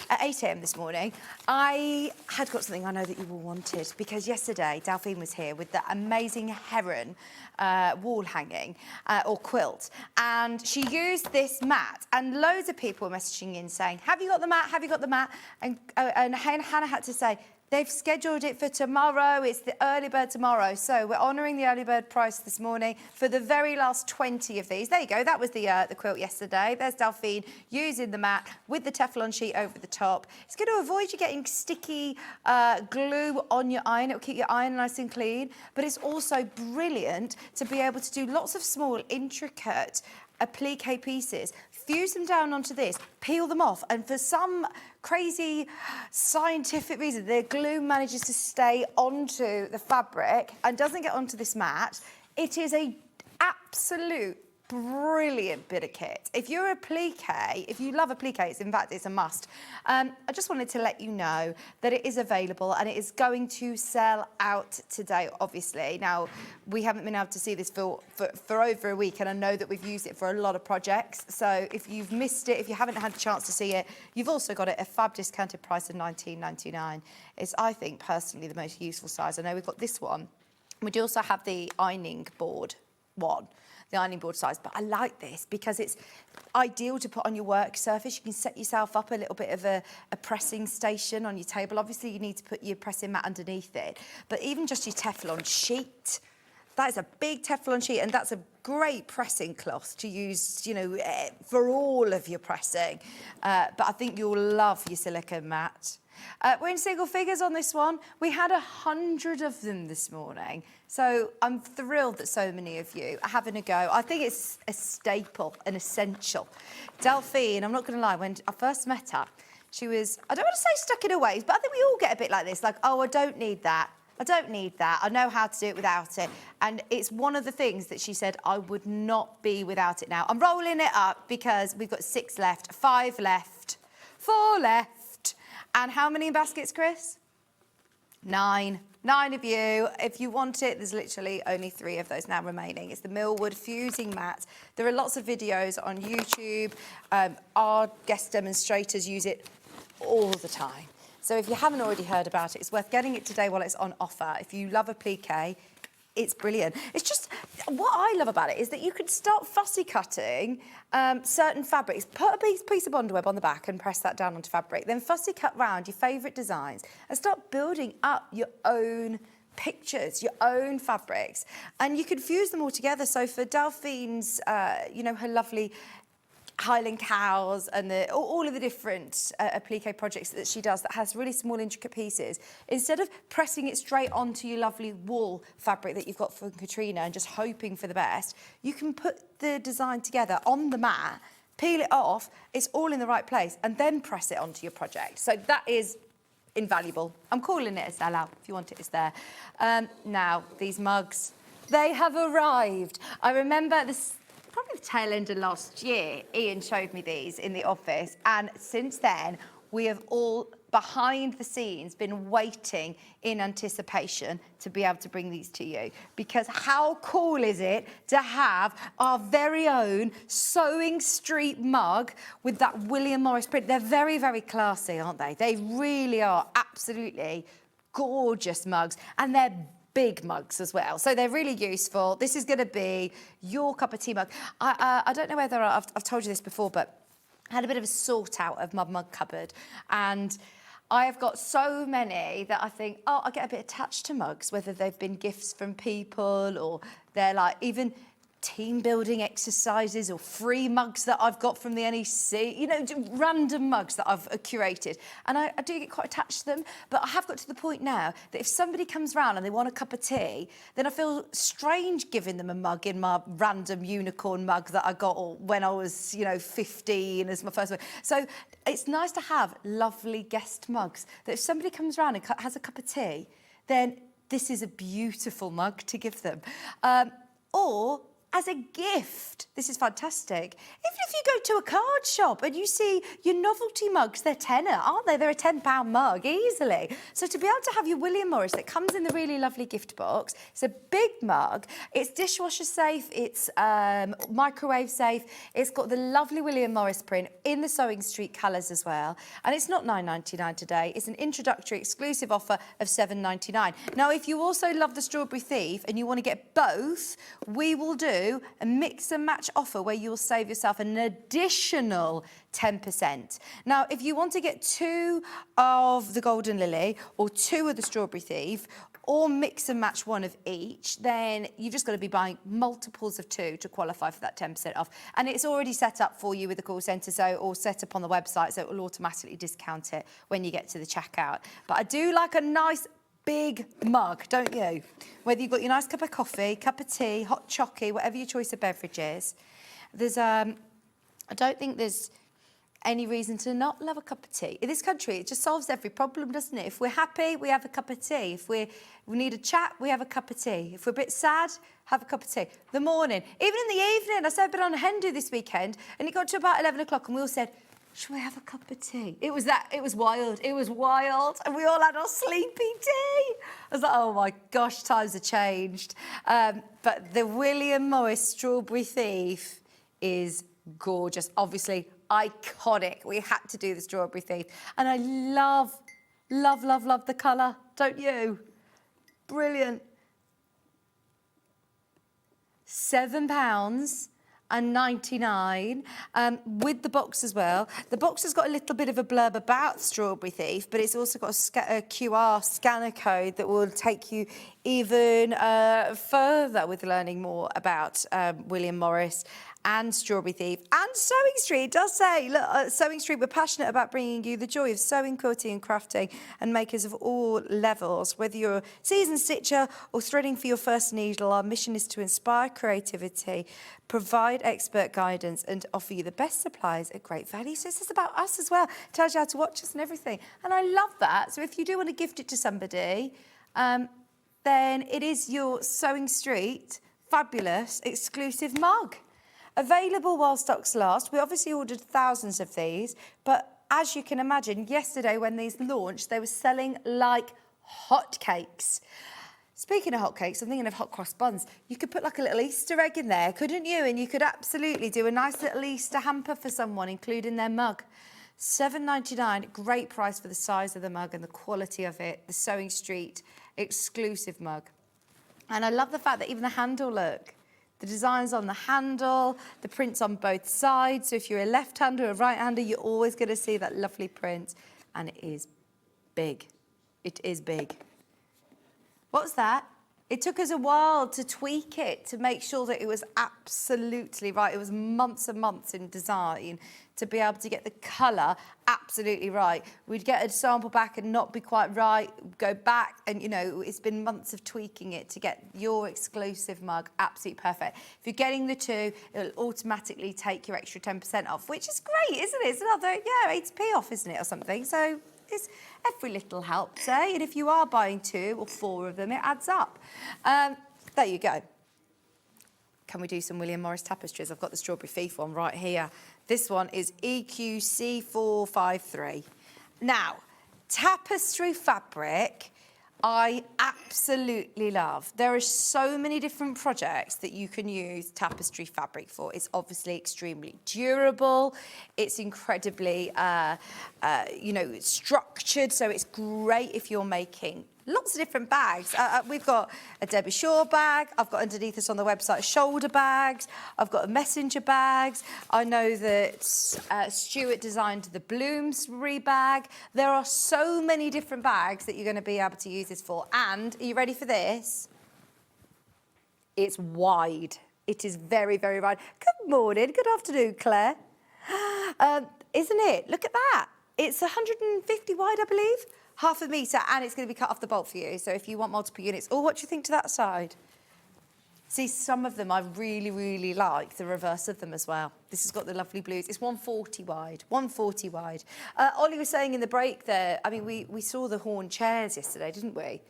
at 8 a.m. this morning, I had got something I know that you all wanted, because yesterday Delphine was here with the amazing heron wall hanging or quilt, and she used this mat, and loads of people were messaging in saying, have you got the mat, have you got the mat? And Hannah had to say, they've scheduled it for tomorrow. It's the early bird tomorrow. So we're honouring the early bird price this morning for the very last 20 of these. There you go. That was the quilt yesterday. There's Delphine using the mat with the Teflon sheet over the top. It's going to avoid you getting sticky glue on your iron. It'll keep your iron nice and clean. But it's also brilliant to be able to do lots of small, intricate applique pieces, fuse them down onto this, peel them off, and for some crazy scientific reason, the glue manages to stay onto the fabric and doesn't get onto this mat. It is an absolute brilliant bit of kit. If you're a applique, if you love applique, in fact, it's a must. I just wanted to let you know that it is available and it is going to sell out today, obviously. Now, we haven't been able to see this for over a week, and I know that we've used it for a lot of projects. So if you've missed it, if you haven't had a chance to see it, you've also got it at a fab discounted price of $19.99. It's, I think, personally, the most useful size. I know we've got this one. We do also have the ironing board one, the ironing board size, but I like this because it's ideal to put on your work surface. You can set yourself up a little bit of a pressing station on your table. Obviously, you need to put your pressing mat underneath it, but even just your Teflon sheet, that is a big Teflon sheet, and that's a great pressing cloth to use, you know, for all of your pressing. But I think you'll love your silicone mat. We're in single figures on this one. We had 100 of them this morning. So I'm thrilled that so many of you are having a go. I think it's a staple, an essential. Delphine, I'm not going to lie, when I first met her, she was, I don't want to say stuck in her ways, but I think we all get a bit like this, like, oh, I don't need that. I don't need that. I know how to do it without it. And it's one of the things that she said, I would not be without it now. I'm rolling it up because we've got 6 left, 5 left, 4 left. And how many baskets, Chris? 9. 9 of you. If you want it, there's literally only 3 of those now remaining. It's the Millwood fusing mat. There are lots of videos on YouTube. Our guest demonstrators use it all the time. So if you haven't already heard about it, it's worth getting it today while it's on offer. If you love applique, it's brilliant. It's just, what I love about it is that you could start fussy cutting certain fabrics. Put a piece of bondweb on the back and press that down onto fabric. Then fussy cut round your favourite designs and start building up your own pictures, your own fabrics. And you could fuse them all together. So for Delphine's, you know, her lovely Highland cows and all of the different applique projects that she does that has really small intricate pieces, instead of pressing it straight onto your lovely wool fabric that you've got from Katrina and just hoping for the best, you can put the design together on the mat, peel it off, it's all in the right place, and then press it onto your project. So that is invaluable. I'm calling it a sellout. If you want it, it's there. Now, these mugs, they have arrived. I remember this, probably the tail end of last year, Ian showed me these in the office, and since then we have all behind the scenes been waiting in anticipation to be able to bring these to you, because how cool is it to have our very own SewingStreet mug with that William Morris print. They're very, very classy, aren't they? They really are absolutely gorgeous mugs, and they're big mugs as well, so they're really useful. This is going to be your cup of tea mug. I don't know whether I've told you this before, but I had a bit of a sort out of my mug cupboard, and I have got so many that I think, oh, I get a bit attached to mugs, whether they've been gifts from people or they're like even team building exercises or free mugs that I've got from the NEC, you know, random mugs that I've curated. And I do get quite attached to them, but I have got to the point now that if somebody comes round and they want a cup of tea, then I feel strange giving them a mug in my random unicorn mug that I got when I was, you know, 15 as my first one. So it's nice to have lovely guest mugs that if somebody comes round and has a cup of tea, then this is a beautiful mug to give them. Or as a gift, this is fantastic. Even if you go to a card shop and you see your novelty mugs, they're tenner, aren't they? They're a £10 mug, easily. So to be able to have your William Morris that comes in the really lovely gift box, it's a big mug, it's dishwasher safe, it's microwave safe, it's got the lovely William Morris print in the SewingStreet colours as well. And it's not $9.99 today, it's an introductory exclusive offer of $7.99. Now, if you also love the Strawberry Thief and you want to get both, we will do a mix and match offer where you'll save yourself an additional 10%. Now, if you want to get 2 of the Golden Lily or 2 of the Strawberry Thief, or mix and match 1 of each, then you've just got to be buying multiples of 2 to qualify for that 10% off. And it's already set up for you with the call centre, so or set up on the website, so it will automatically discount it when you get to the checkout. But I do like a nice big mug, don't you? Whether you've got your nice cup of coffee, cup of tea, hot chockey, whatever your choice of beverage is. There's, I don't think there's any reason to not love a cup of tea. In this country, it just solves every problem, doesn't it? If we're happy, we have a cup of tea. If we need a chat, we have a cup of tea. If we're a bit sad, have a cup of tea. The morning, even in the evening. I said I've been on a hen do this weekend, and it got to about 11 o'clock, and we all said, should we have a cup of tea? It was wild. It was wild. And we all had our sleepy tea. I was like, oh my gosh, times have changed. But the William Morris Strawberry Thief is gorgeous. Obviously, iconic. We had to do the Strawberry Thief. And I love the colour, don't you? Brilliant. £7.99 with the box as well. The box has got a little bit of a blurb about Strawberry Thief, but it's also got a QR scanner code that will take you even further with learning more about William Morris and Strawberry Thief. And SewingStreet does say, look, at SewingStreet, we're passionate about bringing you the joy of sewing, quilting and crafting, and makers of all levels. Whether you're a seasoned stitcher or threading for your first needle, our mission is to inspire creativity, provide expert guidance and offer you the best supplies at great value. So this is about us as well. It tells you how to watch us and everything. And I love that. So if you do want to gift it to somebody, then it is your SewingStreet fabulous exclusive mug. Available while stocks last. We obviously ordered thousands of these, but as you can imagine, yesterday when these launched, they were selling like hotcakes. Speaking of hotcakes, I'm thinking of hot cross buns. You could put like a little Easter egg in there, couldn't you? And you could absolutely do a nice little Easter hamper for someone, including their mug. £7.99, great price for the size of the mug and the quality of it. The SewingStreet exclusive mug. And I love the fact that even the handle, look. The design's on the handle, the print's on both sides. So if you're a left-hander or a right-hander, you're always going to see that lovely print. And it is big. It is big. What was that? It took us a while to tweak it, to make sure that it was absolutely right. It was months and months in design to be able to get the colour absolutely right. We'd get a sample back and not be quite right, go back, and, you know, it's been months of tweaking it to get your exclusive mug absolutely perfect. If you're getting the two, it'll automatically take your extra 10% off, which is great, isn't it? It's another, 80p off, isn't it, or something? So it's every little helps, eh? And if you are buying 2 or 4 of them, it adds up. There you go. Can we do some William Morris tapestries? I've got the Strawberry Thief one right here. This one is EQC453. Now, tapestry fabric, I absolutely love. There are so many different projects that you can use tapestry fabric for. It's obviously extremely durable. It's incredibly, structured. So it's great if you're making lots of different bags. We've got a Debbie Shaw bag. I've got underneath us on the website shoulder bags. I've got a messenger bags. I know that Stuart designed the Bloomsbury bag. There are so many different bags that you're going to be able to use this for. And are you ready for this? It's wide. It is very, very wide. Good morning. Good afternoon, Clare. Isn't it? Look at that. It's 150 wide, I believe. Half a metre, and it's going to be cut off the bolt for you. So if you want multiple units, what do you think to that side? See, some of them I really, really like the reverse of them as well. This has got the lovely blues. It's 140 wide, 140 wide. Ollie was saying in the break there, I mean, we saw the horn chairs yesterday, didn't we?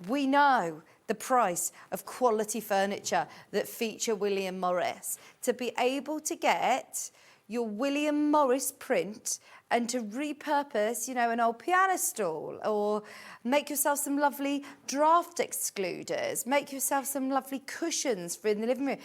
We know the price of quality furniture that feature William Morris. To be able to get your William Morris print and to repurpose, an old piano stool, or make yourself some lovely draft excluders, make yourself some lovely cushions for in the living room.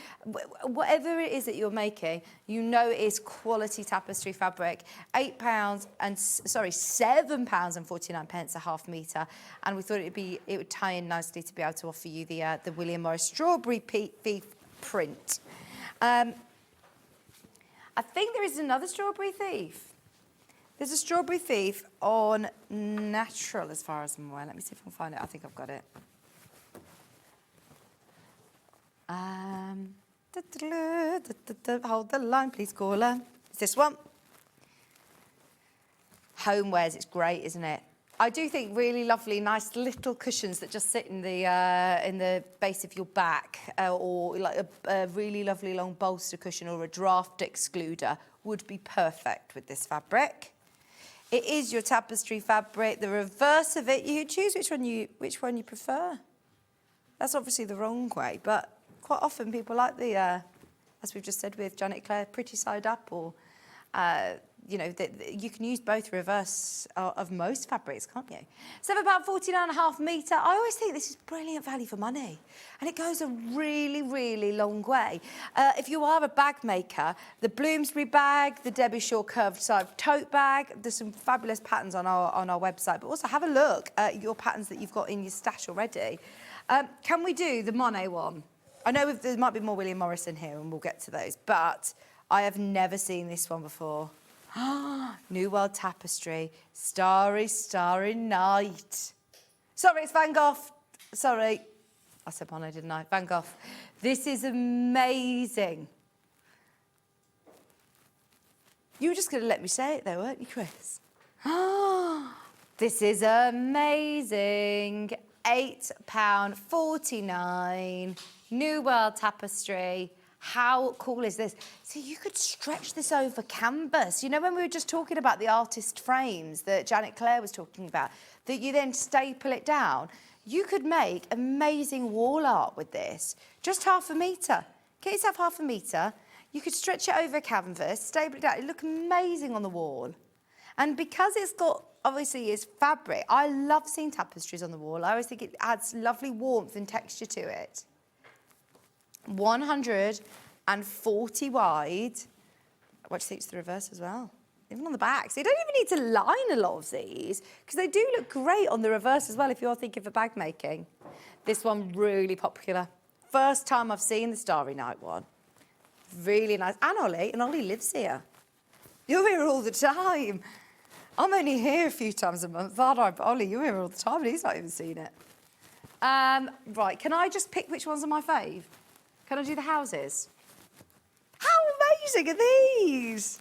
Whatever it is that you're making, it is quality tapestry fabric. £7.49 a half metre, and we thought it would tie in nicely to be able to offer you the William Morris Strawberry Thief print. I think there is another Strawberry Thief. There's a Strawberry Thief on natural, as far as I'm aware. Let me see if I can find it. I think I've got it. Hold the line, please, caller. It's this one. Homewares, it's great, isn't it? I do think really lovely, nice little cushions that just sit in the base of your back, or like a really lovely long bolster cushion or a draft excluder would be perfect with this fabric. It is your tapestry fabric. The reverse of it, you choose which one you prefer. That's obviously the wrong way, but quite often people like the, as we've just said with Janet Clare, pretty side up, or you know, you can use both reverse of most fabrics, can't you? So about 49.5 metre. I always think this is brilliant value for money, and it goes a really, really long way. If you are a bag maker, the Bloomsbury bag, the Debbie Shaw curved side tote bag, there's some fabulous patterns on our website, but also have a look at your patterns that you've got in your stash already. Can we do the Monet one? I know there might be more William Morrison here, and we'll get to those, but I have never seen this one before. New World Tapestry, Starry, Starry Night. Sorry, it's Van Gogh. Sorry. I said Monet, didn't I? Van Gogh. This is amazing. You were just going to let me say it though, weren't you, Chris? This is amazing. £8.49. New World Tapestry. How cool is this? So you could stretch this over canvas. You know, when we were just talking about the artist frames that Janet Clare was talking about, that you then staple it down, you could make amazing wall art with this. Just £0.5 metre. Get yourself £0.5 metre. You could stretch it over canvas, staple it down. It'd look amazing on the wall. And because it's got, obviously, it's fabric, I love seeing tapestries on the wall. I always think it adds lovely warmth and texture to it. 140 wide. Watch the reverse as well. Even on the back. So you don't even need to line a lot of these, because they do look great on the reverse as well if you're thinking of bag making. This one, really popular. First time I've seen the Starry Night one. Really nice. And Ollie lives here. You're here all the time. I'm only here a few times a month, aren't I? But Ollie, you're here all the time and he's not even seen it. Right, can I just pick which ones are my fave? Can I do the houses? How amazing are these?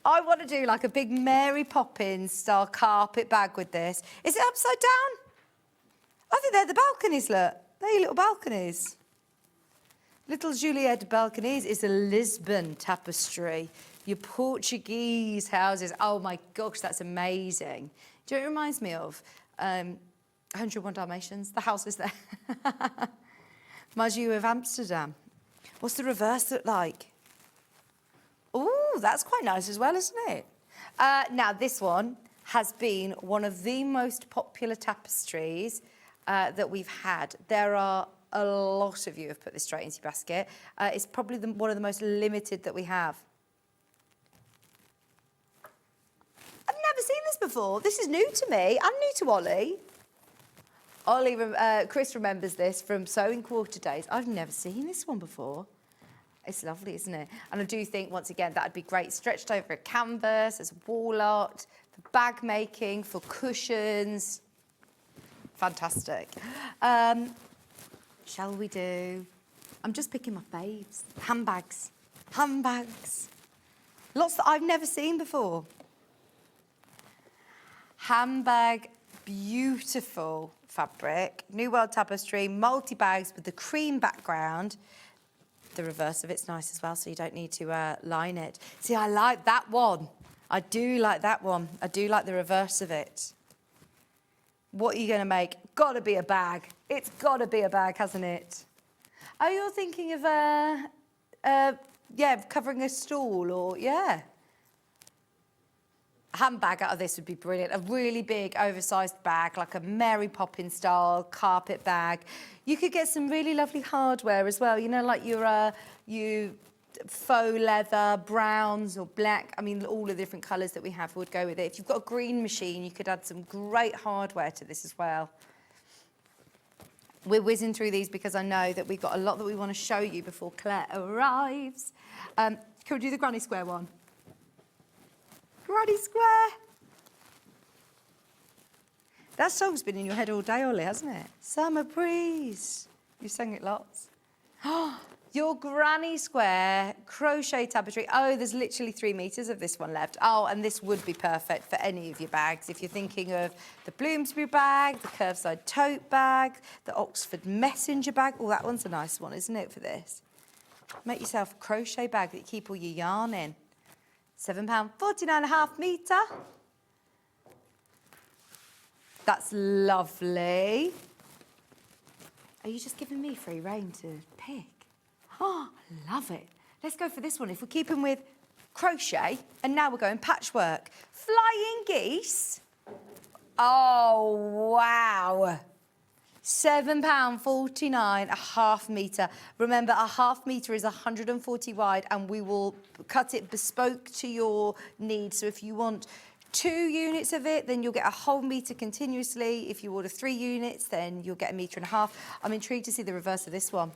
I want to do like a big Mary Poppins style carpet bag with this. Is it upside down? I think they're the balconies, look. They're your little balconies. Little Juliet balconies is a Lisbon tapestry. Your Portuguese houses. Oh my gosh, that's amazing. Do you know what it reminds me of? 101 Dalmatians, the houses there. Reminds you of Amsterdam. What's the reverse look like? Oh, that's quite nice as well, isn't it? Now, this one has been one of the most popular tapestries that we've had. There are a lot of you have put this straight into your basket. It's probably one of the most limited that we have. I've never seen this before. This is new to me and new to Ollie. Chris remembers this from Sewing Quarter Days. I've never seen this one before. It's lovely, isn't it? And I do think, once again, that'd be great stretched over a canvas, as a wall art, for bag making, for cushions. Fantastic. Shall we do... I'm just picking my faves. Handbags. Handbags. Lots that I've never seen before. Handbag, beautiful fabric. New World Tapestry, multi-bags with the cream background. The reverse of it's nice as well, so you don't need to line it. See, I like that one. I do like that one. I do like the reverse of it. What are you going to make? Got to be a bag. It's got to be a bag, hasn't it? Oh, you're thinking of, covering a stall or, yeah. A handbag out of this would be brilliant. A really big, oversized bag, like a Mary Poppins style carpet bag. You could get some really lovely hardware as well. You know, like your faux leather, browns or black. I mean, all the different colours that we have would go with it. If you've got a green machine, you could add some great hardware to this as well. We're whizzing through these because I know that we've got a lot that we want to show you before Claire arrives. Can we do the granny square one? Granny square. That song's been in your head all day, Ollie, hasn't it? Summer breeze. You sang it lots. Your granny square crochet tapestry. Oh, there's literally 3 meters of this one left. Oh, and this would be perfect for any of your bags. If you're thinking of the Bloomsbury bag, the curved side tote bag, the Oxford messenger bag. Oh, that one's a nice one, isn't it, for this? Make yourself a crochet bag that you keep all your yarn in. £7.49.5 metre. That's lovely. Are you just giving me free rein to pick? Oh, love it. Let's go for this one. If we're keeping with crochet, and now we're going patchwork. Flying geese. Oh, wow. £7.49.5 metre. Remember, a half metre is 140 wide, and we will cut it bespoke to your needs. So if you want 2 units of it, then you'll get a whole metre continuously. If you order 3 units, then you'll get 1.5 metres. I'm intrigued to see the reverse of this one.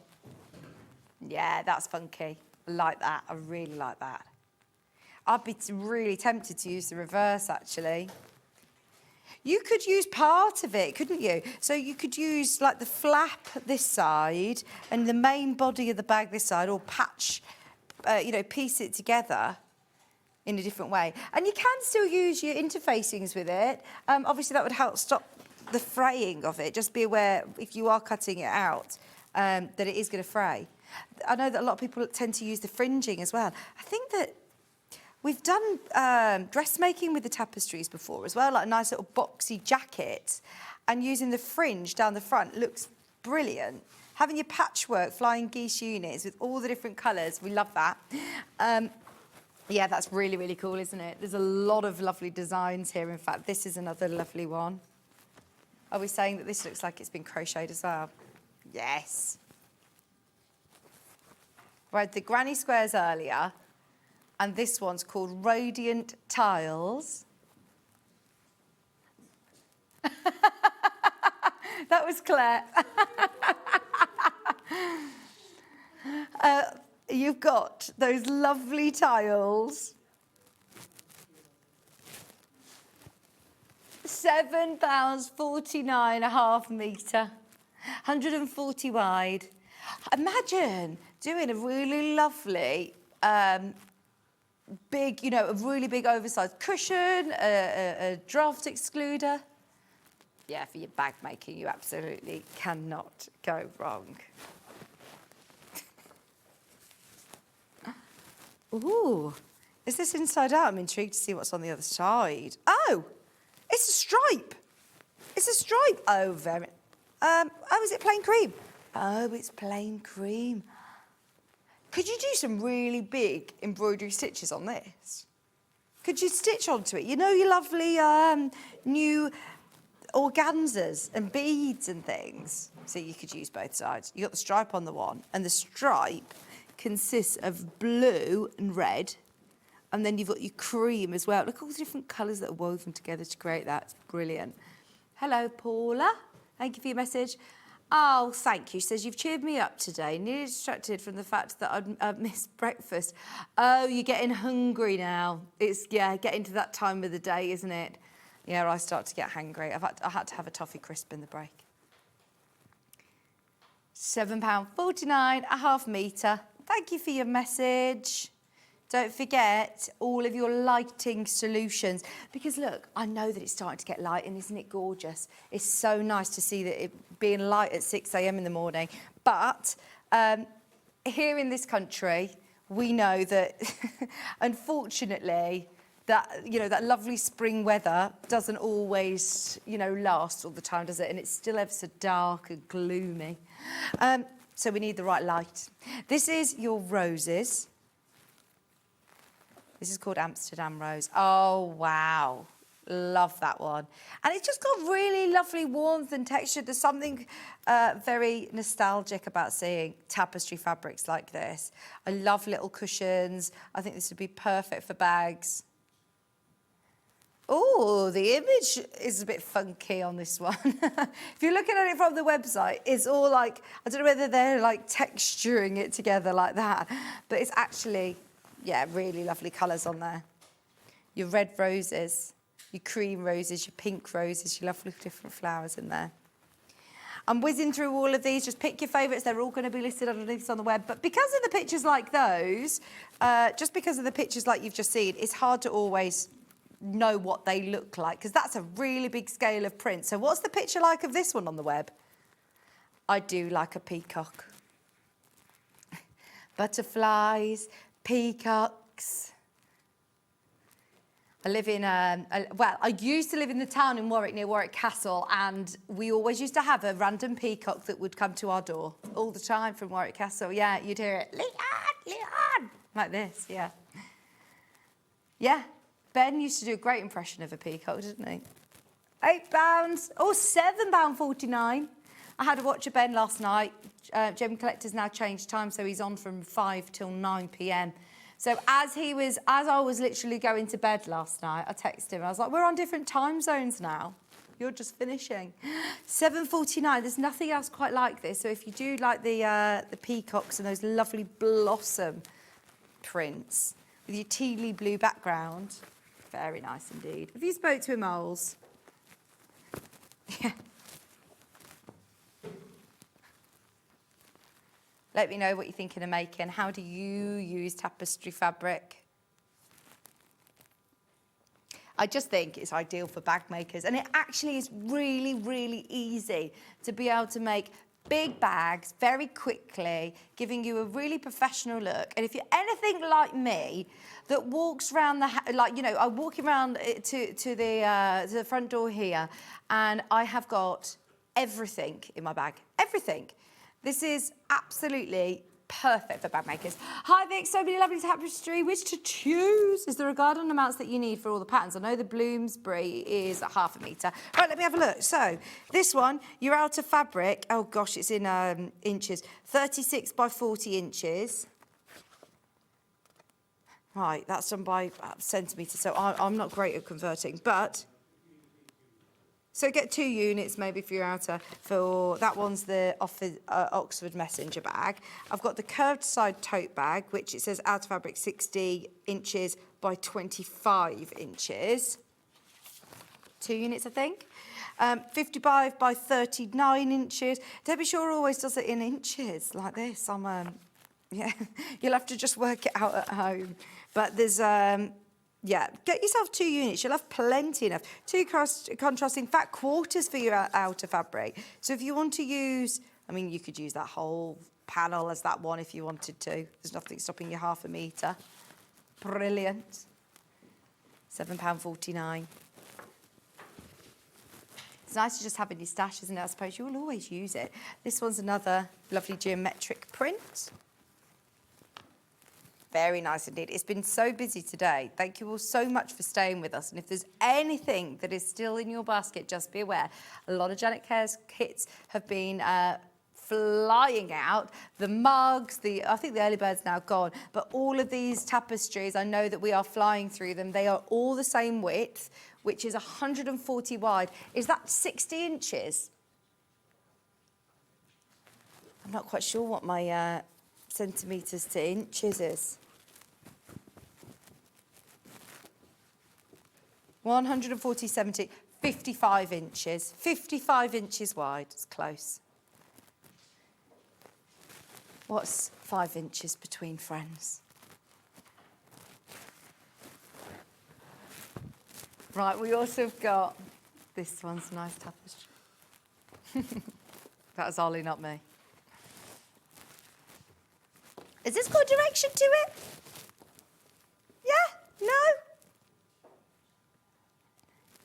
Yeah, that's funky. I like that. I really like that. I'd be really tempted to use the reverse, actually. You could use part of it, couldn't you? So you could use like the flap this side and the main body of the bag this side, or patch, piece it together in a different way. And you can still use your interfacings with it. Obviously, that would help stop the fraying of it. Just be aware, if you are cutting it out, that it is going to fray. I know that a lot of people tend to use the fringing as well. I think that we've done dressmaking with the tapestries before as well, like a nice little boxy jacket, and using the fringe down the front looks brilliant. Having your patchwork flying geese units with all the different colours, we love that. Yeah, that's really, really cool, isn't it? There's a lot of lovely designs here. In fact, this is another lovely one. Are we saying that this looks like it's been crocheted as well? Yes. We had the granny squares earlier, and this one's called Radiant Tiles. That was Claire. You've got those lovely tiles. £7.49.5 metre, 140 wide. Imagine doing a really lovely, big, a really big oversized cushion, a draft excluder. Yeah, for your bag making, you absolutely cannot go wrong. Ooh, is this inside out? I'm intrigued to see what's on the other side. Oh, it's a stripe. It's a stripe. Oh, very. Is it plain cream? Oh, it's plain cream. Could you do some really big embroidery stitches on this? Could you stitch onto it? You know your lovely new organzas and beads and things. So you could use both sides. You got the stripe on the one, and the stripe consists of blue and red, and then you've got your cream as well. Look at all the different colours that are woven together to create that. It's brilliant. Hello, Paula. Thank you for your message. Oh, thank you. She says, you've cheered me up today. Nearly distracted from the fact that I'd missed breakfast. Oh, you're getting hungry now. It's, getting to that time of the day, isn't it? Yeah, I start to get hangry. I had to have a toffee crisp in the break. £7.49.5 metre. Thank you for your message. Don't forget all of your lighting solutions, because look, I know that it's starting to get light, and isn't it gorgeous? It's so nice to see that it being light at 6 a.m. in the morning. But here in this country, we know that unfortunately that that lovely spring weather doesn't always last all the time, does it? And it's still ever so dark and gloomy. So we need the right light. This is your roses. This is called Amsterdam Rose. Oh, wow. Love that one. And it's just got really lovely warmth and texture. There's something very nostalgic about seeing tapestry fabrics like this. I love little cushions. I think this would be perfect for bags. Oh, the image is a bit funky on this one. If you're looking at it from the website, it's all like, I don't know whether they're like texturing it together like that, but it's actually, really lovely colours on there. Your red roses, your cream roses, your pink roses, your lovely different flowers in there. I'm whizzing through all of these. Just pick your favourites. They're all going to be listed underneath on the web. But because of the pictures like those, just because of the pictures like you've just seen, it's hard to always know what they look like, because that's a really big scale of print. So what's the picture like of this one on the web? I do like a peacock. Butterflies, peacocks. I live in, well, I used to live in the town in Warwick, near Warwick Castle, and we always used to have a random peacock that would come to our door all the time from Warwick Castle. Yeah, you'd hear it, Leon, like this, yeah. Yeah, Ben used to do a great impression of a peacock, didn't he? £8, or £7.49. I had to watch a Ben last night. Gem Collector's now changed time, so he's on from 5 till 9 p.m. So as I was literally going to bed last night, I texted him. I was like, we're on different time zones now. You're just finishing. £7.49. There's nothing else quite like this. So if you do like the peacocks and those lovely blossom prints with your tealy blue background, very nice indeed. Have you spoke to him, Moles? Yeah. Let me know what you're thinking of making. How do you use tapestry fabric? I just think it's ideal for bag makers. And it actually is really, really easy to be able to make big bags very quickly, giving you a really professional look. And if you're anything like me, that walks around I'm walking around to the front door here, and I have got everything in my bag, everything. This is absolutely perfect for bag makers. Hi Vic, so many lovely tapestry. Which to choose? Is there a guide on amounts that you need for all the patterns? I know the Bloomsbury is ½ metre. Right, let me have a look. So this one, your outer fabric, oh gosh, it's in inches, 36 by 40 inches. Right, that's done by centimetres, so I'm not great at converting, but... So get 2 units maybe for your outer, for that one's the Oxford Messenger bag. I've got the curved side tote bag, which it says outer fabric 60 inches by 25 inches. 2 units, I think. 55 by 39 inches. Debbie Shaw always does it in inches, like this. Yeah, you'll have to just work it out at home. But there's... yeah, get yourself 2 units. You'll have plenty enough. 2 contrasting fat quarters for your outer fabric. So if you want to use, I mean, you could use that whole panel as that one if you wanted to. There's nothing stopping you ½ metre. Brilliant. £7.49. It's nice to just have in your stash, isn't it? I suppose you'll always use it. This one's another lovely geometric print. Very nice indeed. It's been so busy today. Thank you all so much for staying with us. And if there's anything that is still in your basket, just be aware. A lot of Janet Care's kits have been flying out. The mugs, I think the early bird's now gone. But all of these tapestries, I know that we are flying through them. They are all the same width, which is 140 wide. Is that 60 inches? I'm not quite sure what my... centimetres to inches is. 140, 70, 55 inches. 55 inches wide, it's close. What's 5 inches between friends? Right, we also have got, this one's a nice tapestry. That was Ollie, not me. Is this got direction to it? Yeah? No?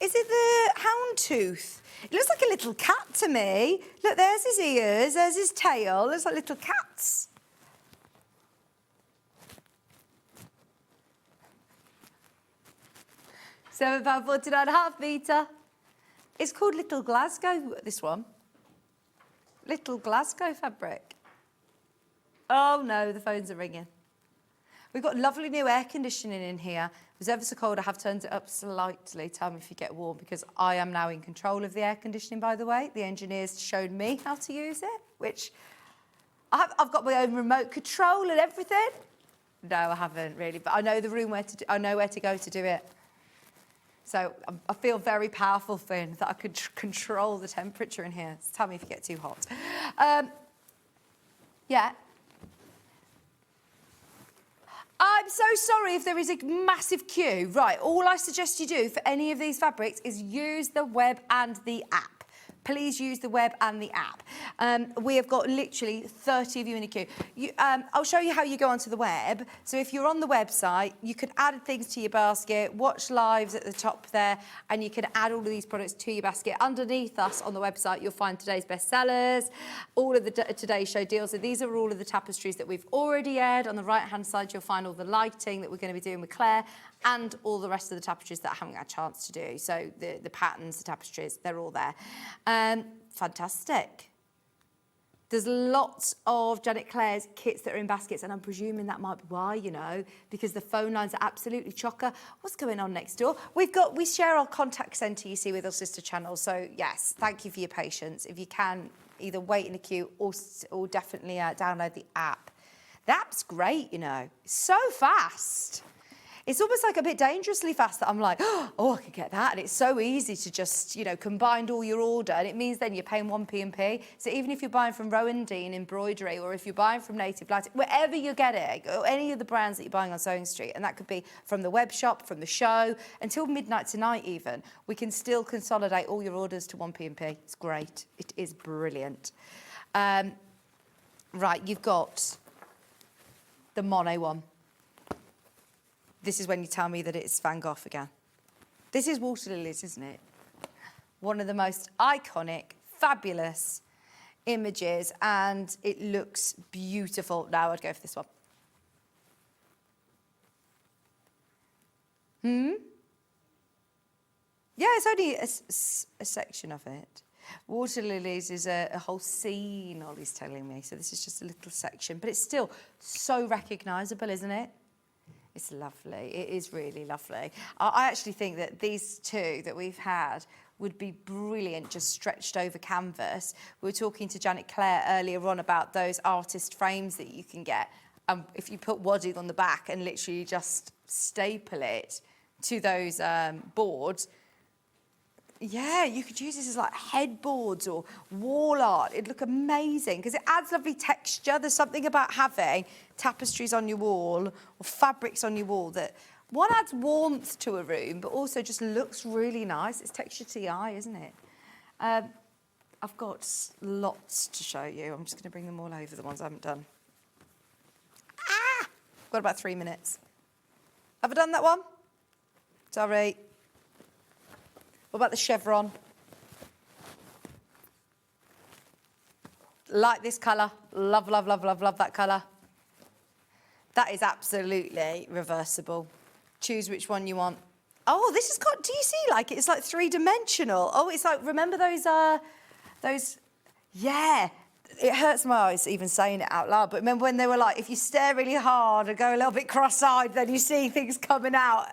Is it the houndtooth? It looks like a little cat to me. Look, there's his ears, there's his tail. Looks like little cats. £7.49.5 metre. It's called Little Glasgow, this one. Little Glasgow fabric. Oh no, the phones are ringing. We've got lovely new air conditioning in here. It was ever so cold, I have turned it up slightly. Tell me if you get warm, because I am now in control of the air conditioning, by the way. The engineers showed me how to use it, which I've got my own remote control and everything. No, I haven't really, but I know the room I know where to go to do it. So I feel very powerful, Finn, that I could control the temperature in here. So tell me if you get too hot. Yeah. I'm so sorry if there is a massive queue. Right, all I suggest you do for any of these fabrics is use the web and the app. please use the web and the app. We have got literally 30 of you in a queue. I'll show you how you go onto the web. So if you're on the website, you can add things to your basket, watch lives at the top there, and you can add all of these products to your basket. Underneath us on the website, you'll find today's bestsellers, all of the Today's Show deals. So these are all of the tapestries that we've already aired. On the right-hand side, you'll find all the lighting that we're going to be doing with Clare and all the rest of the tapestries that I haven't had a chance to do. So the patterns, the tapestries, they're all there. Fantastic. There's lots of Janet Clare's kits that are in baskets, and I'm presuming that might be why, you know, because the phone lines are absolutely chocker. What's going on next door? We share our contact centre, you see, with our sister channels. So yes, thank you for your patience. If you can, either wait in a queue or definitely download the app. The app's great, you know, it's so fast. It's almost like a bit dangerously fast that I'm like, oh, I could get that. And it's so easy to just, you know, combine all your order. And it means then you're paying 1p&p. So even if you're buying from Rowan Dean embroidery, or if you're buying from Native Lighting, wherever you're getting, or any of the brands that you're buying on SewingStreet, and that could be from the web shop, from the show, until midnight tonight even, we can still consolidate all your orders to 1p&p. It's great. It is brilliant. Right, you've got the mono one. This is when you tell me that it's Van Gogh again. This is water lilies, isn't it? One of the most iconic, fabulous images, and it looks beautiful. Now I'd go for this one. Yeah, it's only a section of it. Water lilies is a whole scene, Ollie's telling me. So this is just a little section, but it's still so recognisable, isn't it? It's lovely. It is really lovely. I actually think that these two that we've had would be brilliant just stretched over canvas. We were talking to Janet Clare earlier on about those artist frames that you can get. If you put wadding on the back and literally just staple it to those boards, yeah, you could use this as like headboards or wall art. It'd look amazing because it adds lovely texture. There's something about having tapestries on your wall or fabrics on your wall that, one, adds warmth to a room, but also just looks really nice. It's texture to the eye, isn't it? I've got lots to show you. I'm just going to bring them all over, the ones I haven't done. I've got about 3 minutes. Have I done that one? Sorry. What about the chevron? Like this colour. Love, love, love, love, love that colour. That is absolutely reversible. Choose which one you want. Oh, this has got, do you see, like, it's like three-dimensional. Oh, it's like, remember those, yeah. It hurts my eyes even saying it out loud, but remember when they were like, if you stare really hard and go a little bit cross-eyed, then you see things coming out.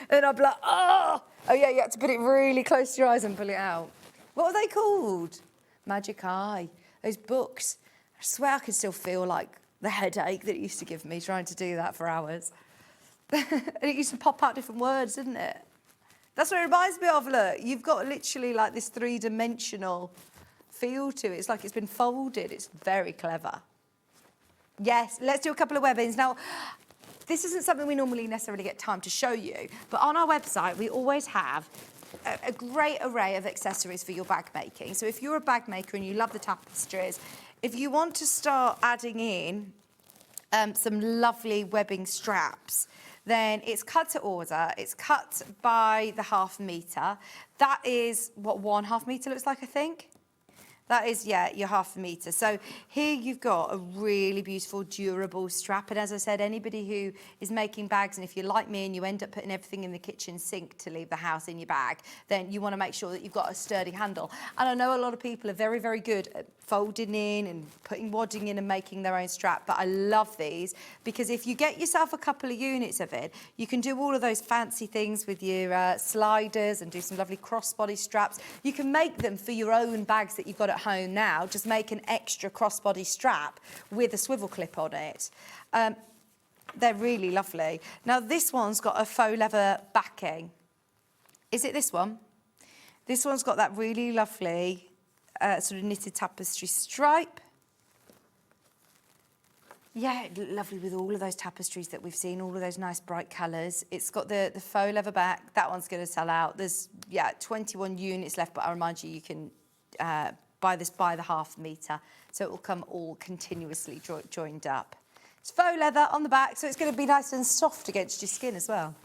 And I'd be like, oh yeah, you had to put it really close to your eyes and pull it out. What are they called? Magic Eye. Those books. I swear I can still feel like the headache that it used to give me trying to do that for hours. And it used to pop out different words, didn't it? That's what it reminds me of, look. You've got literally like this three-dimensional feel to it. It's like it's been folded. It's very clever. Yes, let's do a couple of webbings. Now, this isn't something we normally necessarily get time to show you, but on our website, we always have a great array of accessories for your bag making. So if you're a bag maker and you love the tapestries, if you want to start adding in some lovely webbing straps, then it's cut to order. It's cut by the 1/2 metre. That is what 1/2 metre looks like, I think. That is, yeah, your 1/2 metre. So here you've got a really beautiful, durable strap. And as I said, anybody who is making bags, and if you're like me and you end up putting everything in the kitchen sink to leave the house in your bag, then you want to make sure that you've got a sturdy handle. And I know a lot of people are very, very good at folding in and putting wadding in and making their own strap. But I love these because if you get yourself a couple of units of it, you can do all of those fancy things with your sliders and do some lovely crossbody straps. You can make them for your own bags that you've got at home now. Just make an extra crossbody strap with a swivel clip on it. They're really lovely. Now this one's got a faux leather backing. Is it this one? This one's got that really lovely sort of knitted tapestry stripe. Yeah, lovely with all of those tapestries that we've seen, all of those nice bright colours. It's got the faux leather back. That one's going to sell out. There's, 21 units left, but I remind you, you can by the half metre, so it will come all continuously joined up. It's faux leather on the back, so it's going to be nice and soft against your skin as well.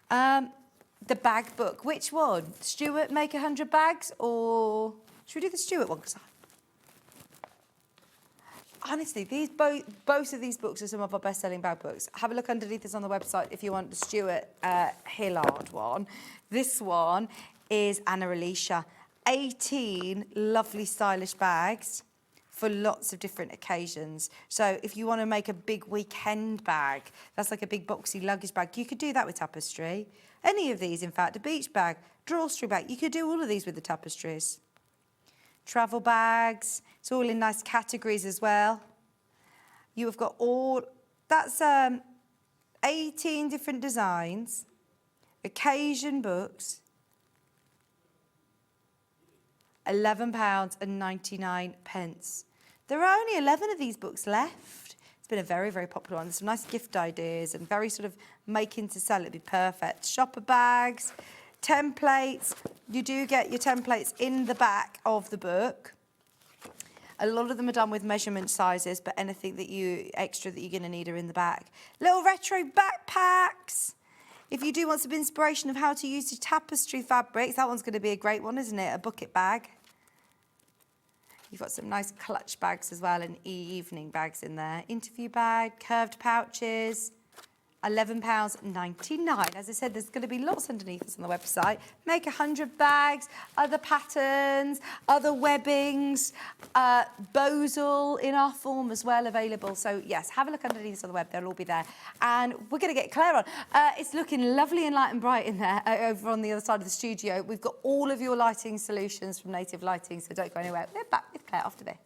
The bag book, which one? Stuart Make 100 Bags, or should we do the Stuart one? Honestly, both of these books are some of our best-selling bag books. Have a look underneath us on the website if you want the Stuart Hillard one. This one is Anna Alicia. 18 lovely, stylish bags for lots of different occasions. So if you want to make a big weekend bag, that's like a big boxy luggage bag, you could do that with tapestry. Any of these, in fact, a beach bag, drawstring bag, you could do all of these with the tapestries. Travel bags, it's all in nice categories as well. You have got that's 18 different designs, occasion books, £11.99. There are only 11 of these books left. It's been a very, very popular one. There's some nice gift ideas and very sort of making to sell. It'd be perfect. Shopper bags, templates. You do get your templates in the back of the book. A lot of them are done with measurement sizes, but anything extra that you're going to need are in the back. Little retro backpacks. If you do want some inspiration of how to use your tapestry fabrics, that one's going to be a great one, isn't it? A bucket bag. You've got some nice clutch bags as well and evening bags in there. Interview bag, curved pouches, £11.99. As I said, there's going to be lots underneath us on the website. Make 100 bags, other patterns, other webbings, Bosal in our form as well available. So yes, have a look underneath us on the web. They'll all be there. And we're going to get Clare on. It's looking lovely and light and bright in there over on the other side of the studio. We've got all of your lighting solutions from Native Lighting, so don't go anywhere. We're back with Clare after this.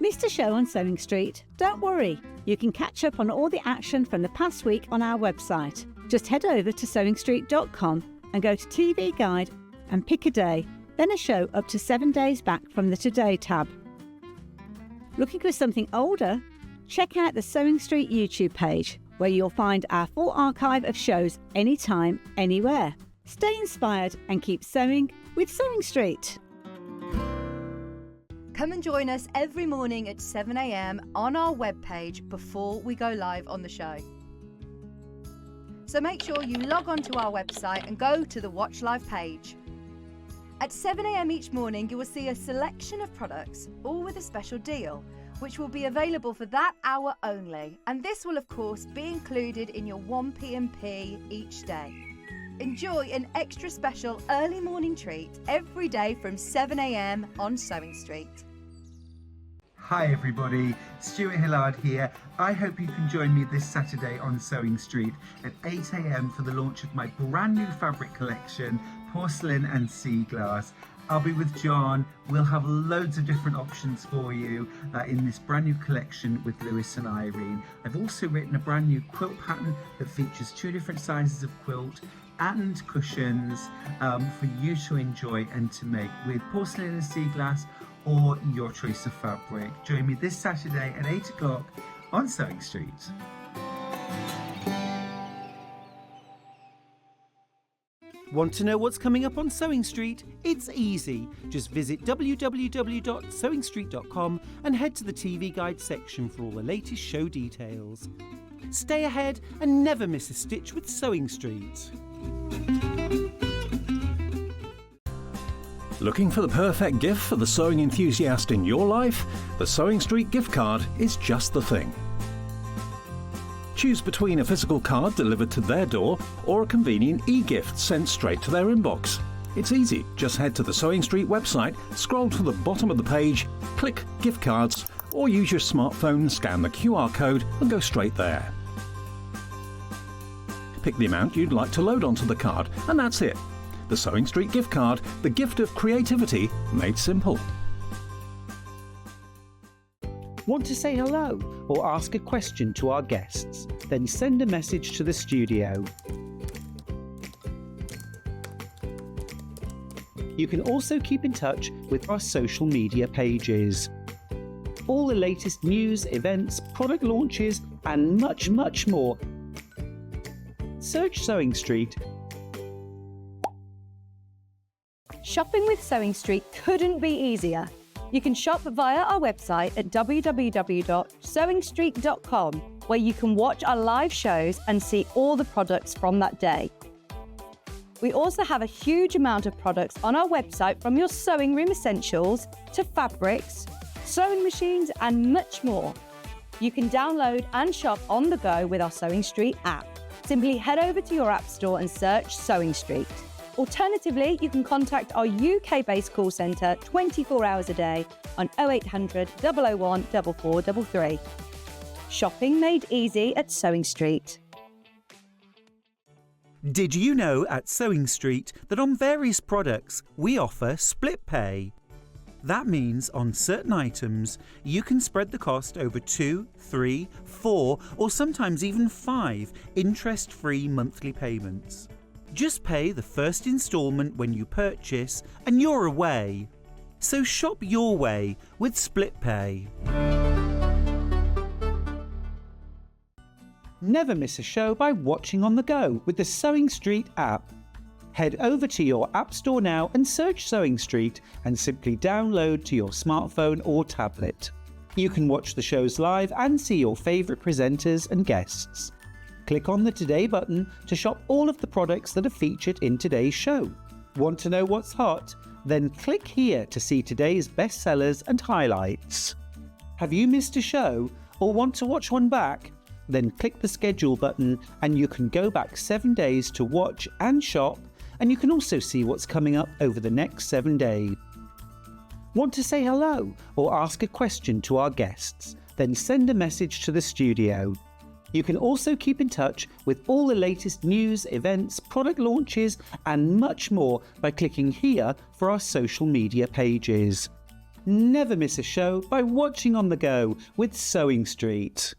Missed a show on Sewing Street? Don't worry, you can catch up on all the action from the past week on our website. Just head over to SewingStreet.com and go to TV Guide and pick a day, then a show up to 7 days back from the Today tab. Looking for something older? Check out the Sewing Street YouTube page, where you'll find our full archive of shows anytime, anywhere. Stay inspired and keep sewing with Sewing Street. Come and join us every morning at 7 a.m. on our webpage before we go live on the show. So make sure you log on to our website and go to the Watch Live page. At 7 a.m. each morning, you will see a selection of products, all with a special deal, which will be available for that hour only. And this will, of course, be included in your 1p&p each day. Enjoy an extra special early morning treat every day from 7 a.m. on Sewing Street. Hi everybody, Stuart Hillard here. I hope you can join me this Saturday on Sewing Street at 8 a.m. for the launch of my brand new fabric collection, Porcelain and Sea Glass. I'll be with John. We'll have loads of different options for you in this brand new collection with Lewis and Irene. I've also written a brand new quilt pattern that features 2 different sizes of quilt and cushions for you to enjoy and to make with porcelain and sea glass or your choice of fabric. Join me this Saturday at 8 o'clock on Sewing Street. Want to know what's coming up on Sewing Street? It's easy. Just visit www.sewingstreet.com and head to the TV Guide section for all the latest show details. Stay ahead and never miss a stitch with Sewing Street. Looking for the perfect gift for the sewing enthusiast in your life? The Sewing Street gift card is just the thing. Choose between a physical card delivered to their door or a convenient e-gift sent straight to their inbox. It's easy. Just head to the Sewing Street website, scroll to the bottom of the page, click Gift Cards, or use your smartphone, scan the QR code and go straight there. Pick the amount you'd like to load onto the card, and that's it. The Sewing Street gift card, the gift of creativity made simple. Want to say hello or ask a question to our guests? Then send a message to the studio. You can also keep in touch with our social media pages. all the latest news, events, product launches, and much, much more. Search Sewing Street. Shopping with Sewing Street couldn't be easier. You can shop via our website at www.sewingstreet.com, where you can watch our live shows and see all the products from that day. We also have a huge amount of products on our website, from your sewing room essentials to fabrics, sewing machines, and much more. You can download and shop on the go with our Sewing Street app. Simply head over to your app store and search Sewing Street. Alternatively, you can contact our UK-based call centre 24 hours a day on 0800 001 4433. Shopping made easy at Sewing Street. Did you know at Sewing Street that on various products we offer split pay? That means on certain items you can spread the cost over 2, 3, 4 or sometimes even 5 interest-free monthly payments. Just pay the first instalment when you purchase and you're away. So shop your way with split pay. Never miss a show by watching on the go with the Sewing Street app. Head over to your app store now and search Sewing Street and simply download to your smartphone or tablet. You can watch the shows live and see your favourite presenters and guests. Click on the Today button to shop all of the products that are featured in today's show. Want to know what's hot? Then click here to see today's bestsellers and highlights. Have you missed a show or want to watch one back? Then click the schedule button and you can go back 7 days to watch and shop, and you can also see what's coming up over the next 7 days. Want to say hello or ask a question to our guests? Then send a message to the studio. You can also keep in touch with all the latest news, events, product launches, and much more by clicking here for our social media pages. Never miss a show by watching on the go with Sewing Street.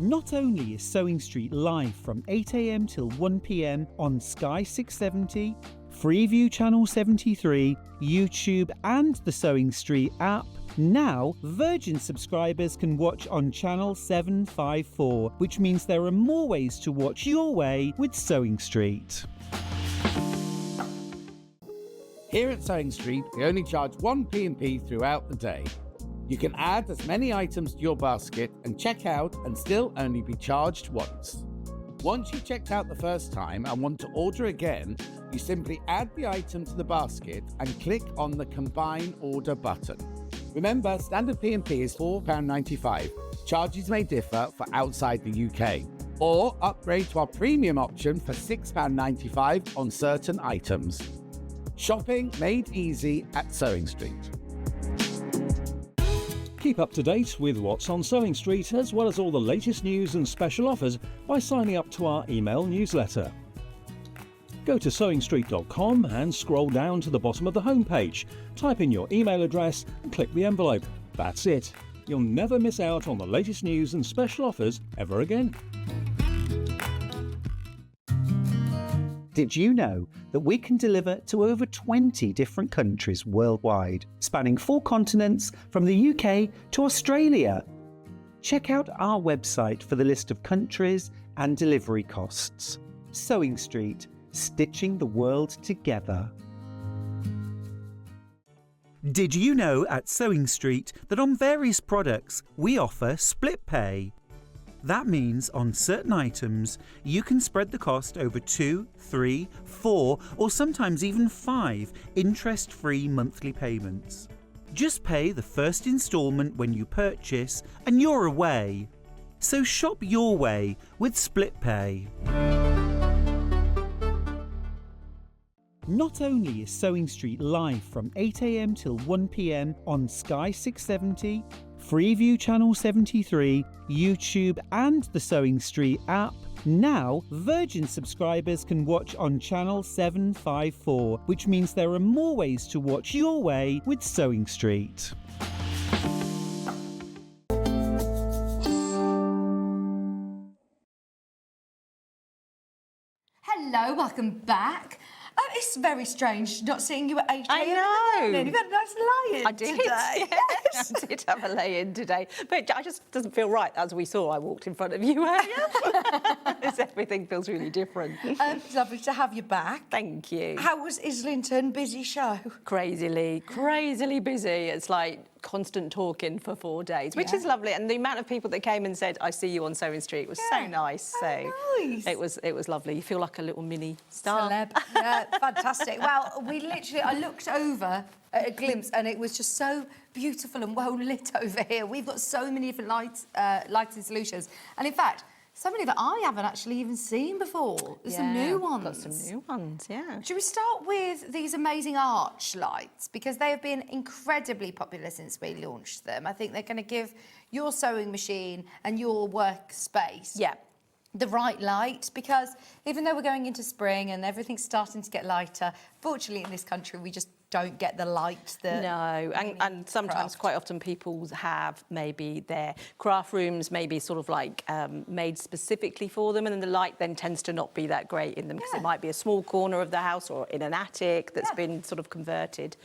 Not only is Sewing Street live from 8 AM till 1 PM on Sky 670, Freeview Channel 73, YouTube, and the Sewing Street app, now Virgin subscribers can watch on Channel 754, which means there are more ways to watch your way with Sewing Street. Here at Sewing Street, we only charge 1 P&P throughout the day. You can add as many items to your basket and check out and still only be charged once. Once you've checked out the first time and want to order again, you simply add the item to the basket and click on the Combine Order button. Remember, standard P&P is £4.95. Charges may differ for outside the UK. Or upgrade to our premium option for £6.95 on certain items. Shopping made easy at Sewing Street. Keep up to date with what's on Sewing Street, as well as all the latest news and special offers by signing up to our email newsletter. Go to SewingStreet.com and scroll down to the bottom of the homepage. Type in your email address and click the envelope. That's it. You'll never miss out on the latest news and special offers ever again. Did you know that we can deliver to over 20 different countries worldwide, spanning 4 continents from the UK to Australia? Check out our website for the list of countries and delivery costs. Sewing Street, stitching the world together. Did you know at Sewing Street that on various products we offer split pay? That means on certain items you can spread the cost over 2, 3, 4 or sometimes even 5 interest-free monthly payments. Just pay the first instalment when you purchase and you're away. So shop your way with split pay. Not only is Sewing Street live from 8 AM till 1 PM on Sky 670, Freeview Channel 73, YouTube, and the Sewing Street app, now Virgin subscribers can watch on Channel 754, which means there are more ways to watch your way with Sewing Street. Hello, welcome back. It's very strange not seeing you at 8 I a.m. know. in the morning. You've had a nice lie-in I did. today. Yes. I did have a lay-in today, but it just doesn't feel right. As we saw, I walked in front of you earlier. Everything feels really different. It's lovely to have you back. Thank you. How was Islington? Busy show? Crazily busy. It's like constant talking for 4 days, which is lovely. And the amount of people that came and said, "I see you on SewingStreet," was so nice. So nice. it was lovely. You feel like a little mini star. Celeb. Yeah, fantastic. Well, I looked over at a glimpse and it was just so beautiful and well lit over here. We've got so many different lighting solutions. And in fact, so many that I haven't actually even seen before. There's some new ones. Got some new ones, yeah. Should we start with these amazing arch lights? Because they have been incredibly popular since we launched them. I think they're going to give your sewing machine and your workspace the right light, because even though we're going into spring and everything's starting to get lighter, fortunately in this country we just don't get the light that... No, and sometimes, quite often, people have maybe their craft rooms maybe sort of like made specifically for them, and then the light then tends to not be that great in them because it might be a small corner of the house or in an attic that's been sort of converted.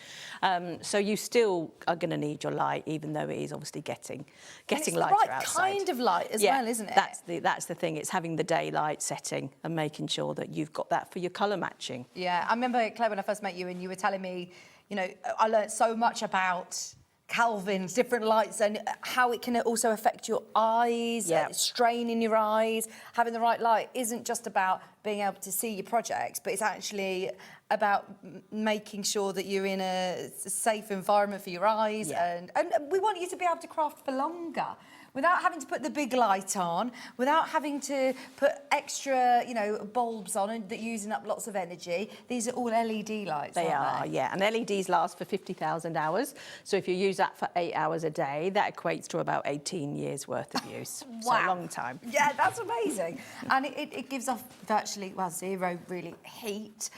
So you still are going to need your light, even though it is obviously getting lighter outside. It's the right kind of light as well, isn't it? That's the thing. It's having the daylight setting and making sure that you've got that for your colour matching. Yeah, I remember, Claire, when I first met you and you were telling me, you know, I learnt so much about Calvin's different lights and how it can also affect your eyes, strain in your eyes. Having the right light isn't just about being able to see your projects, but it's actually about making sure that you're in a safe environment for your eyes. And we want you to be able to craft for longer, without having to put the big light on, without having to put extra, you know, bulbs on and that using up lots of energy. These are all LED lights, aren't they? And LEDs last for 50,000 hours. So if you use that for 8 hours a day, that equates to about 18 years worth of use. Wow. So a long time. Yeah, that's amazing. And it gives off virtually, well, zero really heat.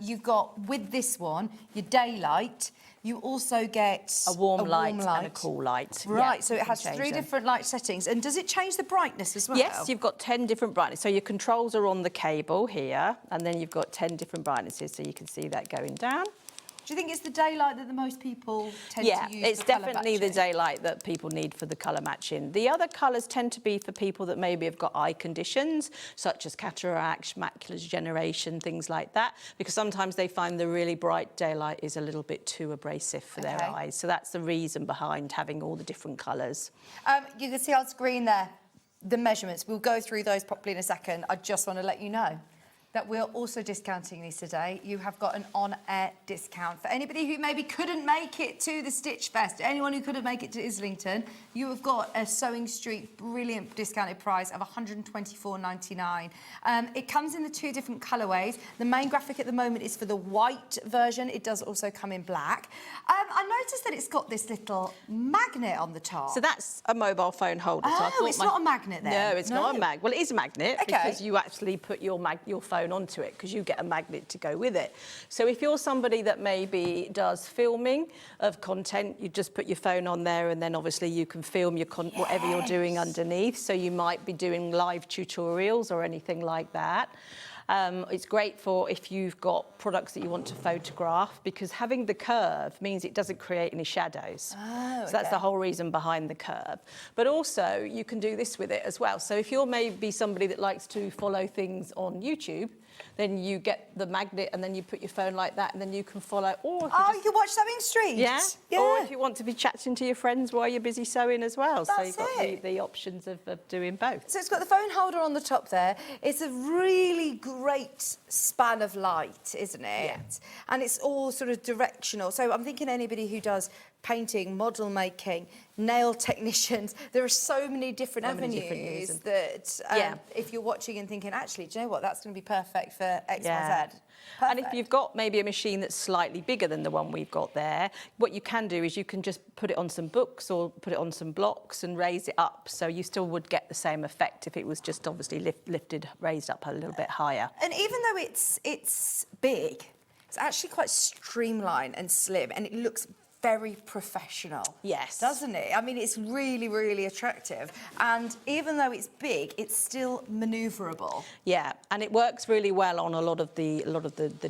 You've got, with this one, your daylight. You also get a warm light and a cool light. Right, so it has 3 different light settings. And does it change the brightness as well? Yes, you've got 10 different brightness. So your controls are on the cable here, and then you've got 10 different brightnesses, so you can see that going down. Do you think it's the daylight that the most people tend to use? Yeah, it's definitely the daylight that people need for the colour matching. The other colours tend to be for people that maybe have got eye conditions, such as cataract, macular degeneration, things like that, because sometimes they find the really bright daylight is a little bit too abrasive for their eyes. So that's the reason behind having all the different colours. You can see on screen there the measurements. We'll go through those properly in a second. I just want to let you know that we're also discounting these today. You have got an on-air discount. For anybody who maybe couldn't make it to the Stitch Fest, anyone who couldn't make it to Islington, you have got a SewingStreet brilliant discounted price of $124.99. It comes in the 2 different colourways. The main graphic at the moment is for the white version. It does also come in black. I noticed that it's got this little magnet on the top. So that's a mobile phone holder. Oh, so it's not a magnet then? No, it's not a magnet. Well, it is a magnet because you actually put your phone onto it because you get a magnet to go with it. So if you're somebody that maybe does filming of content, you just put your phone on there and then obviously you can film your whatever you're doing underneath. So you might be doing live tutorials or anything like that. It's great for if you've got products that you want to photograph, because having the curve means it doesn't create any shadows. So that's the whole reason behind the curve. But also you can do this with it as well. So if you're maybe somebody that likes to follow things on YouTube, then you get the magnet and then you put your phone like that and then you can follow. Or you can watch SewingStreet. Yeah. Or if you want to be chatting to your friends while you're busy sewing as well. That's so you've got the options of doing both. So it's got the phone holder on the top there. It's a really great span of light, isn't it? Yeah. And it's all sort of directional. So I'm thinking anybody who does painting, model making, nail technicians, there are so many different avenues that if you're watching and thinking, actually, do you know what, that's going to be perfect for X, Y, Z. And if you've got maybe a machine that's slightly bigger than the one we've got there, what you can do is you can just put it on some books or put it on some blocks and raise it up. So you still would get the same effect if it was just obviously raised up a little bit higher. And even though it's big, it's actually quite streamlined and slim, and it looks very professional. Yes. Doesn't it? I mean, it's really, really attractive. And even though it's big, it's still manoeuvrable. Yeah, and it works really well on a lot of the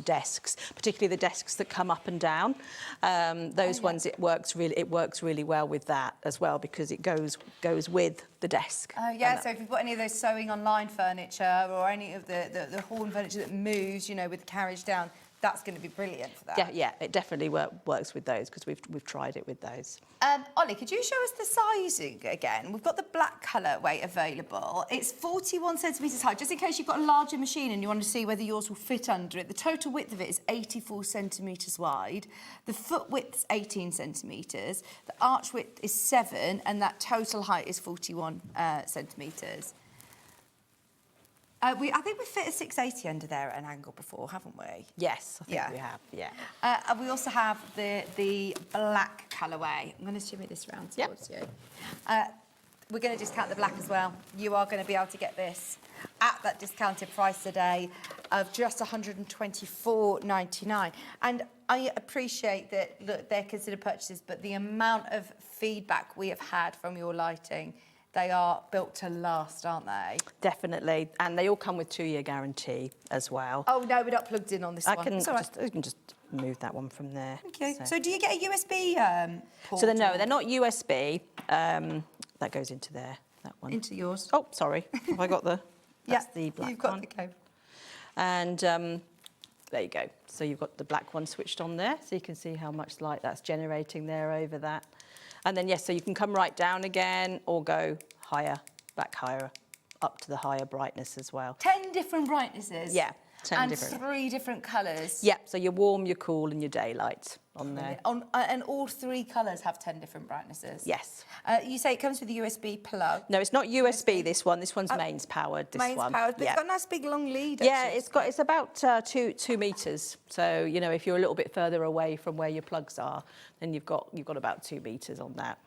desks, particularly the desks that come up and down. Those ones, it works really well with that as well, because it goes with the desk. Oh yeah, so if you've got any of those sewing online furniture or any of the horn furniture that moves, you know, with the carriage down, that's going to be brilliant for that. Yeah, it definitely works with those, because we've tried it with those. Ollie, could you show us the sizing again? We've got the black colourway available. It's 41 centimetres high, just in case you've got a larger machine and you want to see whether yours will fit under it. The total width of it is 84 centimetres wide. The foot width's 18 centimetres. The arch width is 7, and that total height is 41 centimetres. I think we've fit a 680 under there at an angle before, haven't we? Yes, I think we have, yeah. And we also have the black colourway. I'm going to shimmy this round towards you. We're going to discount the black as well. You are going to be able to get this at that discounted price today of just $124.99. And I appreciate that, look, they're considered purchases, but the amount of feedback we have had from your lighting, they are built to last, aren't they? Definitely, and they all come with 2-year guarantee as well. Oh no, we're not plugged in on this one. You can just move that one from there. Okay. So do you get a USB port? So they're not USB. That goes into there. That one. Into yours. Oh, sorry. Have I got the? That's the black one. You've got the cable. And there you go. So you've got the black one switched on there, so you can see how much light that's generating there over that. And then, yes, so you can come right down again or go higher, back higher, up to the higher brightness as well. 10 different brightnesses? Yeah, 10 and different. And 3 different colours? Yeah, so your warm, your cool and your daylight on there. And all 3 colours have 10 different brightnesses? Yes. You say it comes with a USB plug? No, it's not USB, this one. This one's mains powered, this mains one. Powered, but it's got a nice big long lead. Yeah, it's about 2 metres. So, you know, if you're a little bit further away from where your plugs are, then you've got about 2 metres on that.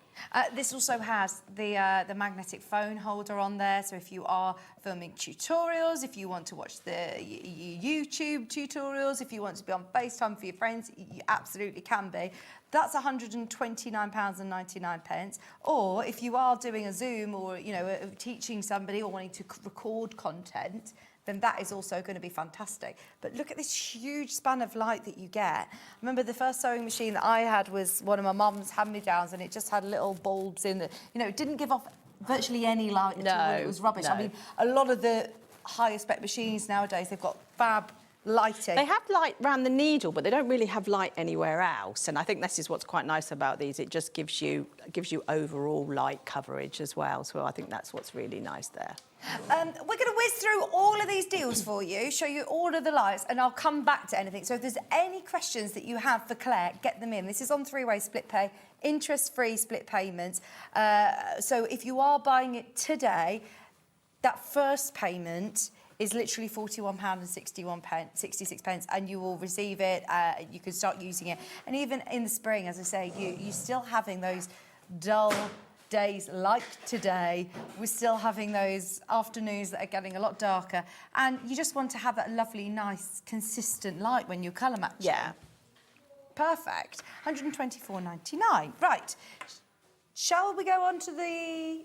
This also has the magnetic phone holder on there, so if you are filming tutorials, if you want to watch the YouTube tutorials, if you want to be on FaceTime for your friends, you absolutely can be. That's £129.99. Or if you are doing a Zoom or, you know, teaching somebody or wanting to record content, then that is also going to be fantastic. But look at this huge span of light that you get. I remember the first sewing machine that I had was one of my mum's hand-me-downs, and it just had little bulbs in it. You know, it didn't give off virtually any light at all. It was rubbish. No. I mean, a lot of the higher spec machines nowadays, they've got fab lighting. They have light round the needle, but they don't really have light anywhere else. And I think this is what's quite nice about these. It just gives you overall light coverage as well. So I think that's what's really nice there. We're going to whiz through all of these deals for you, show you all of the lights, and I'll come back to anything. So if there's any questions that you have for Claire, get them in. This is on 3-way split pay, interest-free split payments. So if you are buying it today, that first payment is literally £41.66, and you will receive it. You can start using it. And even in the spring, as I say, you're still having those dull days like today. We're still having those afternoons that are getting a lot darker, and you just want to have that lovely, nice, consistent light when you're colour matching. Yeah. Perfect. £124.99. Right. Shall we go on to the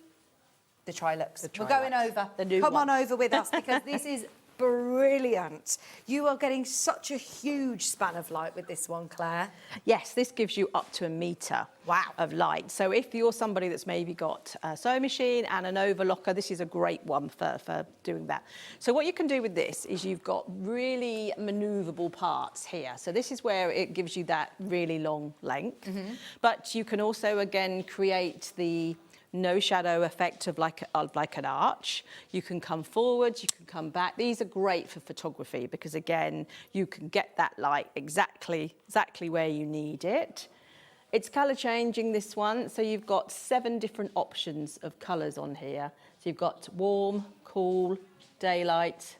Trilux? We're going over. The new Come one. on over with us, because this is brilliant. You are getting such a huge span of light with this one, Claire. Yes, this gives you up to 1 metre of light. So if you're somebody that's maybe got a sewing machine and an overlocker, this is a great one for doing that. So what you can do with this is you've got really manoeuvrable parts here. So this is where it gives you that really long length. Mm-hmm. But you can also, again, create the no shadow effect of like an arch. You can come forward, you can come back. These are great for photography because, again, you can get that light exactly where you need it. It's colour changing, this one, so you've got 7 different options of colours on here. So you've got warm, cool, daylight,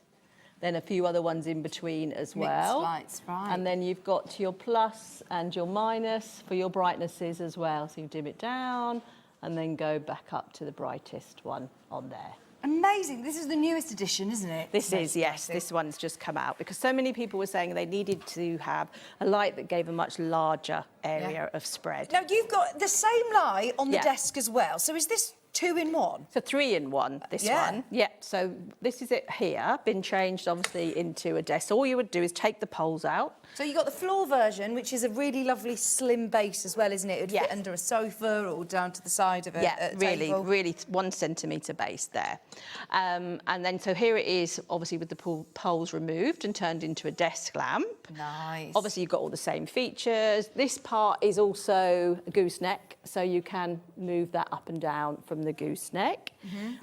then a few other ones in between as well. Mixed lights, right. And then you've got your plus and your minus for your brightnesses as well. So you dim it down and then go back up to the brightest one on there. Amazing. This is the newest edition, isn't it? This is, yes. This one's just come out because so many people were saying they needed to have a light that gave a much larger area of spread. Now, you've got the same light on the desk as well. So is this 2-in-1? So 3-in-1, this one. Yeah, so this is it here, been changed obviously into a desk. All you would do is take the poles out. So you've got the floor version, which is a really lovely slim base as well, isn't it? It would fit under a sofa or down to the side of a table. really 1 centimetre base there. And then, so here it is, obviously with the poles removed and turned into a desk lamp. Nice. Obviously, you've got all the same features. This part is also a gooseneck, so you can move that up and down from the gooseneck.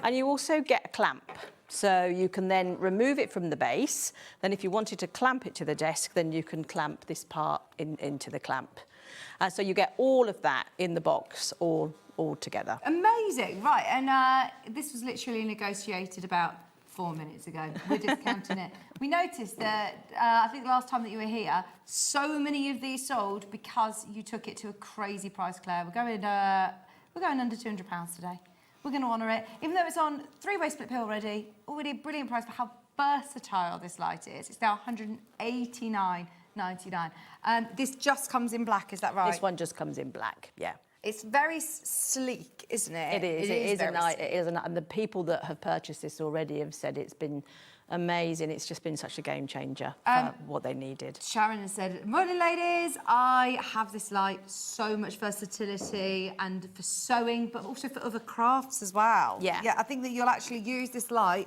And you also get a clamp. So you can then remove it from the base. Then if you wanted to clamp it to the desk, then you can clamp this part into the clamp. So you get all of that in the box all together. Amazing. Right, and this was literally negotiated about 4 minutes ago. We're discounting it. We noticed that, I think the last time that you were here, so many of these sold because you took it to a crazy price, Claire. We're going under £200 today. We're going to honour it. Even though it's on 3-way split pay already a brilliant price for how versatile this light is. It's now £189.99. This just comes in black, is that right? This one just comes in black, yeah. It's very sleek, isn't it? It is a nice, and the people that have purchased this already have said it's been amazing. It's just been such a game changer for what they needed. Sharon has said, morning ladies, I have this light, so much versatility and for sewing, but also for other crafts as well. Yeah. Yeah, I think that you'll actually use this light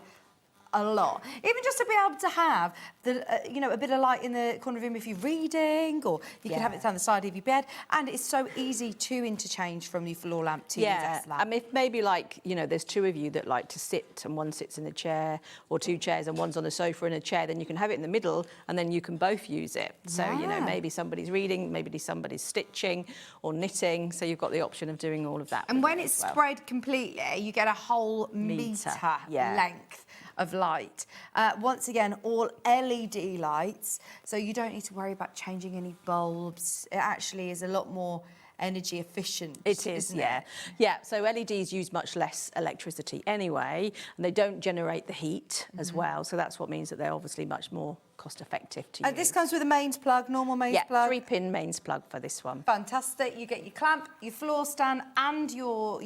a lot. Even just to be able to have the, a bit of light in the corner of the room if you're reading, or you can have it down the side of your bed. And it's so easy to interchange from your floor lamp to your desk lamp. I mean, if maybe there's 2 of you that like to sit and one sits in a chair, or 2 chairs and one's on a sofa and a chair, then you can have it in the middle and then you can both use it. So, maybe somebody's reading, maybe somebody's stitching or knitting. So you've got the option of doing all of that. And when it's spread completely, you get a whole metre length of light. Once again, all LED lights, so you don't need to worry about changing any bulbs. It actually is a lot more energy efficient. It is, yeah. So LEDs use much less electricity anyway, and they don't generate the heat as well. So that's what means that they're obviously much more cost effective to use. This comes with a mains plug, normal mains plug. 3-pin mains plug for this one. Fantastic. You get your clamp, your floor stand, and your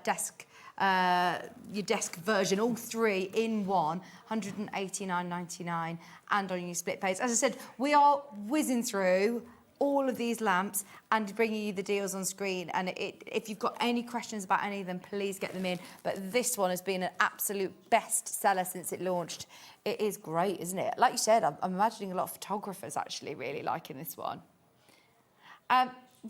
desk. Your desk version, all 3 in one, £189.99, and on your split pays. As I said, we are whizzing through all of these lamps and bringing you the deals on screen. And if you've got any questions about any of them, please get them in. But this one has been an absolute bestseller since it launched. It is great, isn't it? Like you said, I'm imagining a lot of photographers actually really liking this one.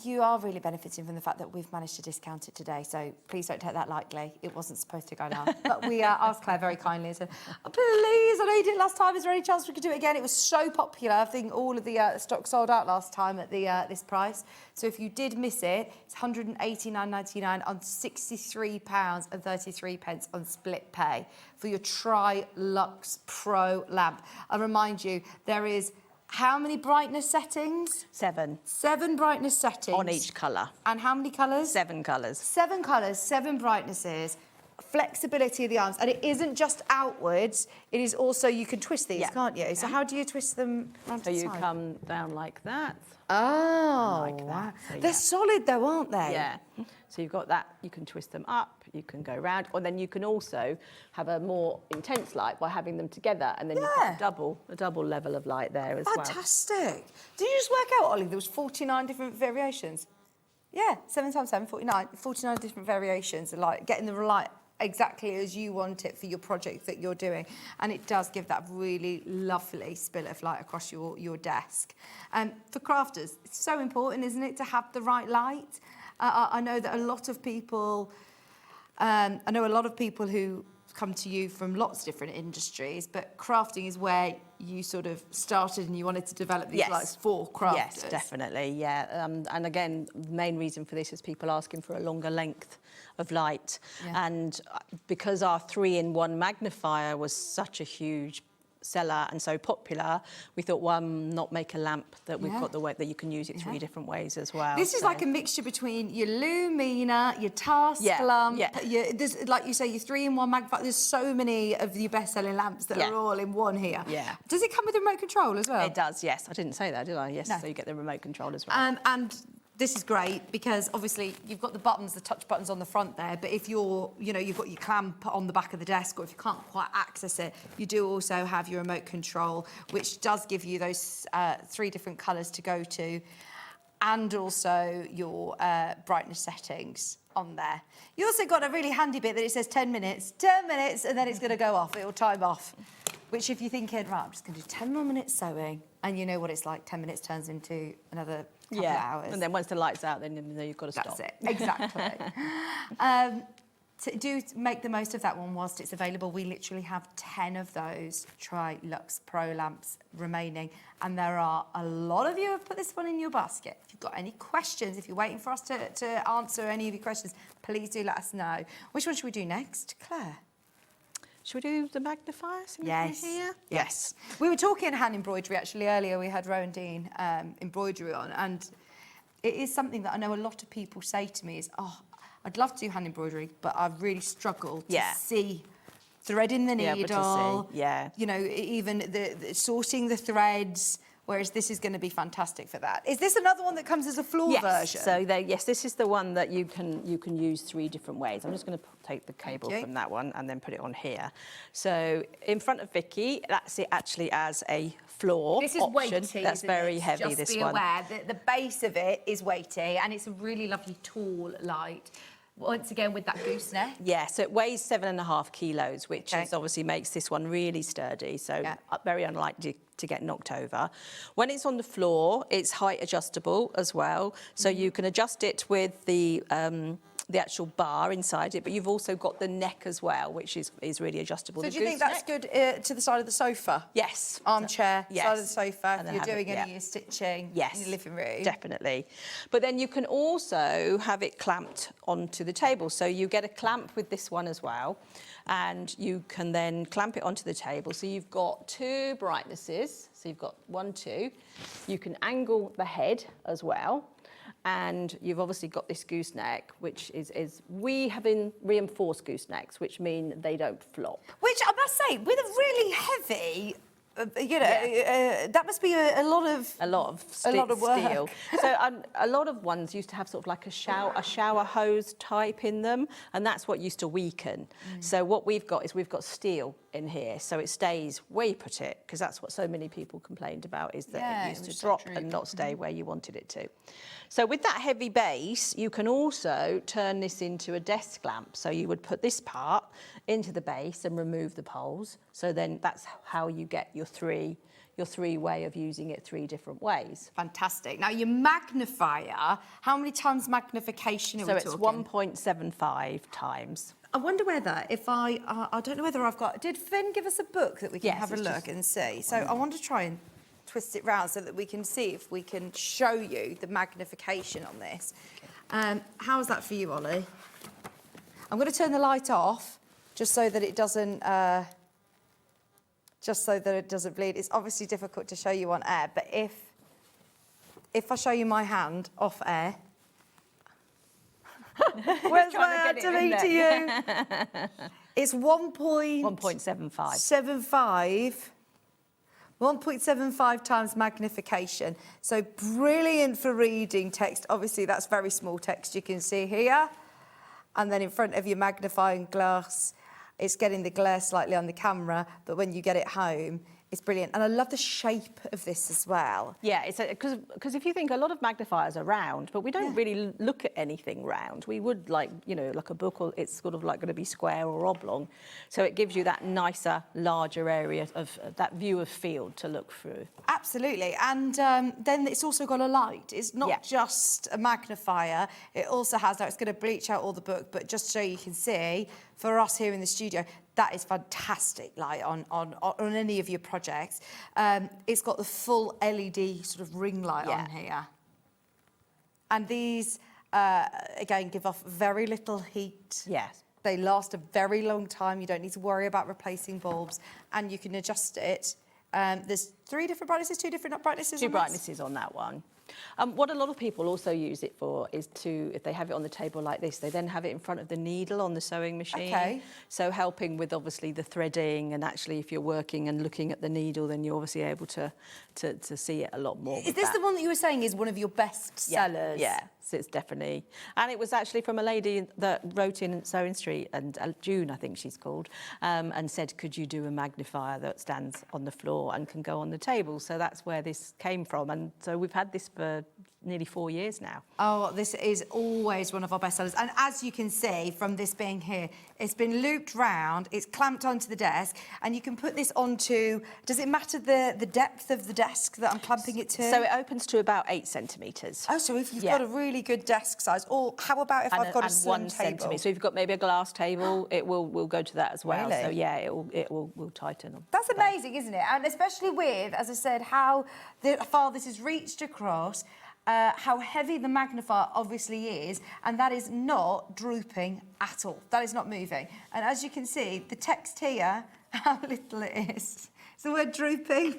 You are really benefiting from the fact that we've managed to discount it today, so please don't take that lightly. It wasn't supposed to go down. But we asked Claire very kindly and said, oh, please, I know you did it last time. Is there any chance we could do it again? It was so popular. I think all of the stock sold out last time at this price. So if you did miss it, it's £189.99 on £63.33 on split pay for your Trilux Pro lamp. I remind you, there is how many brightness settings? 7. 7 brightness settings. On each colour. And how many colours? 7 colours. 7 colours, 7 brightnesses, flexibility of the arms. And it isn't just outwards, it is also, you can twist these, can't you? So how do you twist them round to the side? So you come down like that. Oh, like that. So, they're solid though, aren't they? Yeah. So you've got that, you can twist them up, you can go round, or then you can also have a more intense light by having them together, and then you have a double level of light there as well. Fantastic. Did you just work out, Ollie, there was 49 different variations? Yeah, 7 times 7, 49. 49 different variations of light, getting the light exactly as you want it for your project that you're doing. And it does give that really lovely spill of light across your desk. For crafters, it's so important, isn't it, to have the right light? I know that a lot of people who come to you from lots of different industries, but crafting is where you sort of started and you wanted to develop these lights for crafters. Yes, definitely, yeah. And again, the main reason for this is people asking for a longer length of light. Yeah. And because our 3-in-1 magnifier was such a huge seller and so popular, we thought, why not make a lamp that we've got the way that you can use it 3 different ways as well. This is like a mixture between your Lumina, your task lamp, there's, like you say, your 3-in-1 magnifier. There's so many of your best-selling lamps that are all in one here. Yeah. Does it come with a remote control as well? It does, yes. I didn't say that, did I? Yes, No. so you get the remote control as well. And this is great because obviously you've got the buttons, the touch buttons on the front there, but if you're, you know, you've got your clamp on the back of the desk, or if you can't quite access it, you do also have your remote control, which does give you those 3 different colours to go to, and also your brightness settings on there. You also got a really handy bit that it says 10 minutes, and then it's going to go off. It'll time off. Which, if you're thinking, right, I'm just going to do 10 more minutes sewing, and you know what it's like, 10 minutes turns into another couple of hours. And then once the light's out, then you've got to stop. That's it, exactly. Do make the most of that one whilst it's available. We literally have 10 of those Trilux Pro lamps remaining, and there are a lot of you who have put this one in your basket. If you've got any questions, if you're waiting for us to answer any of your questions, please do let us know. Which one should we do next? Claire? Should we do the magnifiers? Yes. Here? Yes. We were talking hand embroidery actually earlier. We had Rowan Dean embroidery on, and it is something that I know a lot of people say to me is, oh, I'd love to do hand embroidery, but I really struggle to see thread in the needle. You know, even the sorting the threads. Whereas this is going to be fantastic for that. Is this another one that comes as a floor version? So yes, this is the one that you can use 3 different ways. I'm just going to take the cable from that one and then put it on here. So in front of Vicki, that's it actually as a floor This is option. weighty. That's very heavy. Just this be one. aware that the base of it is weighty, and it's a really lovely tall light. Once again with that gooseneck. Yeah, so it weighs 7.5 kilos, which is obviously makes this one really sturdy, so very unlikely to get knocked over. When it's on the floor, it's height adjustable as well, so you can adjust it with the actual bar inside it, but you've also got the neck as well, which is really adjustable. So do you think that's good to the side of the sofa? Yes. Armchair, side of the sofa, if you're doing any of your stitching in your living room? Definitely. But then you can also have it clamped onto the table. So you get a clamp with this one as well, and you can then clamp it onto the table. So you've got 2 brightnesses. So you've got 1, 2. You can angle the head as well. And you've obviously got this gooseneck, which is we have reinforced goosenecks, which mean they don't flop. Which I must say, with a really heavy, that must be a lot of work. Steel. So a lot of ones used to have sort of like a shower hose type in them, and that's what used to weaken. So what we've got is we've got steel in here, so it stays where you put it, because that's what so many people complained about, is that it used to drop and not stay where you wanted it to. So with that heavy base, you can also turn this into a desk lamp. So you would put this part into the base and remove the poles. So then that's how you get your three way of using it 3 different ways. Fantastic. Now your magnifier, how many times magnification are we talking? So it's 1.75 times. I wonder whether I don't know whether I've got, did Finn give us a book that we can have a look and see? So I want to try and twist it round so that we can see if we can show you the magnification on this. How's that for you, Ollie? I'm going to turn the light off just so that it doesn't bleed. It's obviously difficult to show you on air, but if I show you my hand off air, where's my hand to you? It's 1.75 times magnification. So brilliant for reading text. Obviously, that's very small text you can see here. And then in front of your magnifying glass, it's getting the glare slightly on the camera, but when you get it home, it's brilliant. And I love the shape of this as well. Yeah, it's because if you think, a lot of magnifiers are round, but we don't really look at anything round. We would like a book, or it's sort of like going to be square or oblong. So it gives you that nicer, larger area of that view of field to look through. Absolutely. And then it's also got a light. It's not just a magnifier. It also has, now it's going to bleach out all the book, but just so you can see, for us here in the studio, that is fantastic light on any of your projects. It's got the full LED sort of ring light on here. And these, again, give off very little heat. Yes. They last a very long time. You don't need to worry about replacing bulbs, and you can adjust it. There's 3 different brightnesses, 2 different brightnesses. 2 brightnesses on that one. What a lot of people also use it for is to, if they have it on the table like this, they then have it in front of the needle on the sewing machine. Okay. So helping with obviously the threading, and actually if you're working and looking at the needle, then you're obviously able to see it a lot more. Is this the one that you were saying is one of your best sellers? Yeah, so it's definitely. And it was actually from a lady that wrote in SewingStreet, and June, I think she's called, and said, could you do a magnifier that stands on the floor and can go on the table? So that's where this came from. And so we've had this for nearly 4 years now. Oh, this is always one of our best sellers. And as you can see from this being here, it's been looped round, it's clamped onto the desk, and you can put this onto, does it matter the depth of the desk that I'm clamping it to? So it opens to about 8 centimetres. Oh, so if you've got a really good desk size, or how about if I've got a slim 1 table? centimetre. So if you've got maybe a glass table, it will go to that as well. Really? So yeah, it will tighten them. That's amazing, isn't it? And especially with, as I said, how far this has reached across, how heavy the magnifier obviously is, and that is not drooping at all. That is not moving. And as you can see, the text here, how little it is. It's the word drooping.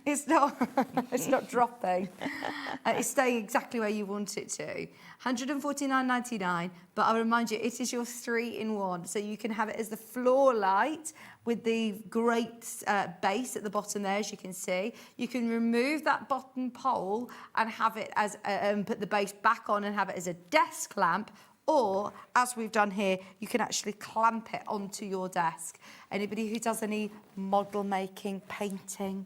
It's not, it's not dropping. It's staying exactly where you want it to. £149.99, but I'll remind you, it is your 3-in-1. So you can have it as the floor light with the great base at the bottom there, as you can see. You can remove that bottom pole and have it as, put the base back on and have it as a desk lamp, or, as we've done here, you can actually clamp it onto your desk. Anybody who does any model making, painting,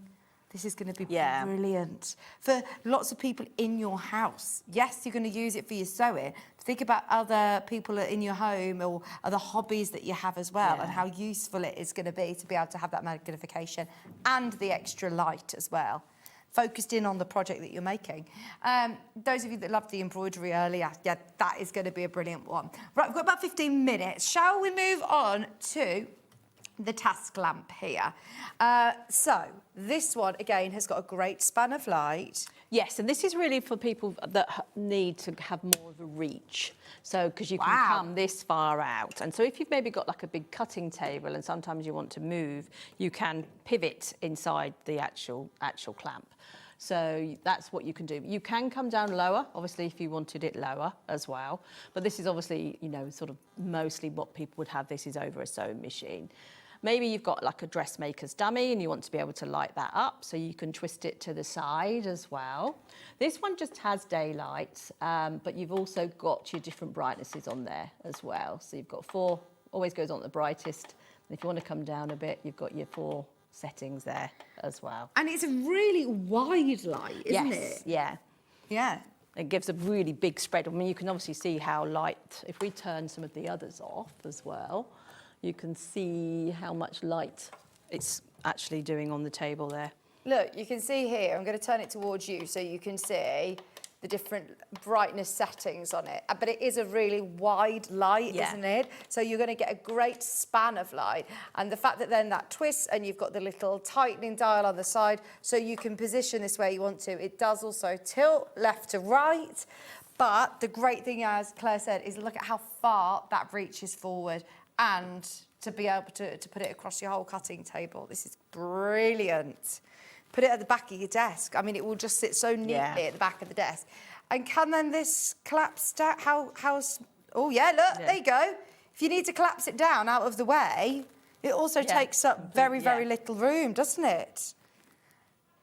this is going to be brilliant. For lots of people in your house, yes, you're going to use it for your sewing. Think about other people in your home or other hobbies that you have as well, and how useful it is going to be able to have that magnification and the extra light as well. Focused in on the project that you're making. Those of you that loved the embroidery earlier, yeah, that is going to be a brilliant one. Right, we've got about 15 minutes. Shall we move on to the task lamp here? So this one, again, has got a great span of light. Yes, and this is really for people that need to have more of a reach. So, because you can come this far out. And so if you've maybe got like a big cutting table and sometimes you want to move, you can pivot inside the actual clamp. So that's what you can do. You can come down lower, obviously, if you wanted it lower as well. But this is obviously, you know, sort of mostly what people would have this is over a sewing machine. Maybe you've got like a dressmaker's dummy and you want to be able to light that up, so you can twist it to the side as well. This one just has daylight, but you've also got your different brightnesses on there as well. So you've got 4, always goes on at the brightest. And if you want to come down a bit, you've got your 4 settings there as well. And it's a really wide light, isn't it? Yes, yeah. Yeah. It gives a really big spread. I mean, you can obviously see how light, if we turn some of the others off as well, you can see how much light it's actually doing on the table there. Look, you can see here, I'm going to turn it towards you so you can see the different brightness settings on it. But it is a really wide light, isn't it? So you're going to get a great span of light. And the fact that then that twists and you've got the little tightening dial on the side so you can position this where you want to. It does also tilt left to right. But the great thing, as Claire said, is look at how far that reaches forward and to be able to put it across your whole cutting table. This is brilliant. Put it at the back of your desk. I mean, it will just sit so neatly at the back of the desk. And can then this collapse down? Oh, yeah, look, there you go. If you need to collapse it down out of the way, it also takes up very, very little room, doesn't it?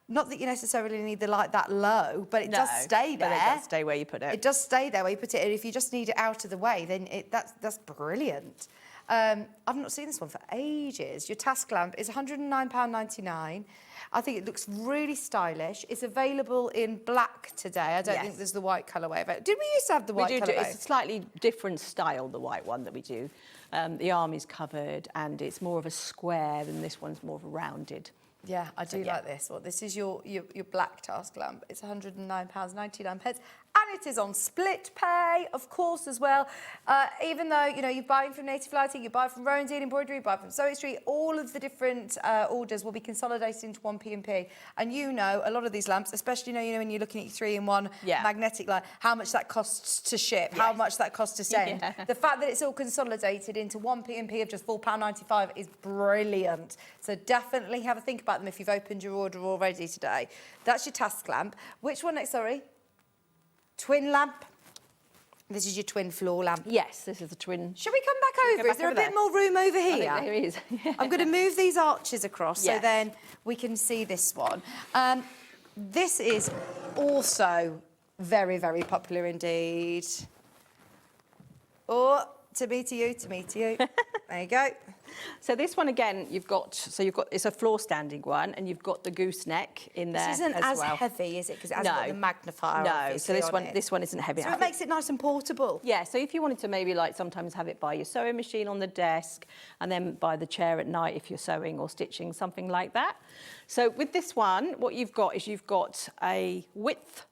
Not that you necessarily need the light that low, but it does stay there. But it does stay where you put it. It does stay there where you put it. And if you just need it out of the way, then that's brilliant. I've not seen this one for ages. Your task lamp is £109.99. I think it looks really stylish. It's available in black today. I don't think there's the white colourway of it. Did we used to have the white colourway? It's a slightly different style, the white one that we do. The arm is covered and it's more of a square than this one's more of a rounded. Yeah, I do like this. Well, this is your black task lamp. It's £109.99. And it is on split pay, of course, as well. Even though, you know, you're buying from Native Lighting, you buy from Rowan Dean Embroidery, you buy from SewingStreet, all of the different orders will be consolidated into one P&P. And you know, a lot of these lamps, especially, you know, when you're looking at 3-in-1 magnetic light, how much that costs to ship, how much that costs to send. The fact that it's all consolidated into one P&P of just £4.95 is brilliant. So definitely have a think about them if you've opened your order already today. That's your task lamp. Which one next, sorry? Twin lamp. This is your twin floor lamp. Yes, this is the twin. Shall we come back over? Is there a bit more room over here? I think there is. I'm going to move these arches across so then we can see this one. This is also very, very popular indeed. Oh, to me to you, to me to you. There you go. So this one again, you've got it's a floor standing one, and you've got the gooseneck in there. This isn't as well. heavy, is it? Because it hasn't got the magnifier. No, so this one isn't heavy. So it makes it nice and portable. Yeah. So if you wanted to maybe like sometimes have it by your sewing machine on the desk, and then by the chair at night if you're sewing or stitching, something like that. So with this one, what you've got is you've got a width.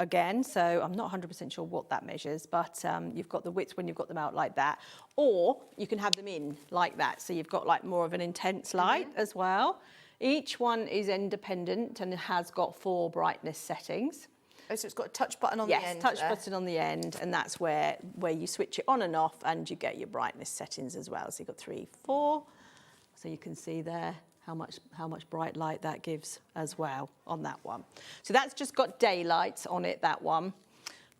Again, so I'm not 100% sure what that measures, but you've got the width when you've got them out like that, or you can have them in like that, so you've got like more of an intense light as well. Each one is independent and has got 4 brightness settings. Oh, so it's got a touch button on the end. Yes, touch button on the end, and that's where you switch it on and off, and you get your brightness settings as well. So you've got 3, 4, so you can see there how much bright light that gives as well on that one. So that's just got daylight on it, that one.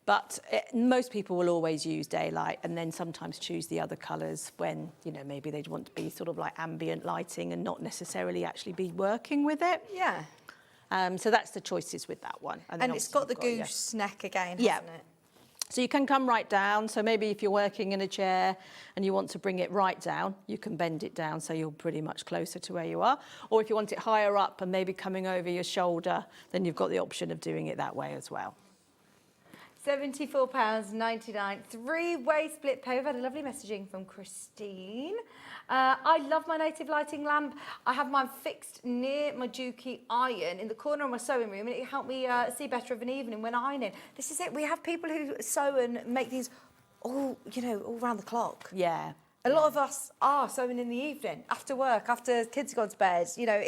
But most people will always use daylight and then sometimes choose the other colours when, you know, maybe they want to be sort of like ambient lighting and not necessarily actually be working with it. Yeah. So that's the choices with that one. And it's got the gooseneck again, hasn't it? So you can come right down. So maybe if you're working in a chair and you want to bring it right down, you can bend it down so you're pretty much closer to where you are. Or if you want it higher up and maybe coming over your shoulder, then you've got the option of doing it that way as well. £74.99, 3-way split pay. We've had a lovely messaging from Christine. I love my Native Lighting lamp. I have mine fixed near my Juki iron in the corner of my sewing room, and it helped me see better of an evening when ironing. This is it. We have people who sew and make these all, you know, all round the clock. Yeah. A lot of us are sewing in the evening, after work, after kids go to bed, you know,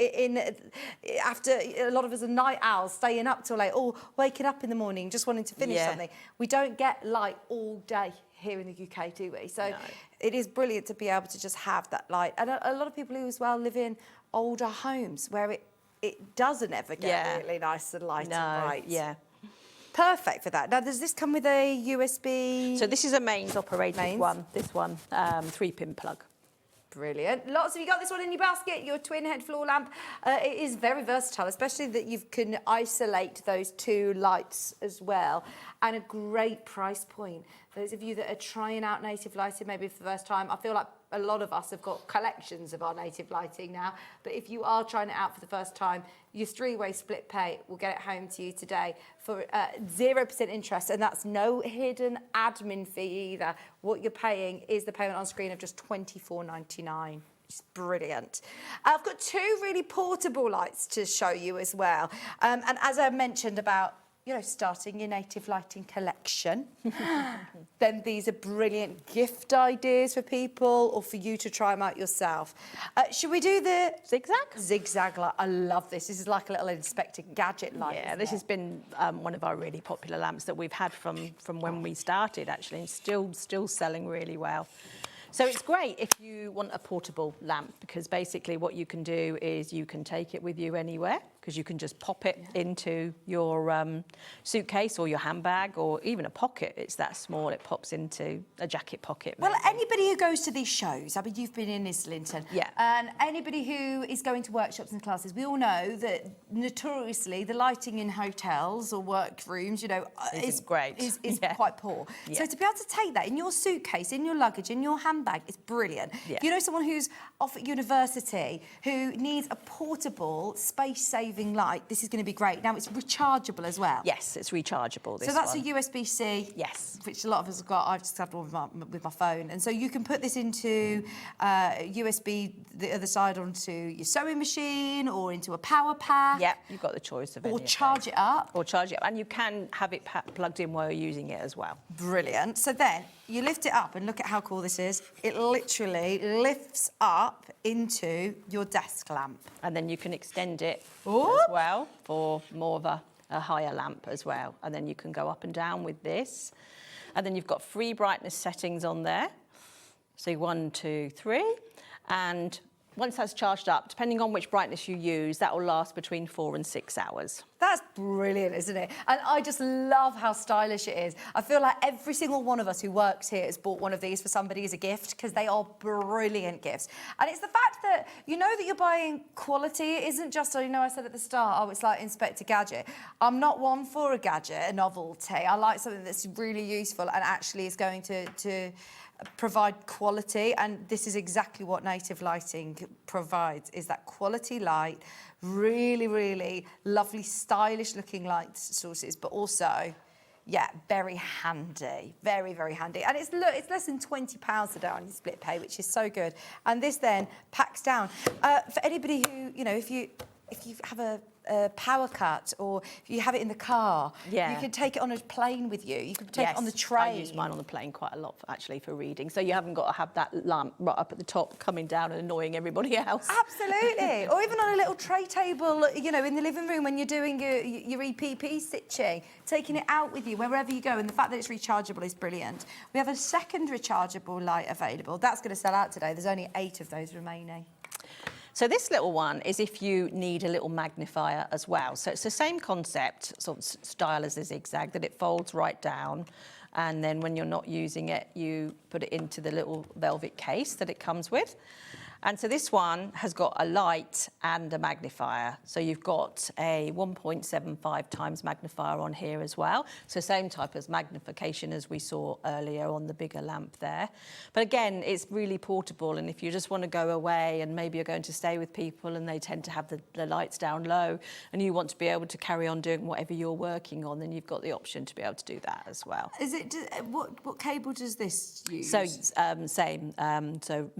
after a lot of us are night owls, staying up till late, or waking up in the morning, just wanting to finish something. We don't get light all day here in the UK, do we? So it is brilliant to be able to just have that light. And a lot of people who as well live in older homes where it doesn't ever get really nice and light and bright. Yeah. Perfect for that. Now, does this come with a USB? So this is a mains operated one, this one, 3-pin plug. Brilliant. Lots of you got this one in your basket, your twin head floor lamp. It is very versatile, especially that you can isolate those 2 lights as well. And a great price point. Those of you that are trying out Native Lighting maybe for the first time, I feel like a lot of us have got collections of our Native Lighting now. But if you are trying it out for the first time, your 3-way split pay will get it home to you today for 0% interest, and that's no hidden admin fee either. What you're paying is the payment on screen of just £24.99. Which is brilliant. I've got 2 really portable lights to show you as well. And as I mentioned about, you know, starting your Native Lighting collection, then these are brilliant gift ideas for people or for you to try them out yourself. Should we do the zigzag? Zigzag light. I love this. This is like a little Inspector Gadget light. Yeah, this has been one of our really popular lamps that we've had from when we started, actually, and still selling really well. So it's great if you want a portable lamp, because basically what you can do is you can take it with you anywhere, because you can just pop it into your suitcase or your handbag or even a pocket. It's that small, it pops into a jacket pocket. Well, anybody who goes to these shows, I mean, you've been in Islington, and anybody who is going to workshops and classes, we all know that notoriously the lighting in hotels or workrooms, you know, is great. Is quite poor. So to be able to take that in your suitcase, in your luggage, in your handbag, is brilliant. You know, someone who's off at university who needs a portable, space-saving saving light, this is going to be great. Now, it's rechargeable as well. Yes, it's rechargeable, this So that's one. a USB-C. Yes. Which a lot of us have got. I've just had one with my phone. And so you can put this into USB, the other side, onto your sewing machine or into a power pack. Yeah, you've got the choice of any Or of charge those. it up. Or charge it up. And you can have it plugged in while you're using it as well. Brilliant. So then you lift it up and look at how cool this is. It literally lifts up into your desk lamp. And then you can extend it Ooh. as well for more of a higher lamp as well. And then you can go up and down with this. And then you've got 3 brightness settings on there. So 1, 2, 3. And once that's charged up, depending on which brightness you use, that will last between 4 and 6 hours. That's brilliant, isn't it? And I just love how stylish it is. I feel like every single one of us who works here has bought one of these for somebody as a gift because they are brilliant gifts. And it's the fact that you know that you're buying quality. It isn't just, you know, I said at the start, oh, it's like Inspector Gadget. I'm not one for a gadget, a novelty. I like something that's really useful and actually is going to provide quality, and this is exactly what Native Lighting provides, is that quality light, really, really lovely, stylish looking light sources, but also, yeah, very handy, very, very handy. And it's less than £20 a day on your split pay, which is so good. And this then packs down. For anybody who, you know, if you have a power cut or if you have it in the car, you can take it on a plane with you. You can take it on the train. I use mine on the plane quite a lot, actually, for reading. So you haven't got to have that lamp right up at the top coming down and annoying everybody else. Absolutely. Or even on a little tray table, you know, in the living room when you're doing your EPP stitching, taking it out with you wherever you go. And the fact that it's rechargeable is brilliant. We have a second rechargeable light available. That's going to sell out today. There's only 8 of those remaining. So this little one is if you need a little magnifier as well. So it's the same concept, sort of style as the zigzag, that it folds right down. And then when you're not using it, you put it into the little velvet case that it comes with. And so this one has got a light and a magnifier. So you've got a 1.75 times magnifier on here as well. So same type as magnification as we saw earlier on the bigger lamp there. But again, it's really portable. And if you just want to go away and maybe you're going to stay with people and they tend to have the lights down low and you want to be able to carry on doing whatever you're working on, then you've got the option to be able to do that as well. Is it, what cable does this use? So same, so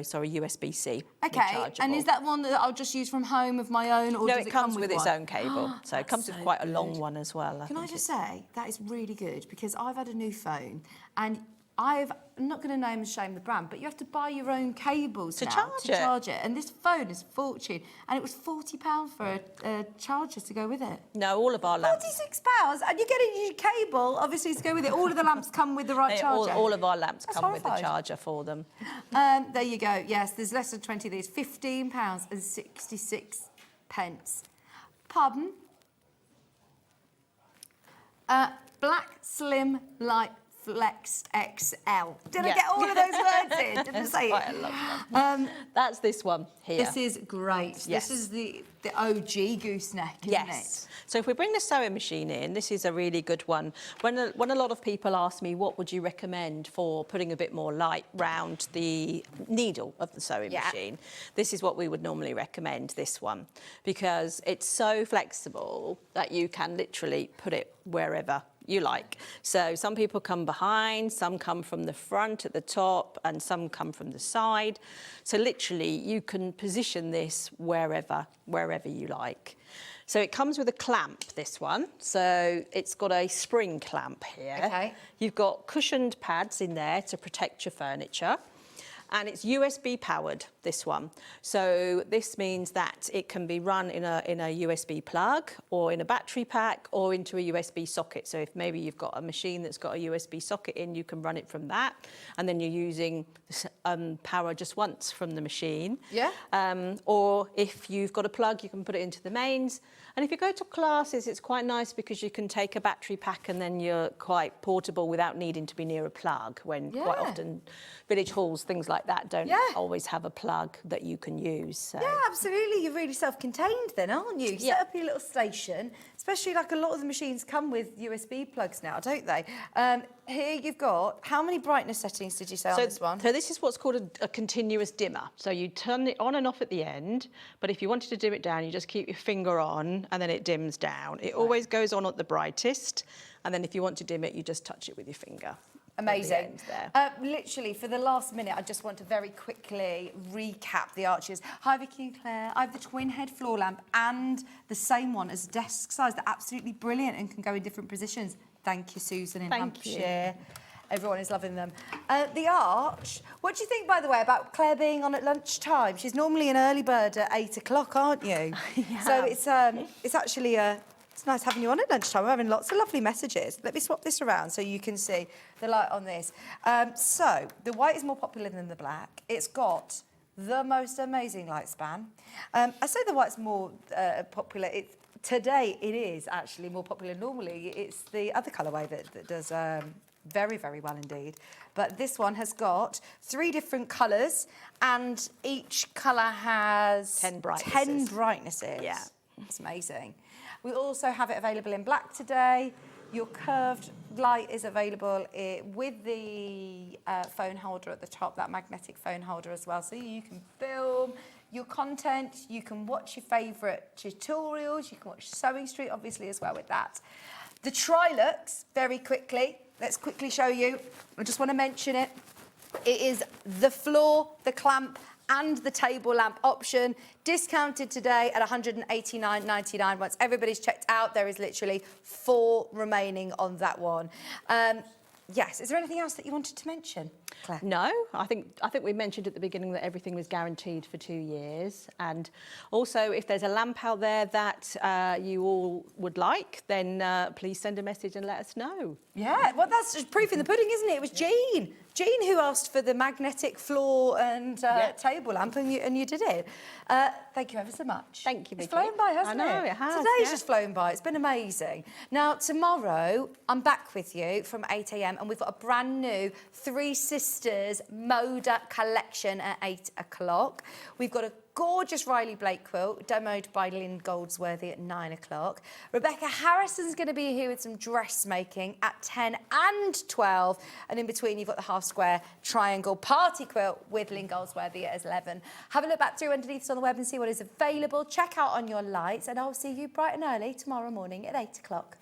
USB-C. Okay, and is that one that I'll just use from home of my own, or No, does it comes come with its one? own cable. So it comes with quite a long one as well. Can I just say, that is really good, because I've had a new phone, and I'm not going to name and shame the brand, but you have to buy your own cables to now to charge it. And this phone is a fortune, and it was £40 for a charger to go with it. No, all of our lamps. £46, and you're getting your cable, obviously, to go with it. All of the lamps come with the right charger. All of our lamps That's come with horrified. the charger for them. There you go. Yes, there's less than 20 of these. £15 and 66 pence. Pardon? Black Slim Light Flex XL. Did I get all of those words in? Did I say Quite a it? lot. That's this one here. This is great. Yes. This is the OG gooseneck, isn't Yes. So if we bring the sewing machine in, this is a really good one. When a lot of people ask me, what would you recommend for putting a bit more light round the needle of the sewing machine? This is what we would normally recommend, this one, because it's so flexible that you can literally put it wherever you like. So some people come behind, some come from the front at the top, and some come from the side. So literally you can position this wherever you like. So it comes with a clamp, this one. So it's got a spring clamp here. Okay. You've got cushioned pads in there to protect your furniture. And it's USB powered, this one. So this means that it can be run in a USB plug or in a battery pack or into a USB socket. So if maybe you've got a machine that's got a USB socket in, you can run it from that. And then you're using power just once from the machine. Yeah. Or if you've got a plug, you can put it into the mains. And if you go to classes, it's quite nice because you can take a battery pack and then you're quite portable without needing to be near a plug when quite often village halls, things like like that don't always have a plug that you can use. So. Yeah, absolutely. You're really self-contained then, aren't you? Set up your little station, especially like a lot of the machines come with USB plugs now, don't they? Here you've got, how many brightness settings did you say on this one? So this is what's called a continuous dimmer. So you turn it on and off at the end, but if you wanted to dim it down, you just keep your finger on and then it dims down. It always goes on at the brightest, and then if you want to dim it, you just touch it with your finger. Amazing. Literally, for the last minute, I just want to very quickly recap the Archers. Hi, Vicki and Clare. I have the twin head floor lamp and the same one as desk size. They're absolutely brilliant and can go in different positions. Thank you, Susan in Hampshire. Everyone is loving them. The Arch, what do you think, by the way, about Clare being on at lunchtime? She's normally an early bird at 8 o'clock, aren't you? So it's actually it's nice having you on at lunchtime. We're having lots of lovely messages. Let me swap this around so you can see the light on this. So the white is more popular than the black. It's got the most amazing light span. I say the white's more popular. Today it is actually more popular. Normally it's the other colourway that does very, very well indeed. But this one has got 3 different colours and each colour has 10 brightnesses. 10 brightnesses. Yeah. It's amazing. We also have it available in black today. Your curved light is available with the phone holder at the top, that magnetic phone holder as well. So you can film your content, you can watch your favourite tutorials, you can watch SewingStreet obviously as well with that. The Trilux, very quickly, let's quickly show you. I just want to mention it. It is the floor, the clamp, and the table lamp option, discounted today at £189.99. Once everybody's checked out, there is literally 4 remaining on that one. Yes, is there anything else that you wanted to mention, Claire? No, I think we mentioned at the beginning that everything was guaranteed for 2 years. And also, if there's a lamp out there that you all would like, then please send a message and let us know. Yeah, well, that's just proof in the pudding, isn't it? It was Jean. Jean who asked for the magnetic floor and table lamp, and you did it. Thank you ever so much. Thank you, Vicki. It's flown by, hasn't it? I know, it has. Today's just flown by. It's been amazing. Now, tomorrow, I'm back with you from 8 a.m. and we've got a brand new 3 Sisters Moda collection at 8 o'clock. We've got a gorgeous Riley Blake quilt, demoed by Lynn Goldsworthy at 9 o'clock. Rebecca Harrison's going to be here with some dressmaking at 10 and 12. And in between, you've got the half-square triangle party quilt with Lynn Goldsworthy at 11. Have a look back through underneath us on the web and see what is available. Check out on your lights, and I'll see you bright and early tomorrow morning at 8 o'clock.